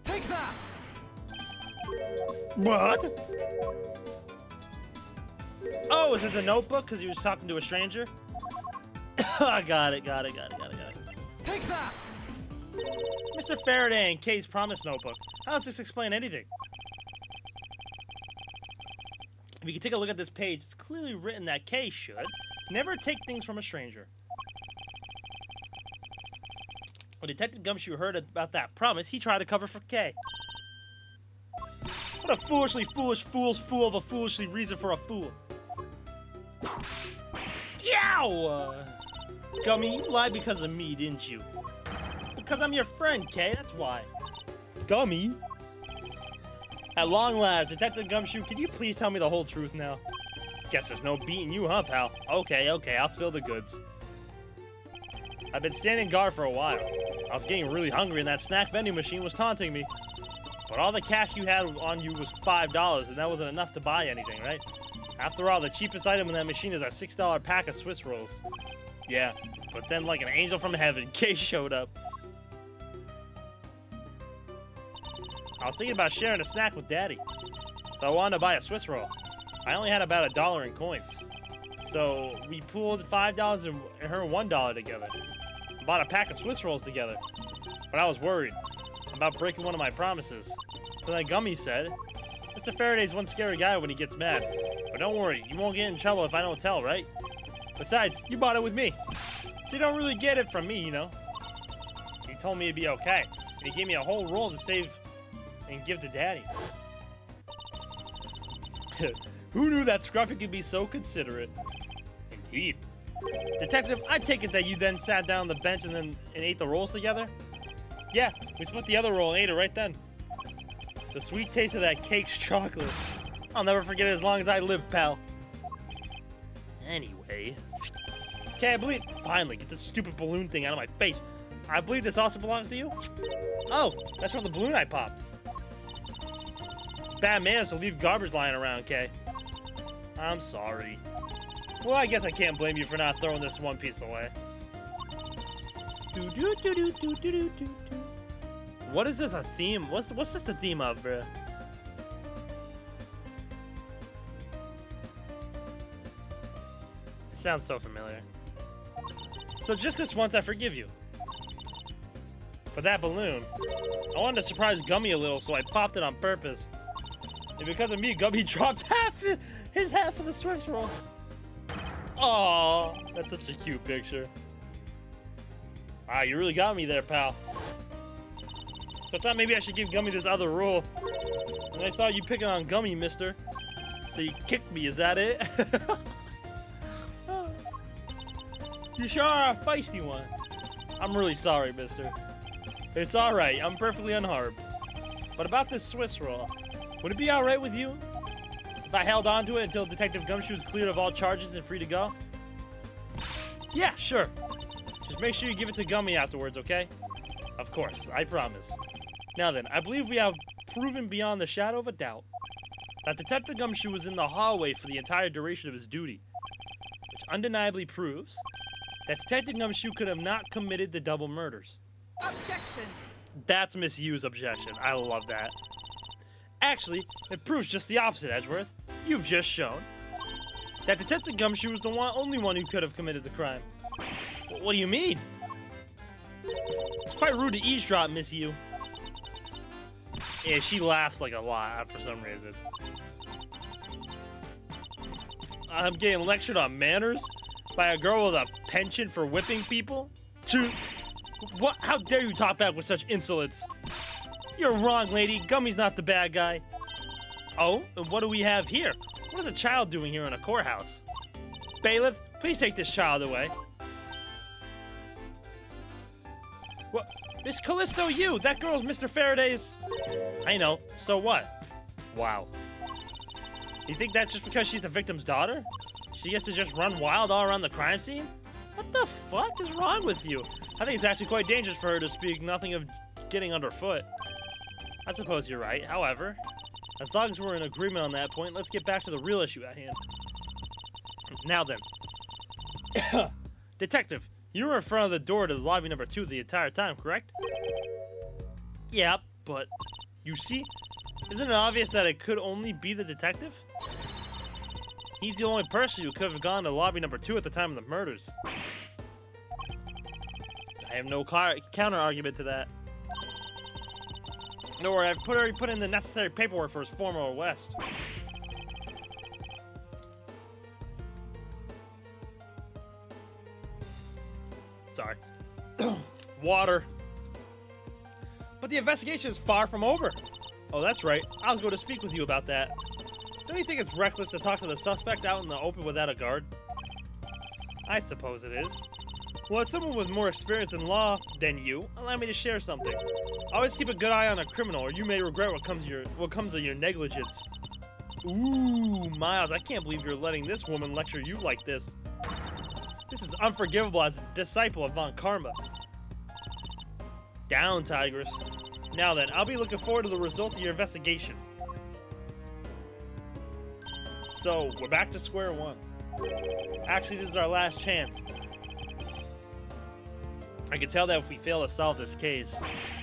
Take that! What? Oh, is it the notebook? Because he was talking to a stranger? I got it. Take that! Mr. Faraday and Kay's promise notebook. How does this explain anything? If you can take a look at this page, it's clearly written that Kay should never take things from a stranger. When Detective Gumshoe heard about that promise, he tried to cover for Kay. What a foolishly foolish fool's fool of a foolishly reason for a fool. Yow! Gummy, you lied because of me, didn't you? Because I'm your friend, Kay, that's why. Gummy? At long last, Detective Gumshoe, can you please tell me the whole truth now? Guess there's no beating you, huh, pal? Okay, I'll spill the goods. I've been standing guard for a while. I was getting really hungry and that snack vending machine was taunting me. But all the cash you had on you was $5 and that wasn't enough to buy anything, right? After all, the cheapest item in that machine is a $6 pack of Swiss rolls. Yeah, but then like an angel from heaven, Kay showed up. I was thinking about sharing a snack with Daddy, so I wanted to buy a Swiss roll. I only had about $1 in coins. So we pooled $5 and her $1 together. Bought a pack of Swiss rolls together. But I was worried about breaking one of my promises. So then Gummy said, Mr. Faraday's one scary guy when he gets mad. But don't worry, you won't get in trouble if I don't tell, right? Besides, you bought it with me. So you don't really get it from me, you know? He told me it'd be okay. And he gave me a whole roll to save and give to Daddy. Who knew that Scruffy could be so considerate? Indeed. Detective, I take it that you then sat down on the bench and ate the rolls together? Yeah, we split the other roll and ate it right then. The sweet taste of that cake's chocolate. I'll never forget it as long as I live, pal. Anyway. Okay, I believe... Finally, get this stupid balloon thing out of my face. I believe this also belongs to you? Oh, that's from the balloon I popped. It's bad manners to leave garbage lying around, Kay. I'm sorry. Well, I guess I can't blame you for not throwing this one piece away. What is this a theme? What's this the theme of, bruh? It sounds so familiar. So just this once, I forgive you. But that balloon, I wanted to surprise Gummy a little, so I popped it on purpose. And because of me, Gummy dropped his half of the Swiss roll. Aww, that's such a cute picture. Wow, you really got me there, pal. So I thought maybe I should give Gummy this other roll. And I saw you picking on Gummy, mister. So you kicked me, is that it? You sure are a feisty one. I'm really sorry, mister. It's alright, I'm perfectly unharmed. But about this Swiss roll, would it be alright with you if I held on to it until Detective Gumshoe is cleared of all charges and free to go? Yeah, sure. Just make sure you give it to Gummy afterwards, okay? Of course, I promise. Now then, I believe we have proven beyond the shadow of a doubt that Detective Gumshoe was in the hallway for the entire duration of his duty, which undeniably proves that Detective Gumshoe could have not committed the double murders. Objection! That's Miss Yu's objection. I love that. Actually, it proves just the opposite, Edgeworth. You've just shown that Detective Gumshoe was the only one who could have committed the crime. What do you mean? It's quite rude to eavesdrop, Miss Yu. Yeah, she laughs like a lot for some reason. I'm getting lectured on manners by a girl with a penchant for whipping people? What? How dare you talk back with such insolence? You're wrong, lady. Gummy's not the bad guy. Oh, and what do we have here? What is a child doing here in a courthouse? Bailiff, please take this child away. What? Miss Callisto, you! That girl's Mr. Faraday's... I know. So what? Wow. You think that's just because she's the victim's daughter? She gets to just run wild all around the crime scene? What the fuck is wrong with you? I think it's actually quite dangerous for her to speak nothing of getting underfoot. I suppose you're right. However, As long as we're in agreement on that point, let's get back to the real issue at hand. Now then. Detective, you were in front of the door to the lobby number 2 the entire time, correct? Yeah, but you see? Isn't it obvious that it could only be the detective? He's the only person who could have gone to lobby number 2 at the time of the murders. I have no counter-argument to that. Don't worry, I've already put in the necessary paperwork for his former arrest. Sorry. Water. But the investigation is far from over. Oh, that's right. I'll go to speak with you about that. Don't you think it's reckless to talk to the suspect out in the open without a guard? I suppose it is. Well, as someone with more experience in law than you, allow me to share something. Always keep a good eye on a criminal, or you may regret what comes of your negligence. Ooh, Miles, I can't believe you're letting this woman lecture you like this. This is unforgivable as a disciple of Von Karma. Down, Tigress. Now then, I'll be looking forward to the results of your investigation. So, we're back to square one. Actually, this is our last chance. I can tell that if we fail to solve this case,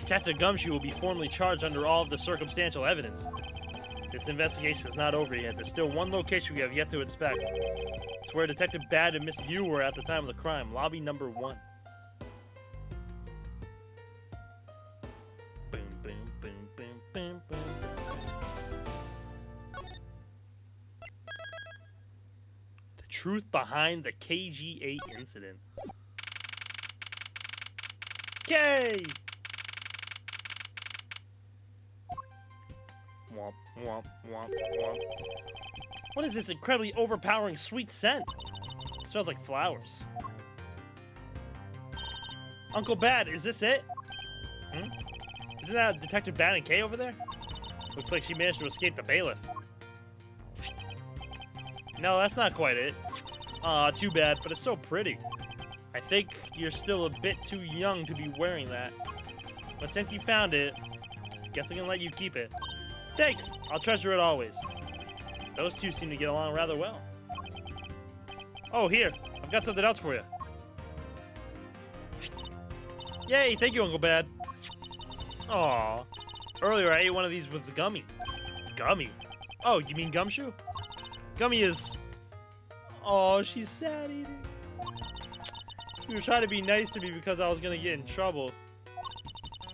Detective Gumshoe will be formally charged under all of the circumstantial evidence. This investigation is not over yet. There's still one location we have yet to inspect. It's where Detective Bad and Miss Yu were at the time of the crime, lobby number 1. Boom, boom, boom, boom, boom, boom. The truth behind the KG8 incident. Okay. Womp, womp, womp, womp. What is this incredibly overpowering sweet scent? It smells like flowers. Uncle Bad, is this it? Isn't that Detective Bad and Kay over there? Looks like she managed to escape the bailiff. No, that's not quite it. Aw, too bad, but it's so pretty. I think you're still a bit too young to be wearing that. But since you found it, I guess I can let you keep it. Thanks! I'll treasure it always. Those two seem to get along rather well. Oh, here. I've got something else for you. Yay, thank you, Uncle Bad. Aw. Earlier I ate one of these with the Gummy. Gummy? Oh, you mean Gumshoe? Gummy is... Oh, she's sad eating. He was trying to be nice to me because I was gonna get in trouble.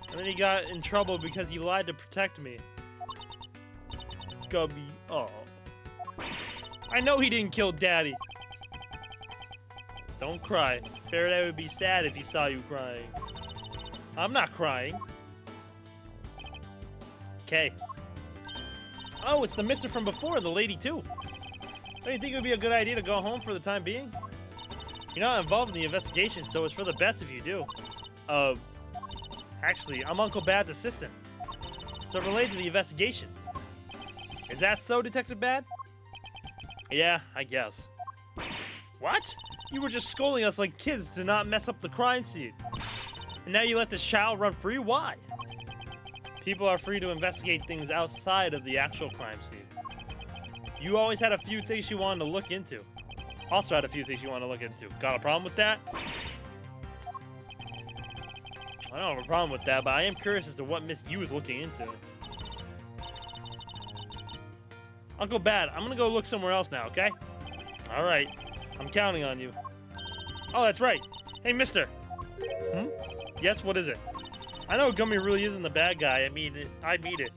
And then he got in trouble because he lied to protect me. Gummy. Oh. I know he didn't kill Daddy. Don't cry. Faraday would be sad if he saw you crying. I'm not crying. Okay. Oh, it's the mister from before, the lady too. Don't you think it would be a good idea to go home for the time being? You're not involved in the investigation, so it's for the best if you do. Actually, I'm Uncle Bad's assistant. So related to the investigation. Is that so, Detective Bad? Yeah, I guess. What? You were just scolding us like kids to not mess up the crime scene. And now you let this child run free? Why? People are free to investigate things outside of the actual crime scene. You always had a few things you wanted to look into. Also had a few things you want to look into. Got a problem with that? I don't have a problem with that, but I am curious as to what Miss Yu is looking into. Uncle Bad, I'm gonna go look somewhere else now, okay? Alright. I'm counting on you. Oh, that's right. Hey, mister. Yes, what is it? I know Gummy really isn't the bad guy. I mean it.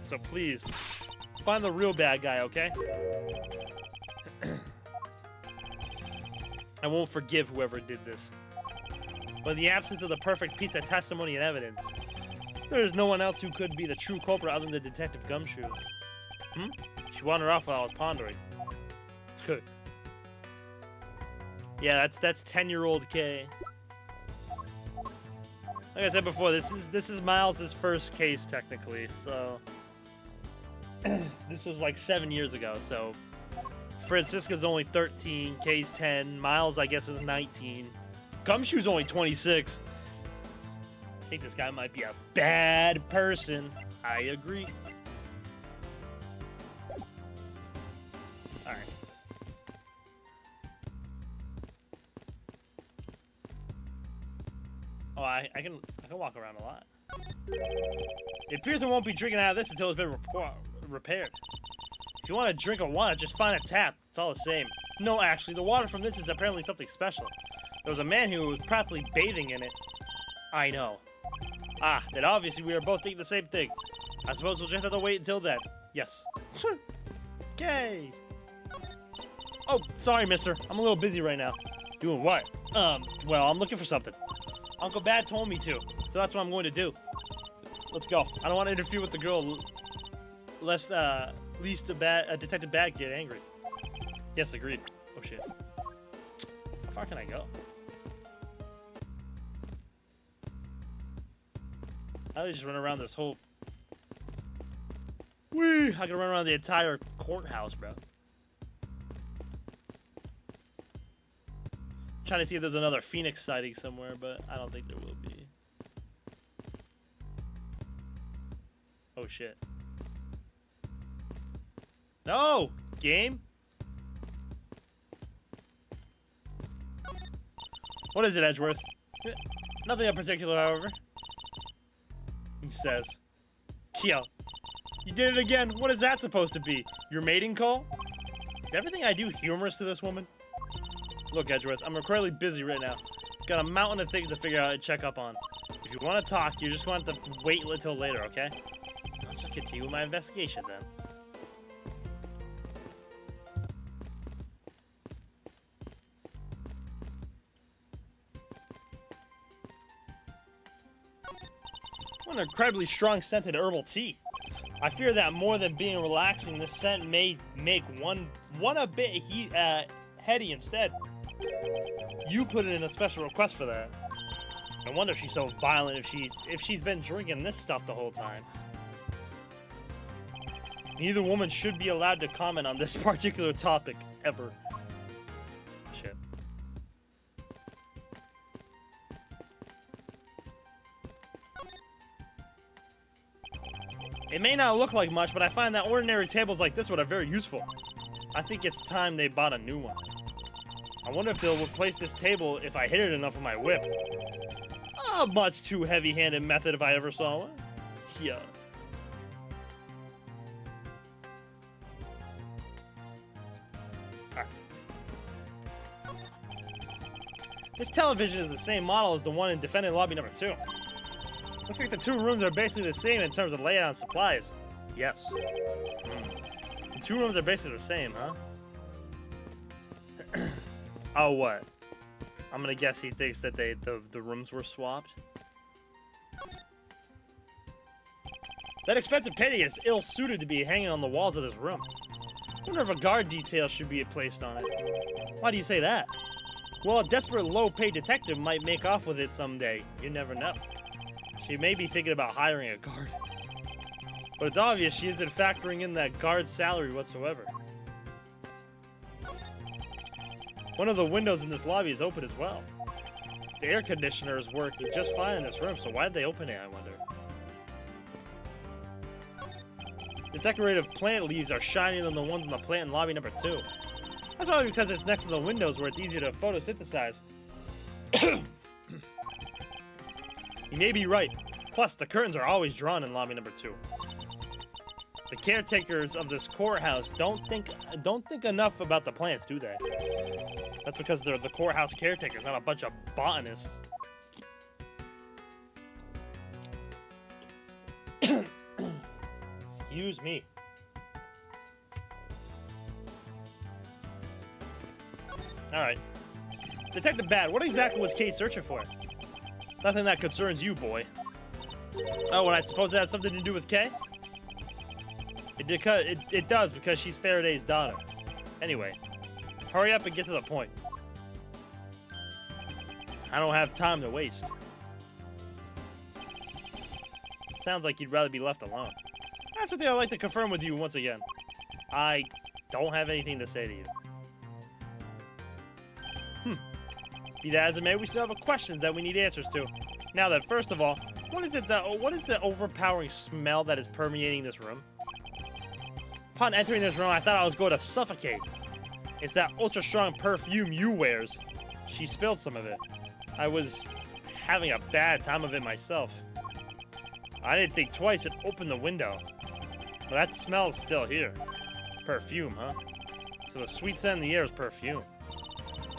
So please, find the real bad guy, okay? I won't forgive whoever did this. But in the absence of the perfect piece of testimony and evidence, there is no one else who could be the true culprit other than Detective Gumshoe. She wandered off while I was pondering. Yeah, that's 10-year-old Kay. Like I said before, this is Miles' first case technically, so this was like 7 years ago. So Francisca's only 13, Kay's 10, Miles I guess is 19, Gumshoe's only 26. I think this guy might be a bad person. I agree. Oh, I can walk around a lot. It appears I won't be drinking out of this until it's been repaired. If you want to drink of water, just find a tap. It's all the same. No, actually, the water from this is apparently something special. There was a man who was practically bathing in it. I know. Ah, then obviously we are both thinking the same thing. I suppose we'll just have to wait until then. Yes. Okay. Oh, sorry, mister. I'm a little busy right now. Doing what? Well, I'm looking for something. Uncle Bad told me to, so that's what I'm going to do. Let's go. I don't want to interfere with the girl, lest Detective Bad get angry. Yes, agreed. Oh shit. How far can I go? How do I just run around this whole... Whee! I can run around the entire courthouse, bro. Trying to see if there's another Phoenix sighting somewhere, but I don't think there will be. Oh shit. No! Game? What is it, Edgeworth? Nothing in particular, however. He says. Kyo. You did it again. What is that supposed to be? Your mating call? Is everything I do humorous to this woman? Look, Edgeworth, I'm incredibly busy right now. Got a mountain of things to figure out and check up on. If you want to talk, you're just going to have to wait until later, okay? I'll just continue with my investigation then. What an incredibly strong scented herbal tea. I fear that more than being relaxing, this scent may make one a bit heady instead. You put in a special request for that. No wonder she's so violent if she's been drinking this stuff the whole time. Neither woman should be allowed to comment on this particular topic ever. Shit. It may not look like much, but I find that ordinary tables like this one are very useful. I think it's time they bought a new one. I wonder if they'll replace this table if I hit it enough with my whip. A much too heavy-handed method if I ever saw one. Yeah. Right. This television is the same model as the one in Defendant Lobby number 2. Looks like the two rooms are basically the same in terms of layout and supplies. Yes. The two rooms are basically the same, huh? Oh, what? I'm gonna guess he thinks that the rooms were swapped. That expensive painting is ill-suited to be hanging on the walls of this room. I wonder if a guard detail should be placed on it. Why do you say that? Well, a desperate low-paid detective might make off with it someday. You never know. She may be thinking about hiring a guard. But it's obvious she isn't factoring in that guard's salary whatsoever. One of the windows in this lobby is open as well. The air conditioner is working just fine in this room, so why did they open it, I wonder? The decorative plant leaves are shinier than the ones in the plant in lobby number 2. That's probably because it's next to the windows where it's easier to photosynthesize. You may be right. Plus, the curtains are always drawn in lobby number 2. The caretakers of this courthouse don't think enough about the plants, do they? That's because they're the courthouse caretakers, not a bunch of botanists. Excuse me. Alright. Detective Bad, what exactly was Kate searching for? Nothing that concerns you, boy. Oh, and I suppose that has something to do with Kay? It does, because she's Faraday's daughter. Anyway, hurry up and get to the point. I don't have time to waste. Sounds like you'd rather be left alone. That's something I'd like to confirm with you once again. I don't have anything to say to you. Be that as it may, we still have questions that we need answers to. Now then, first of all, what is the overpowering smell that is permeating this room? Upon entering this room, I thought I was going to suffocate. It's that ultra-strong perfume you wears. She spilled some of it. I was having a bad time of it myself. I didn't think twice and opened the window. But that smell is still here. Perfume, huh? So the sweet scent in the air is perfume.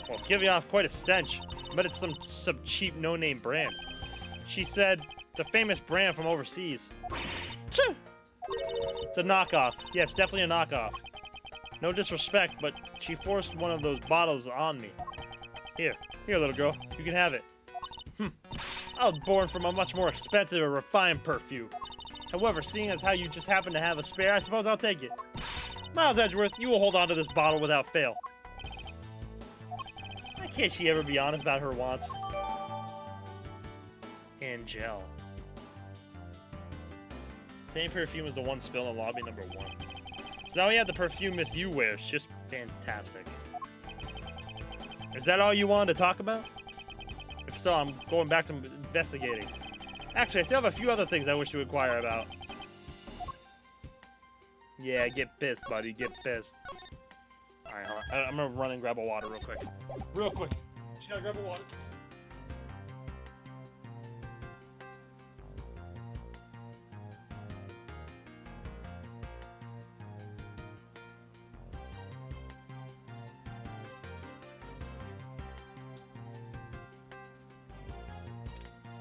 Well, it's giving off quite a stench, but it's some cheap no-name brand. She said it's a famous brand from overseas. Tch! It's a knockoff. Yes, definitely a knockoff. No disrespect, but she forced one of those bottles on me. Here, little girl, you can have it. I was born from a much more expensive and refined perfume. However, seeing as how you just happen to have a spare, I suppose I'll take it. Miles Edgeworth, you will hold on to this bottle without fail. Why can't she ever be honest about her wants? Angel. Same perfume as the one spilled in lobby number 1. So now we have the perfume Miss Yu wears. Just fantastic. Is that all you wanted to talk about? If so, I'm going back to investigating. Actually, I still have a few other things I wish to inquire about. Yeah, get pissed, buddy. Get pissed. Alright, hold on. I'm gonna run and grab a water real quick. Real quick. Just gotta grab a water.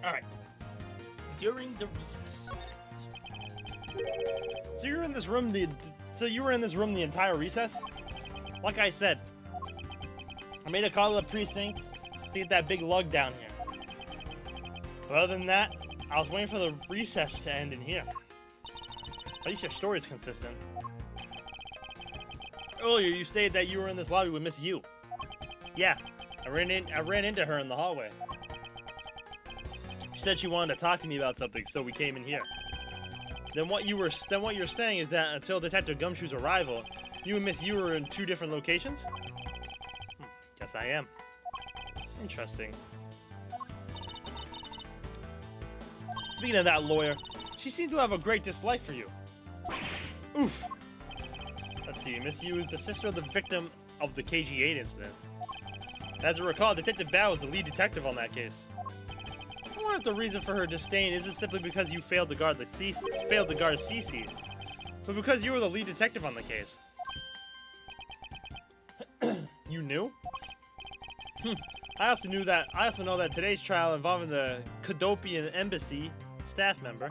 Alright. During the recess. So you were in this room the entire recess? Like I said, I made a call to the precinct to get that big lug down here. But other than that, I was waiting for the recess to end in here. At least your story is consistent. Earlier, you stated that you were in this lobby with Miss Yu. Yeah, I ran into her in the hallway. She said she wanted to talk to me about something, so we came in here. Then what you're saying is that until Detective Gumshoe's arrival, you and Miss Yu were in 2 different locations? Guess I am. Interesting. Speaking of that lawyer, she seemed to have a great dislike for you. Oof. Let's see, Miss Yu is the sister of the victim of the KG-8 incident. As I recall, Detective Bao was the lead detective on that case. I wonder if the reason for her disdain isn't simply because you failed to guard CC, but because you were the lead detective on the case. You knew? I also know that today's trial involving the Kodopian Embassy staff member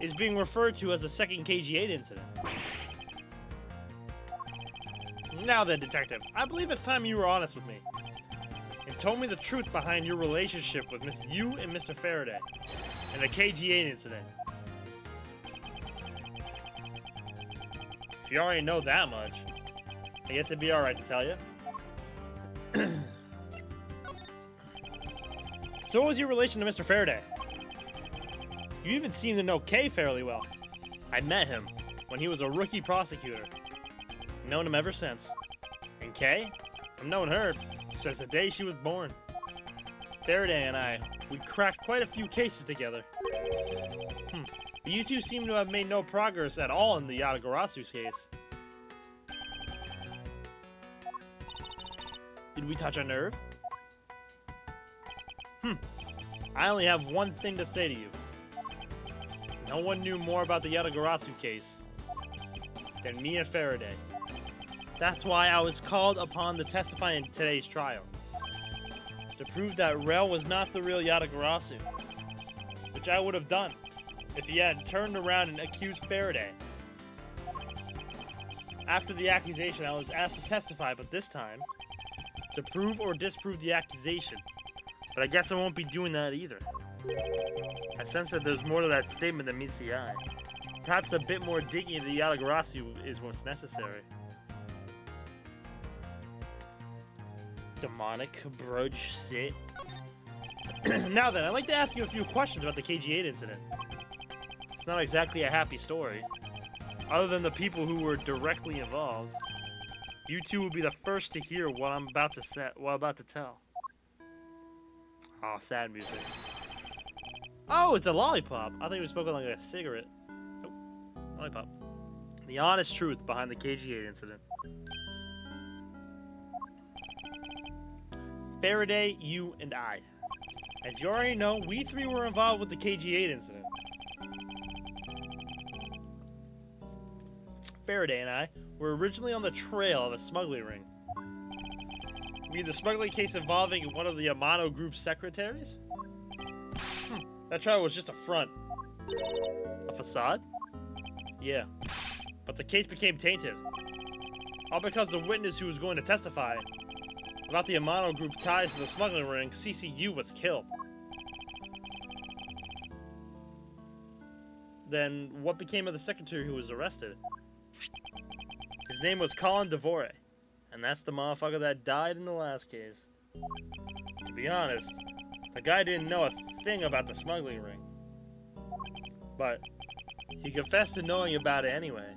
is being referred to as the second KG-8 incident. Now then, Detective, I believe it's time you were honest with me and told me the truth behind your relationship with Miss Yu and Mr. Faraday and the KG-8 incident. If you already know that much, I guess it'd be alright to tell you. So what was your relation to Mr. Faraday? You even seem to know Kay fairly well. I met him when he was a rookie prosecutor. Known him ever since. And Kay? I've known her since the day she was born. Faraday and we cracked quite a few cases together. But you two seem to have made no progress at all in the Yatagarasu case. Did we touch a nerve? I only have one thing to say to you. No one knew more about the Yatagarasu case than me and Faraday. That's why I was called upon to testify in today's trial. To prove that Rel was not the real Yatagarasu. Which I would have done if he had turned around and accused Faraday. After the accusation, I was asked to testify, but this time, to prove or disprove the accusation. But I guess I won't be doing that either. I sense that there's more to that statement than meets the eye. Perhaps a bit more digging into the Yatagarasu is what's necessary. Demonic Brudge Sit. Now then, I'd like to ask you a few questions about the KG-8 incident. It's not exactly a happy story. Other than the people who were directly involved, you two will be the first to hear what I'm about to tell. Oh, sad music. Oh, it's a lollipop. I thought you were smoking like a cigarette. Oh, lollipop. The honest truth behind the KG-8 incident. Faraday, you, and I. As you already know, we three were involved with the KG-8 incident. Faraday and I were originally on the trail of a smuggling ring. We had the smuggling case involving one of the Amano Group's secretaries? That trial was just a front. A facade? Yeah. But the case became tainted. All because the witness who was going to testify about the Amano Group's ties to the smuggling ring, CCU, was killed. Then, what became of the secretary who was arrested? His name was Colin Devore, and that's the motherfucker that died in the last case. To be honest, the guy didn't know a thing about the smuggling ring. But he confessed to knowing about it anyway.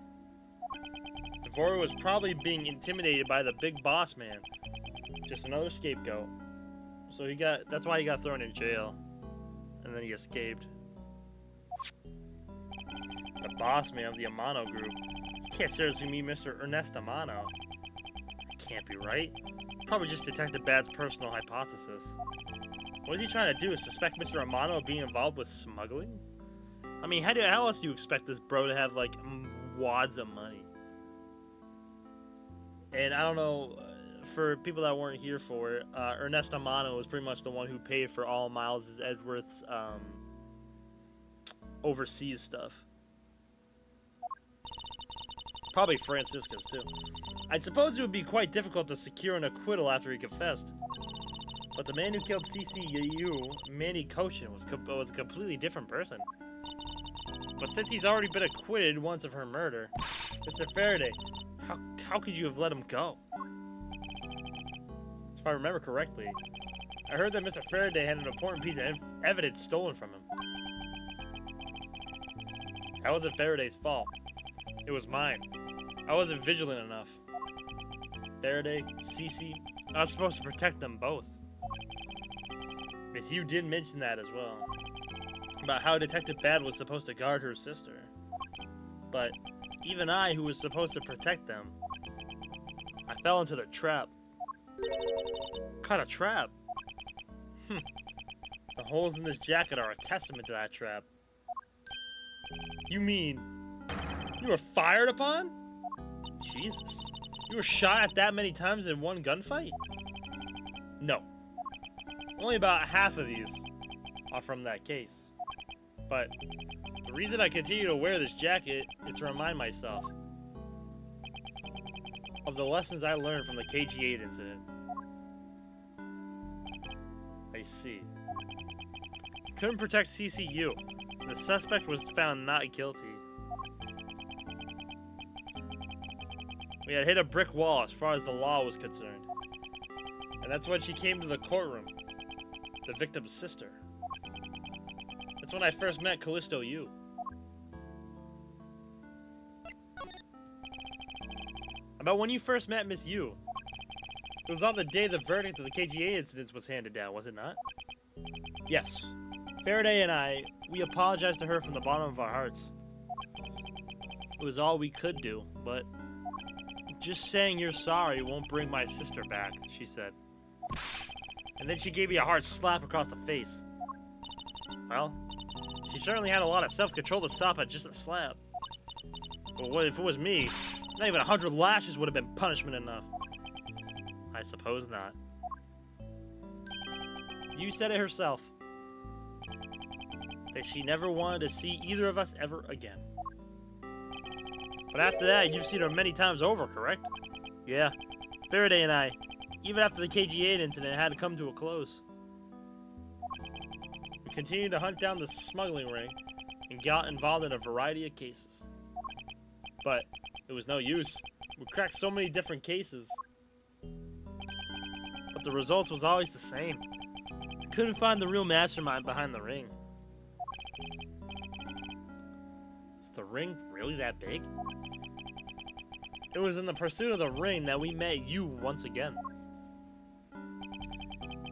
Devore was probably being intimidated by the big boss man. Just another scapegoat. So that's why he got thrown in jail. And then he escaped. The boss man of the Amano Group. He can't seriously mean Mr. Ernest Amano. Can't be right. Probably just Detective Bad's personal hypothesis. What is he trying to do? Suspect Mr. Amano of being involved with smuggling? I mean, how else do you expect this bro to have, like, wads of money? And I don't know, for people that weren't here for it, Ernest Amano was pretty much the one who paid for all Miles Edgeworth's overseas stuff. Probably Francisca's, too. I suppose it would be quite difficult to secure an acquittal after he confessed. But the man who killed CCU, Manny Cochin, was a completely different person. But since he's already been acquitted once of her murder, Mr. Faraday, how could you have let him go? If I remember correctly, I heard that Mr. Faraday had an important piece of evidence stolen from him. That wasn't Faraday's fault. It was mine. I wasn't vigilant enough. Faraday, Cece, I was supposed to protect them both. Miss Yu did mention that as well. About how Detective Bad was supposed to guard her sister. But even I, who was supposed to protect them, I fell into the trap. What kind of trap? The holes in this jacket are a testament to that trap. You mean you were fired upon? Jesus. You were shot at that many times in one gunfight? No. Only about half of these are from that case. But the reason I continue to wear this jacket is to remind myself of the lessons I learned from the KG-8 incident. I see. Couldn't protect CCU. The suspect was found not guilty. We had hit a brick wall as far as the law was concerned. And that's when she came to the courtroom. The victim's sister. That's when I first met Callisto Yu. About when you first met Miss Yu. It was on the day the verdict of the KG-8 incident was handed down, was it not? Yes. Faraday and I, we apologized to her from the bottom of our hearts. It was all we could do, but just saying you're sorry won't bring my sister back, she said. And then she gave me a hard slap across the face. Well, she certainly had a lot of self-control to stop at just a slap. But what if it was me? Not even 100 lashes would have been punishment enough. I suppose not. You said it herself. That she never wanted to see either of us ever again. But after that, you've seen her many times over, correct? Yeah. Faraday and I, even after the KG-8 incident had to come to a close. We continued to hunt down the smuggling ring and got involved in a variety of cases. But it was no use. We cracked so many different cases. But the results was always the same. We couldn't find the real mastermind behind the ring. Is the ring really that big? It was in the pursuit of the ring that we met you once again.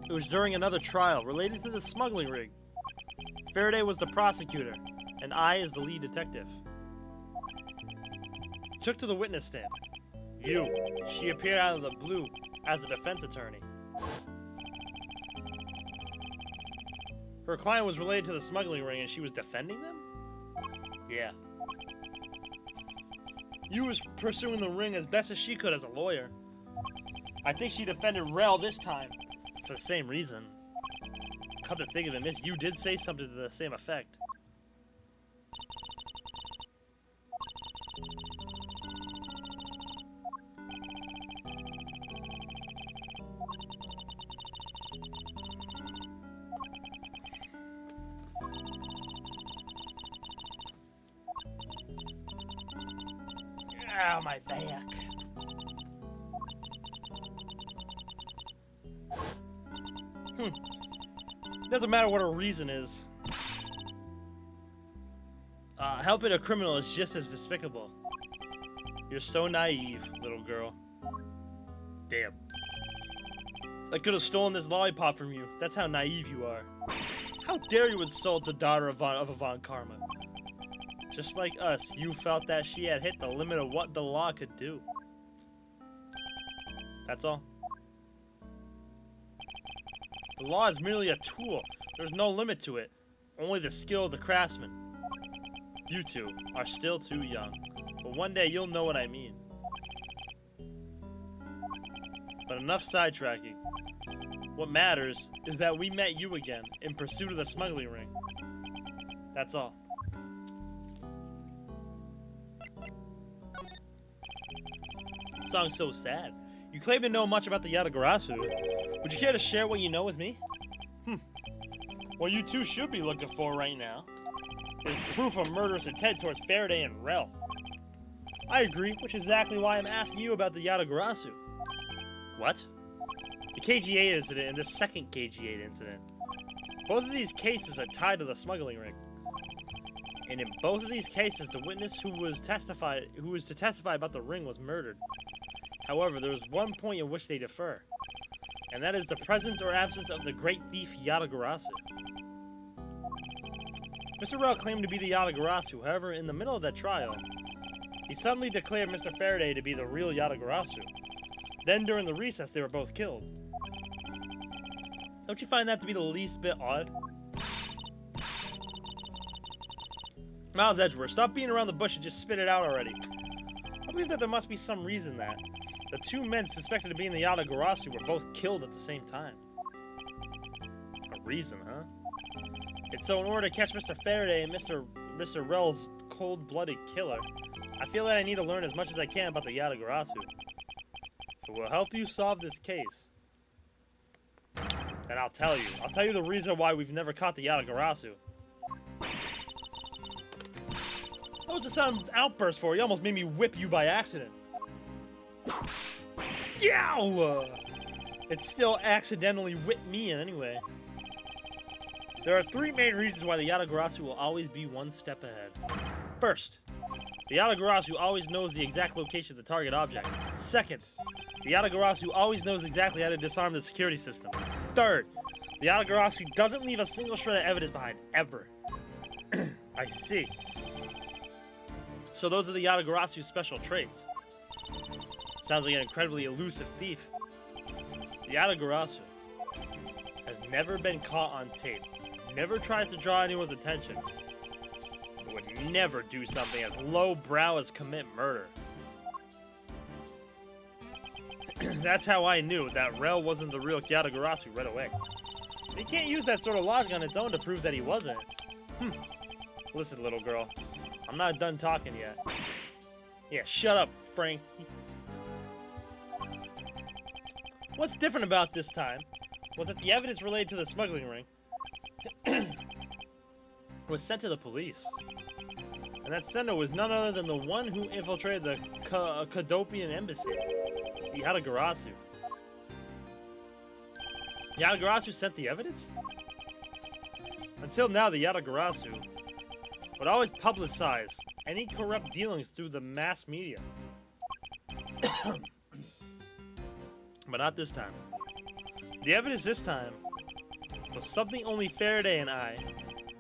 It was during another trial related to the smuggling ring. Faraday was the prosecutor, and I is the lead detective. Took to the witness stand. She appeared out of the blue as a defense attorney. Her client was related to the smuggling ring and she was defending them? Yeah. You was pursuing the ring as best as she could as a lawyer. I think she defended Rel this time. For the same reason. Come to think of it, Miss, you did say something to the same effect. Ow, my back. Doesn't matter what her reason is. Helping a criminal is just as despicable. You're so naive, little girl. Damn. I could have stolen this lollipop from you. That's how naive you are. How dare you insult the daughter of Avant Karma? Just like us, you felt that she had hit the limit of what the law could do. That's all. The law is merely a tool. There's no limit to it. Only the skill of the craftsman. You two are still too young. But one day you'll know what I mean. But enough sidetracking. What matters is that we met you again in pursuit of the smuggling ring. That's all. This song's so sad. You claim to know much about the Yatagarasu. Would you care to share what you know with me? What you two should be looking for right now is proof of murderous intent towards Faraday and Rel. I agree, which is exactly why I'm asking you about the Yatagarasu. What? The KG-8 incident and the second KG-8 incident. Both of these cases are tied to the smuggling ring. And in both of these cases, the witness who was to testify about the ring was murdered. However, there is one point in which they differ, and that is the presence or absence of the great thief Yatagarasu. Mr. Rel claimed to be the Yatagarasu. However, in the middle of that trial, he suddenly declared Mr. Faraday to be the real Yatagarasu. Then, during the recess, they were both killed. Don't you find that to be the least bit odd? Miles Edgeworth, stop beating around the bush and just spit it out already. I believe that there must be some reason that the two men suspected of being the Yatagarasu were both killed at the same time. A reason, huh? And so in order to catch Mr. Faraday and Mr. Rel's cold-blooded killer, I feel that I need to learn as much as I can about the Yatagarasu. If it will help you solve this case, then I'll tell you. I'll tell you the reason why we've never caught the Yatagarasu. What was the sound outburst for? You almost made me whip you by accident. Yow! It still accidentally whipped me in anyway. There are three main reasons why the Yatagarasu will always be one step ahead. First, the Yatagarasu always knows the exact location of the target object. Second, the Yatagarasu always knows exactly how to disarm the security system. Third, the Yatagarasu doesn't leave a single shred of evidence behind, ever. I see. So those are the Yatagarasu's special traits. Sounds like an incredibly elusive thief. The Yatagarasu has never been caught on tape, never tries to draw anyone's attention, and would never do something as low-brow as commit murder. That's how I knew that Rel wasn't the real Yatagarasu right away. You can't use that sort of logic on its own to prove that he wasn't. Listen, little girl. I'm not done talking yet. Yeah, shut up, Frank. What's different about this time was that the evidence related to the smuggling ring was sent to the police. And that sender was none other than the one who infiltrated the Kadopian embassy, the Yatagarasu. Yatagarasu sent the evidence? Until now, the Yatagarasu would always publicize any corrupt dealings through the mass media. But not this time. The evidence this time was something only Faraday and I,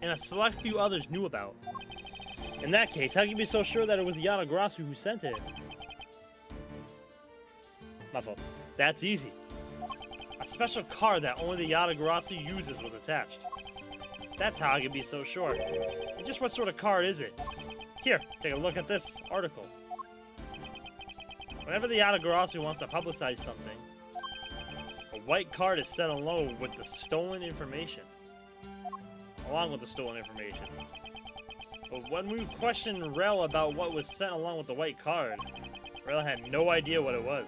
and a select few others knew about. In that case, how can you be so sure that it was the Yatagarasu who sent it? My fault. That's easy. A special card that only the Yatagarasu uses was attached. That's how I can be so sure. And just what sort of card is it? Here, take a look at this article. Whenever the Yatagarasu wants to publicize something, a white card is sent along with the stolen information. But when we questioned Rel about what was sent along with the white card, Rel had no idea what it was.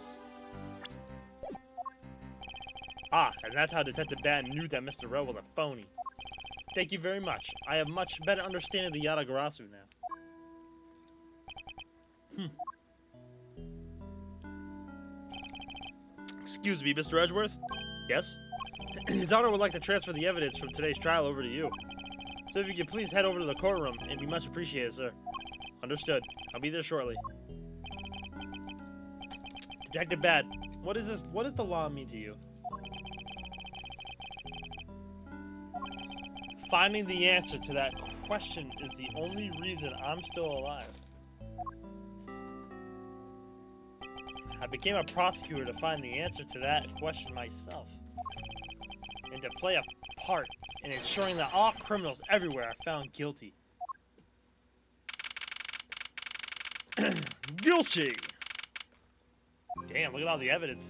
Ah, and that's how Detective Bat knew that Mr. Rel was a phony. Thank you very much. I have much better understanding of the Yatagarasu now. Excuse me, Mr. Edgeworth? Yes? His Honor would like to transfer the evidence from today's trial over to you. So if you could please head over to the courtroom, it'd be much appreciated, sir. Understood. I'll be there shortly. Detective Bad, what is this? What does the law mean to you? Finding the answer to that question is the only reason I'm still alive. I became a prosecutor to find the answer to that question myself, and to play a part in ensuring that all criminals everywhere are found guilty. Guilty! Damn, look at all the evidence.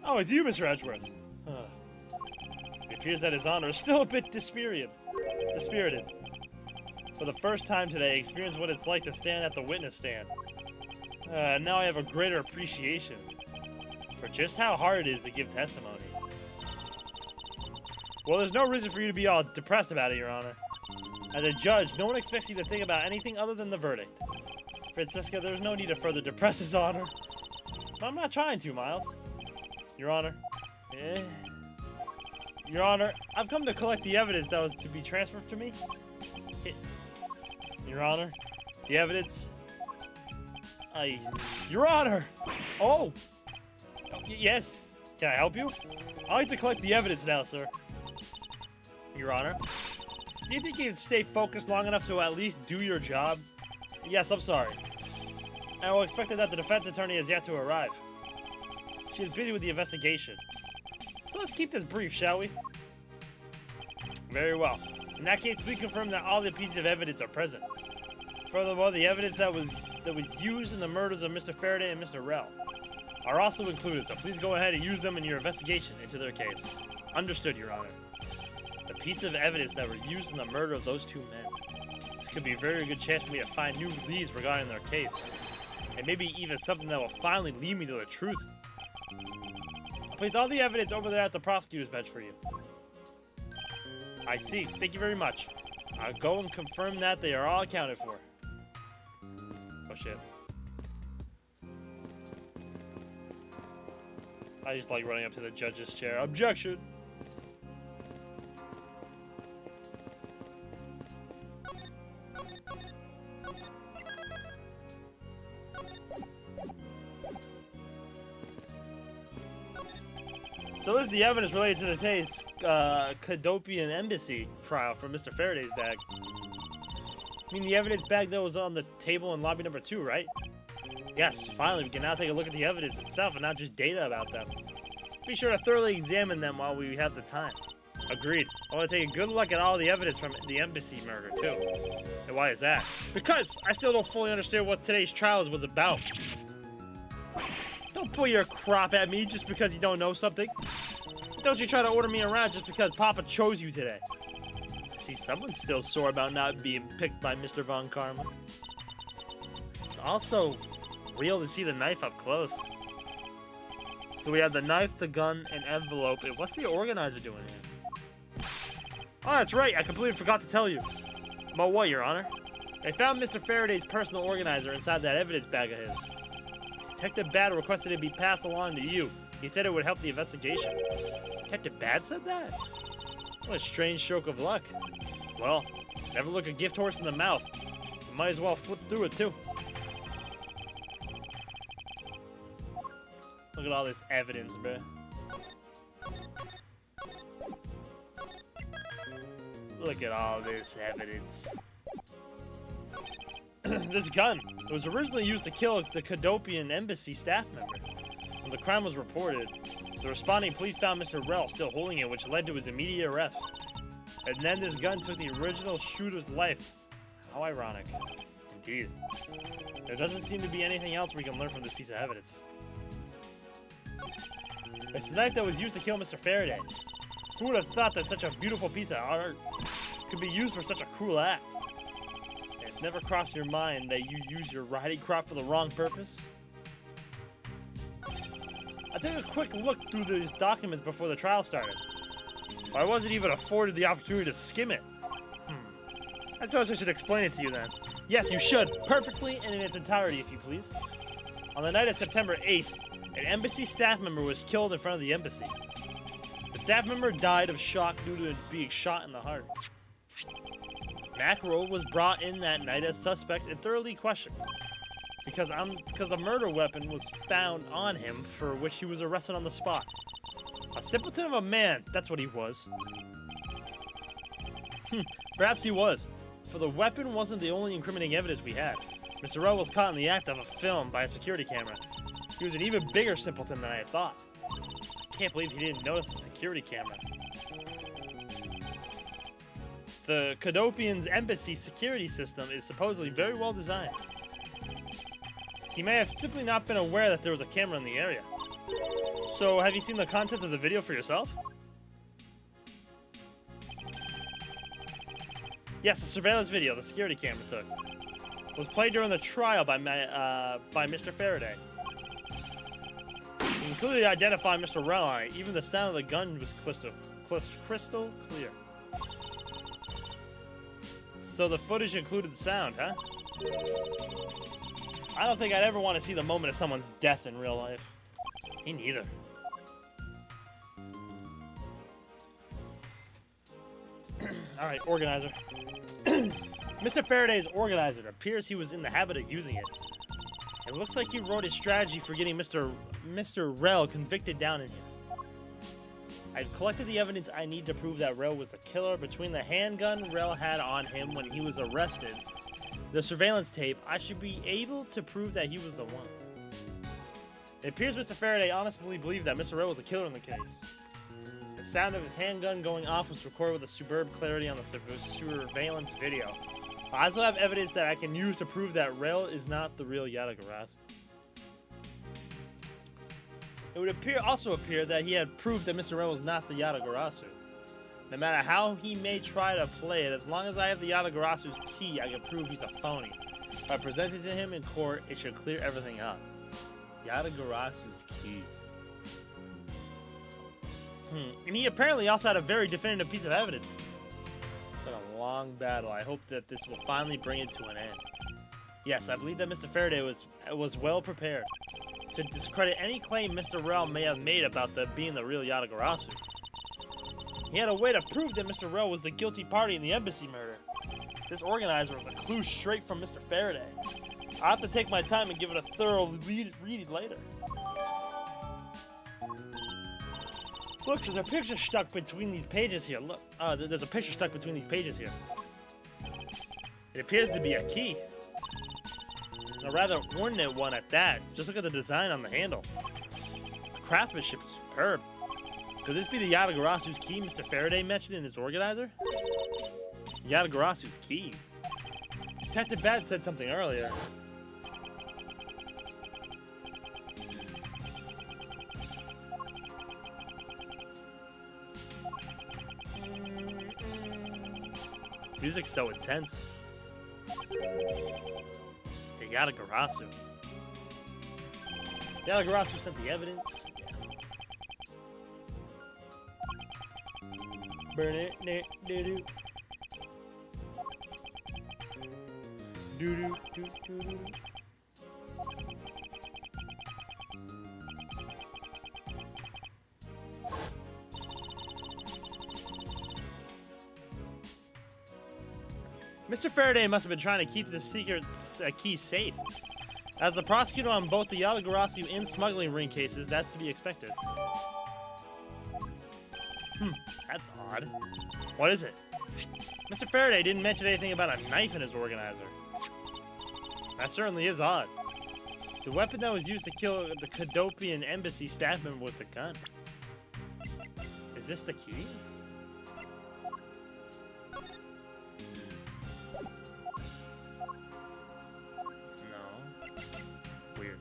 Oh, it's you, Mr. Edgeworth. It appears that His Honor is still a bit dispirited. For the first time today, I experienced what it's like to stand at the witness stand. Now I have a greater appreciation for just how hard it is to give testimony. Well, there's no reason for you to be all depressed about it, Your Honor. As a judge, no one expects you to think about anything other than the verdict. Francisca, there's no need to further depress His Honor. I'm not trying to, Miles. Your Honor. Your Honor, I've come to collect the evidence that was to be transferred to me. Your Honor, the evidence... Your Honor! Oh! Yes? Can I help you? I'd like to collect the evidence now, sir. Your Honor? Do you think you can stay focused long enough to at least do your job? Yes, I'm sorry. I will expect that the defense attorney has yet to arrive. She is busy with the investigation. So let's keep this brief, shall we? Very well. In that case, we confirm that all the pieces of evidence are present. Furthermore, the evidence that was used in the murders of Mr. Faraday and Mr. Rel are also included, so please go ahead and use them in your investigation into their case. Understood, Your Honor. The pieces of evidence that were used in the murder of those two men. This could be a very good chance for me to find new leads regarding their case. And maybe even something that will finally lead me to the truth. I'll place all the evidence over there at the prosecutor's bench for you. I see. Thank you very much. I'll go and confirm that they are all accounted for. Oh shit. I just like running up to the judge's chair. Objection! So this is the evidence related to today's Cadopian Embassy trial from Mr. Faraday's bag. I mean the evidence bag that was on the table in lobby number 2, right? Yes, finally we can now take a look at the evidence itself and not just data about them. Be sure to thoroughly examine them while we have the time. Agreed. I want to take a good look at all the evidence from the embassy murder, too. And why is that? Because I still don't fully understand what today's trial was about. Don't pull your crop at me just because you don't know something. Don't you try to order me around just because Papa chose you today. See, someone's still sore about not being picked by Mr. Von Karma. It's also real to see the knife up close. So we have the knife, the gun, and envelope. And what's the organizer doing here? Oh, that's right. I completely forgot to tell you. About what, Your Honor? I found Mr. Faraday's personal organizer inside that evidence bag of his. Detective Bad requested it be passed along to you. He said it would help the investigation. Detective Bad said that? What a strange stroke of luck. Well, never look a gift horse in the mouth. You might as well flip through it, too. Look at all this evidence, bro. Look at all this evidence. This gun. It was originally used to kill the Cadopian Embassy staff member. When the crime was reported, The responding police found Mr. Rell still holding it, which led to his immediate arrest. And then this gun took the original shooter's life. How ironic. Indeed. There doesn't seem to be anything else we can learn from this piece of evidence. It's the knife that was used to kill Mr. Faraday. Who would have thought that such a beautiful piece of art could be used for such a cruel act? And it's never crossed your mind that you use your riding crop for the wrong purpose? I took a quick look through these documents before the trial started. I wasn't even afforded the opportunity to skim it. I suppose I should explain it to you then. Yes, you should. Perfectly and in its entirety, if you please. On the night of September 8th, an embassy staff member was killed in front of the embassy. The staff member died of shock due to being shot in the heart. Macro was brought in that night as suspect and thoroughly questioned. Because a murder weapon was found on him, for which he was arrested on the spot. A simpleton of a man, that's what he was. Perhaps he was, for the weapon wasn't the only incriminating evidence we had. Mr. Rell was caught in the act of a film by a security camera. He was an even bigger simpleton than I had thought. I can't believe he didn't notice the security camera. The Cadopian's embassy security system is supposedly very well designed. He may have simply not been aware that there was a camera in the area. So, have you seen the content of the video for yourself? Yes, the surveillance video the security camera took was played during the trial by Mr. Faraday. You can clearly identify Mr. Rell on it. Even the sound of the gun was crystal clear. So the footage included the sound, huh? I don't think I'd ever want to see the moment of someone's death in real life. Me neither. Alright, organizer. Mr. Faraday's organizer. It appears he was in the habit of using it. It looks like he wrote his strategy for getting Mr. Rell convicted down in here. I've collected the evidence I need to prove that Rell was the killer. Between the handgun Rell had on him when he was arrested, the surveillance tape, I should be able to prove that he was the one. It appears Mr. Faraday honestly believed that Mr. Rell was the killer in the case. The sound of his handgun going off was recorded with a superb clarity on the surveillance video. I also have evidence that I can use to prove that Rell is not the real Yatagarasu. It would also appear that he had proof that Mr. Rell was not the Yatagarasu. No matter how he may try to play it, as long as I have the Yatagarasu's key, I can prove he's a phony. If I present it to him in court, it should clear everything up. Yatagarasu's key. And he apparently also had a very definitive piece of evidence. It's been a long battle. I hope that this will finally bring it to an end. Yes, I believe that Mr. Faraday was well prepared to discredit any claim Mr. Rell may have made about being the real Yatagarasu. He had a way to prove that Mr. Rell was the guilty party in the embassy murder. This organizer was a clue straight from Mr. Faraday. I'll have to take my time and give it a thorough read later. Look, there's a picture stuck between these pages here. Look, there's a picture stuck between these pages here. It appears to be a key. A rather ornate one at that. Just look at the design on the handle. The craftsmanship is superb. Could this be the Yatagarasu's key Mr. Faraday mentioned in his organizer? Yatagarasu's key. Detective Bad said something earlier. Music's so intense. The Yatagarasu. Yatagarasu sent the evidence. Burn it, do do. Do do do do do. Mr. Faraday must have been trying to keep the secret key safe. As the prosecutor on both the Yatagarasu and smuggling ring cases, that's to be expected. That's odd. What is it? Mr. Faraday didn't mention anything about a knife in his organizer. That certainly is odd. The weapon that was used to kill the Cadopian embassy staff member was the gun. this the key? No. Weird.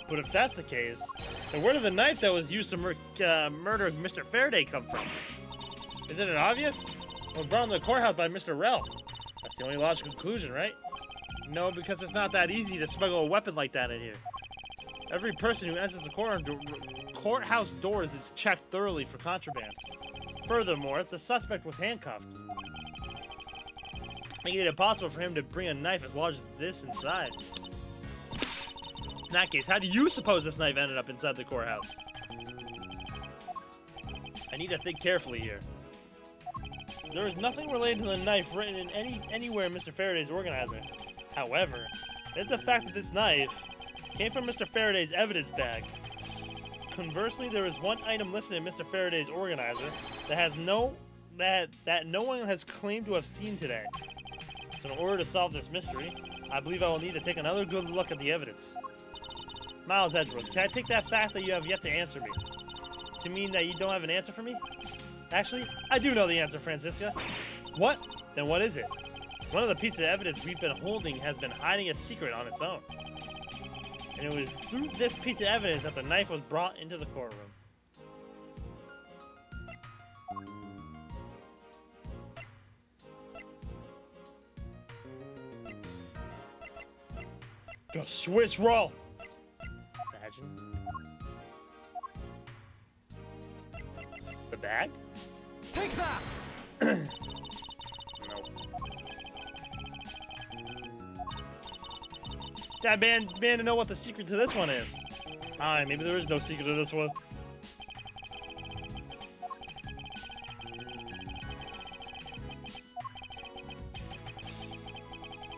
But if that's the case, then where did the knife that was used to murder Mr. Faraday come from? Isn't it obvious? It was brought into the courthouse by Mr. Rel. That's the only logical conclusion, right? No, because it's not that easy to smuggle a weapon like that in here. Every person who enters the courthouse doors is checked thoroughly for contraband. Furthermore, the suspect was handcuffed, making it impossible for him to bring a knife as large as this inside. In that case, how do you suppose this knife ended up inside the courthouse? I need to think carefully here. There is nothing related to the knife written in anywhere in Mr. Faraday's organizer. However, there's the fact that this knife came from Mr. Faraday's evidence bag. Conversely, there is one item listed in Mr. Faraday's organizer that no one has claimed to have seen today. So in order to solve this mystery, I believe I will need to take another good look at the evidence. Miles Edgeworth, can I take that fact that you have yet to answer me to mean that you don't have an answer for me? Actually, I do know the answer, Francisca. What? Then what is it? One of the pieces of evidence we've been holding has been hiding a secret on its own. And it was through this piece of evidence that the knife was brought into the courtroom. The Swiss roll! Imagine. The bag? Take that! Nope. That man to know what the secret to this one is. Alright, maybe there is no secret to this one.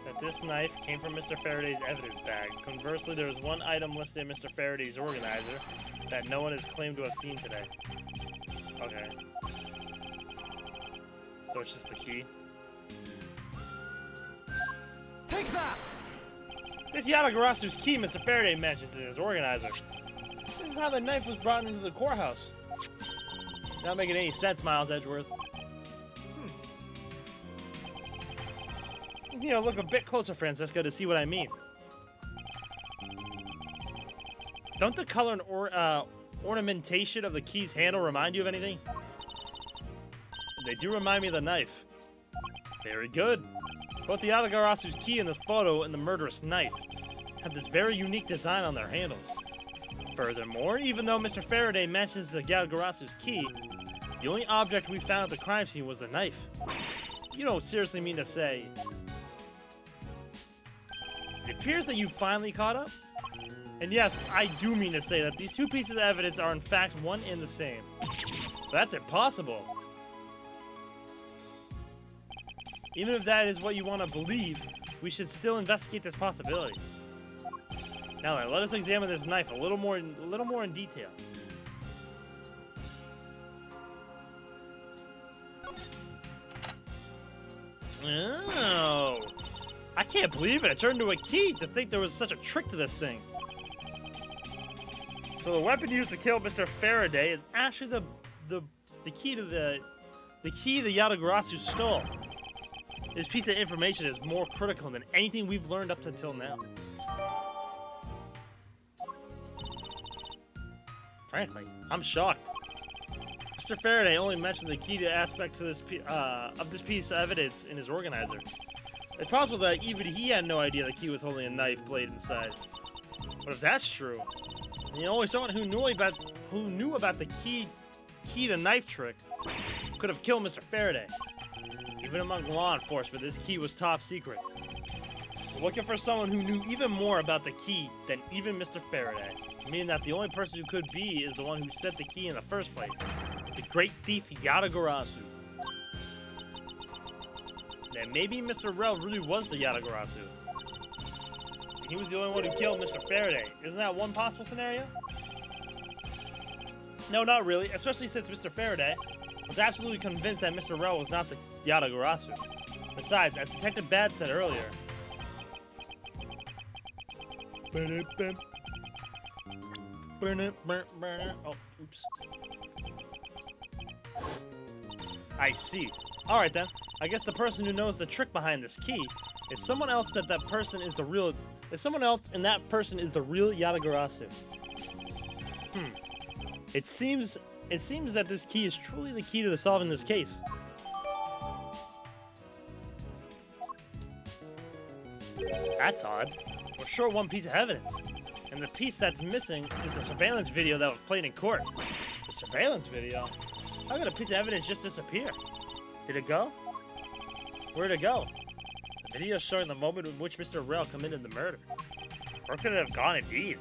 That this knife came from Mr. Faraday's evidence bag. Conversely, there is one item listed in Mr. Faraday's organizer that no one has claimed to have seen today. Okay. So it's just the key. Take that! This Yatagarasu's key Mr. Faraday mentions in his organizer. This is how the knife was brought into the courthouse. Not making any sense, Miles Edgeworth. You know, look a bit closer, Francisco, to see what I mean. Don't the color and ornamentation of the key's handle remind you of anything? They do remind me of the knife. Very good. Both the Yatagarasu's key in this photo and the murderous knife have this very unique design on their handles. Furthermore, even though Mr. Faraday mentions the Yatagarasu's key, the only object we found at the crime scene was the knife. You don't seriously mean to say... It appears that you finally caught up? And yes, I do mean to say that these two pieces of evidence are in fact one and the same. But that's impossible. Even if that is what you want to believe, we should still investigate this possibility. Now then, let us examine this knife a little more in detail. Oh, I can't believe it. It turned into a key. To think there was such a trick to this thing. So the weapon used to kill Mr. Faraday is actually the key to the Yatagarasu stole. This piece of information is more critical than anything we've learned up until now. Frankly, I'm shocked. Mr. Faraday only mentioned the key to aspect to this piece of evidence in his organizer. It's possible that even he had no idea the key was holding a knife blade inside. But if that's true, then only someone who knew about the key to knife trick could have killed Mr. Faraday. Even among law enforcement, this key was top secret. We're looking for someone who knew even more about the key than even Mr. Faraday, meaning that the only person who could be is the one who set the key in the first place, the great thief Yatagarasu. Then maybe Mr. Rel really was the Yatagarasu. And he was the only one who killed Mr. Faraday. Isn't that one possible scenario? No, not really, especially since Mr. Faraday was absolutely convinced that Mr. Rel was not the Yatagarasu. Besides, as Detective Bad said earlier, Oh, oops. I see. Alright then. I guess the person who knows the trick behind this key is someone else and that person is the real Yatagarasu. It seems that this key is truly the key to solving this case. That's odd. We're short one piece of evidence. And the piece that's missing is the surveillance video that was played in court. The surveillance video? How could a piece of evidence just disappear? Did it go? Where'd it go? The video showing the moment in which Mr. Rell committed the murder. Where could it have gone indeed?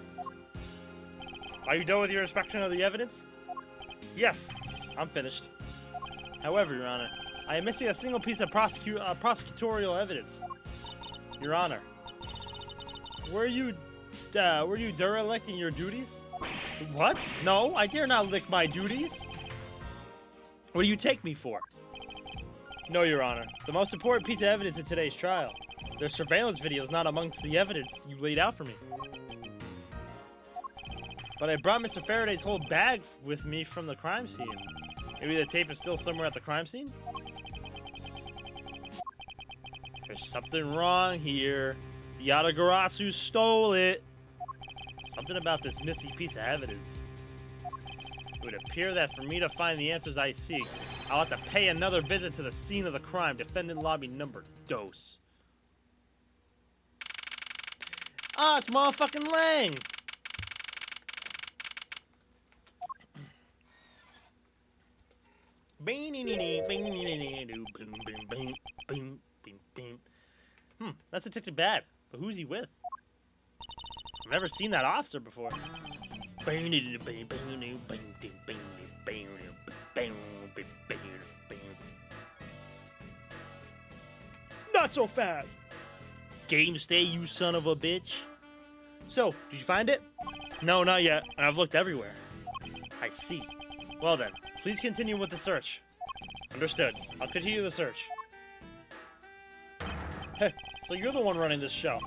Are you done with your inspection of the evidence? Yes, I'm finished. However, Your Honor, I am missing a single piece of prosecutorial evidence. Your Honor, were you derelict in your duties? What? No, I dare not lick my duties. What do you take me for? No, Your Honor. The most important piece of evidence in today's trial. Their surveillance video is not amongst the evidence you laid out for me. But I brought Mr. Faraday's whole bag with me from the crime scene. Maybe the tape is still somewhere at the crime scene? There's something wrong here. The Yatagarasu stole it. Something about this missing piece of evidence. It would appear that for me to find the answers I seek, I'll have to pay another visit to the scene of the crime, defendant lobby number dos. Ah, it's motherfucking Lang! That's Detective Bad, but who's he with? I've never seen that officer before. Not so fast! Game stay, you son of a bitch. So, did you find it? No, not yet. I've looked everywhere. I see. Well then, please continue with the search. Understood. I'll continue the search. Hey, so you're the one running this show.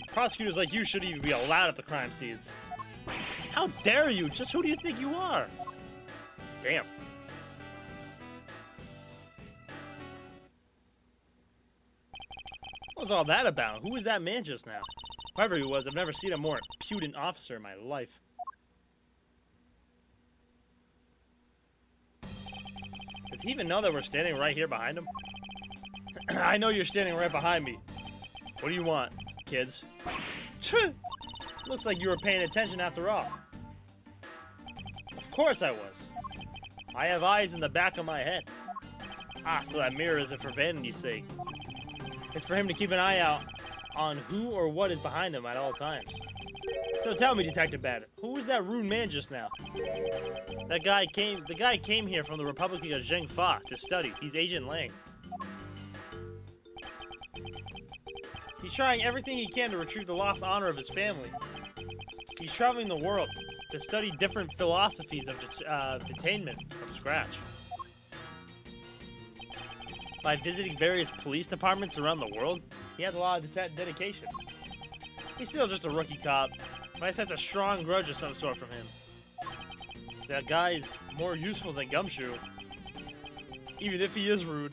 Prosecutors like you shouldn't even be allowed at the crime scenes. How dare you? Just who do you think you are? Damn. What was all that about? Who was that man just now? Whoever he was, I've never seen a more impudent officer in my life. Does he even know that we're standing right here behind him? I know you're standing right behind me. What do you want, kids? Looks like you were paying attention after all. Of course I was. I have eyes in the back of my head. Ah, so that mirror isn't for vanity's sake. It's for him to keep an eye out on who or what is behind him at all times. So tell me, Detective Bad, who was that rude man just now? The guy came here from the Republic of Zhengfa to study. He's Agent Lang. He's trying everything he can to retrieve the lost honor of his family. He's traveling the world to study different philosophies of detainment from scratch. By visiting various police departments around the world, he has a lot of dedication. He's still just a rookie cop, but I sense a strong grudge of some sort from him. That guy is more useful than Gumshoe, even if he is rude.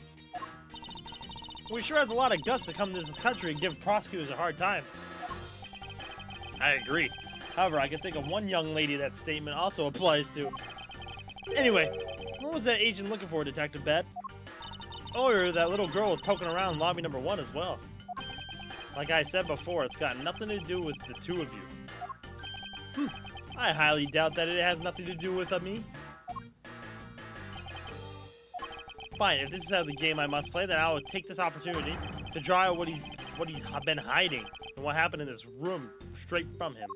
Well, he sure has a lot of guts to come to this country and give prosecutors a hard time. I agree. However, I can think of one young lady that statement also applies to. Anyway, what was that agent looking for, Detective Bad? Earlier, that little girl was poking around lobby number 1 as well. Like I said before, it's got nothing to do with the two of you. I highly doubt that it has nothing to do with me. Fine, if this is how the game I must play, then I will take this opportunity to draw out what he's been hiding and what happened in this room straight from him.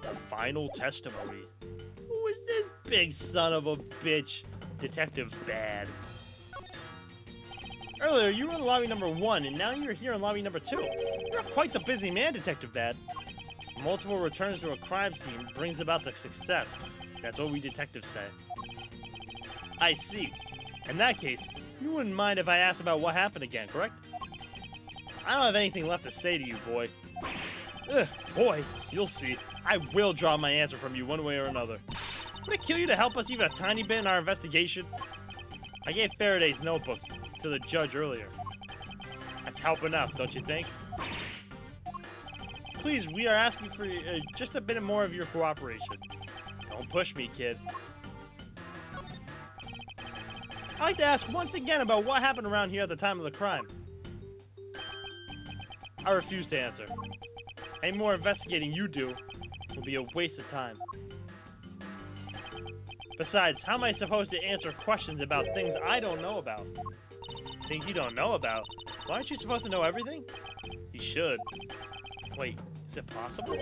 The final testimony. Who is this big son of a bitch? Detective Bad. Earlier, you were in lobby number 1, and now you're here in lobby number 2. You're quite the busy man, Detective Bad. Multiple returns to a crime scene brings about the success. That's what we detectives say. I see. In that case, you wouldn't mind if I asked about what happened again, correct? I don't have anything left to say to you, boy. Ugh, boy, you'll see. I will draw my answer from you one way or another. Would it kill you to help us even a tiny bit in our investigation? I gave Faraday's notebook to the judge earlier. That's help enough, don't you think? Please, we are asking for just a bit more of your cooperation. Don't push me, kid. I'd like to ask once again about what happened around here at the time of the crime. I refuse to answer. Any more investigating you do will be a waste of time. Besides, how am I supposed to answer questions about things I don't know about? Things you don't know about? Well, aren't you supposed to know everything? You should. Wait, is it possible?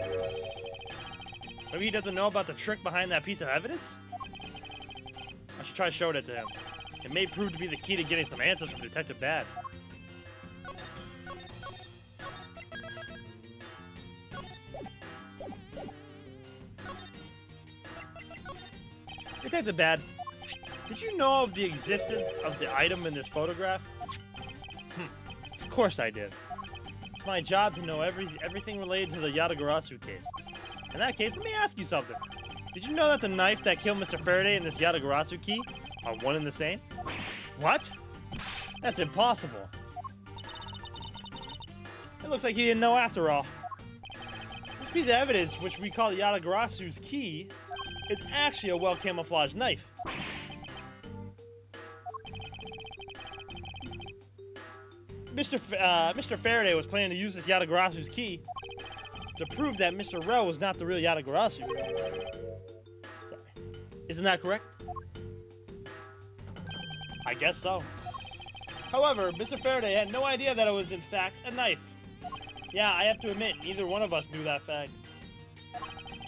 Maybe he doesn't know about the trick behind that piece of evidence? I should try showing it to him. It may prove to be the key to getting some answers from Detective Bad. Detective Bad, did you know of the existence of the item in this photograph? Of course I did. It's my job to know everything related to the Yatagarasu case. In that case, let me ask you something. Did you know that the knife that killed Mr. Faraday and this Yatagarasu key are one and the same? What? That's impossible. It looks like he didn't know after all. This piece of evidence, which we call the Yatagarasu's key, is actually a well-camouflaged knife. Mr. Faraday was planning to use this Yatagarasu's key to prove that Mr. Rell was not the real Yatagarasu. Sorry. Isn't that correct? I guess so. However, Mr. Faraday had no idea that it was in fact a knife. Yeah, I have to admit, neither one of us knew that fact.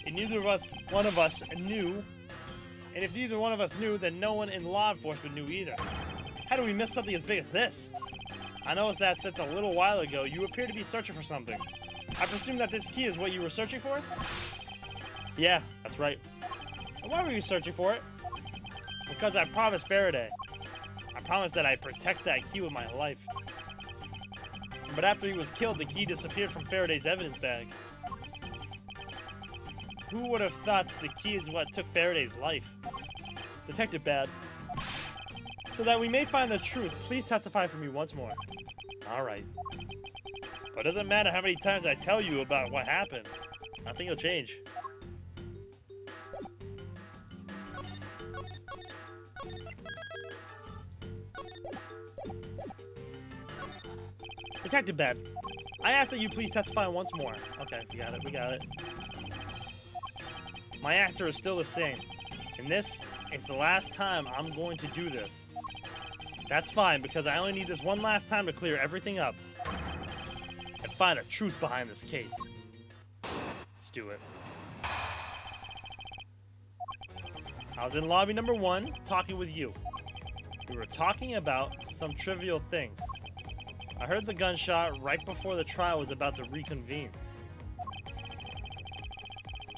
And neither one of us knew. And if neither one of us knew, then no one in law enforcement knew either. How do we miss something as big as this? I noticed that since a little while ago, you appear to be searching for something. I presume that this key is what you were searching for? Yeah, that's right. And why were you searching for it? Because I promised Faraday. I promised that I'd protect that key with my life. But after he was killed, the key disappeared from Faraday's evidence bag. Who would have thought the key is what took Faraday's life? Detective Bad. So that we may find the truth, please testify for me once more. Alright. But it doesn't matter how many times I tell you about what happened. Nothing will change. Detective Bad, I ask that you please testify once more. Okay, we got it. My answer is still the same. And this is the last time I'm going to do this. That's fine, because I only need this one last time to clear everything up. And find the truth behind this case. Let's do it. I was in lobby number 1, talking with you. We were talking about some trivial things. I heard the gunshot right before the trial was about to reconvene.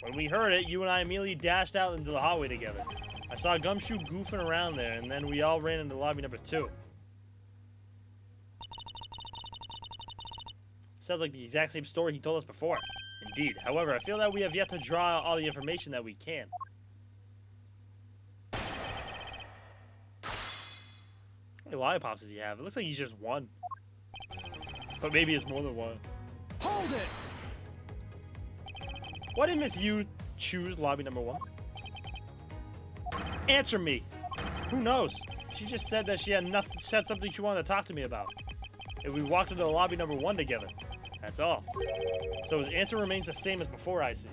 When we heard it, you and I immediately dashed out into the hallway together. I saw Gumshoe goofing around there, and then we all ran into lobby number 2. Sounds like the exact same story he told us before. Indeed. However, I feel that we have yet to draw all the information that we can. How many lollipops does he have? It looks like he's just one. But maybe it's more than one. Hold it! Why did Miss Yu choose lobby number 1? Answer me! Who knows? She just said that she had said something she wanted to talk to me about. And we walked into lobby number 1 together. That's all. So his answer remains the same as before, I see.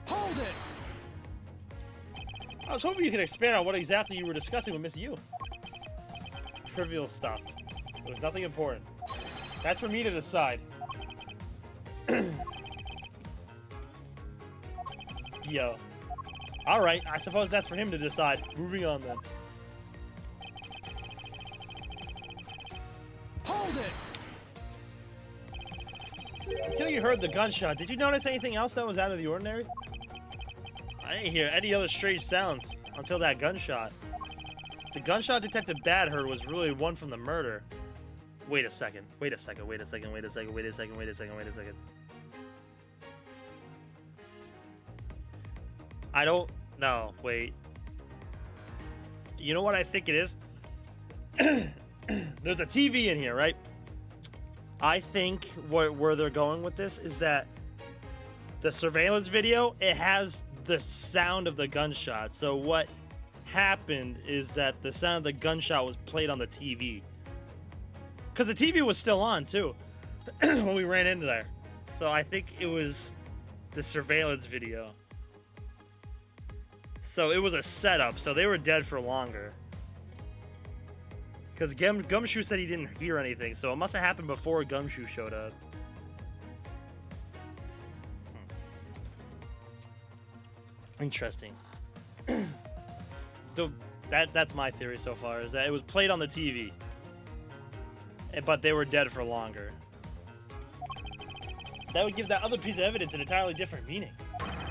Hold it! I was hoping you could expand on what exactly you were discussing with Miss Yu. Trivial stuff. It was nothing important. That's for me to decide. Yo. Alright, I suppose that's for him to decide. Moving on then. Hold it! Until you heard the gunshot, did you notice anything else that was out of the ordinary? I didn't hear any other strange sounds until that gunshot. The gunshot Detective Bad heard was really one from the murder. Wait a second. Wait a second. Wait a second. Wait a second. Wait a second. Wait a second. Wait a second. I don't know. Wait. You know what I think it is? There's a TV in here, right? I think where they're going with this is that the surveillance video, it has the sound of the gunshot. So what happened is that the sound of the gunshot was played on the TV. Because the TV was still on, too, when we ran into there. So I think it was the surveillance video. So it was a setup, so they were dead for longer. Because Gumshoe said he didn't hear anything, so it must have happened before Gumshoe showed up. Interesting. That's my theory so far, is that it was played on the TV. But they were dead for longer. That would give that other piece of evidence an entirely different meaning.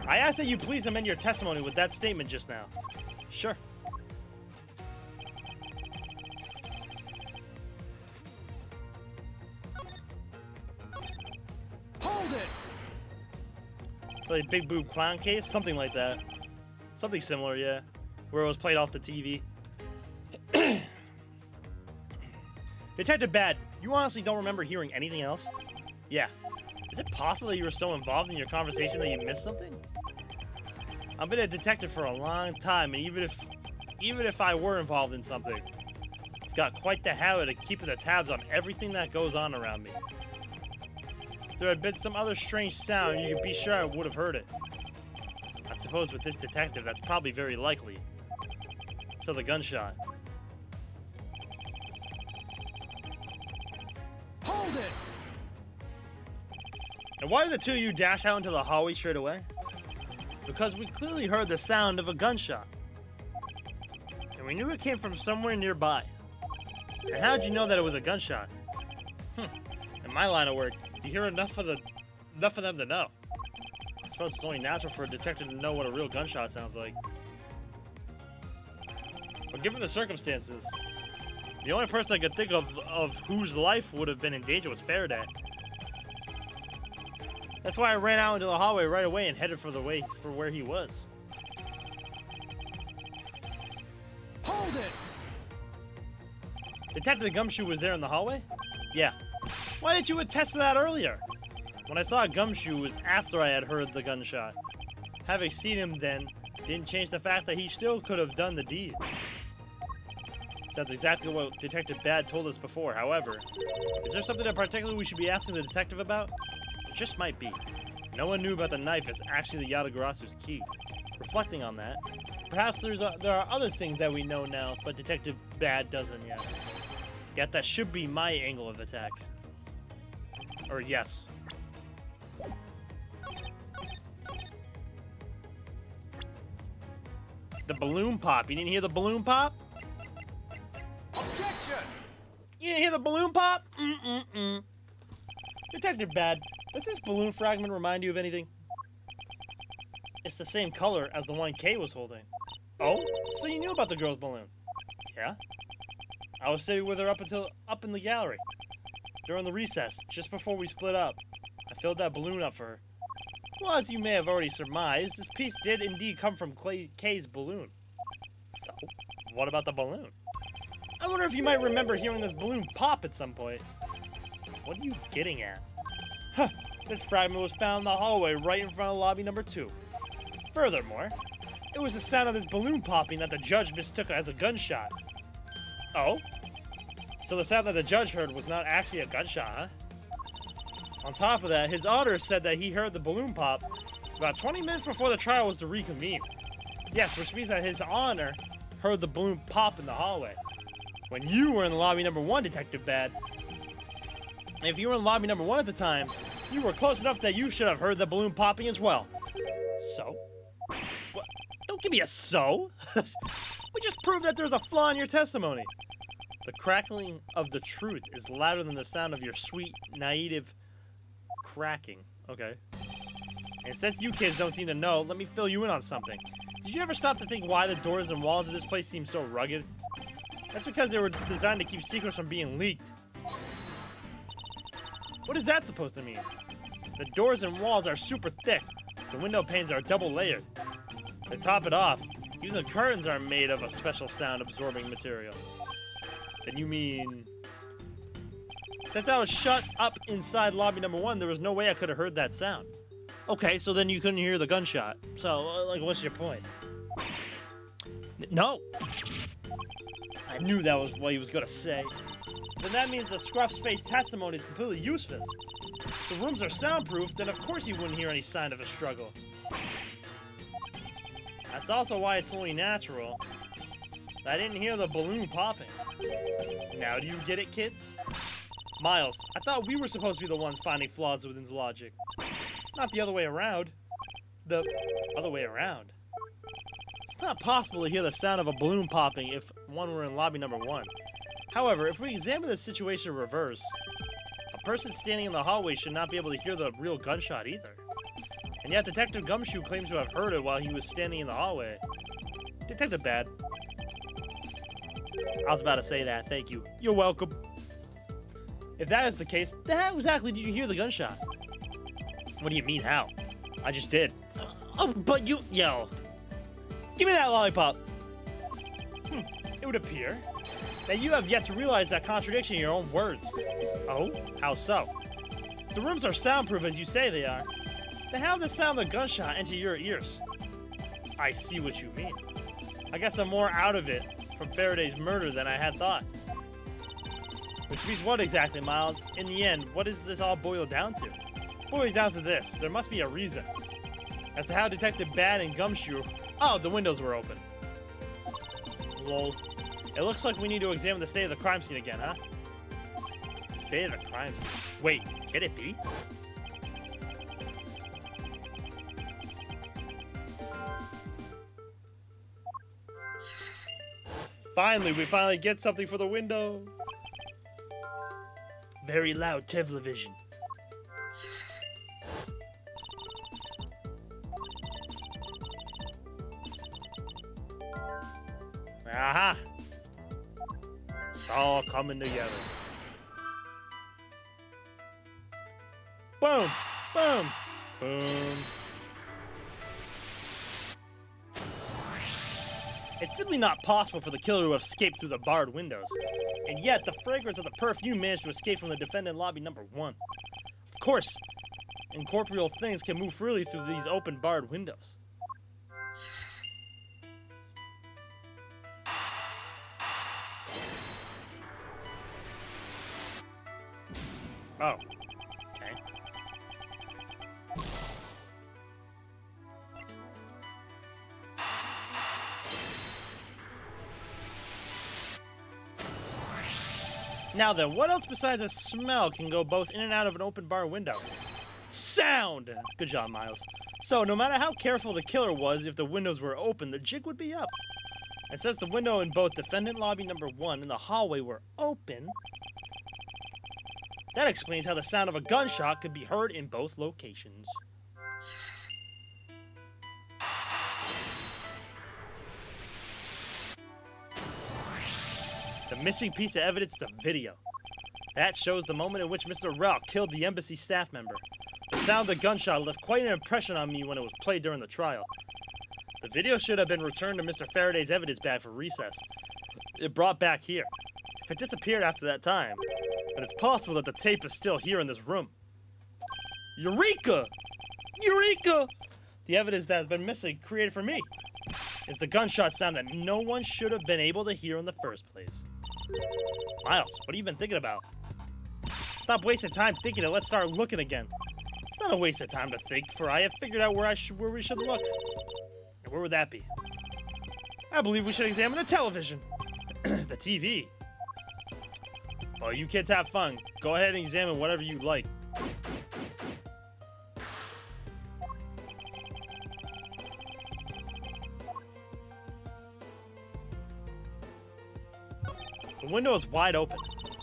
I ask that you please amend your testimony with that statement just now. Sure. Hold it! Like Big Boob Clown Case? Something like that. Something similar, yeah. Where it was played off the TV. Detective Bad, you honestly don't remember hearing anything else? Yeah. Is it possible that you were so involved in your conversation that you missed something? I've been a detective for a long time, and even if I were involved in something, I've got quite the habit of keeping the tabs on everything that goes on around me. If there had been some other strange sound, you could be sure I would have heard it. I suppose with this detective, that's probably very likely. So the gunshot. Hold it! And why did the two of you dash out into the hallway straight away? Because we clearly heard the sound of a gunshot. And we knew it came from somewhere nearby. And how did you know that it was a gunshot? In my line of work, you hear enough of them to know. I suppose it's only natural for a detective to know what a real gunshot sounds like. But given the circumstances, the only person I could think of whose life would have been in danger was Faraday. That's why I ran out into the hallway right away and headed for where he was. Hold it! Detective Gumshoe was there in the hallway? Yeah. Why didn't you attest to that earlier? When I saw Gumshoe, it was after I had heard the gunshot. Having seen him then didn't change the fact that he still could have done the deed. That's exactly what Detective Bad told us before. However, is there something in particular we should be asking the detective about? It just might be. No one knew about the knife as actually the Yatagarasu's key. Reflecting on that, perhaps there are other things that we know now, but Detective Bad doesn't yet. Yet that should be my angle of attack. Or yes. The balloon pop. You didn't hear the balloon pop? Objection! You didn't hear the balloon pop? Detective Bad, does this balloon fragment remind you of anything? It's the same color as the one Kay was holding. Oh? So you knew about the girl's balloon? Yeah? I was sitting with her up in the gallery. During the recess, just before we split up. I filled that balloon up for her. Well, as you may have already surmised, this piece did indeed come from Kay's balloon. So, what about the balloon? I wonder if you might remember hearing this balloon pop at some point. What are you getting at? Huh, this fragment was found in the hallway right in front of lobby number 2. Furthermore, it was the sound of this balloon popping that the judge mistook as a gunshot. Oh? So the sound that the judge heard was not actually a gunshot, huh? On top of that, his honor said that he heard the balloon pop about 20 minutes before the trial was to reconvene. Yes, which means that his honor heard the balloon pop in the hallway. When you were in lobby number 1, Detective Bad. If you were in lobby number 1 at the time, you were close enough that you should have heard the balloon popping as well. So? What? Don't give me a so. We just proved that there's a flaw in your testimony. The crackling of the truth is louder than the sound of your sweet, naive cracking. Okay. And since you kids don't seem to know, let me fill you in on something. Did you ever stop to think why the doors and walls of this place seem so rugged? That's because they were just designed to keep secrets from being leaked. What is that supposed to mean? The doors and walls are super thick. The window panes are double layered. To top it off, even the curtains are made of a special sound-absorbing material. Then you mean... Since I was shut up inside lobby number 1, there was no way I could have heard that sound. Okay, so then you couldn't hear the gunshot. So, like, what's your point? No! I knew that was what he was gonna say. Then that means the Scruff's face testimony is completely useless. If the rooms are soundproof, then of course he wouldn't hear any sign of a struggle. That's also why it's only natural that I didn't hear the balloon popping. Now do you get it, kids? Miles, I thought we were supposed to be the ones finding flaws within his logic. Not the other way around. The other way around. It's not possible to hear the sound of a balloon popping if one were in lobby number 1. However, if we examine the situation in reverse, a person standing in the hallway should not be able to hear the real gunshot either. And yet Detective Gumshoe claims to have heard it while he was standing in the hallway. Detective Bad. I was about to say that, thank you. You're welcome. If that is the case, then how exactly did you hear the gunshot? What do you mean, how? I just did. Oh, but you... Yo. Give me that lollipop. It would appear that you have yet to realize that contradiction in your own words. Oh? How so? The rooms are soundproof as you say they are. Then how did the sound of the gunshot enter your ears? I see what you mean. I guess I'm more out of it from Faraday's murder than I had thought. Which means what exactly, Miles? In the end, what does this all boil down to? It boils down to this. There must be a reason. As to how Detective Bad and Gumshoe... Oh, the windows were open. Lol. It looks like we need to examine the state of the crime scene again, huh? State of the crime scene? Wait, can it be? We finally get something for the window. Very loud television. Aha! It's all coming together. Boom! Boom! Boom! It's simply not possible for the killer to have escaped through the barred windows. And yet, the fragrance of the perfume managed to escape from the defendant lobby number 1. Of course, incorporeal things can move freely through these open barred windows. Oh. Okay. Now then, what else besides a smell can go both in and out of an open bar window? Sound! Good job, Miles. So, no matter how careful the killer was, if the windows were open, the jig would be up. And since the window in both defendant lobby number 1 and the hallway were open, that explains how the sound of a gunshot could be heard in both locations. The missing piece of evidence is a video. That shows the moment in which Mr. Rao killed the embassy staff member. The sound of the gunshot left quite an impression on me when it was played during the trial. The video should have been returned to Mr. Faraday's evidence bag for recess. It brought back here. If it disappeared after that time, then it's possible that the tape is still here in this room. Eureka! Eureka! The evidence that has been missing, created for me, is the gunshot sound that no one should have been able to hear in the first place. Miles, what have you been thinking about? Stop wasting time thinking and let's start looking again. It's not a waste of time to think, for I have figured out where we should look. And where would that be? I believe we should examine the television. The TV. Well, you kids have fun. Go ahead and examine whatever you like. The window is wide open.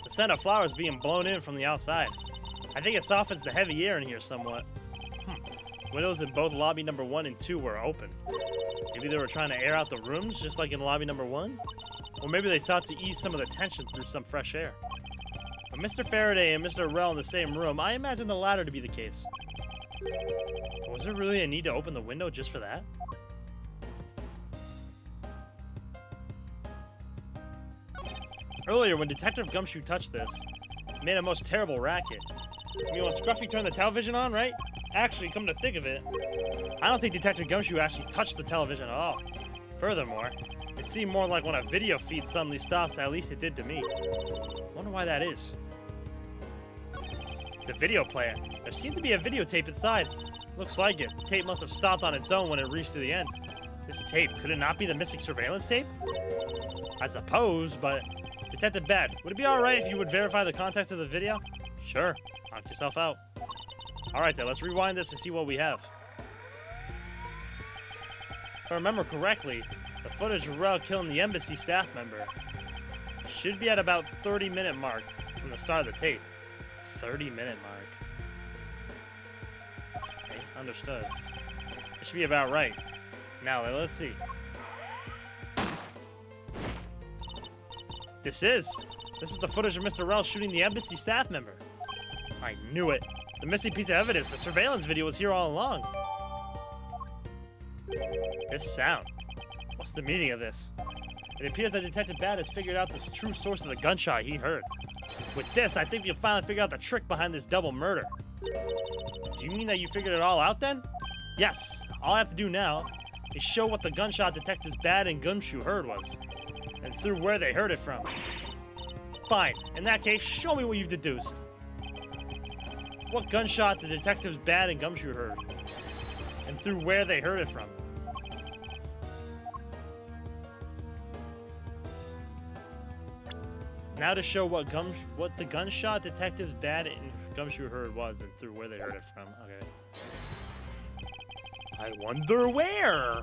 The scent of flowers being blown in from the outside. I think it softens the heavy air in here somewhat. Windows in both lobby number 1 and 2 were open. Maybe they were trying to air out the rooms, just like in lobby number 1? Or maybe they sought to ease some of the tension through some fresh air. But Mr. Faraday and Mr. Rell in the same room, I imagine the latter to be the case. Was there really a need to open the window just for that? Earlier, when Detective Gumshoe touched this, it made a most terrible racket. I mean, when Scruffy turned the television on, right? Actually, come to think of it, I don't think Detective Gumshoe actually touched the television at all. Furthermore, it seemed more like when a video feed suddenly stops, at least it did to me. Wonder why that is. It's a video player. There seemed to be a videotape inside. Looks like it. The tape must have stopped on its own when it reached to the end. This tape, could it not be the missing surveillance tape? I suppose, but... Detective Bad, would it be alright if you would verify the context of the video? Sure. Knock yourself out. Alright then, let's rewind this and see what we have. If I remember correctly, the footage of Rell killing the embassy staff member should be at about 30-minute mark from the start of the tape. 30-minute mark. Okay, understood. It should be about right. Now, let's see. This is the footage of Mr. Rell shooting the embassy staff member. I knew it. The missing piece of evidence, the surveillance video, was here all along. This sound. What's the meaning of this? It appears that Detective Bad has figured out the true source of the gunshot he heard. With this, I think you'll finally figure out the trick behind this double murder. Do you mean that you figured it all out then? Yes. All I have to do now is show what the gunshot Detectives Bad and Gumshoe heard was. And through where they heard it from. Fine. In that case, show me what you've deduced. What gunshot the Detectives Bad and Gumshoe heard? And through where they heard it from. Now to show what the gunshot Detectives Bad and Gumshoe heard was and through where they heard it from. Okay. I wonder where?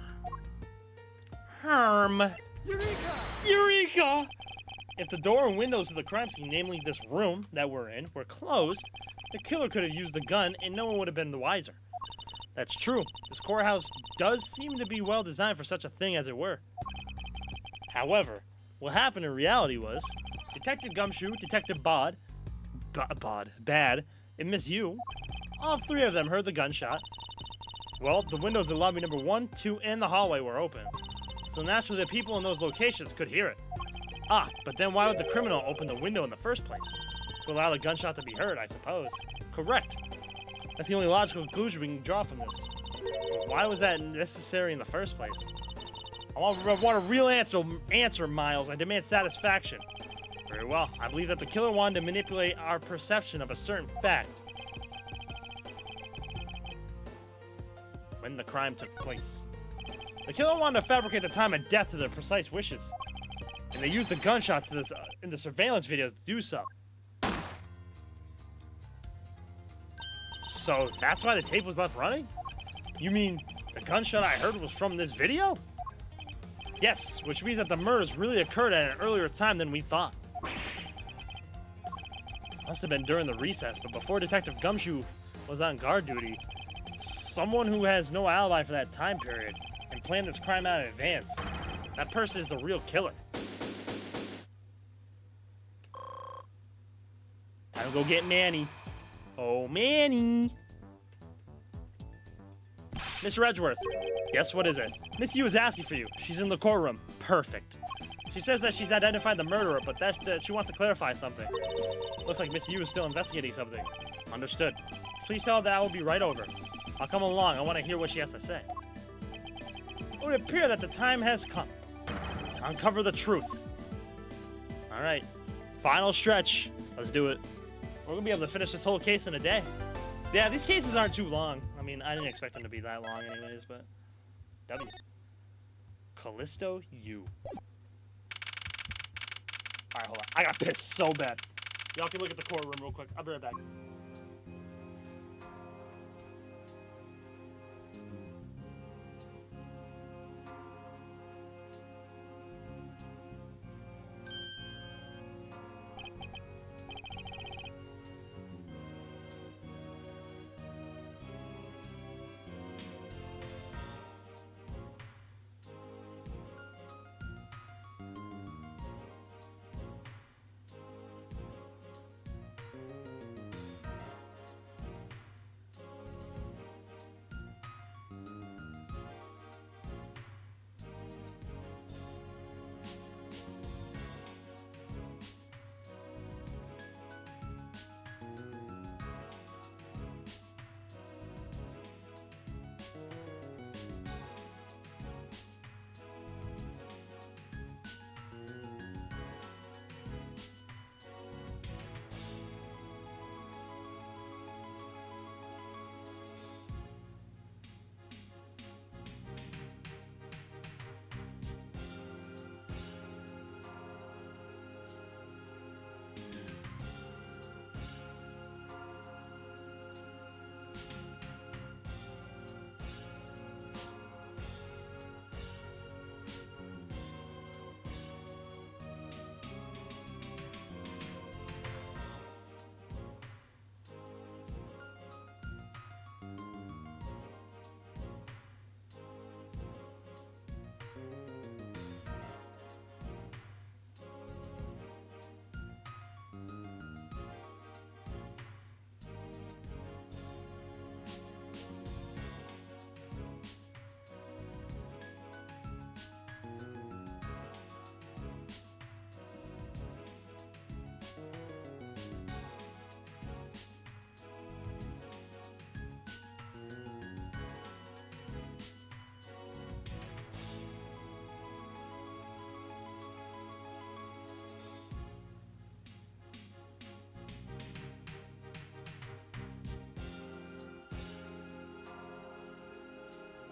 Eureka! Eureka! If the door and windows of the crime scene, namely this room that we're in, were closed, the killer could have used the gun and no one would have been the wiser. That's true. This courthouse does seem to be well designed for such a thing as it were. However, what happened in reality was, Detective Gumshoe, Detective Bad, and Miss Yu, all three of them heard the gunshot. Well, the windows in lobby number 1, 2, and the hallway were open. So naturally the people in those locations could hear it. Ah, but then why would the criminal open the window in the first place? To allow the gunshot to be heard, I suppose. Correct. That's the only logical conclusion we can draw from this. But why was that necessary in the first place? I want a real answer, Miles. I demand satisfaction. Very well. I believe that the killer wanted to manipulate our perception of a certain fact. When the crime took place. The killer wanted to fabricate the time of death to their precise wishes. And they used the gunshot in the surveillance video to do so. So that's why the tape was left running? You mean the gunshot I heard was from this video? Yes, which means that the murders really occurred at an earlier time than we thought. Must have been during the recess, but before Detective Gumshoe was on guard duty, someone who has no alibi for that time period and planned this crime out in advance. That person is the real killer. Time to go get Manny. Oh, Manny. Mr. Edgeworth. Yes, what is it? Miss Yu is asking for you. She's in the courtroom. Perfect. She says that she's identified the murderer, but that she wants to clarify something. Looks like Miss Yu is still investigating something. Understood. Please tell her that I will be right over. I'll come along. I want to hear what she has to say. It would appear that the time has come to uncover the truth. All right. Final stretch. Let's do it. We're going to be able to finish this whole case in a day. Yeah, these cases aren't too long. I mean, I didn't expect them to be that long anyways, but... W. Callisto U. Alright, hold on. I got pissed so bad. Y'all can look at the courtroom real quick. I'll be right back.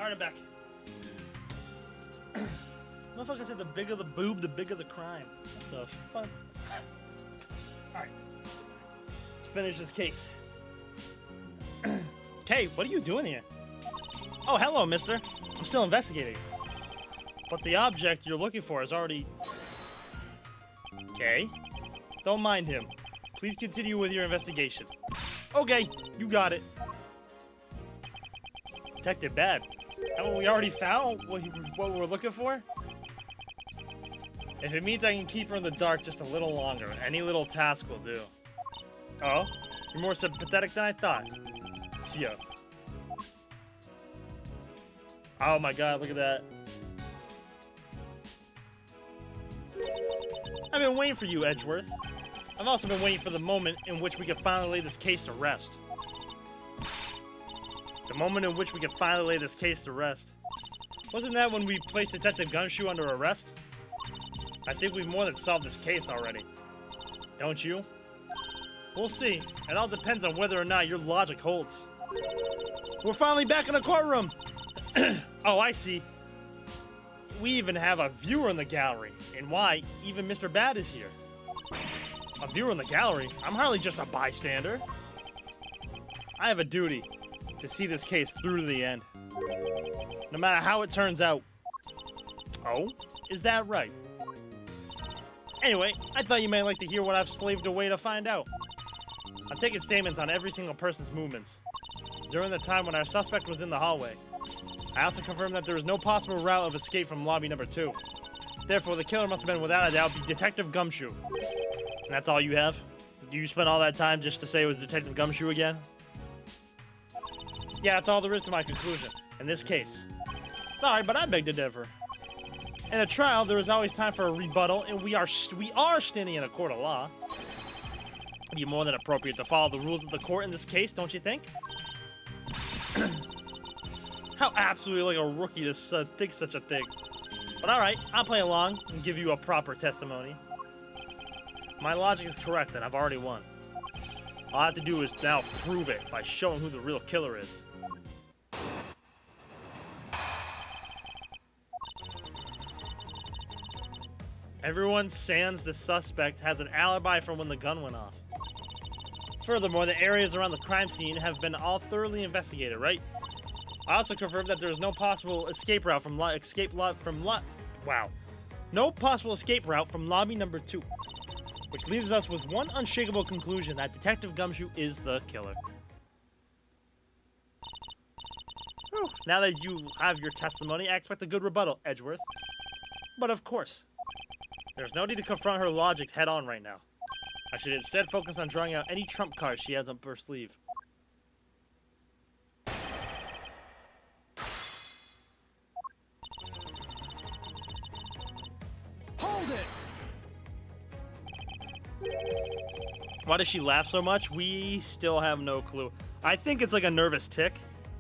Alright, I'm back. Motherfucker said the bigger the boob, the bigger the crime. What the fuck? Alright. Let's finish this case. Kay, what are you doing here? Oh, hello, mister. I'm still investigating. But the object you're looking for is already... Okay. Don't mind him. Please continue with your investigation. Okay, you got it. Detective Bad. Haven't we already found what we're looking for? If it means I can keep her in the dark just a little longer, any little task will do. Oh? You're more sympathetic than I thought. Yeah. Oh my god, look at that. I've been waiting for you, Edgeworth. I've also been waiting for the moment in which we can finally lay this case to rest. The moment in which we can finally lay this case to rest. Wasn't that when we placed Detective Gumshoe under arrest? I think we've more than solved this case already. Don't you? We'll see. It all depends on whether or not your logic holds. We're finally back in the courtroom! Oh, I see. We even have a viewer in the gallery. And why, even Mr. Bad is here. A viewer in the gallery? I'm hardly just a bystander. I have a duty to see this case through to the end. No matter how it turns out. Oh? Is that right? Anyway, I thought you might like to hear what I've slaved away to find out. I'm taking statements on every single person's movements during the time when our suspect was in the hallway. I also confirmed that there was no possible route of escape from lobby number 2. Therefore, the killer must have been, without a doubt, Detective Gumshoe. And that's all you have? You spent all that time just to say it was Detective Gumshoe again? Yeah, that's all there is to my conclusion. In this case. Sorry, but I beg to differ. In a trial, there is always time for a rebuttal, and we are standing in a court of law. It'd be more than appropriate to follow the rules of the court in this case, don't you think? How absolutely like a rookie to think such a thing. But alright, I'll play along and give you a proper testimony. My logic is correct, and I've already won. All I have to do is now prove it by showing who the real killer is. Everyone sans the suspect has an alibi from when the gun went off. Furthermore, the areas around the crime scene have been all thoroughly investigated, right? I also confirmed that there is no possible escape route from no possible escape route from lobby number 2, which leaves us with one unshakable conclusion: that Detective Gumshoe is the killer. Whew. Now that you have your testimony, I expect a good rebuttal, Edgeworth. But of course, there's no need to confront her logic head-on right now. I should instead focus on drawing out any trump cards she has up her sleeve. Hold it! Why does she laugh so much? We still have no clue. I think it's like a nervous tick.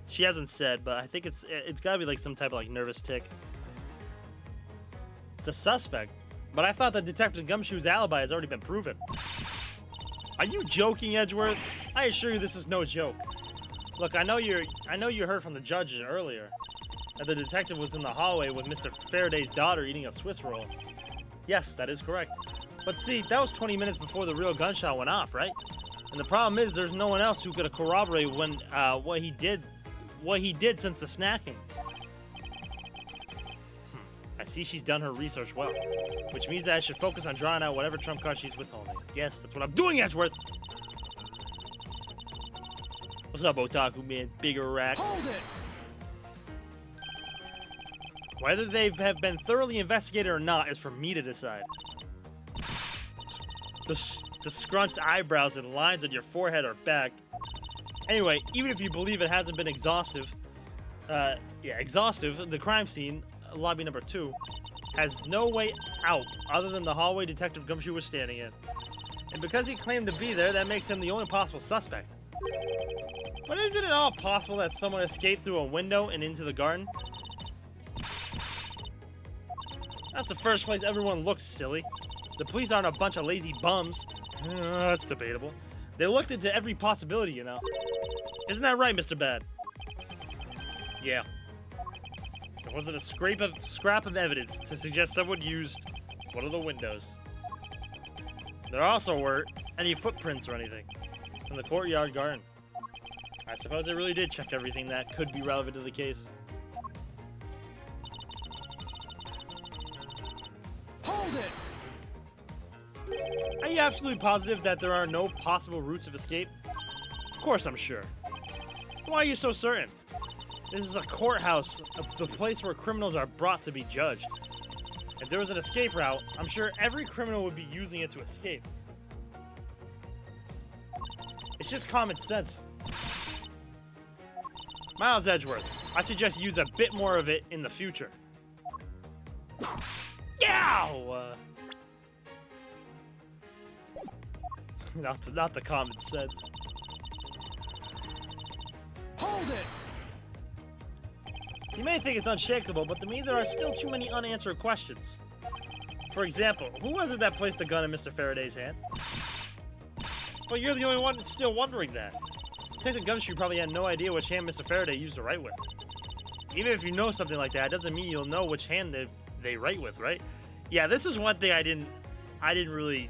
She hasn't said, but I think it's gotta be like some type of like nervous tick. The suspect? But I thought that Detective Gumshoe's alibi has already been proven. Are you joking, Edgeworth? I assure you this is no joke. Look, I know you heard from the judge earlier that the detective was in the hallway with Mr. Faraday's daughter eating a Swiss roll. Yes, that is correct. But see, that was 20 minutes before the real gunshot went off, right? And the problem is there's no one else who could have corroborated when what he did since the snacking. I see she's done her research well, which means that I should focus on drawing out whatever trump card she's withholding. Yes, that's what I'm doing, Edgeworth! What's up, Otaku man? Bigger rack. Hold it! Whether they have been thoroughly investigated or not is for me to decide. The scrunched eyebrows and lines on your forehead are back. Anyway, even if you believe it hasn't been exhaustive, the crime scene, lobby number 2, has no way out other than the hallway Detective Gumshoe was standing in. And because he claimed to be there, that makes him the only possible suspect. But isn't it all possible that someone escaped through a window and into the garden? That's the first place everyone looks, silly. The police aren't a bunch of lazy bums. That's debatable. They looked into every possibility, you know. Isn't that right, Mr. Bad? Yeah. There wasn't a scrap of evidence to suggest someone used one of the windows. There also weren't any footprints or anything in the courtyard garden. I suppose they really did check everything that could be relevant to the case. Hold it! Are you absolutely positive that there are no possible routes of escape? Of course I'm sure. Why are you so certain? This is a courthouse, the place where criminals are brought to be judged. If there was an escape route, I'm sure every criminal would be using it to escape. It's just common sense. Miles Edgeworth, I suggest you use a bit more of it in the future. Yow! Not the common sense. Hold it! You may think it's unshakable, but to me there are still too many unanswered questions. For example, who was it that placed the gun in Mr. Faraday's hand? But you're the only one that's still wondering that. Detective Gumshoe probably had no idea which hand Mr. Faraday used to write with. Even if you know something like that, it doesn't mean you'll know which hand they write with, right? Yeah, this is one thing I didn't really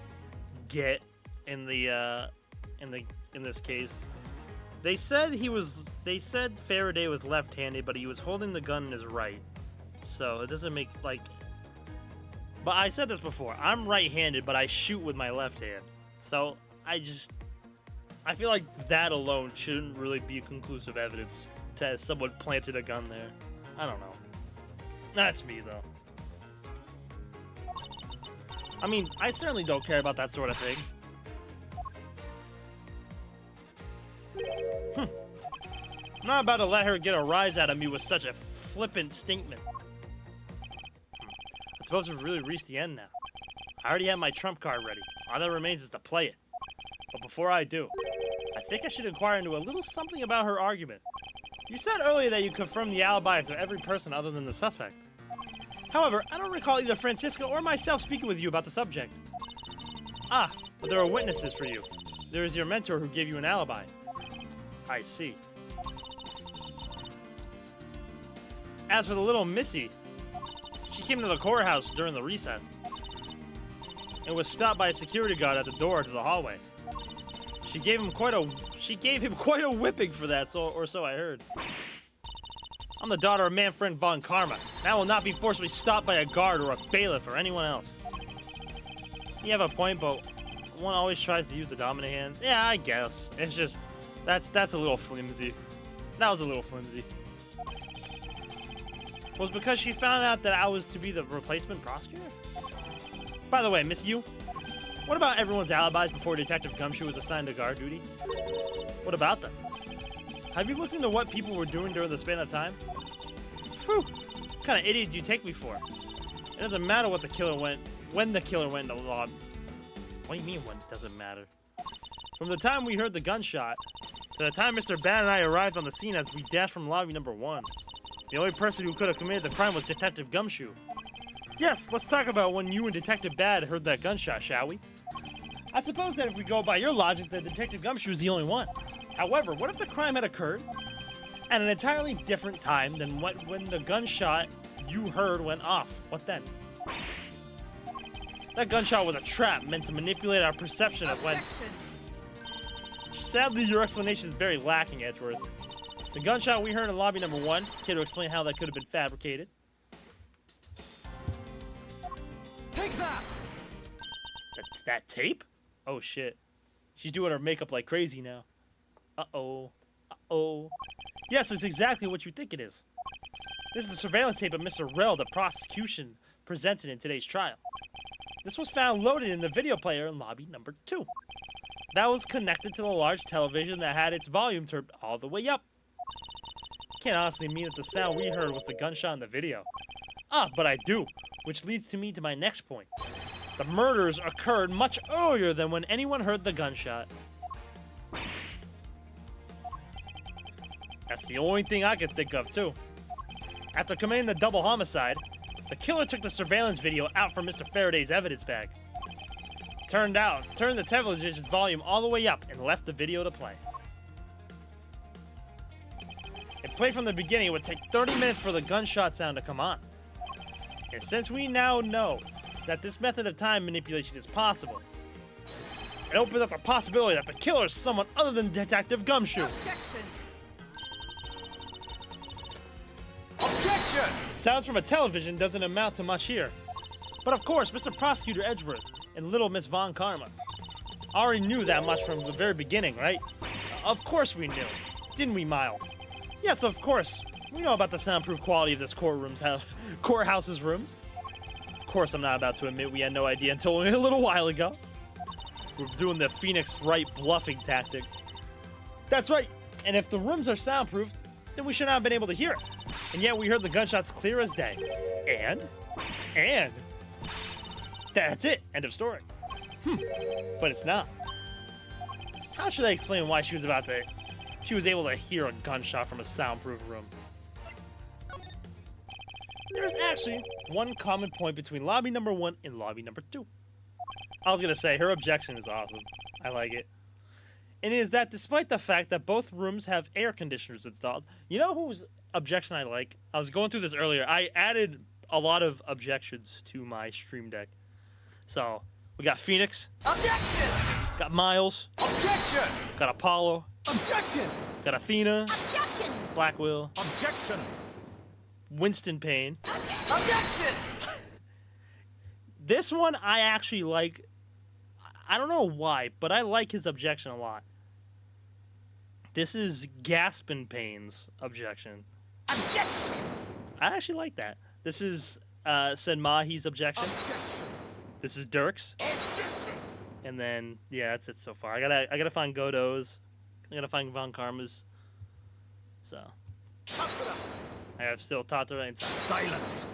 get in this case. They said Faraday was left-handed, but he was holding the gun in his right. So it doesn't make like. But I said this before. I'm right-handed, but I shoot with my left hand. So I feel like that alone shouldn't really be conclusive evidence to someone planted a gun there. I don't know. That's me though. I mean, I certainly don't care about that sort of thing. I'm not about to let her get a rise out of me with such a flippant statement. I suppose we've really reached the end now. I already have my trump card ready. All that remains is to play it. But before I do, I think I should inquire into a little something about her argument. You said earlier that you confirmed the alibis of every person other than the suspect. However, I don't recall either Francisco or myself speaking with you about the subject. Ah, but there are witnesses for you. There is your mentor who gave you an alibi. I see. As for the little Missy, she came to the courthouse during the recess and was stopped by a security guard at the door to the hallway. She gave him quite a whipping for that, so I heard. I'm the daughter of Manfred von Karma, and I will not be forcibly stopped by a guard or a bailiff or anyone else. You have a point, but one always tries to use the dominant hand. Yeah, I guess. It's just that's a little flimsy. That was a little flimsy. Was because she found out that I was to be the replacement prosecutor? By the way, Miss Yu, what about everyone's alibis before Detective Gumshoe was assigned to guard duty? What about them? Have you looked into what people were doing during the span of time? Phew, what kind of idiot do you take me for? It doesn't matter when the killer went in the lobby. What do you mean when it doesn't matter? From the time we heard the gunshot to the time Mr. Bad and I arrived on the scene as we dashed from lobby number 1, the only person who could have committed the crime was Detective Gumshoe. Yes, let's talk about when you and Detective Bad heard that gunshot, shall we? I suppose that if we go by your logic, then Detective Gumshoe is the only one. However, what if the crime had occurred at an entirely different time than when the gunshot you heard went off? What then? That gunshot was a trap meant to manipulate our perception of when... Sadly, your explanation is very lacking, Edgeworth. The gunshot we heard in lobby number 1, care to explain how that could have been fabricated? Take that! That's that tape? Oh shit. She's doing her makeup like crazy now. Uh-oh. Uh-oh. Yes, it's exactly what you think it is. This is the surveillance tape of Mr. Rell the prosecution presented in today's trial. This was found loaded in the video player in lobby number 2. That was connected to the large television that had its volume turned all the way up. Can't honestly mean that the sound we heard was the gunshot in the video. Ah, but I do, which leads me to my next point. The murders occurred much earlier than when anyone heard the gunshot. That's the only thing I can think of, too. After committing the double homicide, the killer took the surveillance video out from Mr. Faraday's evidence bag. Turned the television's volume all the way up and left the video to play. If played from the beginning, it would take 30 minutes for the gunshot sound to come on. And since we now know that this method of time manipulation is possible, it opens up the possibility that the killer is someone other than Detective Gumshoe. Objection! Objection! Sounds from a television doesn't amount to much here. But of course, Mr. Prosecutor Edgeworth and Little Miss Von Karma already knew that much from the very beginning, right? Of course we knew. Didn't we, Miles? Yes, of course. We know about the soundproof quality of this courthouse's rooms. Of course, I'm not about to admit we had no idea until only a little while ago. We're doing the Phoenix Wright bluffing tactic. That's right. And if the rooms are soundproof, then we should not have been able to hear it. And yet we heard the gunshots clear as day. And that's it. End of story. But it's not. How should I explain why she was able to hear a gunshot from a soundproof room? There's actually one common point between lobby number 1 and lobby number 2. I was gonna say, her objection is awesome. I like it. And it is that despite the fact that both rooms have air conditioners installed, you know whose objection I like? I was going through this earlier. I added a lot of objections to my stream deck. So, we got Phoenix. Objection! Got Miles. Objection! Got Apollo. Objection! Got Athena. Objection! Blackwell. Objection! Winston Payne. Objection! This one I actually like. I don't know why, but I like his objection a lot. This is Gaspin Payne's objection. Objection! I actually like that. This is Sen Mahi's objection. Objection! This is Dirk's. Objection! And then yeah, that's it so far. I gotta find Godot's. I gotta find Von Karma's. So Tatara! I have still Tatara and Silence!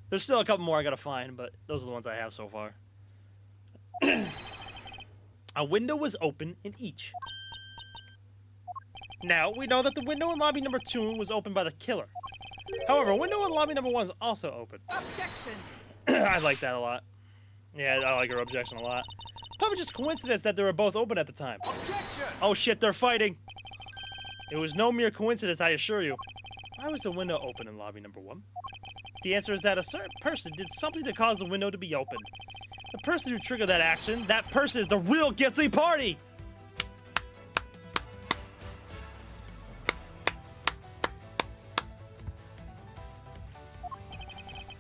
there's still a couple more I gotta find, but those are the ones I have so far. A window was open in each. Now, we know that the window in lobby number 2 was opened by the killer. However, a window in lobby number 1 is also open. Objection! I like that a lot. Yeah, I like her objection a lot. Probably just coincidence that they were both open at the time. Objection! Oh shit, they're fighting! It was no mere coincidence, I assure you. Why was the window open in lobby number 1? The answer is that a certain person did something to cause the window to be opened. The person who triggered that action, that person is the real guilty party!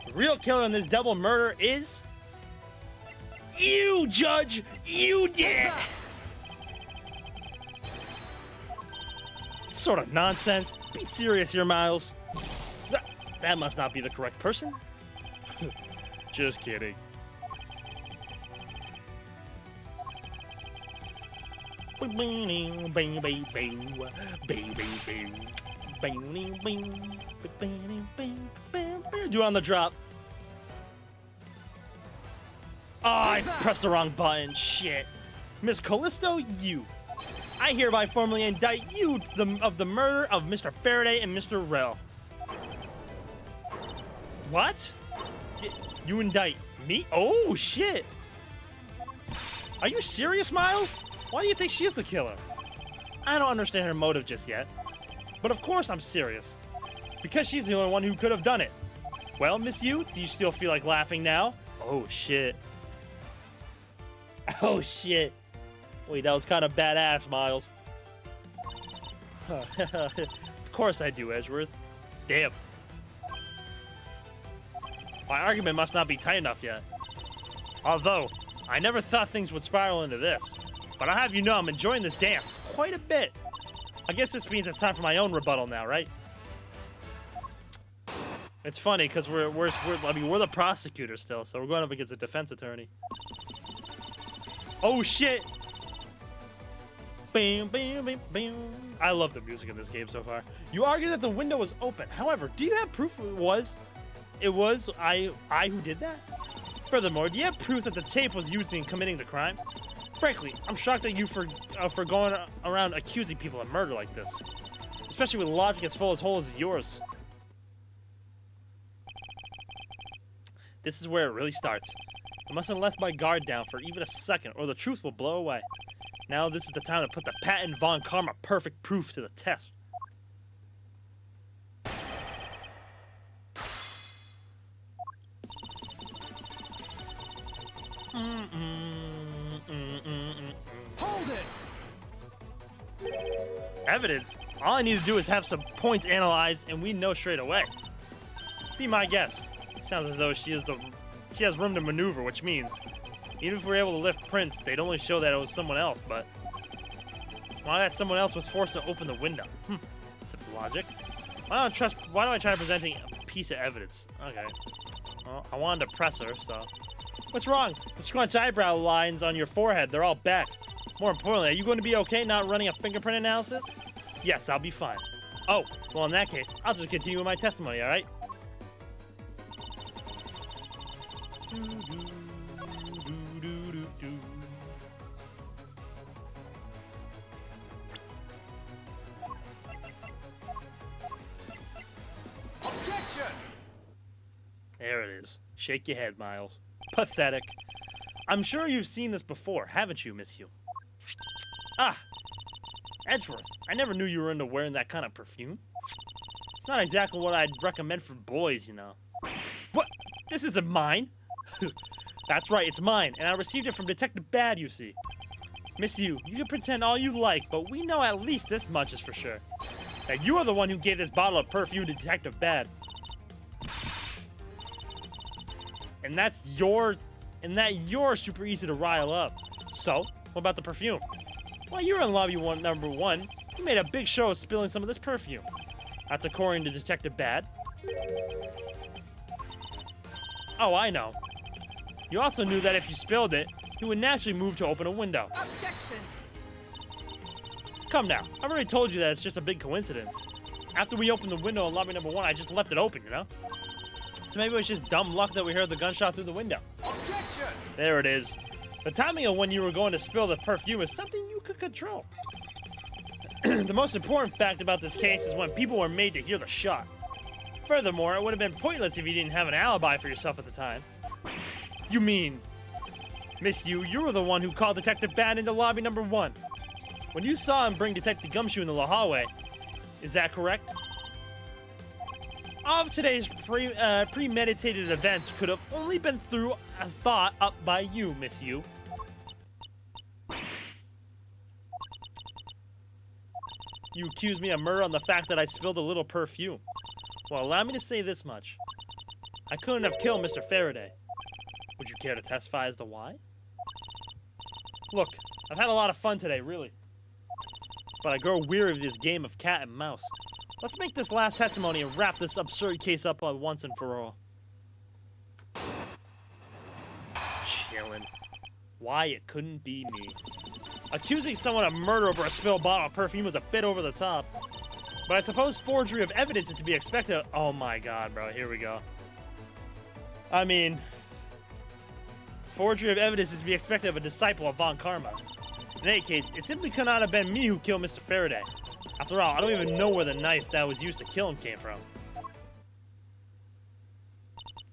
The real killer in this double murder is... you, Judge! You did it! Sort of nonsense. Be serious here, Miles. That must not be the correct person. Just kidding. Do on the drop. Oh, I pressed the wrong button. Shit. Miss Callisto, you. I hereby formally indict you of the murder of Mr. Faraday and Mr. Rell. What? You indict me? Oh, shit. Are you serious, Miles? Why do you think she's the killer? I don't understand her motive just yet. But of course I'm serious. Because she's the only one who could have done it. Well, Miss Yu, do you still feel like laughing now? Oh, shit. Oh, shit. Wait, that was kind of badass, Miles. Of course I do, Edgeworth. Damn. My argument must not be tight enough yet. Although, I never thought things would spiral into this. But I'll have you know I'm enjoying this dance quite a bit. I guess this means it's time for my own rebuttal now, right? It's funny because we're the prosecutor still, so we're going up against a defense attorney. Oh shit! Bam, bam, bam, bam. I love the music in this game so far. You argue that the window was open. However, do you have proof it was I who did that? Furthermore, do you have proof that the tape was used in committing the crime? Frankly, I'm shocked at you for going around accusing people of murder like this. Especially with logic as full as holes as yours. This is where it really starts. I mustn't let my guard down for even a second, or the truth will blow away. Now this is the time to put the patent Von Karma perfect proof to the test. Hold it. Evidence? All I need to do is have some points analyzed, and we know straight away. Be my guest. Sounds as though she has room to maneuver, which means even if we're able to lift prints, they'd only show that it was someone else, but why that someone else was forced to open the window? Simple logic. Why do I try presenting a piece of evidence? Okay. Well, I wanted to press her, so. What's wrong? The scrunched eyebrow lines on your forehead, they're all back. More importantly, are you going to be okay not running a fingerprint analysis? Yes, I'll be fine. Oh, well in that case, I'll just continue with my testimony, alright? Objection. There it is. Shake your head, Miles. Pathetic. I'm sure you've seen this before, haven't you, Miss Hugh? Ah! Edgeworth, I never knew you were into wearing that kind of perfume. It's not exactly what I'd recommend for boys, you know. What? This isn't mine? That's right, it's mine, and I received it from Detective Bad, you see. Miss Hugh, you can pretend all you like, but we know at least this much is for sure. That you are the one who gave this bottle of perfume to Detective Bad. And you're super easy to rile up. So, what about the perfume? Well, you're in lobby number 1. You made a big show of spilling some of this perfume. That's according to Detective Bad. Oh, I know. You also knew that if you spilled it, he would naturally move to open a window. Objection! Come now, I've already told you that it's just a big coincidence. After we opened the window in lobby number 1, I just left it open, you know? So maybe it was just dumb luck that we heard the gunshot through the window. Objection. There it is. The timing of when you were going to spill the perfume is something you could control. The most important fact about this case is when people were made to hear the shot. Furthermore, it would have been pointless if you didn't have an alibi for yourself at the time. You mean, Miss Yu, you were the one who called Detective Bad into lobby number 1. When you saw him bring Detective Gumshoe into the hallway, is that correct? All of today's premeditated events could have only been through a thought up by you, Miss Yu. You accuse me of murder on the fact that I spilled a little perfume. Well, allow me to say this much. I couldn't have killed Mr. Faraday. Would you care to testify as to why? Look, I've had a lot of fun today, really. But I grow weary of this game of cat and mouse. Let's make this last testimony and wrap this absurd case up once and for all. Chillin'. Why it couldn't be me. Accusing someone of murder over a spilled bottle of perfume was a bit over the top. But I suppose forgery of evidence is to be expected. Oh my god, bro. Here we go. I mean, forgery of evidence is to be expected of a disciple of Von Karma. In any case, it simply could not have been me who killed Mr. Faraday. After all, I don't even know where the knife that was used to kill him came from.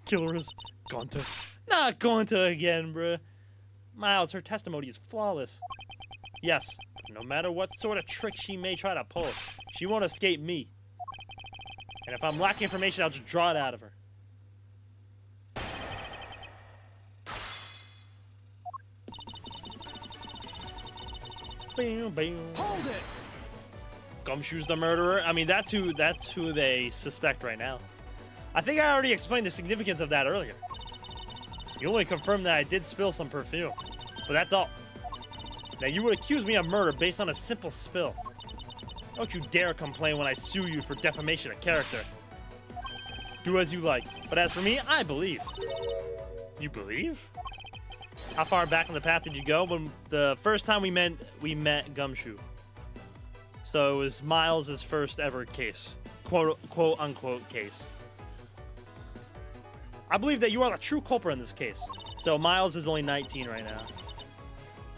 Killer is Gonta. Not Gonta again, bruh. Miles, her testimony is flawless. Yes, no matter what sort of trick she may try to pull, she won't escape me. And if I'm lacking information, I'll just draw it out of her. Bam, bam. Hold it. Gumshoe's the murderer. I mean, that's who they suspect right now. I think I already explained the significance of that earlier. You only confirmed that I did spill some perfume, but that's all. Now you would accuse me of murder based on a simple spill. Don't you dare complain when I sue you for defamation of character. Do as you like, but as for me, I believe. You believe? How far back in the past did you go? When the first time we met Gumshoe. So it was Miles' first ever case. Quote unquote case. I believe that you are the true culprit in this case. So Miles is only 19 right now.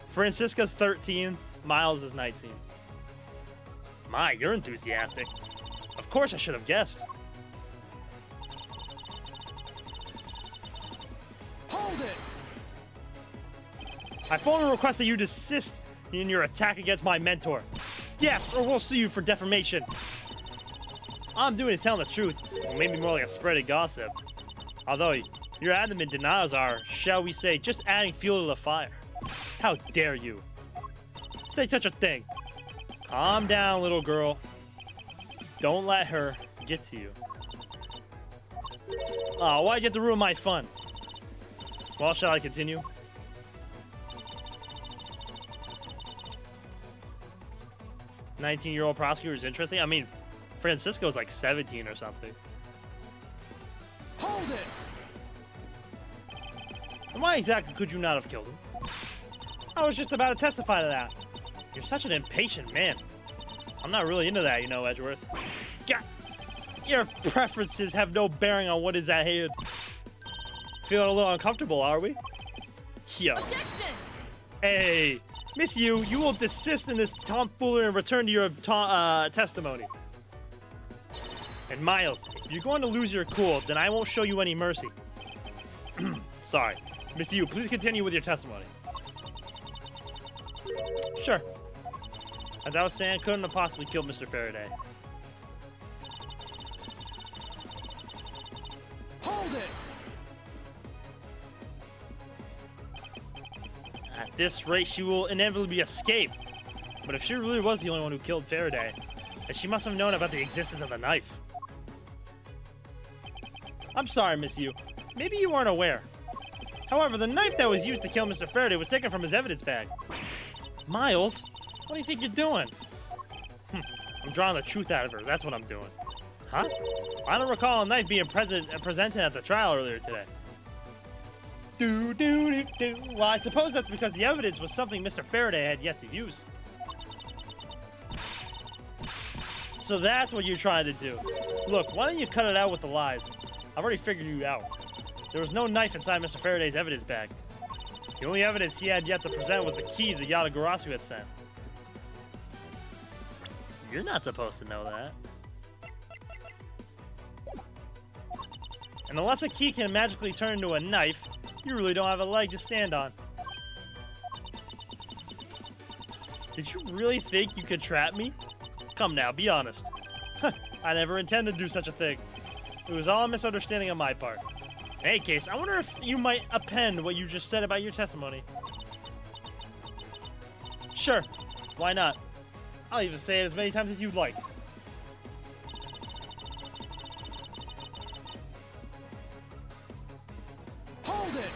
Francisca's 13, Miles is 19. My, you're enthusiastic. Of course I should have guessed. Hold it. I formally request that you desist in your attack against my mentor. Yes, or we'll sue you for defamation. All I'm doing is telling the truth. Or maybe more like a spread of gossip. Although, Your adamant denials are, shall we say, just adding fuel to the fire. How dare you? Say such a thing. Calm down, little girl. Don't let her get to you. Oh, why'd you have to ruin my fun? Well, shall I continue? "19-year-old prosecutor is interesting." I mean, Francisco's like 17 or something. Hold it! And why exactly could you not have killed him? I was just about to testify to that. You're such an impatient man. I'm not really into that, you know, Edgeworth. God, your preferences have no bearing on what is at hand. Feeling a little uncomfortable, are we? Yo. Objection! Hey, Miss Yu, you will desist in this tomfoolery and return to your testimony. And Miles, if you're going to lose your cool, then I won't show you any mercy. Sorry. Miss Yu, please continue with your testimony. Sure. As I was saying, I couldn't have possibly killed Mr. Faraday. Hold it! At this rate, she will inevitably escape. But if she really was the only one who killed Faraday, then she must have known about the existence of the knife. I'm sorry, Miss Yu. Maybe you weren't aware. However, the knife that was used to kill Mr. Faraday was taken from his evidence bag. Miles, what do you think you're doing? I'm drawing the truth out of her. That's what I'm doing. Huh? I don't recall a knife being presented at the trial earlier today. Well, I suppose that's because the evidence was something Mr. Faraday had yet to use. So that's what you're trying to do. Look, why don't you cut it out with the lies? I've already figured you out. There was no knife inside Mr. Faraday's evidence bag. The only evidence he had yet to present was the key the Yatagarasu had sent. You're not supposed to know that. And unless a key can magically turn into a knife, you really don't have a leg to stand on. Did you really think you could trap me? Come now, be honest. I never intended to do such a thing. It was all a misunderstanding on my part. In any case, I wonder if you might append what you just said about your testimony. Sure, why not? I'll even say it as many times as you'd like. Hold it!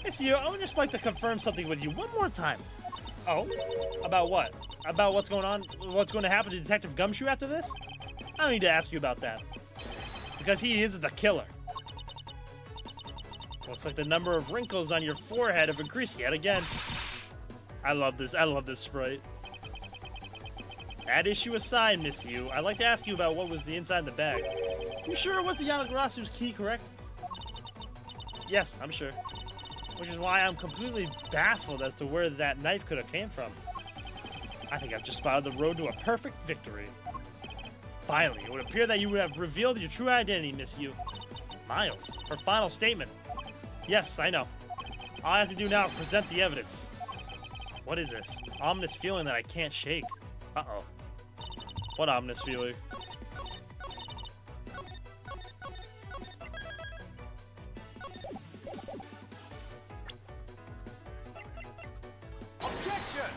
It's you. I would just like to confirm something with you one more time. Oh? About what? About what's going on? What's going to happen to Detective Gumshoe after this? I don't need to ask you about that. Because he is the killer. Looks like the number of wrinkles on your forehead have increased yet again. I love this. I love this sprite. That issue aside, Miss Yu, I'd like to ask you about what was the inside of the bag. You sure it was the Yatagarasu's key, correct? Yes, I'm sure. Which is why I'm completely baffled as to where that knife could have came from. I think I've just spotted the road to a perfect victory. Finally, it would appear that you would have revealed your true identity, Miss Yu. Miles, her final statement. Yes, I know. All I have to do now is present the evidence. What is this? Ominous feeling that I can't shake. Uh-oh. What ominous feeling? Objection!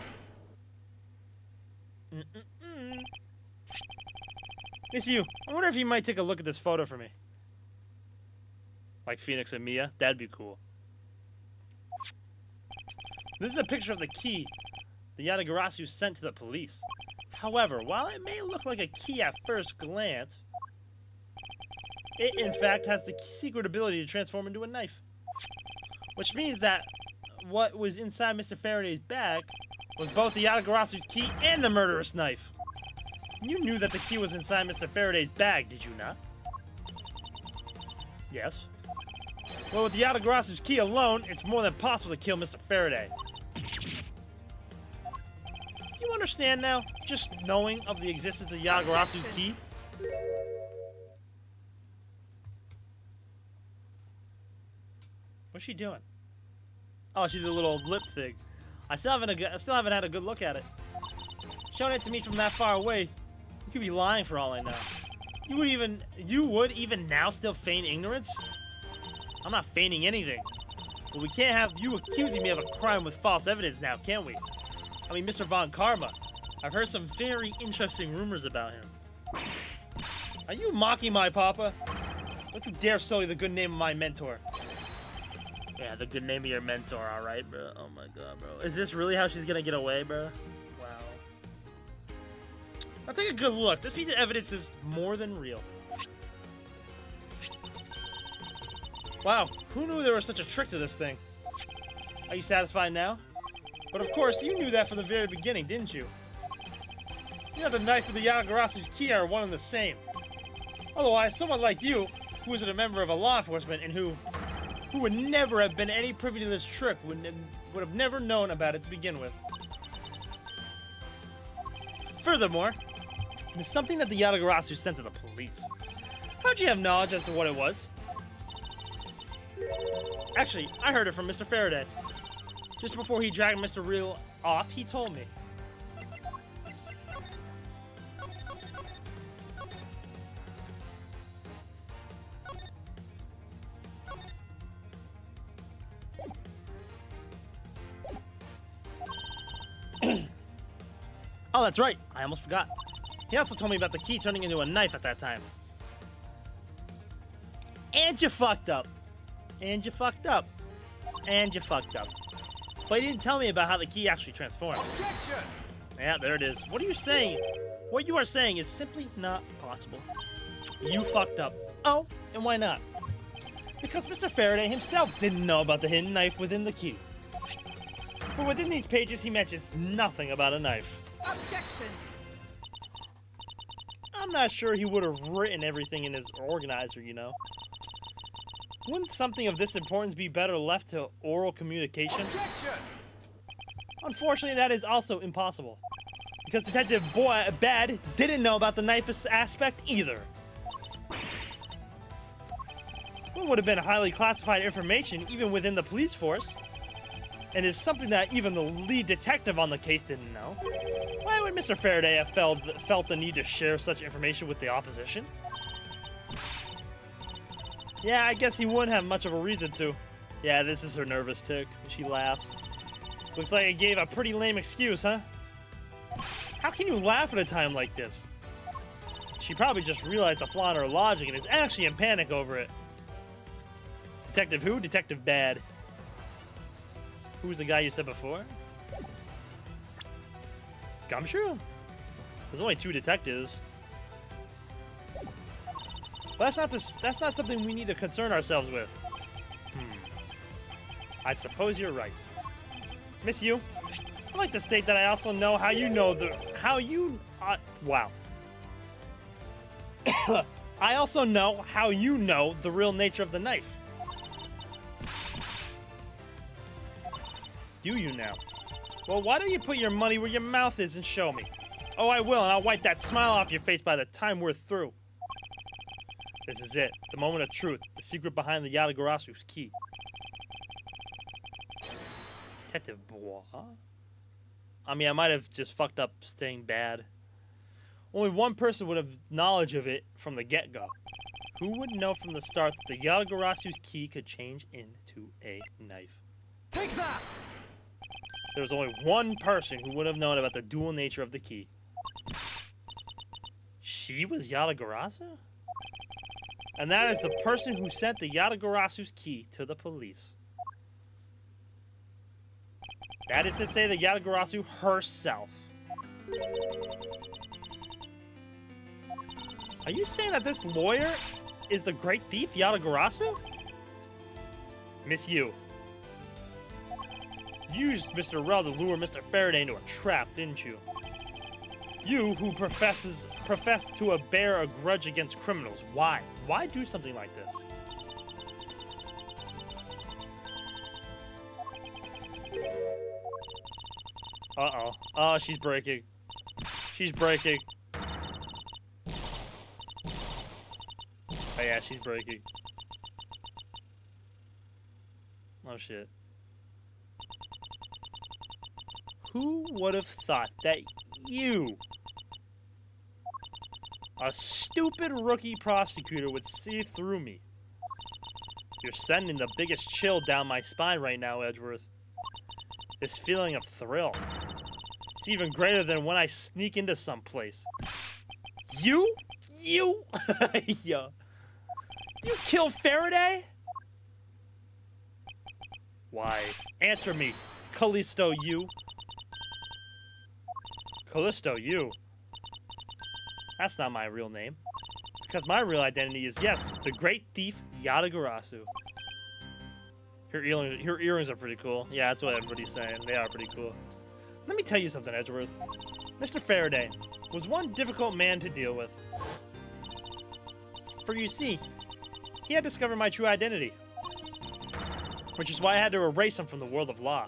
Miss Yu, I wonder if you might take a look at this photo for me. Like Phoenix and Mia? That'd be cool. This is a picture of the key the Yatagarasu sent to the police. However, while it may look like a key at first glance, it in fact has the secret ability to transform into a knife. Which means that what was inside Mr. Faraday's bag was both the Yatagarasu's key and the murderous knife. You knew that the key was inside Mr. Faraday's bag, did you not? Yes. Well, with the Yatagarasu's key alone, it's more than possible to kill Mr. Faraday. Do you understand now? Just knowing of the existence of Yatagarasu's key? What's she doing? Oh, she did a little lip thing. I still haven't had a good look at it. Showing it to me from that far away, you could be lying for all I know. You would even now still feign ignorance? I'm not feigning anything. But we can't have you accusing me of a crime with false evidence now, can we? I mean, Mr. Von Karma, I've heard some very interesting rumors about him. Are you mocking my papa? Don't you dare sully the good name of my mentor. Yeah, the good name of your mentor, alright, bro? Oh my god, bro. Is this really how she's gonna get away, bro? Wow. I'll take a good look. This piece of evidence is more than real. Wow, who knew there was such a trick to this thing? Are you satisfied now? But of course, you knew that from the very beginning, didn't you? You know the knife and the Yatagarasu's key are one and the same. Otherwise, someone like you, who isn't a member of a law enforcement and who would never have been any privy to this trick, would have never known about it to begin with. Furthermore, it's something that the Yatagarasu sent to the police. How'd you have knowledge as to what it was? Actually, I heard it from Mr. Faraday. Just before he dragged Mr. Real off, he told me. Oh, that's right. I almost forgot. He also told me about the key turning into a knife at that time. And you fucked up. And you fucked up. And you fucked up. But he didn't tell me about how the key actually transformed. Objection! Yeah, there it is. What are you saying? What you are saying is simply not possible. You fucked up. Oh, and why not? Because Mr. Faraday himself didn't know about the hidden knife within the key. For within these pages, he mentions nothing about a knife. Objection! I'm not sure he would have written everything in his organizer, you know. Wouldn't something of this importance be better left to oral communication? Objection! Unfortunately, that is also impossible. Because Detective Bad didn't know about the knife aspect either. What would have been highly classified information even within the police force, and is something that even the lead detective on the case didn't know. Why would Mr. Faraday have felt the need to share such information with the opposition? Yeah, I guess he wouldn't have much of a reason to. Yeah, this is her nervous tick. She laughs. Looks like I gave a pretty lame excuse, huh? How can you laugh at a time like this? She probably just realized the flaw in her logic and is actually in panic over it. Detective who? Detective Bad. Who's the guy you said before? Gumshoe? There's only 2 detectives. But that's not something we need to concern ourselves with. I suppose you're right. Miss Yu, I'd like to state that I also know how you know wow. I also know how you know the real nature of the knife. Do you now? Well, why don't you put your money where your mouth is and show me? Oh, I will, and I'll wipe that smile off your face by the time we're through. This is it, the moment of truth, the secret behind the Yatagarasu's key. Detective Bois? I mean, I might have just fucked up staying bad. Only one person would have knowledge of it from the get-go. Who would know from the start that the Yatagarasu's key could change into a knife? Take that! There was only one person who would have known about the dual nature of the key. She was Yatagarasu? And that is the person who sent the Yatagarasu's key to the police. That is to say, the Yatagarasu herself. Are you saying that this lawyer is the great thief Yatagarasu? Miss Yu. You used Mr. Rel to lure Mr. Faraday into a trap, didn't you? You, who professed to bear a grudge against criminals. Why? Why do something like this? Uh-oh. Oh, she's breaking. She's breaking. Oh, yeah, she's breaking. Oh, shit. Who would have thought that you, a stupid rookie prosecutor, would see through me? You're sending the biggest chill down my spine right now, Edgeworth. This feeling of thrill. It's even greater than when I sneak into some place. You? Yo. You killed Faraday? Why? Answer me, Callisto, you. Callisto, you. That's not my real name. Because my real identity is, yes, the great thief Yatagarasu. Her earrings are pretty cool. Yeah, that's what everybody's saying. They are pretty cool. Let me tell you something, Edgeworth. Mr. Faraday was one difficult man to deal with. For you see, he had discovered my true identity. Which is why I had to erase him from the world of law.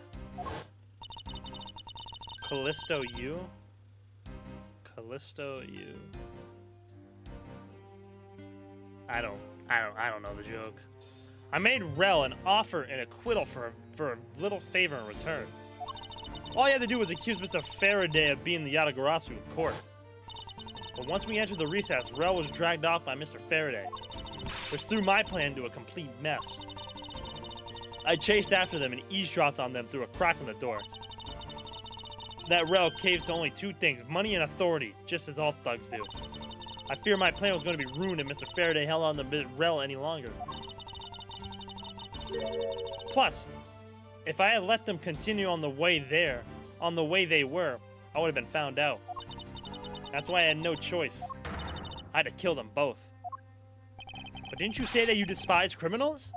Callisto, you? Callisto, you? I don't know the joke. I made Rel an offer and acquittal for a little favor in return. All he had to do was accuse Mr. Faraday of being the Yatagarasu in court. But once we entered the recess, Rel was dragged off by Mr. Faraday, which threw my plan into a complete mess. I chased after them and eavesdropped on them through a crack in the door. That Rel caves to only two things, money and authority, just as all thugs do. I fear my plan was going to be ruined if Mr. Faraday held on to Rel any longer. Plus, if I had let them continue on the way they were, I would have been found out. That's why I had no choice. I had to kill them both. But didn't you say that you despise criminals?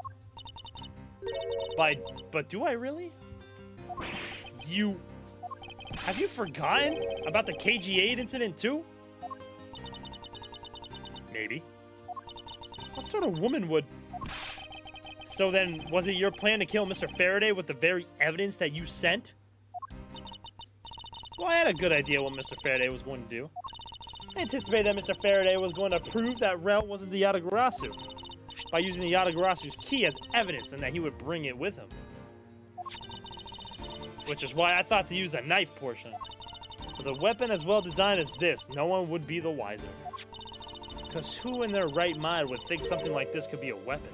But do I really? Have you forgotten about the KG8 incident too? Maybe. What sort of woman would... So then, was it your plan to kill Mr. Faraday with the very evidence that you sent? Well, I had a good idea what Mr. Faraday was going to do. I anticipated that Mr. Faraday was going to prove that Rel wasn't the Yatagarasu by using the Yatagarasu's key as evidence and that he would bring it with him. Which is why I thought to use the knife portion. With a weapon as well designed as this, no one would be the wiser. Because who in their right mind would think something like this could be a weapon?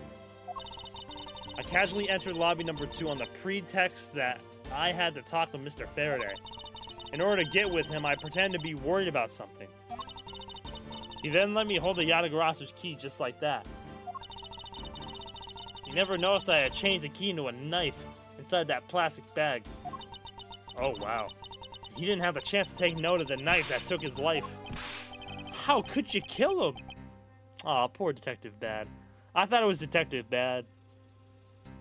I casually entered lobby number 2 on the pretext that I had to talk with Mr. Faraday. In order to get with him, I pretended to be worried about something. He then let me hold the Yatagarasu's key just like that. He never noticed I had changed the key into a knife inside that plastic bag. Oh wow. He didn't have the chance to take note of the knife that took his life. How could you kill him? Aw, poor Detective Bad. I thought it was Detective Bad.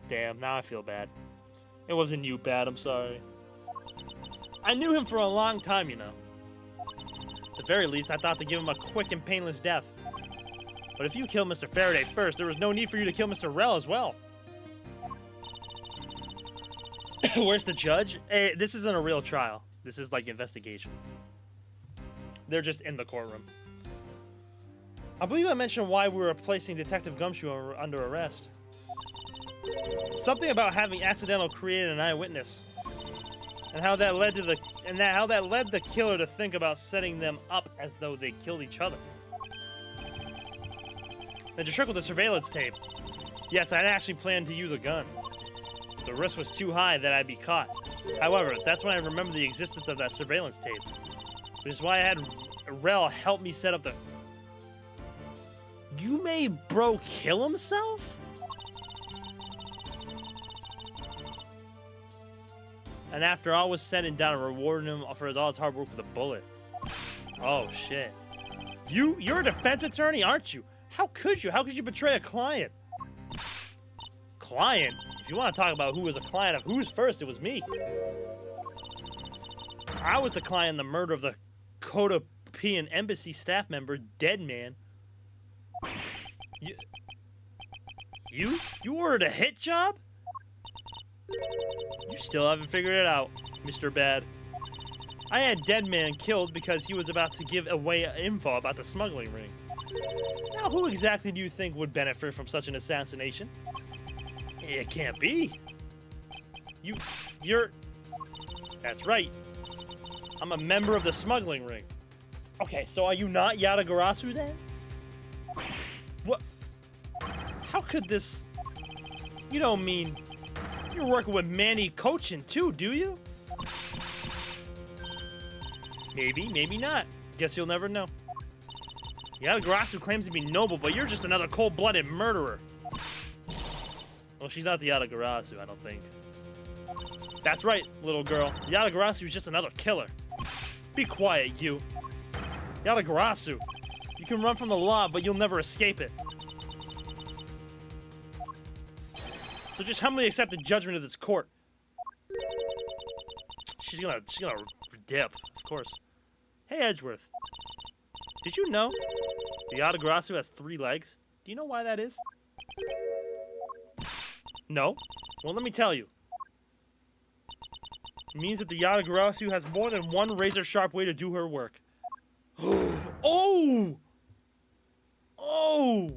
Damn, now I feel bad. It wasn't you, Bad, I'm sorry. I knew him for a long time, you know. At the very least, I thought to give him a quick and painless death. But if you kill Mr. Faraday first, there was no need for you to kill Mr. Rel as well. Where's the judge? Hey, this isn't a real trial. This is like investigation. They're just in the courtroom. I believe I mentioned why we were placing Detective Gumshoe under arrest. Something about having accidentally created an eyewitness, and how that led the killer to think about setting them up as though they killed each other. Then to trickle the surveillance tape. Yes, I'd actually planned to use a gun. The risk was too high that I'd be caught. However, that's when I remembered the existence of that surveillance tape, which is why I had Rel help me set up the... You made bro kill himself? And after all was said and done, I rewarded him for all his hard work with a bullet. Oh, shit. You're a defense attorney, aren't you? How could you? How could you betray a client? Client? If you want to talk about who was a client of who's first, it was me. I was the client in the murder of the Cotopian embassy staff member, Deadman. You ordered a hit job? You still haven't figured it out, Mr. Bad. I had Deadman killed because he was about to give away info about the smuggling ring. Now, who exactly do you think would benefit from such an assassination? It can't be. You're... That's right. I'm a member of the smuggling ring. Okay, so are you not Yatagarasu then? What? How could this... You don't mean you're working with Manny Kochin too, do you? Maybe, maybe not. Guess you'll never know. Yatagarasu claims to be noble, but you're just another cold-blooded murderer. Well, she's not the Yatagarasu, I don't think. That's right, little girl. Yatagarasu is just another killer. Be quiet, you. Yatagarasu. You can run from the law, but you'll never escape it. So just humbly accept the judgment of this court. She's gonna dip, of course. Hey, Edgeworth. Did you know the Yatagarasu has 3 legs? Do you know why that is? No? Well, let me tell you. It means that the Yatagarasu has more than one razor-sharp way to do her work. Oh! Oh!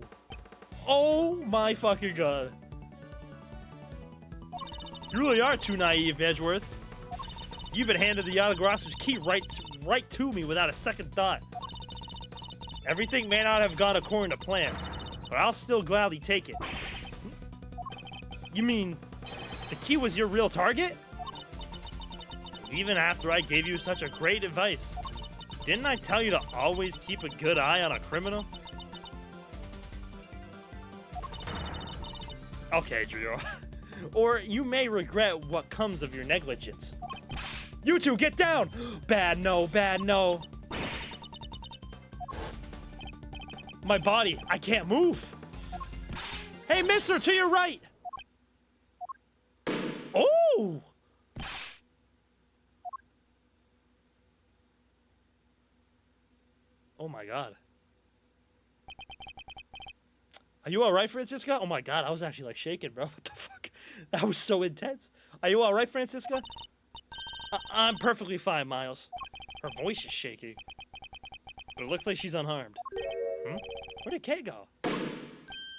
Oh my fucking god. You really are too naive, Edgeworth. You even handed the Yatagarasu's key right to me without a second thought. Everything may not have gone according to plan, but I'll still gladly take it. You mean the key was your real target? Even after I gave you such a great advice, didn't I tell you to always keep a good eye on a criminal? Okay, Drio. Or you may regret what comes of your negligence. You two, get down! Bad no, bad no. My body, I can't move. Hey, mister, to your right! Oh! Oh my god. Are you alright, Francisca? Oh my god, I was actually like shaking, bro. What the fuck? That was so intense. Are you alright, Francisca? I'm perfectly fine, Miles. Her voice is shaking. But it looks like she's unharmed. Hmm? Where did Kay go?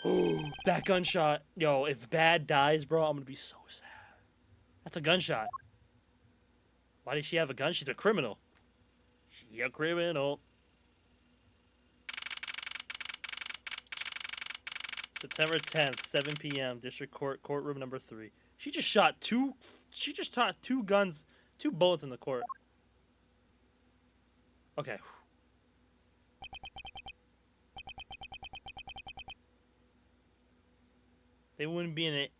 Oh, that gunshot. Yo, if Bad dies, bro, I'm gonna be so sad. That's a gunshot. Why does she have a gun? She's a criminal. She a criminal. September 10th, 7 p.m. District Court, courtroom number 3. She just shot two guns, 2 bullets in the court. Okay. They wouldn't be in it.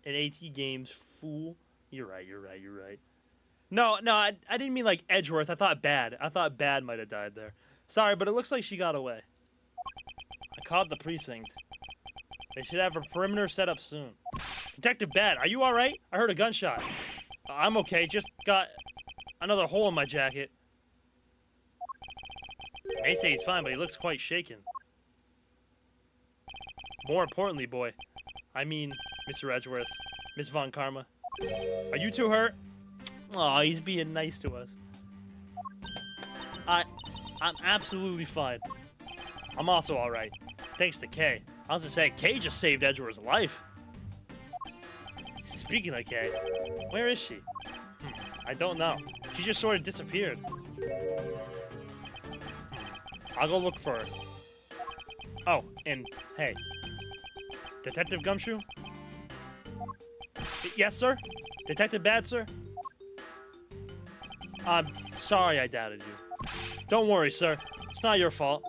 An AT Games, fool. You're right. No, I didn't mean like Edgeworth. I thought Bad might have died there. Sorry, but it looks like she got away. I called the precinct. They should have a perimeter set up soon. Detective Bad, are you alright? I heard a gunshot. I'm okay, just got another hole in my jacket. They say he's fine, but he looks quite shaken. More importantly, boy, I mean, Mr. Edgeworth, Miss Von Karma, are you two hurt? Aw, he's being nice to us. I'm absolutely fine. I'm also alright. Thanks to Kay. I was gonna say, Kay just saved Edgeworth's life. Speaking of Kay, where is she? I don't know. She just sort of disappeared. I'll go look for her. Oh, and hey. Detective Gumshoe? Yes, sir? Detective Bad, sir? I'm sorry I doubted you. Don't worry, sir. It's not your fault.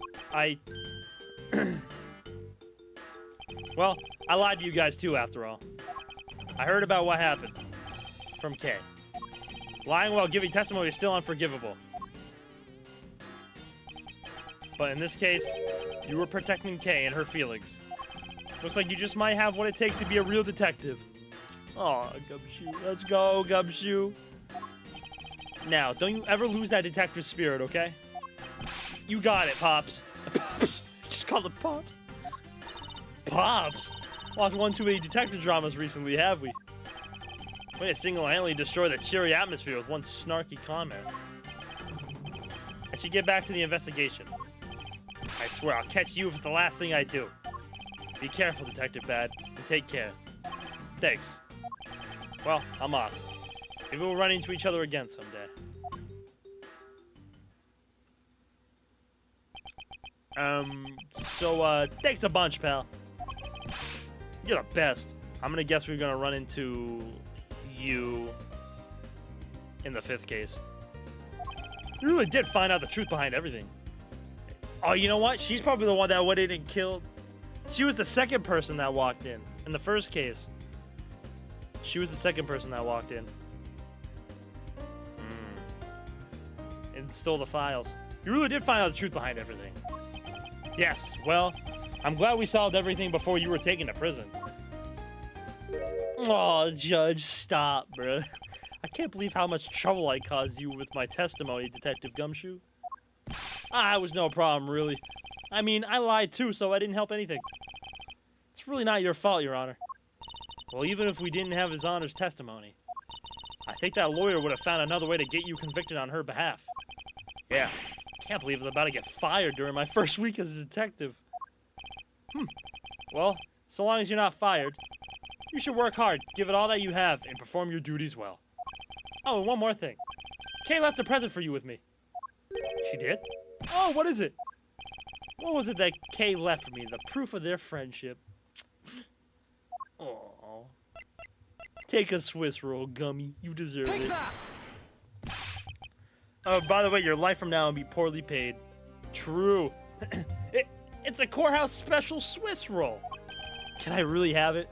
Well, I lied to you guys too, after all. I heard about what happened. From Kay. Lying while giving testimony is still unforgivable. But in this case, you were protecting Kay and her feelings. Looks like you just might have what it takes to be a real detective. Aw, Gumshoe. Let's go, Gumshoe. Now, don't you ever lose that detective spirit, okay? You got it, Pops. Pops. Just call it Pops. Pops? Watched one too many detective dramas recently, have we? Way to single-handedly destroy the cheery atmosphere with one snarky comment. I should get back to the investigation. I swear I'll catch you if it's the last thing I do. Be careful, Detective Bad, and take care. Thanks. Well, I'm off. Maybe we'll run into each other again someday. Thanks a bunch, pal. You're the best. I'm gonna guess we're gonna run into you in the 5th case. You really did find out the truth behind everything. Oh, you know what? She's probably the one that went in and killed. She was the 2nd person that walked in the 1st case. She was the 2nd person that walked in. And stole the files. You really did find out the truth behind everything. Yes, well, I'm glad we solved everything before you were taken to prison. Oh, Judge, stop, bro. I can't believe how much trouble I caused you with my testimony, Detective Gumshoe. It was no problem, really. I mean, I lied too, so I didn't help anything. It's really not your fault, Your Honor. Well, even if we didn't have His Honor's testimony, I think that lawyer would have found another way to get you convicted on her behalf. Yeah, can't believe I was about to get fired during my first week as a detective. Well, so long as you're not fired, you should work hard, give it all that you have, and perform your duties well. Oh, and one more thing. Kay left a present for you with me. She did? Oh, what is it? What was it that Kay left for me? The proof of their friendship. Oh. Take a Swiss roll, Gummy. You deserve Take it. that! Oh, by the way, your life from now will be poorly paid. True. It's a courthouse special Swiss roll. Can I really have it?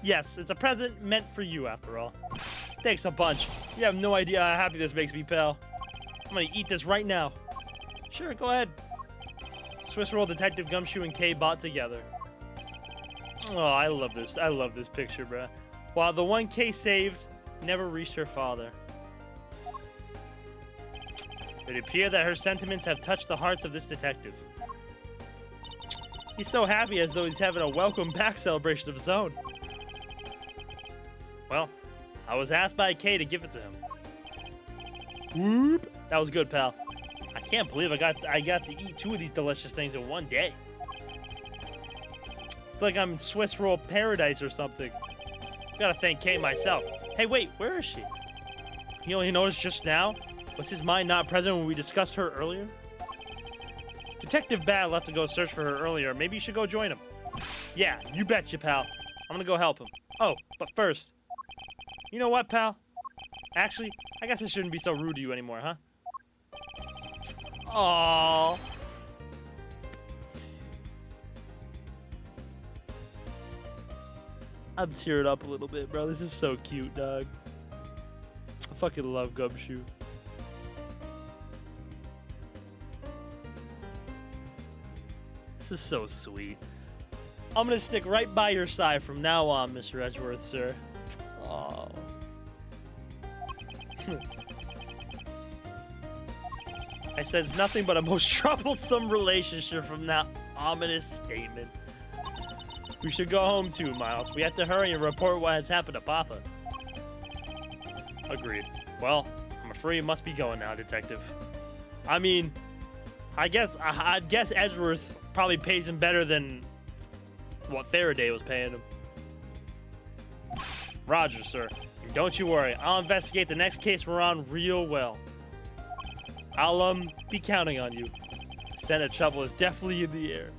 Yes, it's a present meant for you, after all. Thanks a bunch. You have no idea how happy this makes me, pal. I'm gonna eat this right now. Sure, go ahead. Swiss roll, Detective Gumshoe, and Kay bought together. Oh, I love this. I love this picture, bruh. While the one Kay saved never reached her father. It appears that her sentiments have touched the hearts of this detective. He's so happy as though he's having a welcome back celebration of his own. Well, I was asked by Kay to give it to him. Whoop! That was good, pal. I can't believe I got to eat 2 of these delicious things in one day. It's like I'm in Swiss roll paradise or something. Gotta thank Kay myself. Hey, wait, where is she? He only noticed just now? Was his mind not present when we discussed her earlier? Detective Bad left to go search for her earlier. Maybe you should go join him. Yeah, you betcha, pal. I'm gonna go help him. Oh, but first. You know what, pal? Actually, I guess I shouldn't be so rude to you anymore, huh? Aww. I'm tearing up a little bit, bro. This is so cute, dog. I fucking love Gumshoe. This is so sweet. I'm gonna stick right by your side from now on, Mr. Edgeworth, sir. Oh. I sense nothing but a most troublesome relationship from that ominous statement. We should go home too, Miles. We have to hurry and report what has happened to Papa. Agreed. Well, I'm afraid you must be going now, Detective. I mean, I'd guess Edgeworth probably pays him better than what Faraday was paying him. Roger, sir. And don't you worry. I'll investigate the next case we're on real well. I'll, be counting on you. Scent of trouble is definitely in the air.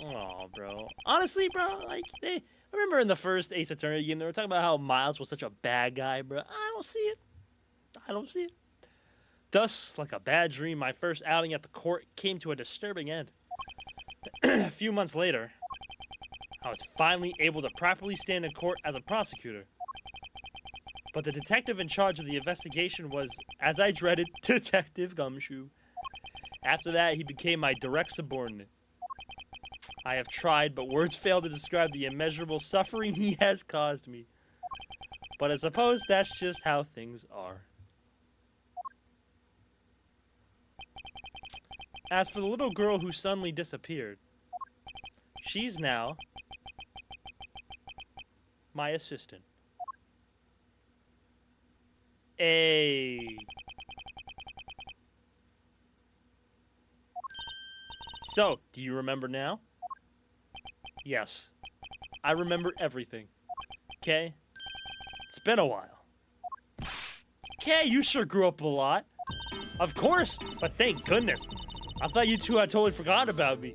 Oh, bro. Honestly, bro, like, I remember in the first Ace Attorney game, they were talking about how Miles was such a bad guy, bro. I don't see it. I don't see it. Thus, like a bad dream, my first outing at the court came to a disturbing end. A few months later, I was finally able to properly stand in court as a prosecutor. But the detective in charge of the investigation was, as I dreaded, Detective Gumshoe. After that, he became my direct subordinate. I have tried, but words fail to describe the immeasurable suffering he has caused me. But I suppose that's just how things are. As for the little girl who suddenly disappeared, she's now my assistant. Hey. So, do you remember now? Yes. I remember everything. Okay? It's been a while. Okay, you sure grew up a lot. Of course, but thank goodness. I thought you two had totally forgotten about me.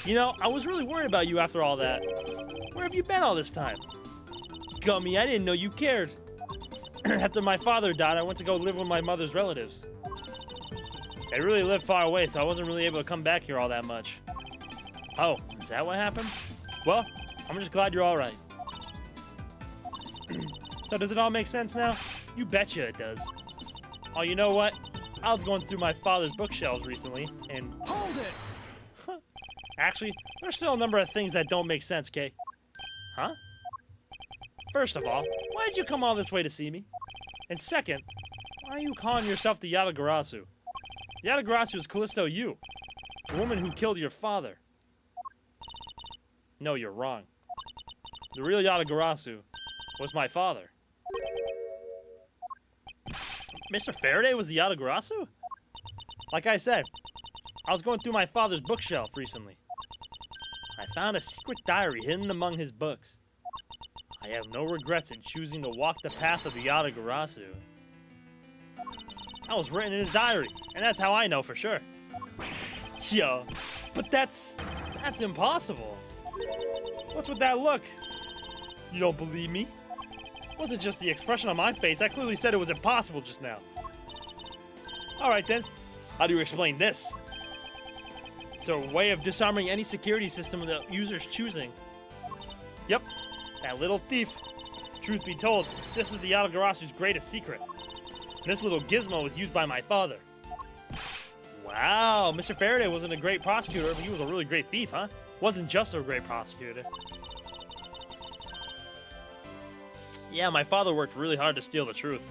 You know, I was really worried about you after all that. Where have you been all this time? Gummy, I didn't know you cared. After my father died, I went to go live with my mother's relatives. They really lived far away, so I wasn't really able to come back here all that much. Oh, is that what happened? Well, I'm just glad you're all right. So does it all make sense now? You betcha it does. Oh, you know what? I was going through my father's bookshelves recently, and... Hold it! Actually, there's still a number of things that don't make sense, Kay. Huh? First of all, why did you come all this way to see me? And second, why are you calling yourself the Yatagarasu? Yatagarasu is Callisto Yu, the woman who killed your father. No, you're wrong. The real Yatagarasu was my father. Mr. Faraday was the Yatagarasu? Like I said, I was going through my father's bookshelf recently. I found a secret diary hidden among his books. I have no regrets in choosing to walk the path of the Yatagarasu. That was written in his diary, and that's how I know for sure. Yo, but that's impossible. What's with that look? You don't believe me? Wasn't just the expression on my face. I clearly said it was impossible just now. Alright then, how do you explain this? It's a way of disarming any security system the user's choosing. Yep, that little thief. Truth be told, this is the Yatagarasu's greatest secret. This little gizmo was used by my father. Wow, Mr. Faraday wasn't a great prosecutor, but he was a really great thief, huh? Wasn't just a great prosecutor. Yeah, my father worked really hard to steal the truth.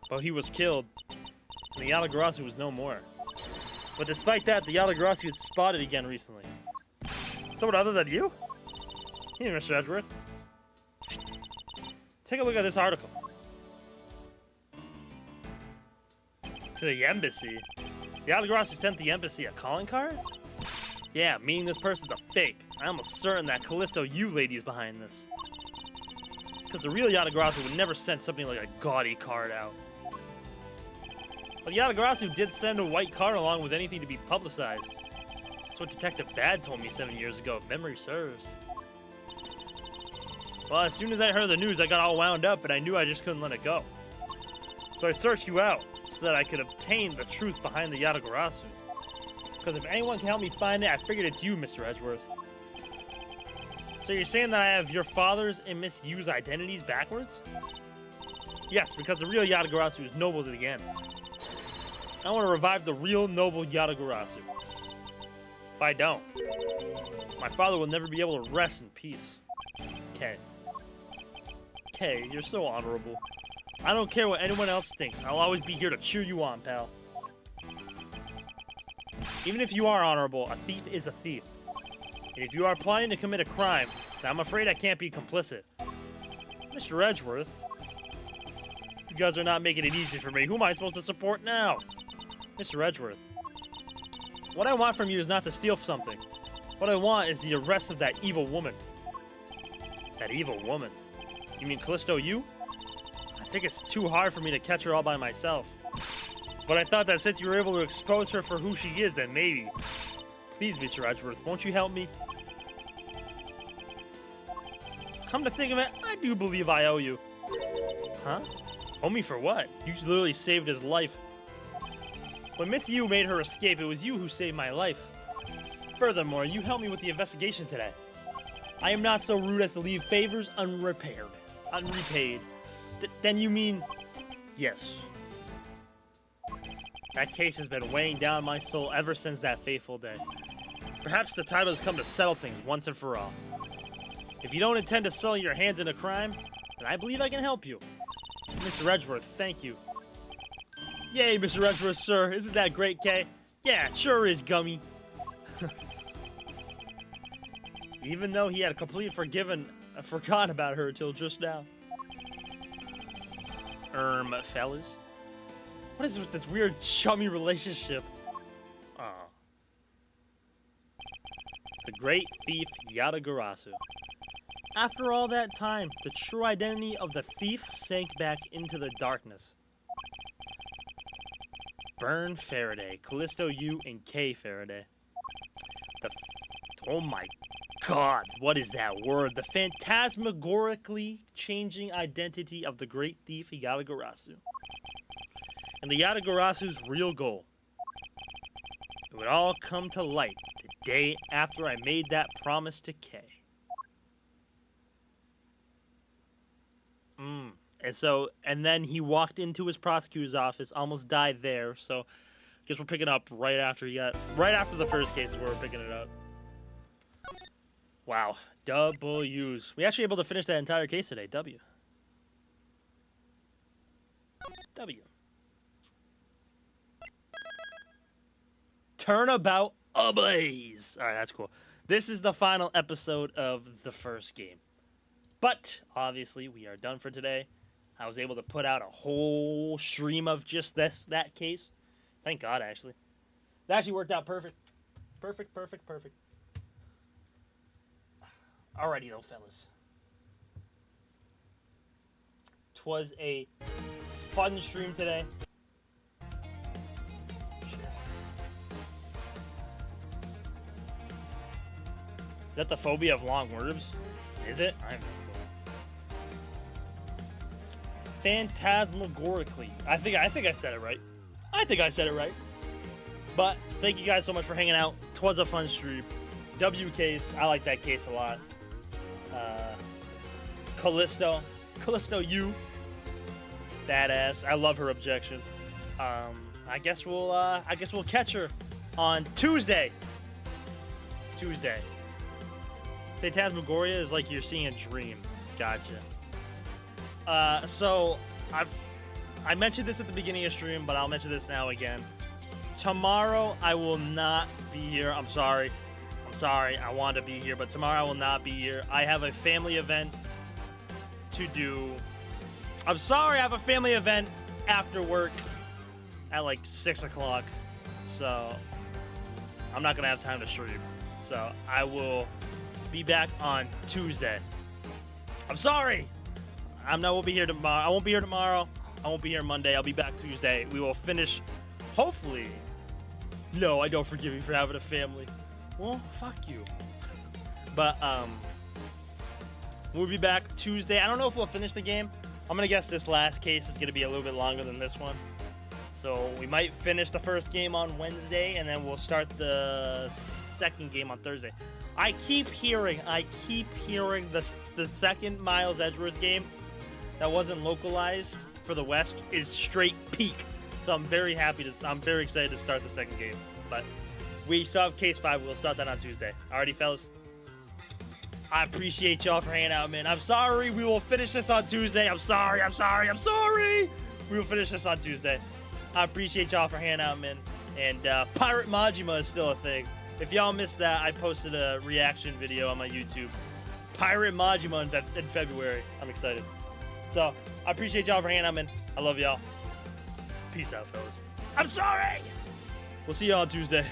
But he was killed, and the Yatagarasu was no more. But despite that, the Yatagarasu was spotted again recently. Someone other than you? Here, Mr. Edgeworth. Take a look at this article. To the embassy? The Yatagarasu sent the embassy a calling card? Yeah, meaning this person's a fake. I'm almost certain that Callisto Yu lady is behind this. Because the real Yatagarasu would never send something like a gaudy card out. But the Yatagarasu did send a white card along with anything to be publicized. That's what Detective Bad told me 7 years ago, if memory serves. Well, as soon as I heard the news, I got all wound up, and I knew I just couldn't let it go. So I searched you out, so that I could obtain the truth behind the Yatagarasu. Because if anyone can help me find it, I figured it's you, Mr. Edgeworth. So you're saying that I have your father's and Miss Yu's identities backwards? Yes, because the real Yatagarasu is noble to the end. I want to revive the real noble Yatagarasu. If I don't, my father will never be able to rest in peace. Kay. Kay, you're so honorable. I don't care what anyone else thinks. I'll always be here to cheer you on, pal. Even if you are honorable, a thief is a thief. And if you are planning to commit a crime, then I'm afraid I can't be complicit. Mr. Edgeworth, you guys are not making it easy for me. Who am I supposed to support now? Mr. Edgeworth, what I want from you is not to steal something. What I want is the arrest of that evil woman. That evil woman? You mean Callisto Yu? I think it's too hard for me to catch her all by myself. But I thought that since you were able to expose her for who she is, then maybe. Please, Mr. Edgeworth, won't you help me? Come to think of it, I do believe I owe you. Huh? Owe me for what? You literally saved his life. When Miss Yu made her escape, it was you who saved my life. Furthermore, you helped me with the investigation today. I am not so rude as to leave favors unrepaid. Then you mean... Yes. That case has been weighing down my soul ever since that fateful day. Perhaps the time has come to settle things once and for all. If you don't intend to sully your hands in a crime, then I believe I can help you. Mr. Edgeworth, thank you. Yay, Mr. Edgeworth, sir. Isn't that great, Kay? Yeah, it sure is, Gummy. Even though he had completely forgotten about her until just now. Fellas? What is with this weird chummy relationship? Aw. The great thief Yatagarasu. After all that time, the true identity of the thief sank back into the darkness. Burn Faraday, Callisto U, and K Faraday. Oh my God, what is that word? The phantasmagorically changing identity of the great thief Yatagarasu. And the Yatagarasu's real goal. It would all come to light the day after I made that promise to K. And then he walked into his prosecutor's office, almost died there. So, I guess we're picking up right after the first case is where we're picking it up. Wow, W's. We actually able to finish that entire case today. W. Turnabout ablaze. All right, that's cool. This is the final episode of the first game. But, obviously, we are done for today. I was able to put out a whole stream of just that case. Thank God, actually. That actually worked out perfect. Perfect. Alrighty, though, fellas. 'Twas a fun stream today. Is that the phobia of long words? Is it? I'm phantasmagorically. I think I said it right. But thank you guys so much for hanging out. 'Twas a fun stream. W case. I like that case a lot. Callisto U. Badass. I love her objection. I guess we'll catch her on Tuesday. Phantasmagoria is like you're seeing a dream. Gotcha. So I mentioned this at the beginning of stream, but I'll mention this now again. Tomorrow I will not be here. I'm sorry. I wanted to be here, but tomorrow I will not be here. I have a family event to do. I'm sorry, I have a family event after work at like 6 o'clock. So I'm not gonna have time to stream. So I will be back on Tuesday. I'm sorry. I won't be here tomorrow. I won't be here Monday. I'll be back Tuesday. We will finish, hopefully. No, I don't forgive you for having a family. Well, fuck you. But we'll be back Tuesday. I don't know if we'll finish the game. I'm gonna guess this last case is gonna be a little bit longer than this one. So we might finish the first game on Wednesday, and then we'll start the second game on Thursday. I keep hearing the second Miles Edgeworth game that wasn't localized for the West is straight peak. So I'm very excited to start the second game. But we still have case 5. We'll start that on Tuesday. Alrighty, fellas. I appreciate y'all for hanging out, man. I'm sorry. We will finish this on Tuesday. I'm sorry. We will finish this on Tuesday. I appreciate y'all for hanging out, man. And Pirate Majima is still a thing. If y'all missed that, I posted a reaction video on my YouTube. Pirate Majima in February. I'm excited. So, I appreciate y'all for hanging out, man. I love y'all. Peace out, fellas. I'm sorry! We'll see y'all on Tuesday.